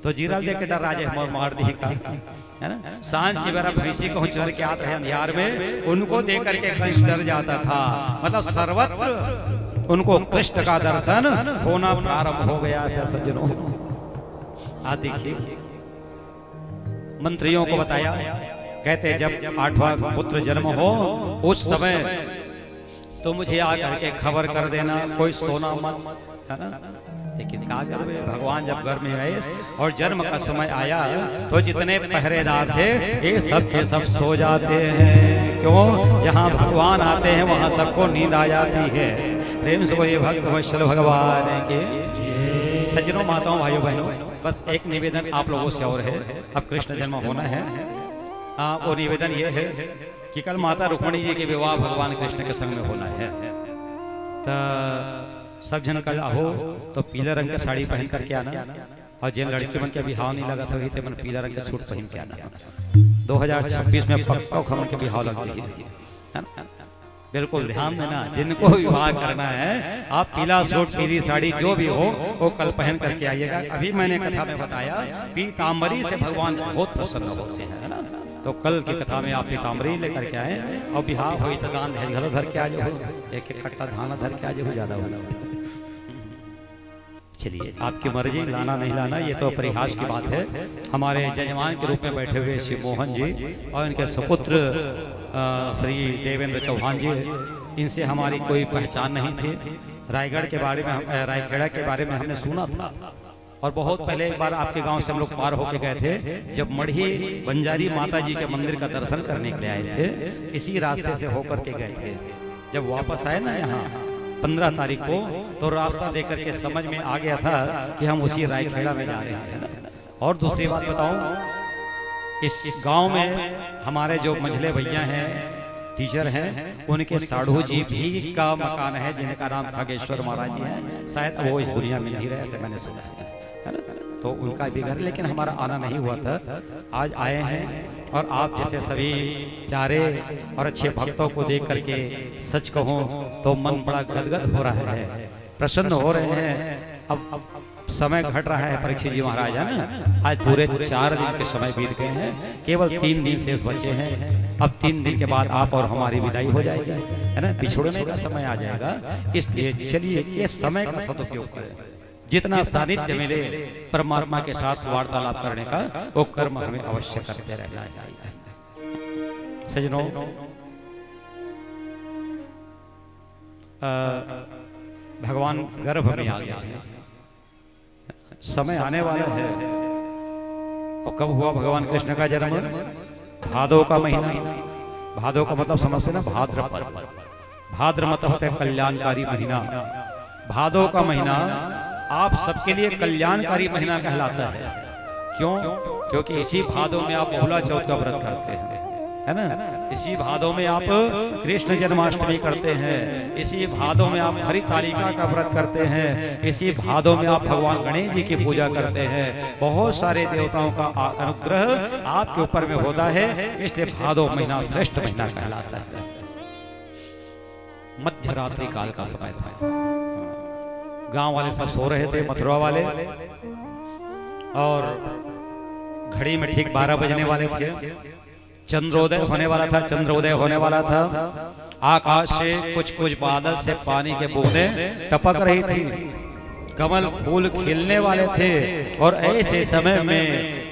तो जीरा देख के डरा जाए मार दी का, है ना। सांझ की बेरा भैंसी को चढ़ के आते हैं अंधियार में, उनको देख करके कंस डर जाता था। मतलब सर्वत्र उनको कृष्ण का दर्शन होना प्रारंभ हो गया था सज्जनों। आज देखिए मंत्रियों को बताया, कहते जब 8वां पुत्र जन्म हो उस समय तो मुझे आकर के खबर कर देना, कोई सोना मत, है ना। लेकिन क्या करें, भगवान जब घर में आए और जन्म का समय आया तो जितने पहरेदार थे ये सब के सब सो जाते हैं। क्यों? जहाँ भगवान आते हैं वहाँ सबको नींद आ जाती है। प्रेम से बोलिए भक्त वत्सल भगवान के। सज्जनों, माताओं, भाइयों बहनों, बस एक निवेदन आप लोगों से और है। अब कृष्ण जन्म होना है, वो निवेदन ये है कि कल माता रुक्मिणी जी के विवाह भगवान कृष्ण के संग में होना है। तो सब जन कल आहो तो पीले रंग के साड़ी पहन करके आना, और जिन लड़की मन के बिहाव नहीं लगा था तो मन पीला रंग के सूट पहन के आना। 2026 में पक्का खमन के बिहाव लग जाएगी, है ना। बिल्कुल ध्यान देना, जिनको विवाह करना है आप पीला सूट पीली साड़ी जो भी हो वो कल पहन करके आइएगा। अभी मैंने कथा में बताया पीताम्बरी से भगवान बहुत प्रसन्न होते हैं, है ना। तो कल की कथा में आप पीताम्बरी लेकर के आए और बिहार हो तो दान घलो धर के आ जाओ, एक एक कट्टा धाना धर के आ जाओ, ज्यादा हो। चलिए आपकी मर्जी, लाना नहीं लाना ये तो परिहास की बात है। हमारे जजमान के रूप में बैठे हुए श्री मोहन जी और इनके सुपुत्र श्री देवेंद्र चौहान जी, इनसे हमारी कोई पहचान नहीं थी। रायगढ़ के बारे में, रायखेड़ा के बारे में हमने सुना था, और बहुत पहले एक बार आपके गांव से हम लोग पार होके गए थे, जब मढ़ी बंजारी माता जी के मंदिर का दर्शन करने के लिए आए थे। इसी रास्ते से होकर के गए थे। जब वापस आए ना यहाँ 15 तारीख को, तो रास्ता देख करके समझ में आ गया था कि हम उसी रायखेड़ा में जा रहे हैं। और दूसरी बात बताऊं, इस गांव में हमारे जो मंझले भैया हैं, टीचर हैं, उनके साढ़ू जी भी का मकान है, जिनका नाम खगेश्वर महाराज जी हैं। शायद वो इस दुनिया में नहीं रहे, ऐसे मैंने सुना है ना। तो उनका भी घर, लेकिन हमारा आना नहीं हुआ था। आज आए हैं, और आप जैसे सभी प्यारे और अच्छे भक्तों को देख करके सच कहूं तो मन बड़ा गदगद हो रहा है, प्रसन्न हो रहे हैं। अब समय घट रहा है परीक्षित जी महाराज, है ना। आज पूरे 4 दिन के समय बीत गए हैं, केवल 3 दिन शेष बचे हैं। अब 3 दिन के बाद आप और हमारी विदाई हो जाएगी, है ना। पिछड़ने का समय आ जाएगा, इसलिए चलिए ये समय का सदुपयोग करें। जितना सानिध्य मिले परमात्मा के साथ वार्तालाप करने का, वो कर्म हमें अवश्य करते रहना चाहिए। सजनों, भगवान गर्भ में आ गया है, समय आने वाला है। और कब हुआ भगवान कृष्ण का जन्म? भादो का महीना। भादो का मतलब समझते ना, भाद्रपद। भाद्र मतलब होता है कल्याणकारी महीना। भादो का महीना आप सबके लिए कल्याणकारी महीना कहलाता है। क्यों? क्योंकि इसी भादो में आप बहुला चौथ का व्रत करते हैं, है ना? इसी भादों में आप कृष्ण जन्माष्टमी करते हैं, इसी भादों में आप हरितालिका का व्रत करते हैं, इसी भादों में आप भगवान गणेश जी की पूजा करते हैं। बहुत सारे देवताओं का अनुग्रह आपके ऊपर में होता है, इसलिए भादो महीना श्रेष्ठ महीना कहलाता है। मध्य रात्रि काल का समय था। गांव वाले सब सो रहे थे, मथुरा वाले, और घड़ी में ठीक 12 बजने वाले थे। चंद्रोदय होने वाला था, चंद्रोदय होने वाला था। आकाश से कुछ कुछ बादल से पानी के बूंदें टपक रही थी, कमल फूल खिलने वाले थे। और ऐसे समय में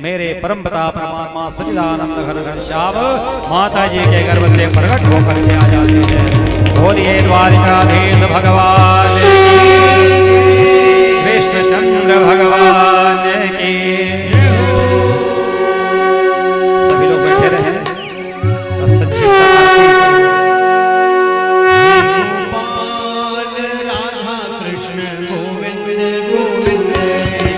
मेरे परमपिता परमात्मा सच्चिदानंद घन घनश्याम माता जी के गर्भ से प्रकट होकर के आ जाते हैं। बोलिए द्वारिकाधीश भगवान की, कृष्णचंद्र भगवान की। सभी लोग बैठे रहे। गोपाल राधा कृष्ण गोविंद गोविंद,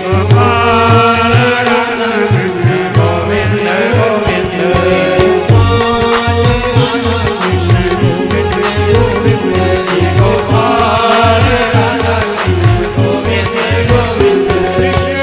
गोपाल राधा कृष्ण गोविंद गोविंद, गोपाल राधा कृष्ण गोविंद गोविंद, गोपाल राधा कृष्ण गोविंद गोविंद, कृष्ण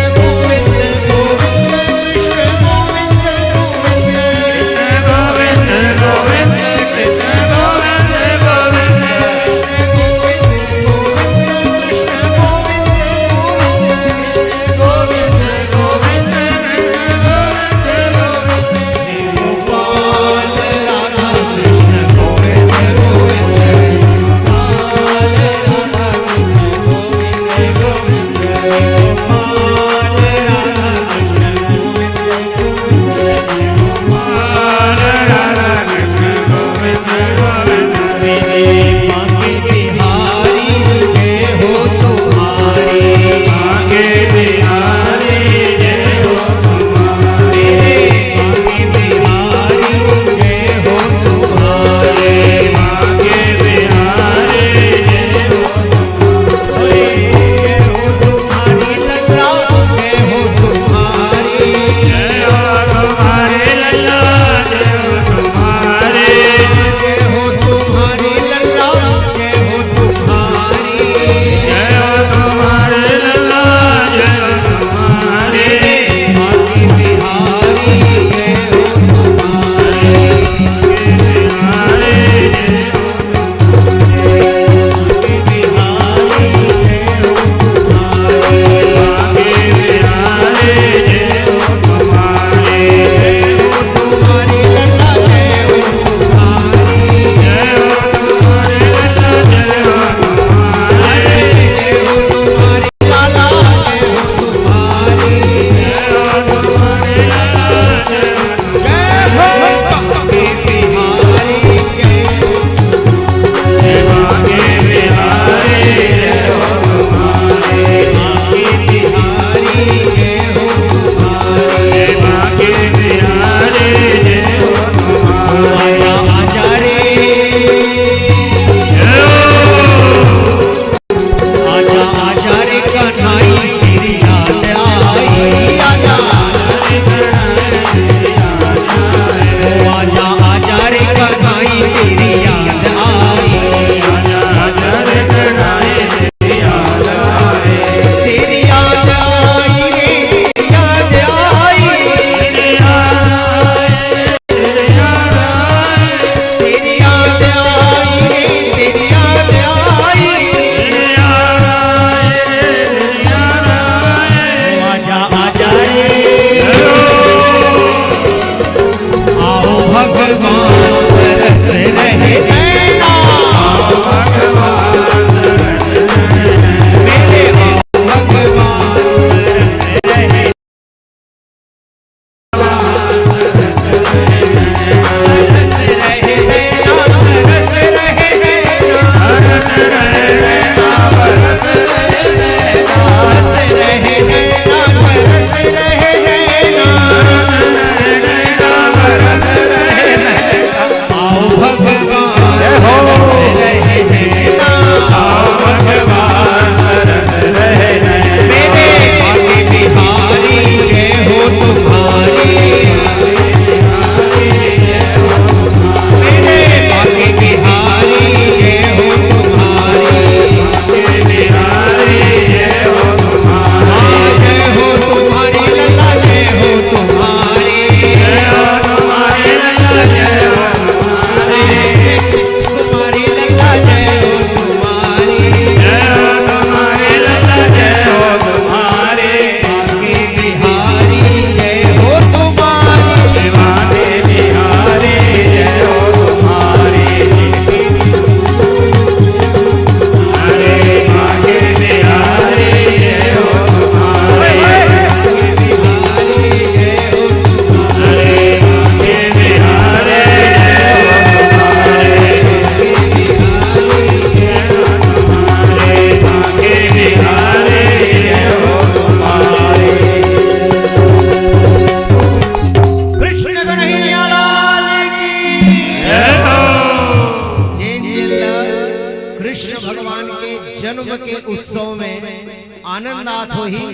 कृष्ण भगवान के जन्म के उत्सव में आनंद आत हो ही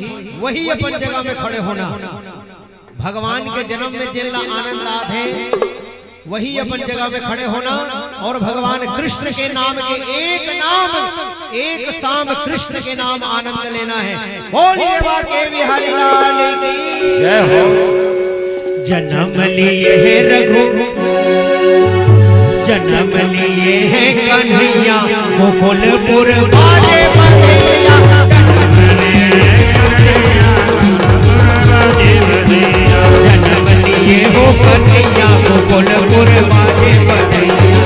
वही अपन जगह में खड़े होना। भगवान के जन्म में जितना आनंद आत है वही अपन जगह में खड़े होना और भगवान कृष्ण के नाम के एक शाम कृष्ण के नाम आनंद लेना है। बोलिए बाके बिहारी लाल की जय हो। जन्म लिए है रघु, जन्म लिए है कन्हैया, मुकुलपुर वाले बधैया। जन्म लिए हो कन्हैया, मुकुलपुर वाले बधैया।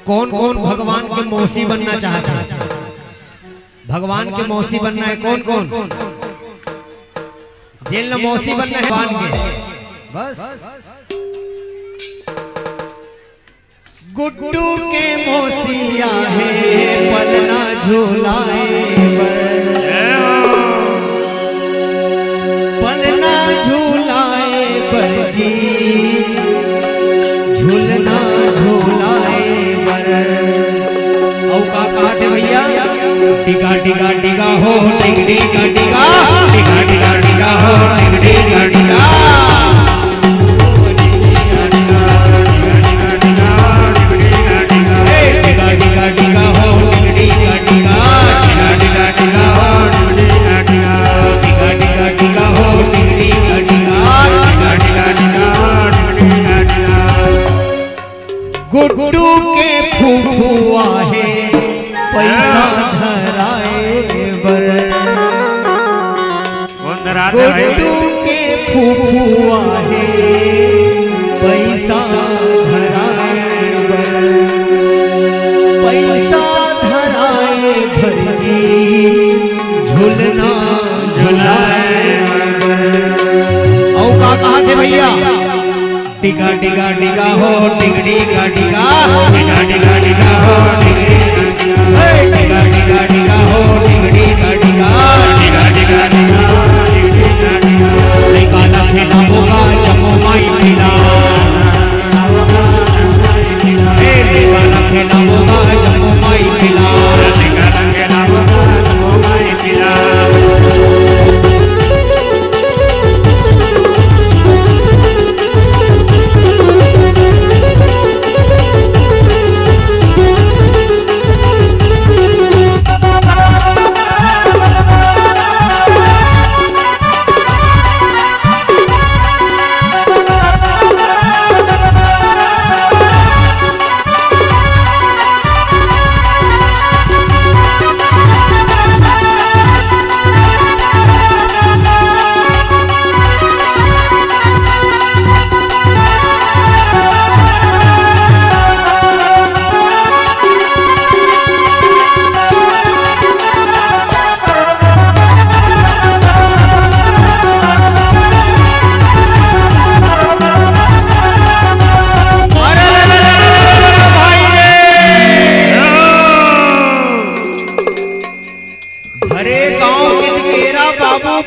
कौन कौन भगवान के मौसी बनना चाहता है? भगवान के मौसी बनना है कौन कौन? जेल मौसी बनना है भगवान के। बस गुड्डू के मौसिया है पलना झूलाए पलना झूलाए पर जी झूलना झूलाए बर। औ का कहते भैया टिका टिका टिका हो टिकड़ी का टिका टिका टिका टिका हो टिकड़ी का टिका टिका टिका टिका हो टिकड़ी का टिका टिका टिका टिका हो गुड्डू के फूफुआ है पैसा धराए बर, पैसा धराए भरजी झूलना झुलाए बर। औ का कहा थे भैया, टिका टिका टिका हो टिकड़ी का टिका, टिका टिका टिका हो टिकड़ी टिका टिका टिका हो टिकड़ी का टिका, टिका टिका टिका हो टिकड़ी का टिका। टिका लखे लाभोगा जमो माई मिला, टिका लखे लाभोगा जमो माई मिला, टिका लखे लाभोगा जमो माई मिला।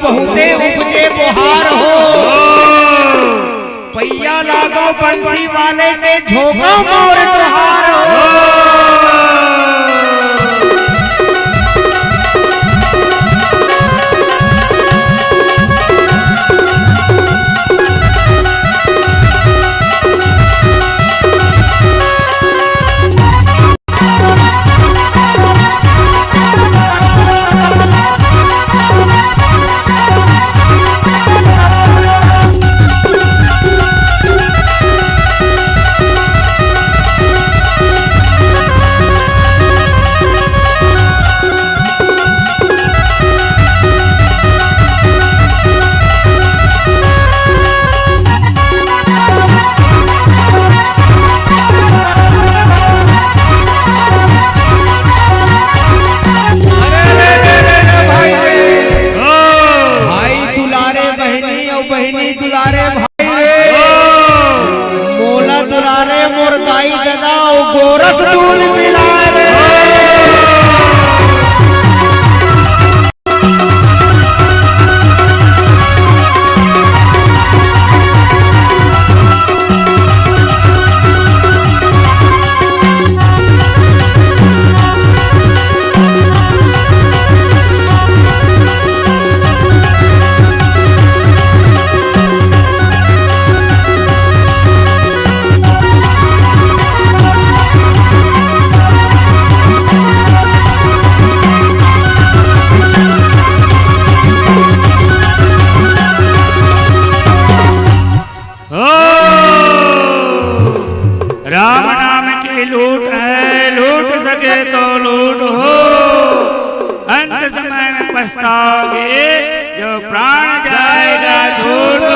बहुते उपजे बुहार हो, पैया लागो बंसी वाले के झोंका मोर तुहार हो। बहनी दुलारे भाई रे, मोला दुलारे मोर दाई दादा गोरस दूध मिला रे। राम नाम की लूट है, लूट सके तो लूट हो, अंत समय में पछताओगे जो प्राण जाएगा छूट हो।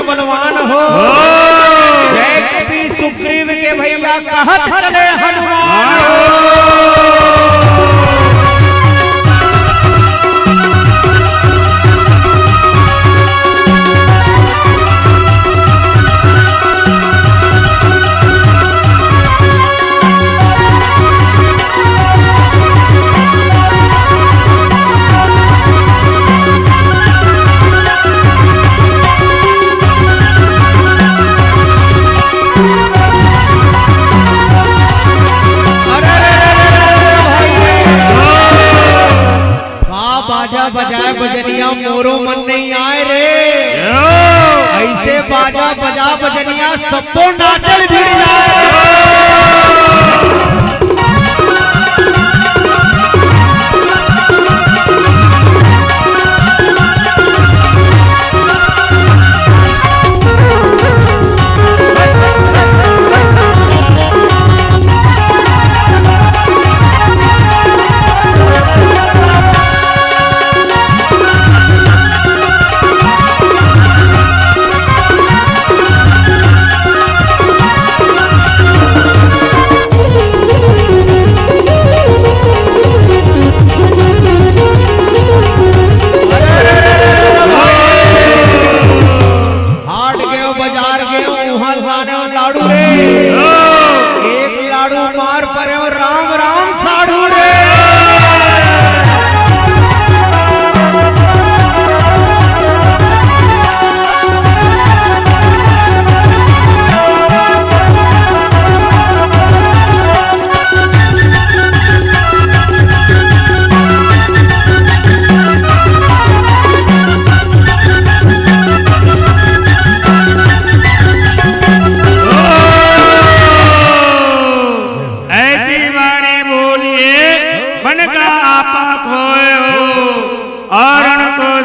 बलवान हो, जय कपी सुग्रीव के भैया कहत चले हनुमान हो। बजाए बजनिया मोरो मन नहीं आए रे। ऐसे बाजा बजा बजनिया सबको नाचल भिड़ जाए।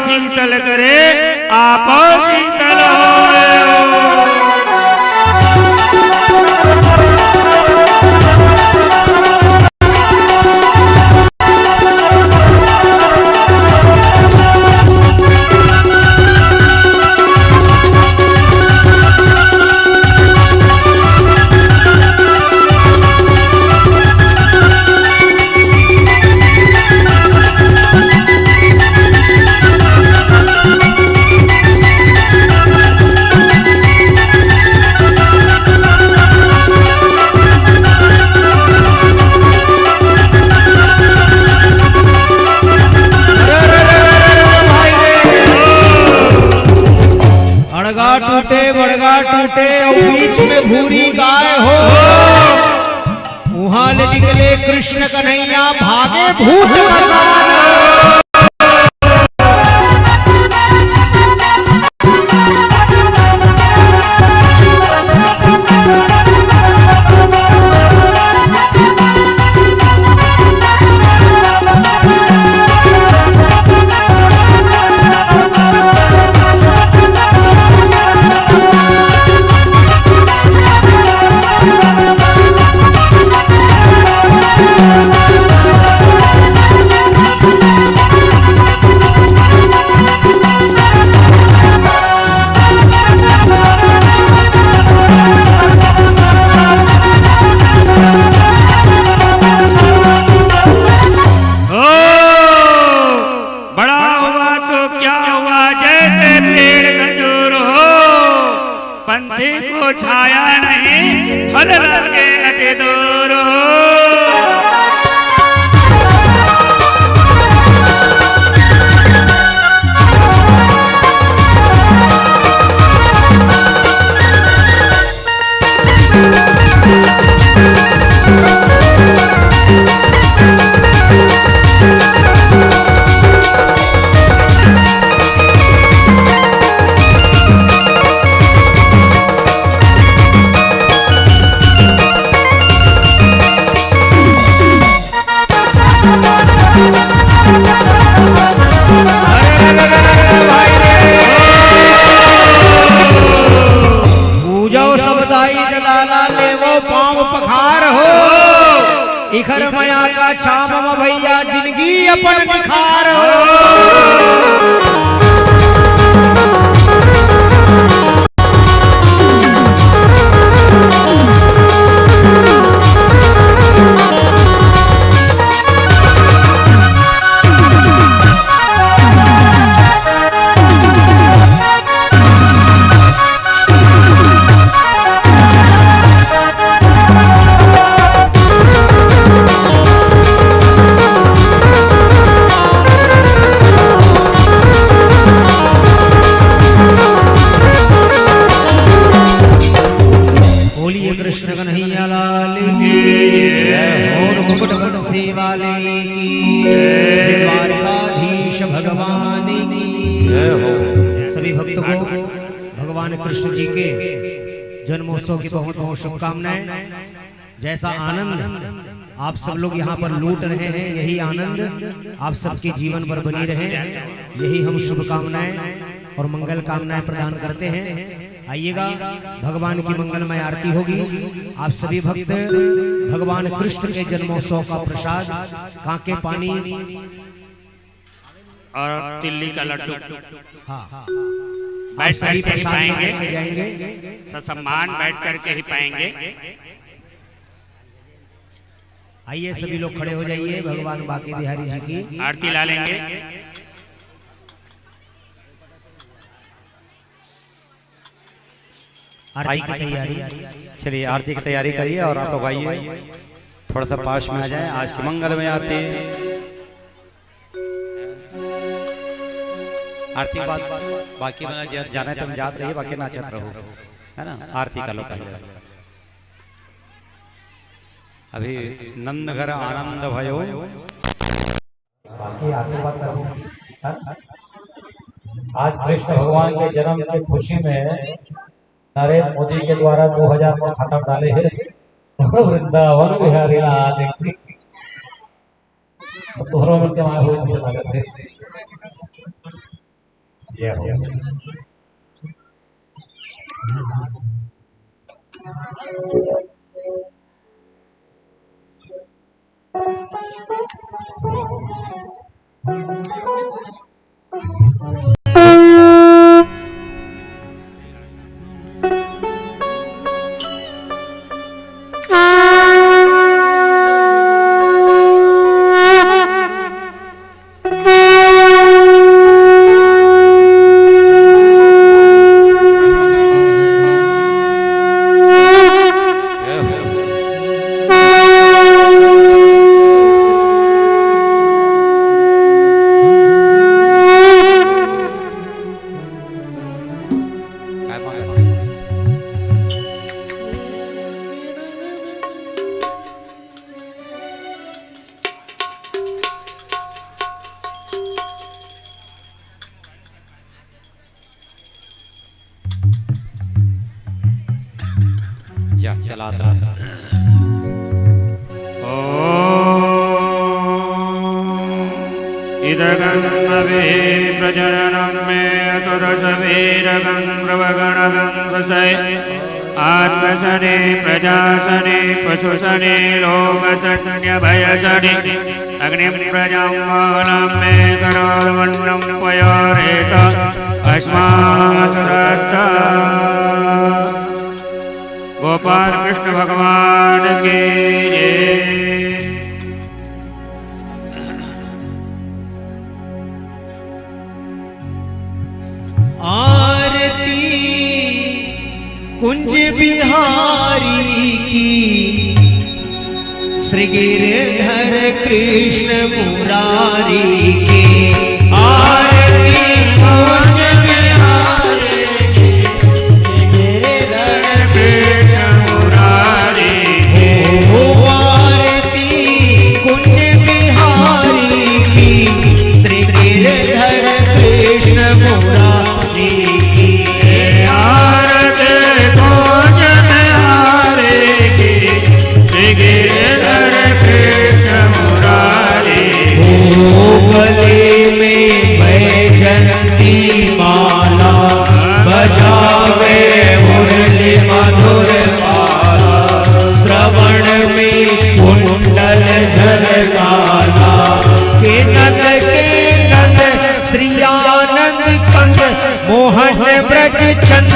शीतल करे आप शीतल होए टूटे बड़गा टूटे और बीच में भूरी गाय हो वहां ले निकले कृष्ण कन्हैया भागे भूत मसान। पंथी को छाया नहीं फल लगे अति दूर इखर मया का छाम भैया जिंदगी अपन निखार हो। कृष्ण कन्हैया लाल की और मुकुट बंसी वाले की द्वारकाधीश भगवान की जय हो। सभी भक्तों को भगवान कृष्ण जी के जन्मोत्सव की बहुत बहुत शुभकामनाएं। जैसा आनंद आप सब लोग यहाँ पर लूट रहे हैं, यही आनंद आप सबके जीवन पर बनी रहे, यही हम शुभकामनाएं और मंगल कामनाएं प्रदान करते हैं। आइएगा, भगवान की मंगलमय आरती होगी। आप सभी भक्त भगवान कृष्ण के जन्मोत्सव का प्रसाद कांके पानी और तिल्ली का लड्डू हाँ बैठ सभी करके ही प्रसाद पाएंगे, लेके जाएंगे। ससम्मान बैठ करके ही पाएंगे। आइए सभी लोग खड़े हो जाइए, भगवान बांके बिहारी जी की आरती ला लेंगे। आरती की तैयारी। चलिए आरती की तैयारी करिए और आप लोग आइए, थोड़ा सा पास में आ जाएं। आज की मंगल में आरती आरती के बाद बाकी में जाना तुम जात रहिए, बाकी नाचत रहो, है ना। आरती का लो पहले। अभी नंद घर आनंद भयो, बाकी आशीर्वाद करो। आज कृष्ण भगवान के जन्म की खुशी में नरेंद्र मोदी के द्वारा 2000 में खाता डाले हैं वृंदावन बिहारी लाल की तोहरों में क्या हो सकते ये हो। चला इदगन्नवे प्रजननं मे अतुरसवीरगं प्रवगणगं ससय आत्मसने प्रजासने पशुसने लोकसन्यभयसने अग्निं प्रजां वाहनं मे करोर्वण्णं पयोरेत अस्मासुरत्ता। गोपाल कृष्ण भगवान की जय। आरती कुंज बिहारी की श्री गिरधर कृष्ण मुरारी की। आरती कुंज बिहारी की गिरधर कृष्ण मुरारी की। आरती कुंज बिहारी की श्री गिरधर कृष्ण मुरारी की। आरती कुंज बिहारी की श्री गिरधर कृष्ण मुरारी। गले में बैजंती माला बजावे मुरली मधुर माला। श्रवण में कुंडल झलकाला के नंद श्री आनंद कंद मोहन ब्रज चंद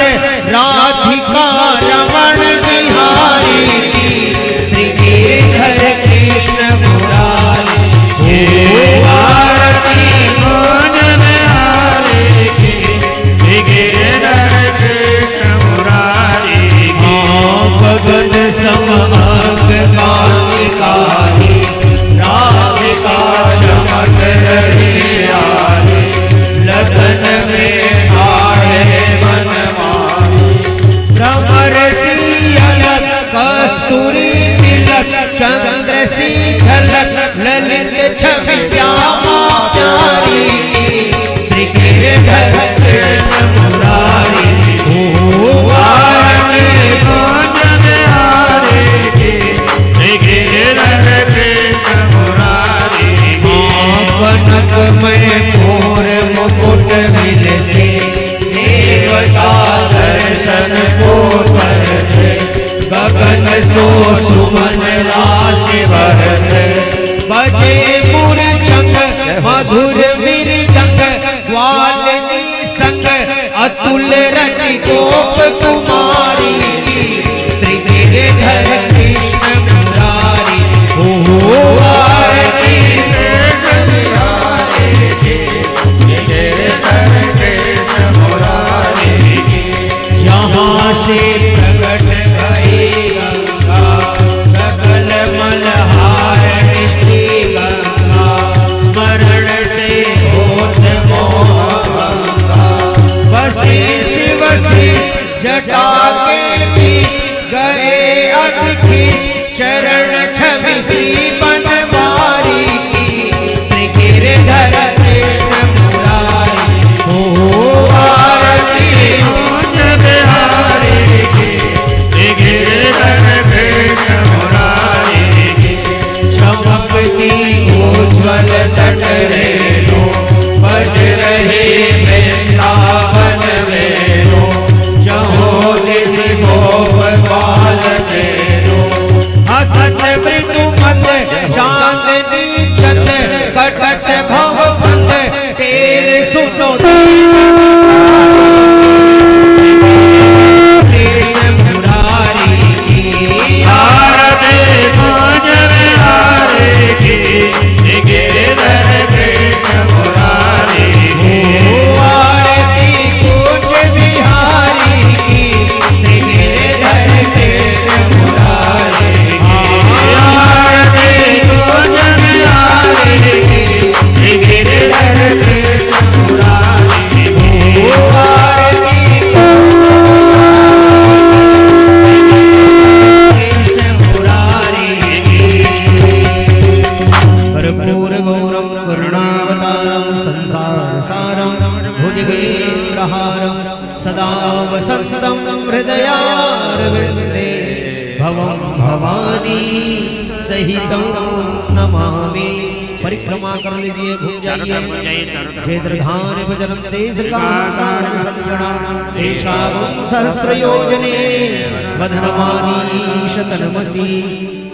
राधिका रमण बिहारी की श्री गिरधर कृष्ण मुरारी। आरती कुंज बिहारी की श्री गिरधर कृष्ण मुरारी की। गगन समअंग कामिकारी राधिका चमक रही आली। लगन में ठाड़े मनमानी भ्रमर सी अलग कस्तूरी तिलक चंद्र सी झलक ललित छवि श्यामा प्यारी की सुमन राशि बरसे बजे मूर्छंग मधुर मृदंग वाल्मी संग अतुल रति गोप कुमारी श्री गिरिधर कृष्ण मुरारी ओ आरती जहाँ से प्रकट गई गंगा सकल मलहारिणी श्री गंगा स्मरण से होत मोह गंगा बसी शिव से जटा के भी गए अतिथि चरण छवि श्री बनवारी की श्री गिरिधर कृष्ण मुरारी ओ आरती चमकती उज्ज्वल तट रेणु बज रहे वृंदावन वेणु जहो दिस गोप बाल वेणु हसत मृदु मत चांदनी चंद कटत भव बंद तेरे सुनो कृष्ण मुरारी की आरती कुंज बिहारी की गिरिधर कृष्ण मुरारी की आरती कुंज बिहारी की गिरिधर कृष्ण मुरारी की आरती कुंज बिहारी की गिरिधर कृष्ण मुरारी की आरती कर्पूर गौरम करुणावतारम संसार सारम भुजगेन्द्रहारम सदा वसंतम हृदयारविंदे भवं भवानी सहितं नमामि। परिक्रमा कर लीजिए, घूम जाइए। क्षेत्रधान भजरन्ते सहस्रयोजने वधनमानी शतनमसी।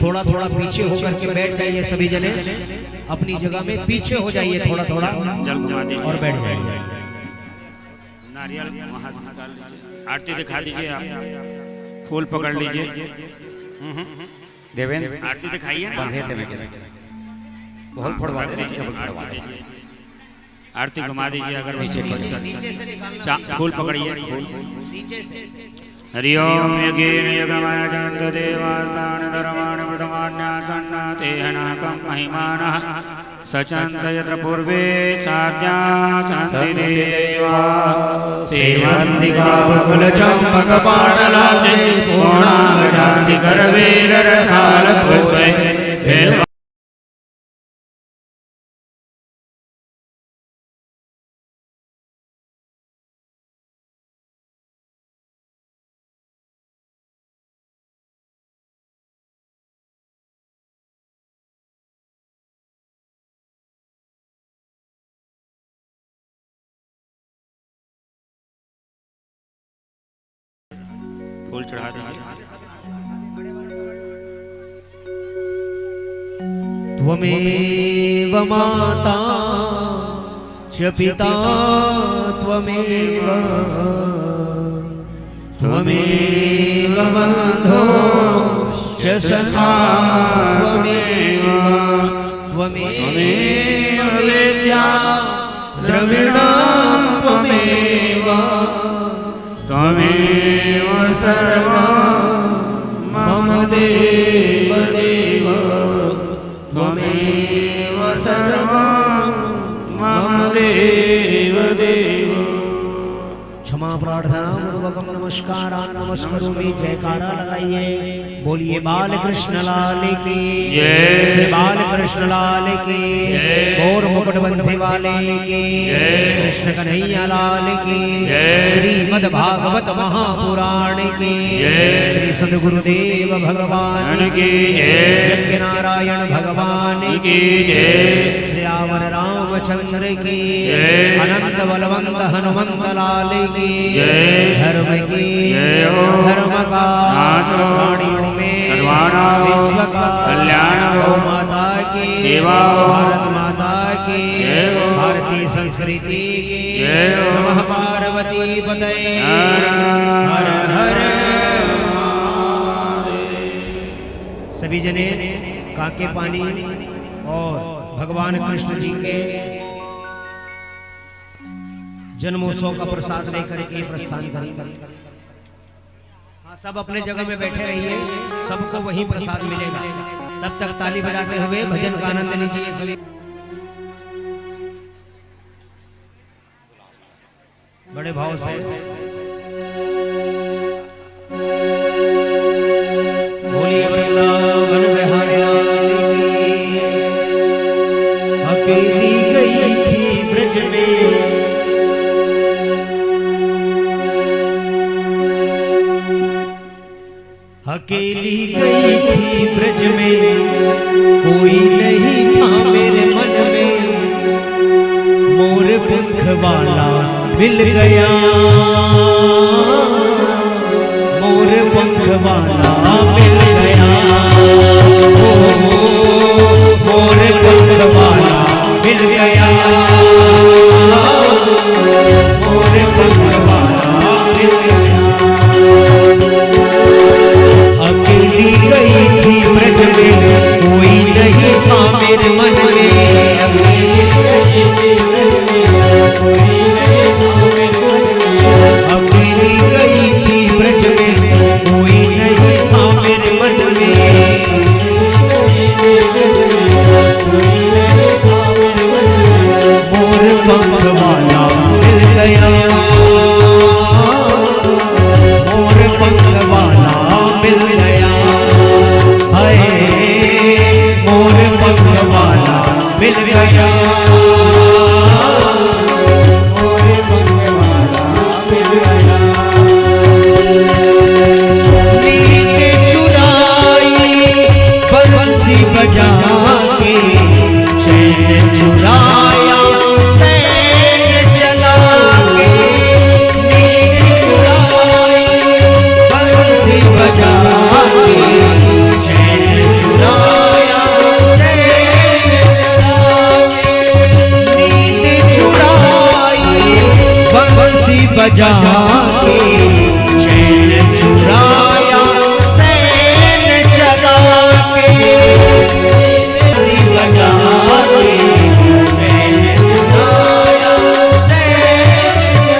थोड़ा थोड़ा पीछे होकर के बैठ जाइए सभी जने, अपनी जगह में पीछे हो जाइए थोड़ा थोड़ा और बैठ जाइए। नारियल वहां से निकाल लीजिए, आरती दिखा दीजिए, आप फूल पकड़ लीजिए। देवेंद्र आरती दिखाइए ना, बहुत फोड़वा दे, आरती घुमा दीजिए। अगर फूल पकड़िए, फूल हरि ओम यज्ञेन यज्ञमय जयन्त देवार्तान् धर्मान् प्रथमान्यासन्न तेहनाकं महिमानः सचन्त यत्र पूर्वे साद्या सन्ति देवा सेवन्तिका बकुलचम्पकपाटलाब्धे पूर्णाङ्गजातिकरवीररसालपुष्पे फूल चढ़ा दीजिए। त्वमेव माता च पिता त्वमेव, त्वमेव बन्धो च सखा त्वमेव, त्वमेव विद्या द्रविणं त्वमेव, त्वमेव सर्वं मम देव देव, त्वमेव सर्वं मम देव देव। क्षमा प्रार्थना पूर्वकम नमस्कारान नमस्करोमि, जयकारा लगाइए, बोलिए बाल कृष्ण लाल की श्री बाल कृष्ण लाल की, गौर मुकुट बंसी वाले की, कृष्ण कन्हैया लाल की, श्रीमद् भागवत महापुराण की, श्री सद्गुरुदेव भगवान की, यज्ञ नारायण भगवान की, श्री सियावर रामचंद्र की जय। अनंत बलवंत हनुमंत लाल की जय। धर्म की जय हो। धर्म का नाश हो। प्राणियों में सद्भावना हो। विश्व का कल्याण हो। गौ माता की सेवा हो। भारत माता की जय हो। भारतीय संस्कृति की जय हो। नमः पार्वती पतये हर हर हर सभी जने काके पानी और भगवान कृष्ण जी के जन्मोत्सव का प्रसाद लेकर के प्रस्थान करेंगे। हाँ, सब अपने जगह में बैठे रहिए, सबको वही प्रसाद मिलेगा। तब तक ताली बजाते हुए भजन का आनंद लीजिए सभी। बड़े भाव से बोलिए वृंदावन बिहारी लाल की। अकेली गई थी ब्रज में अकेली गई थी ब्रज में कोई नहीं था मेरे मन में मोर पंख वाला मिल गया मोर पंख वाला मिल गया ओ मोर पंख वाला मिल गया मोर पंख वाला मिल गया। अकेली गई थी ब्रज में कोई नहीं था मेरे मन में अकेली गई थी ब्रज में कोई नहीं था मेरे मन में मोर पंख वाला मिल गया मोर पंख वाला मिल गया हाय मोर पंख वाला मिल गया मोर पंख वाला मिल गया। नींद चुराई बंसी बजा के चैन चुराया सैन चला के नींद चुराई बंसी बजा के चैन चुराया सैन चला के नींद चुराई बंसी बजा के चैन चुराया सैन चला के बजा के चैन चुराया सैन चला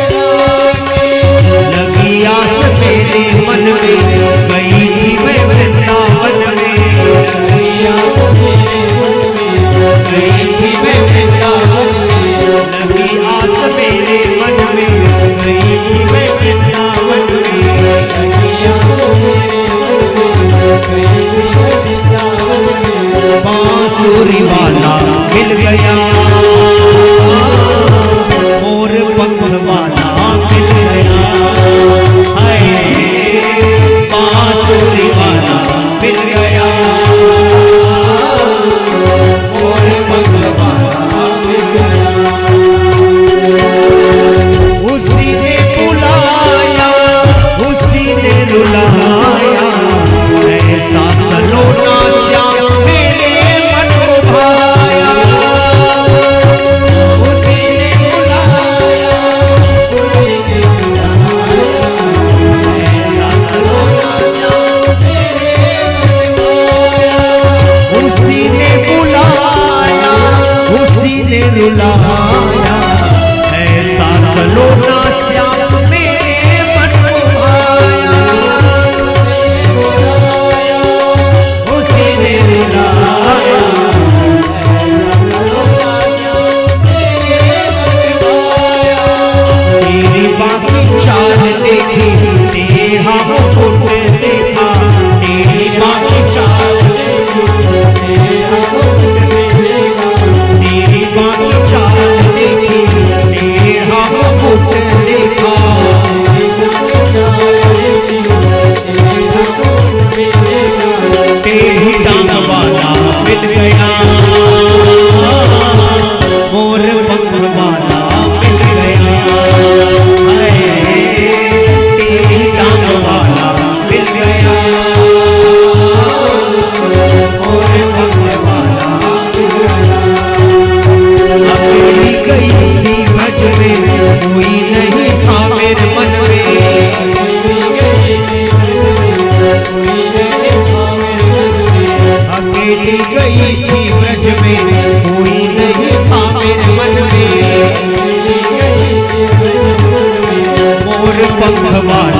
के। लगी आस मेरे मन में गई थी मैं वृंदावन में लगी आस मेरे मन में गई थी मैं वृंदावन में लगी आस मेरे मन में गई थी मैं वृंदावन में लगी आस मेरे मन में गई थी मैं वृंदावन में बांसुरी वाला मिल गया मोर पंख वाला मिल गया हाय बांसुरी वाला मिल गया मोर पंख वाला मिल गया। उसी ने बुलाया उसी ने रुलाया ऐसा सलोना श्याम मेरे मन को भाया उसी ने बुलाया उसी ने रुलाया ऐसा सलोना श्याम मेरे मन को भाया उसी ने बुलाया उसी ने रुलाया ऐसा सलोना श्याम मेरे मन को भाया उसी ने रुलाया तेरी बाकी चाल देखी तेरा मुकुट देखा तेरी बाकी चाल देखी तेरा मुकुट देखा तेरी बाकी चाल देखी तेरा मुकुट गई थी ब्रज में, कोई नहीं था मेरे मन में। मोर पंख वाली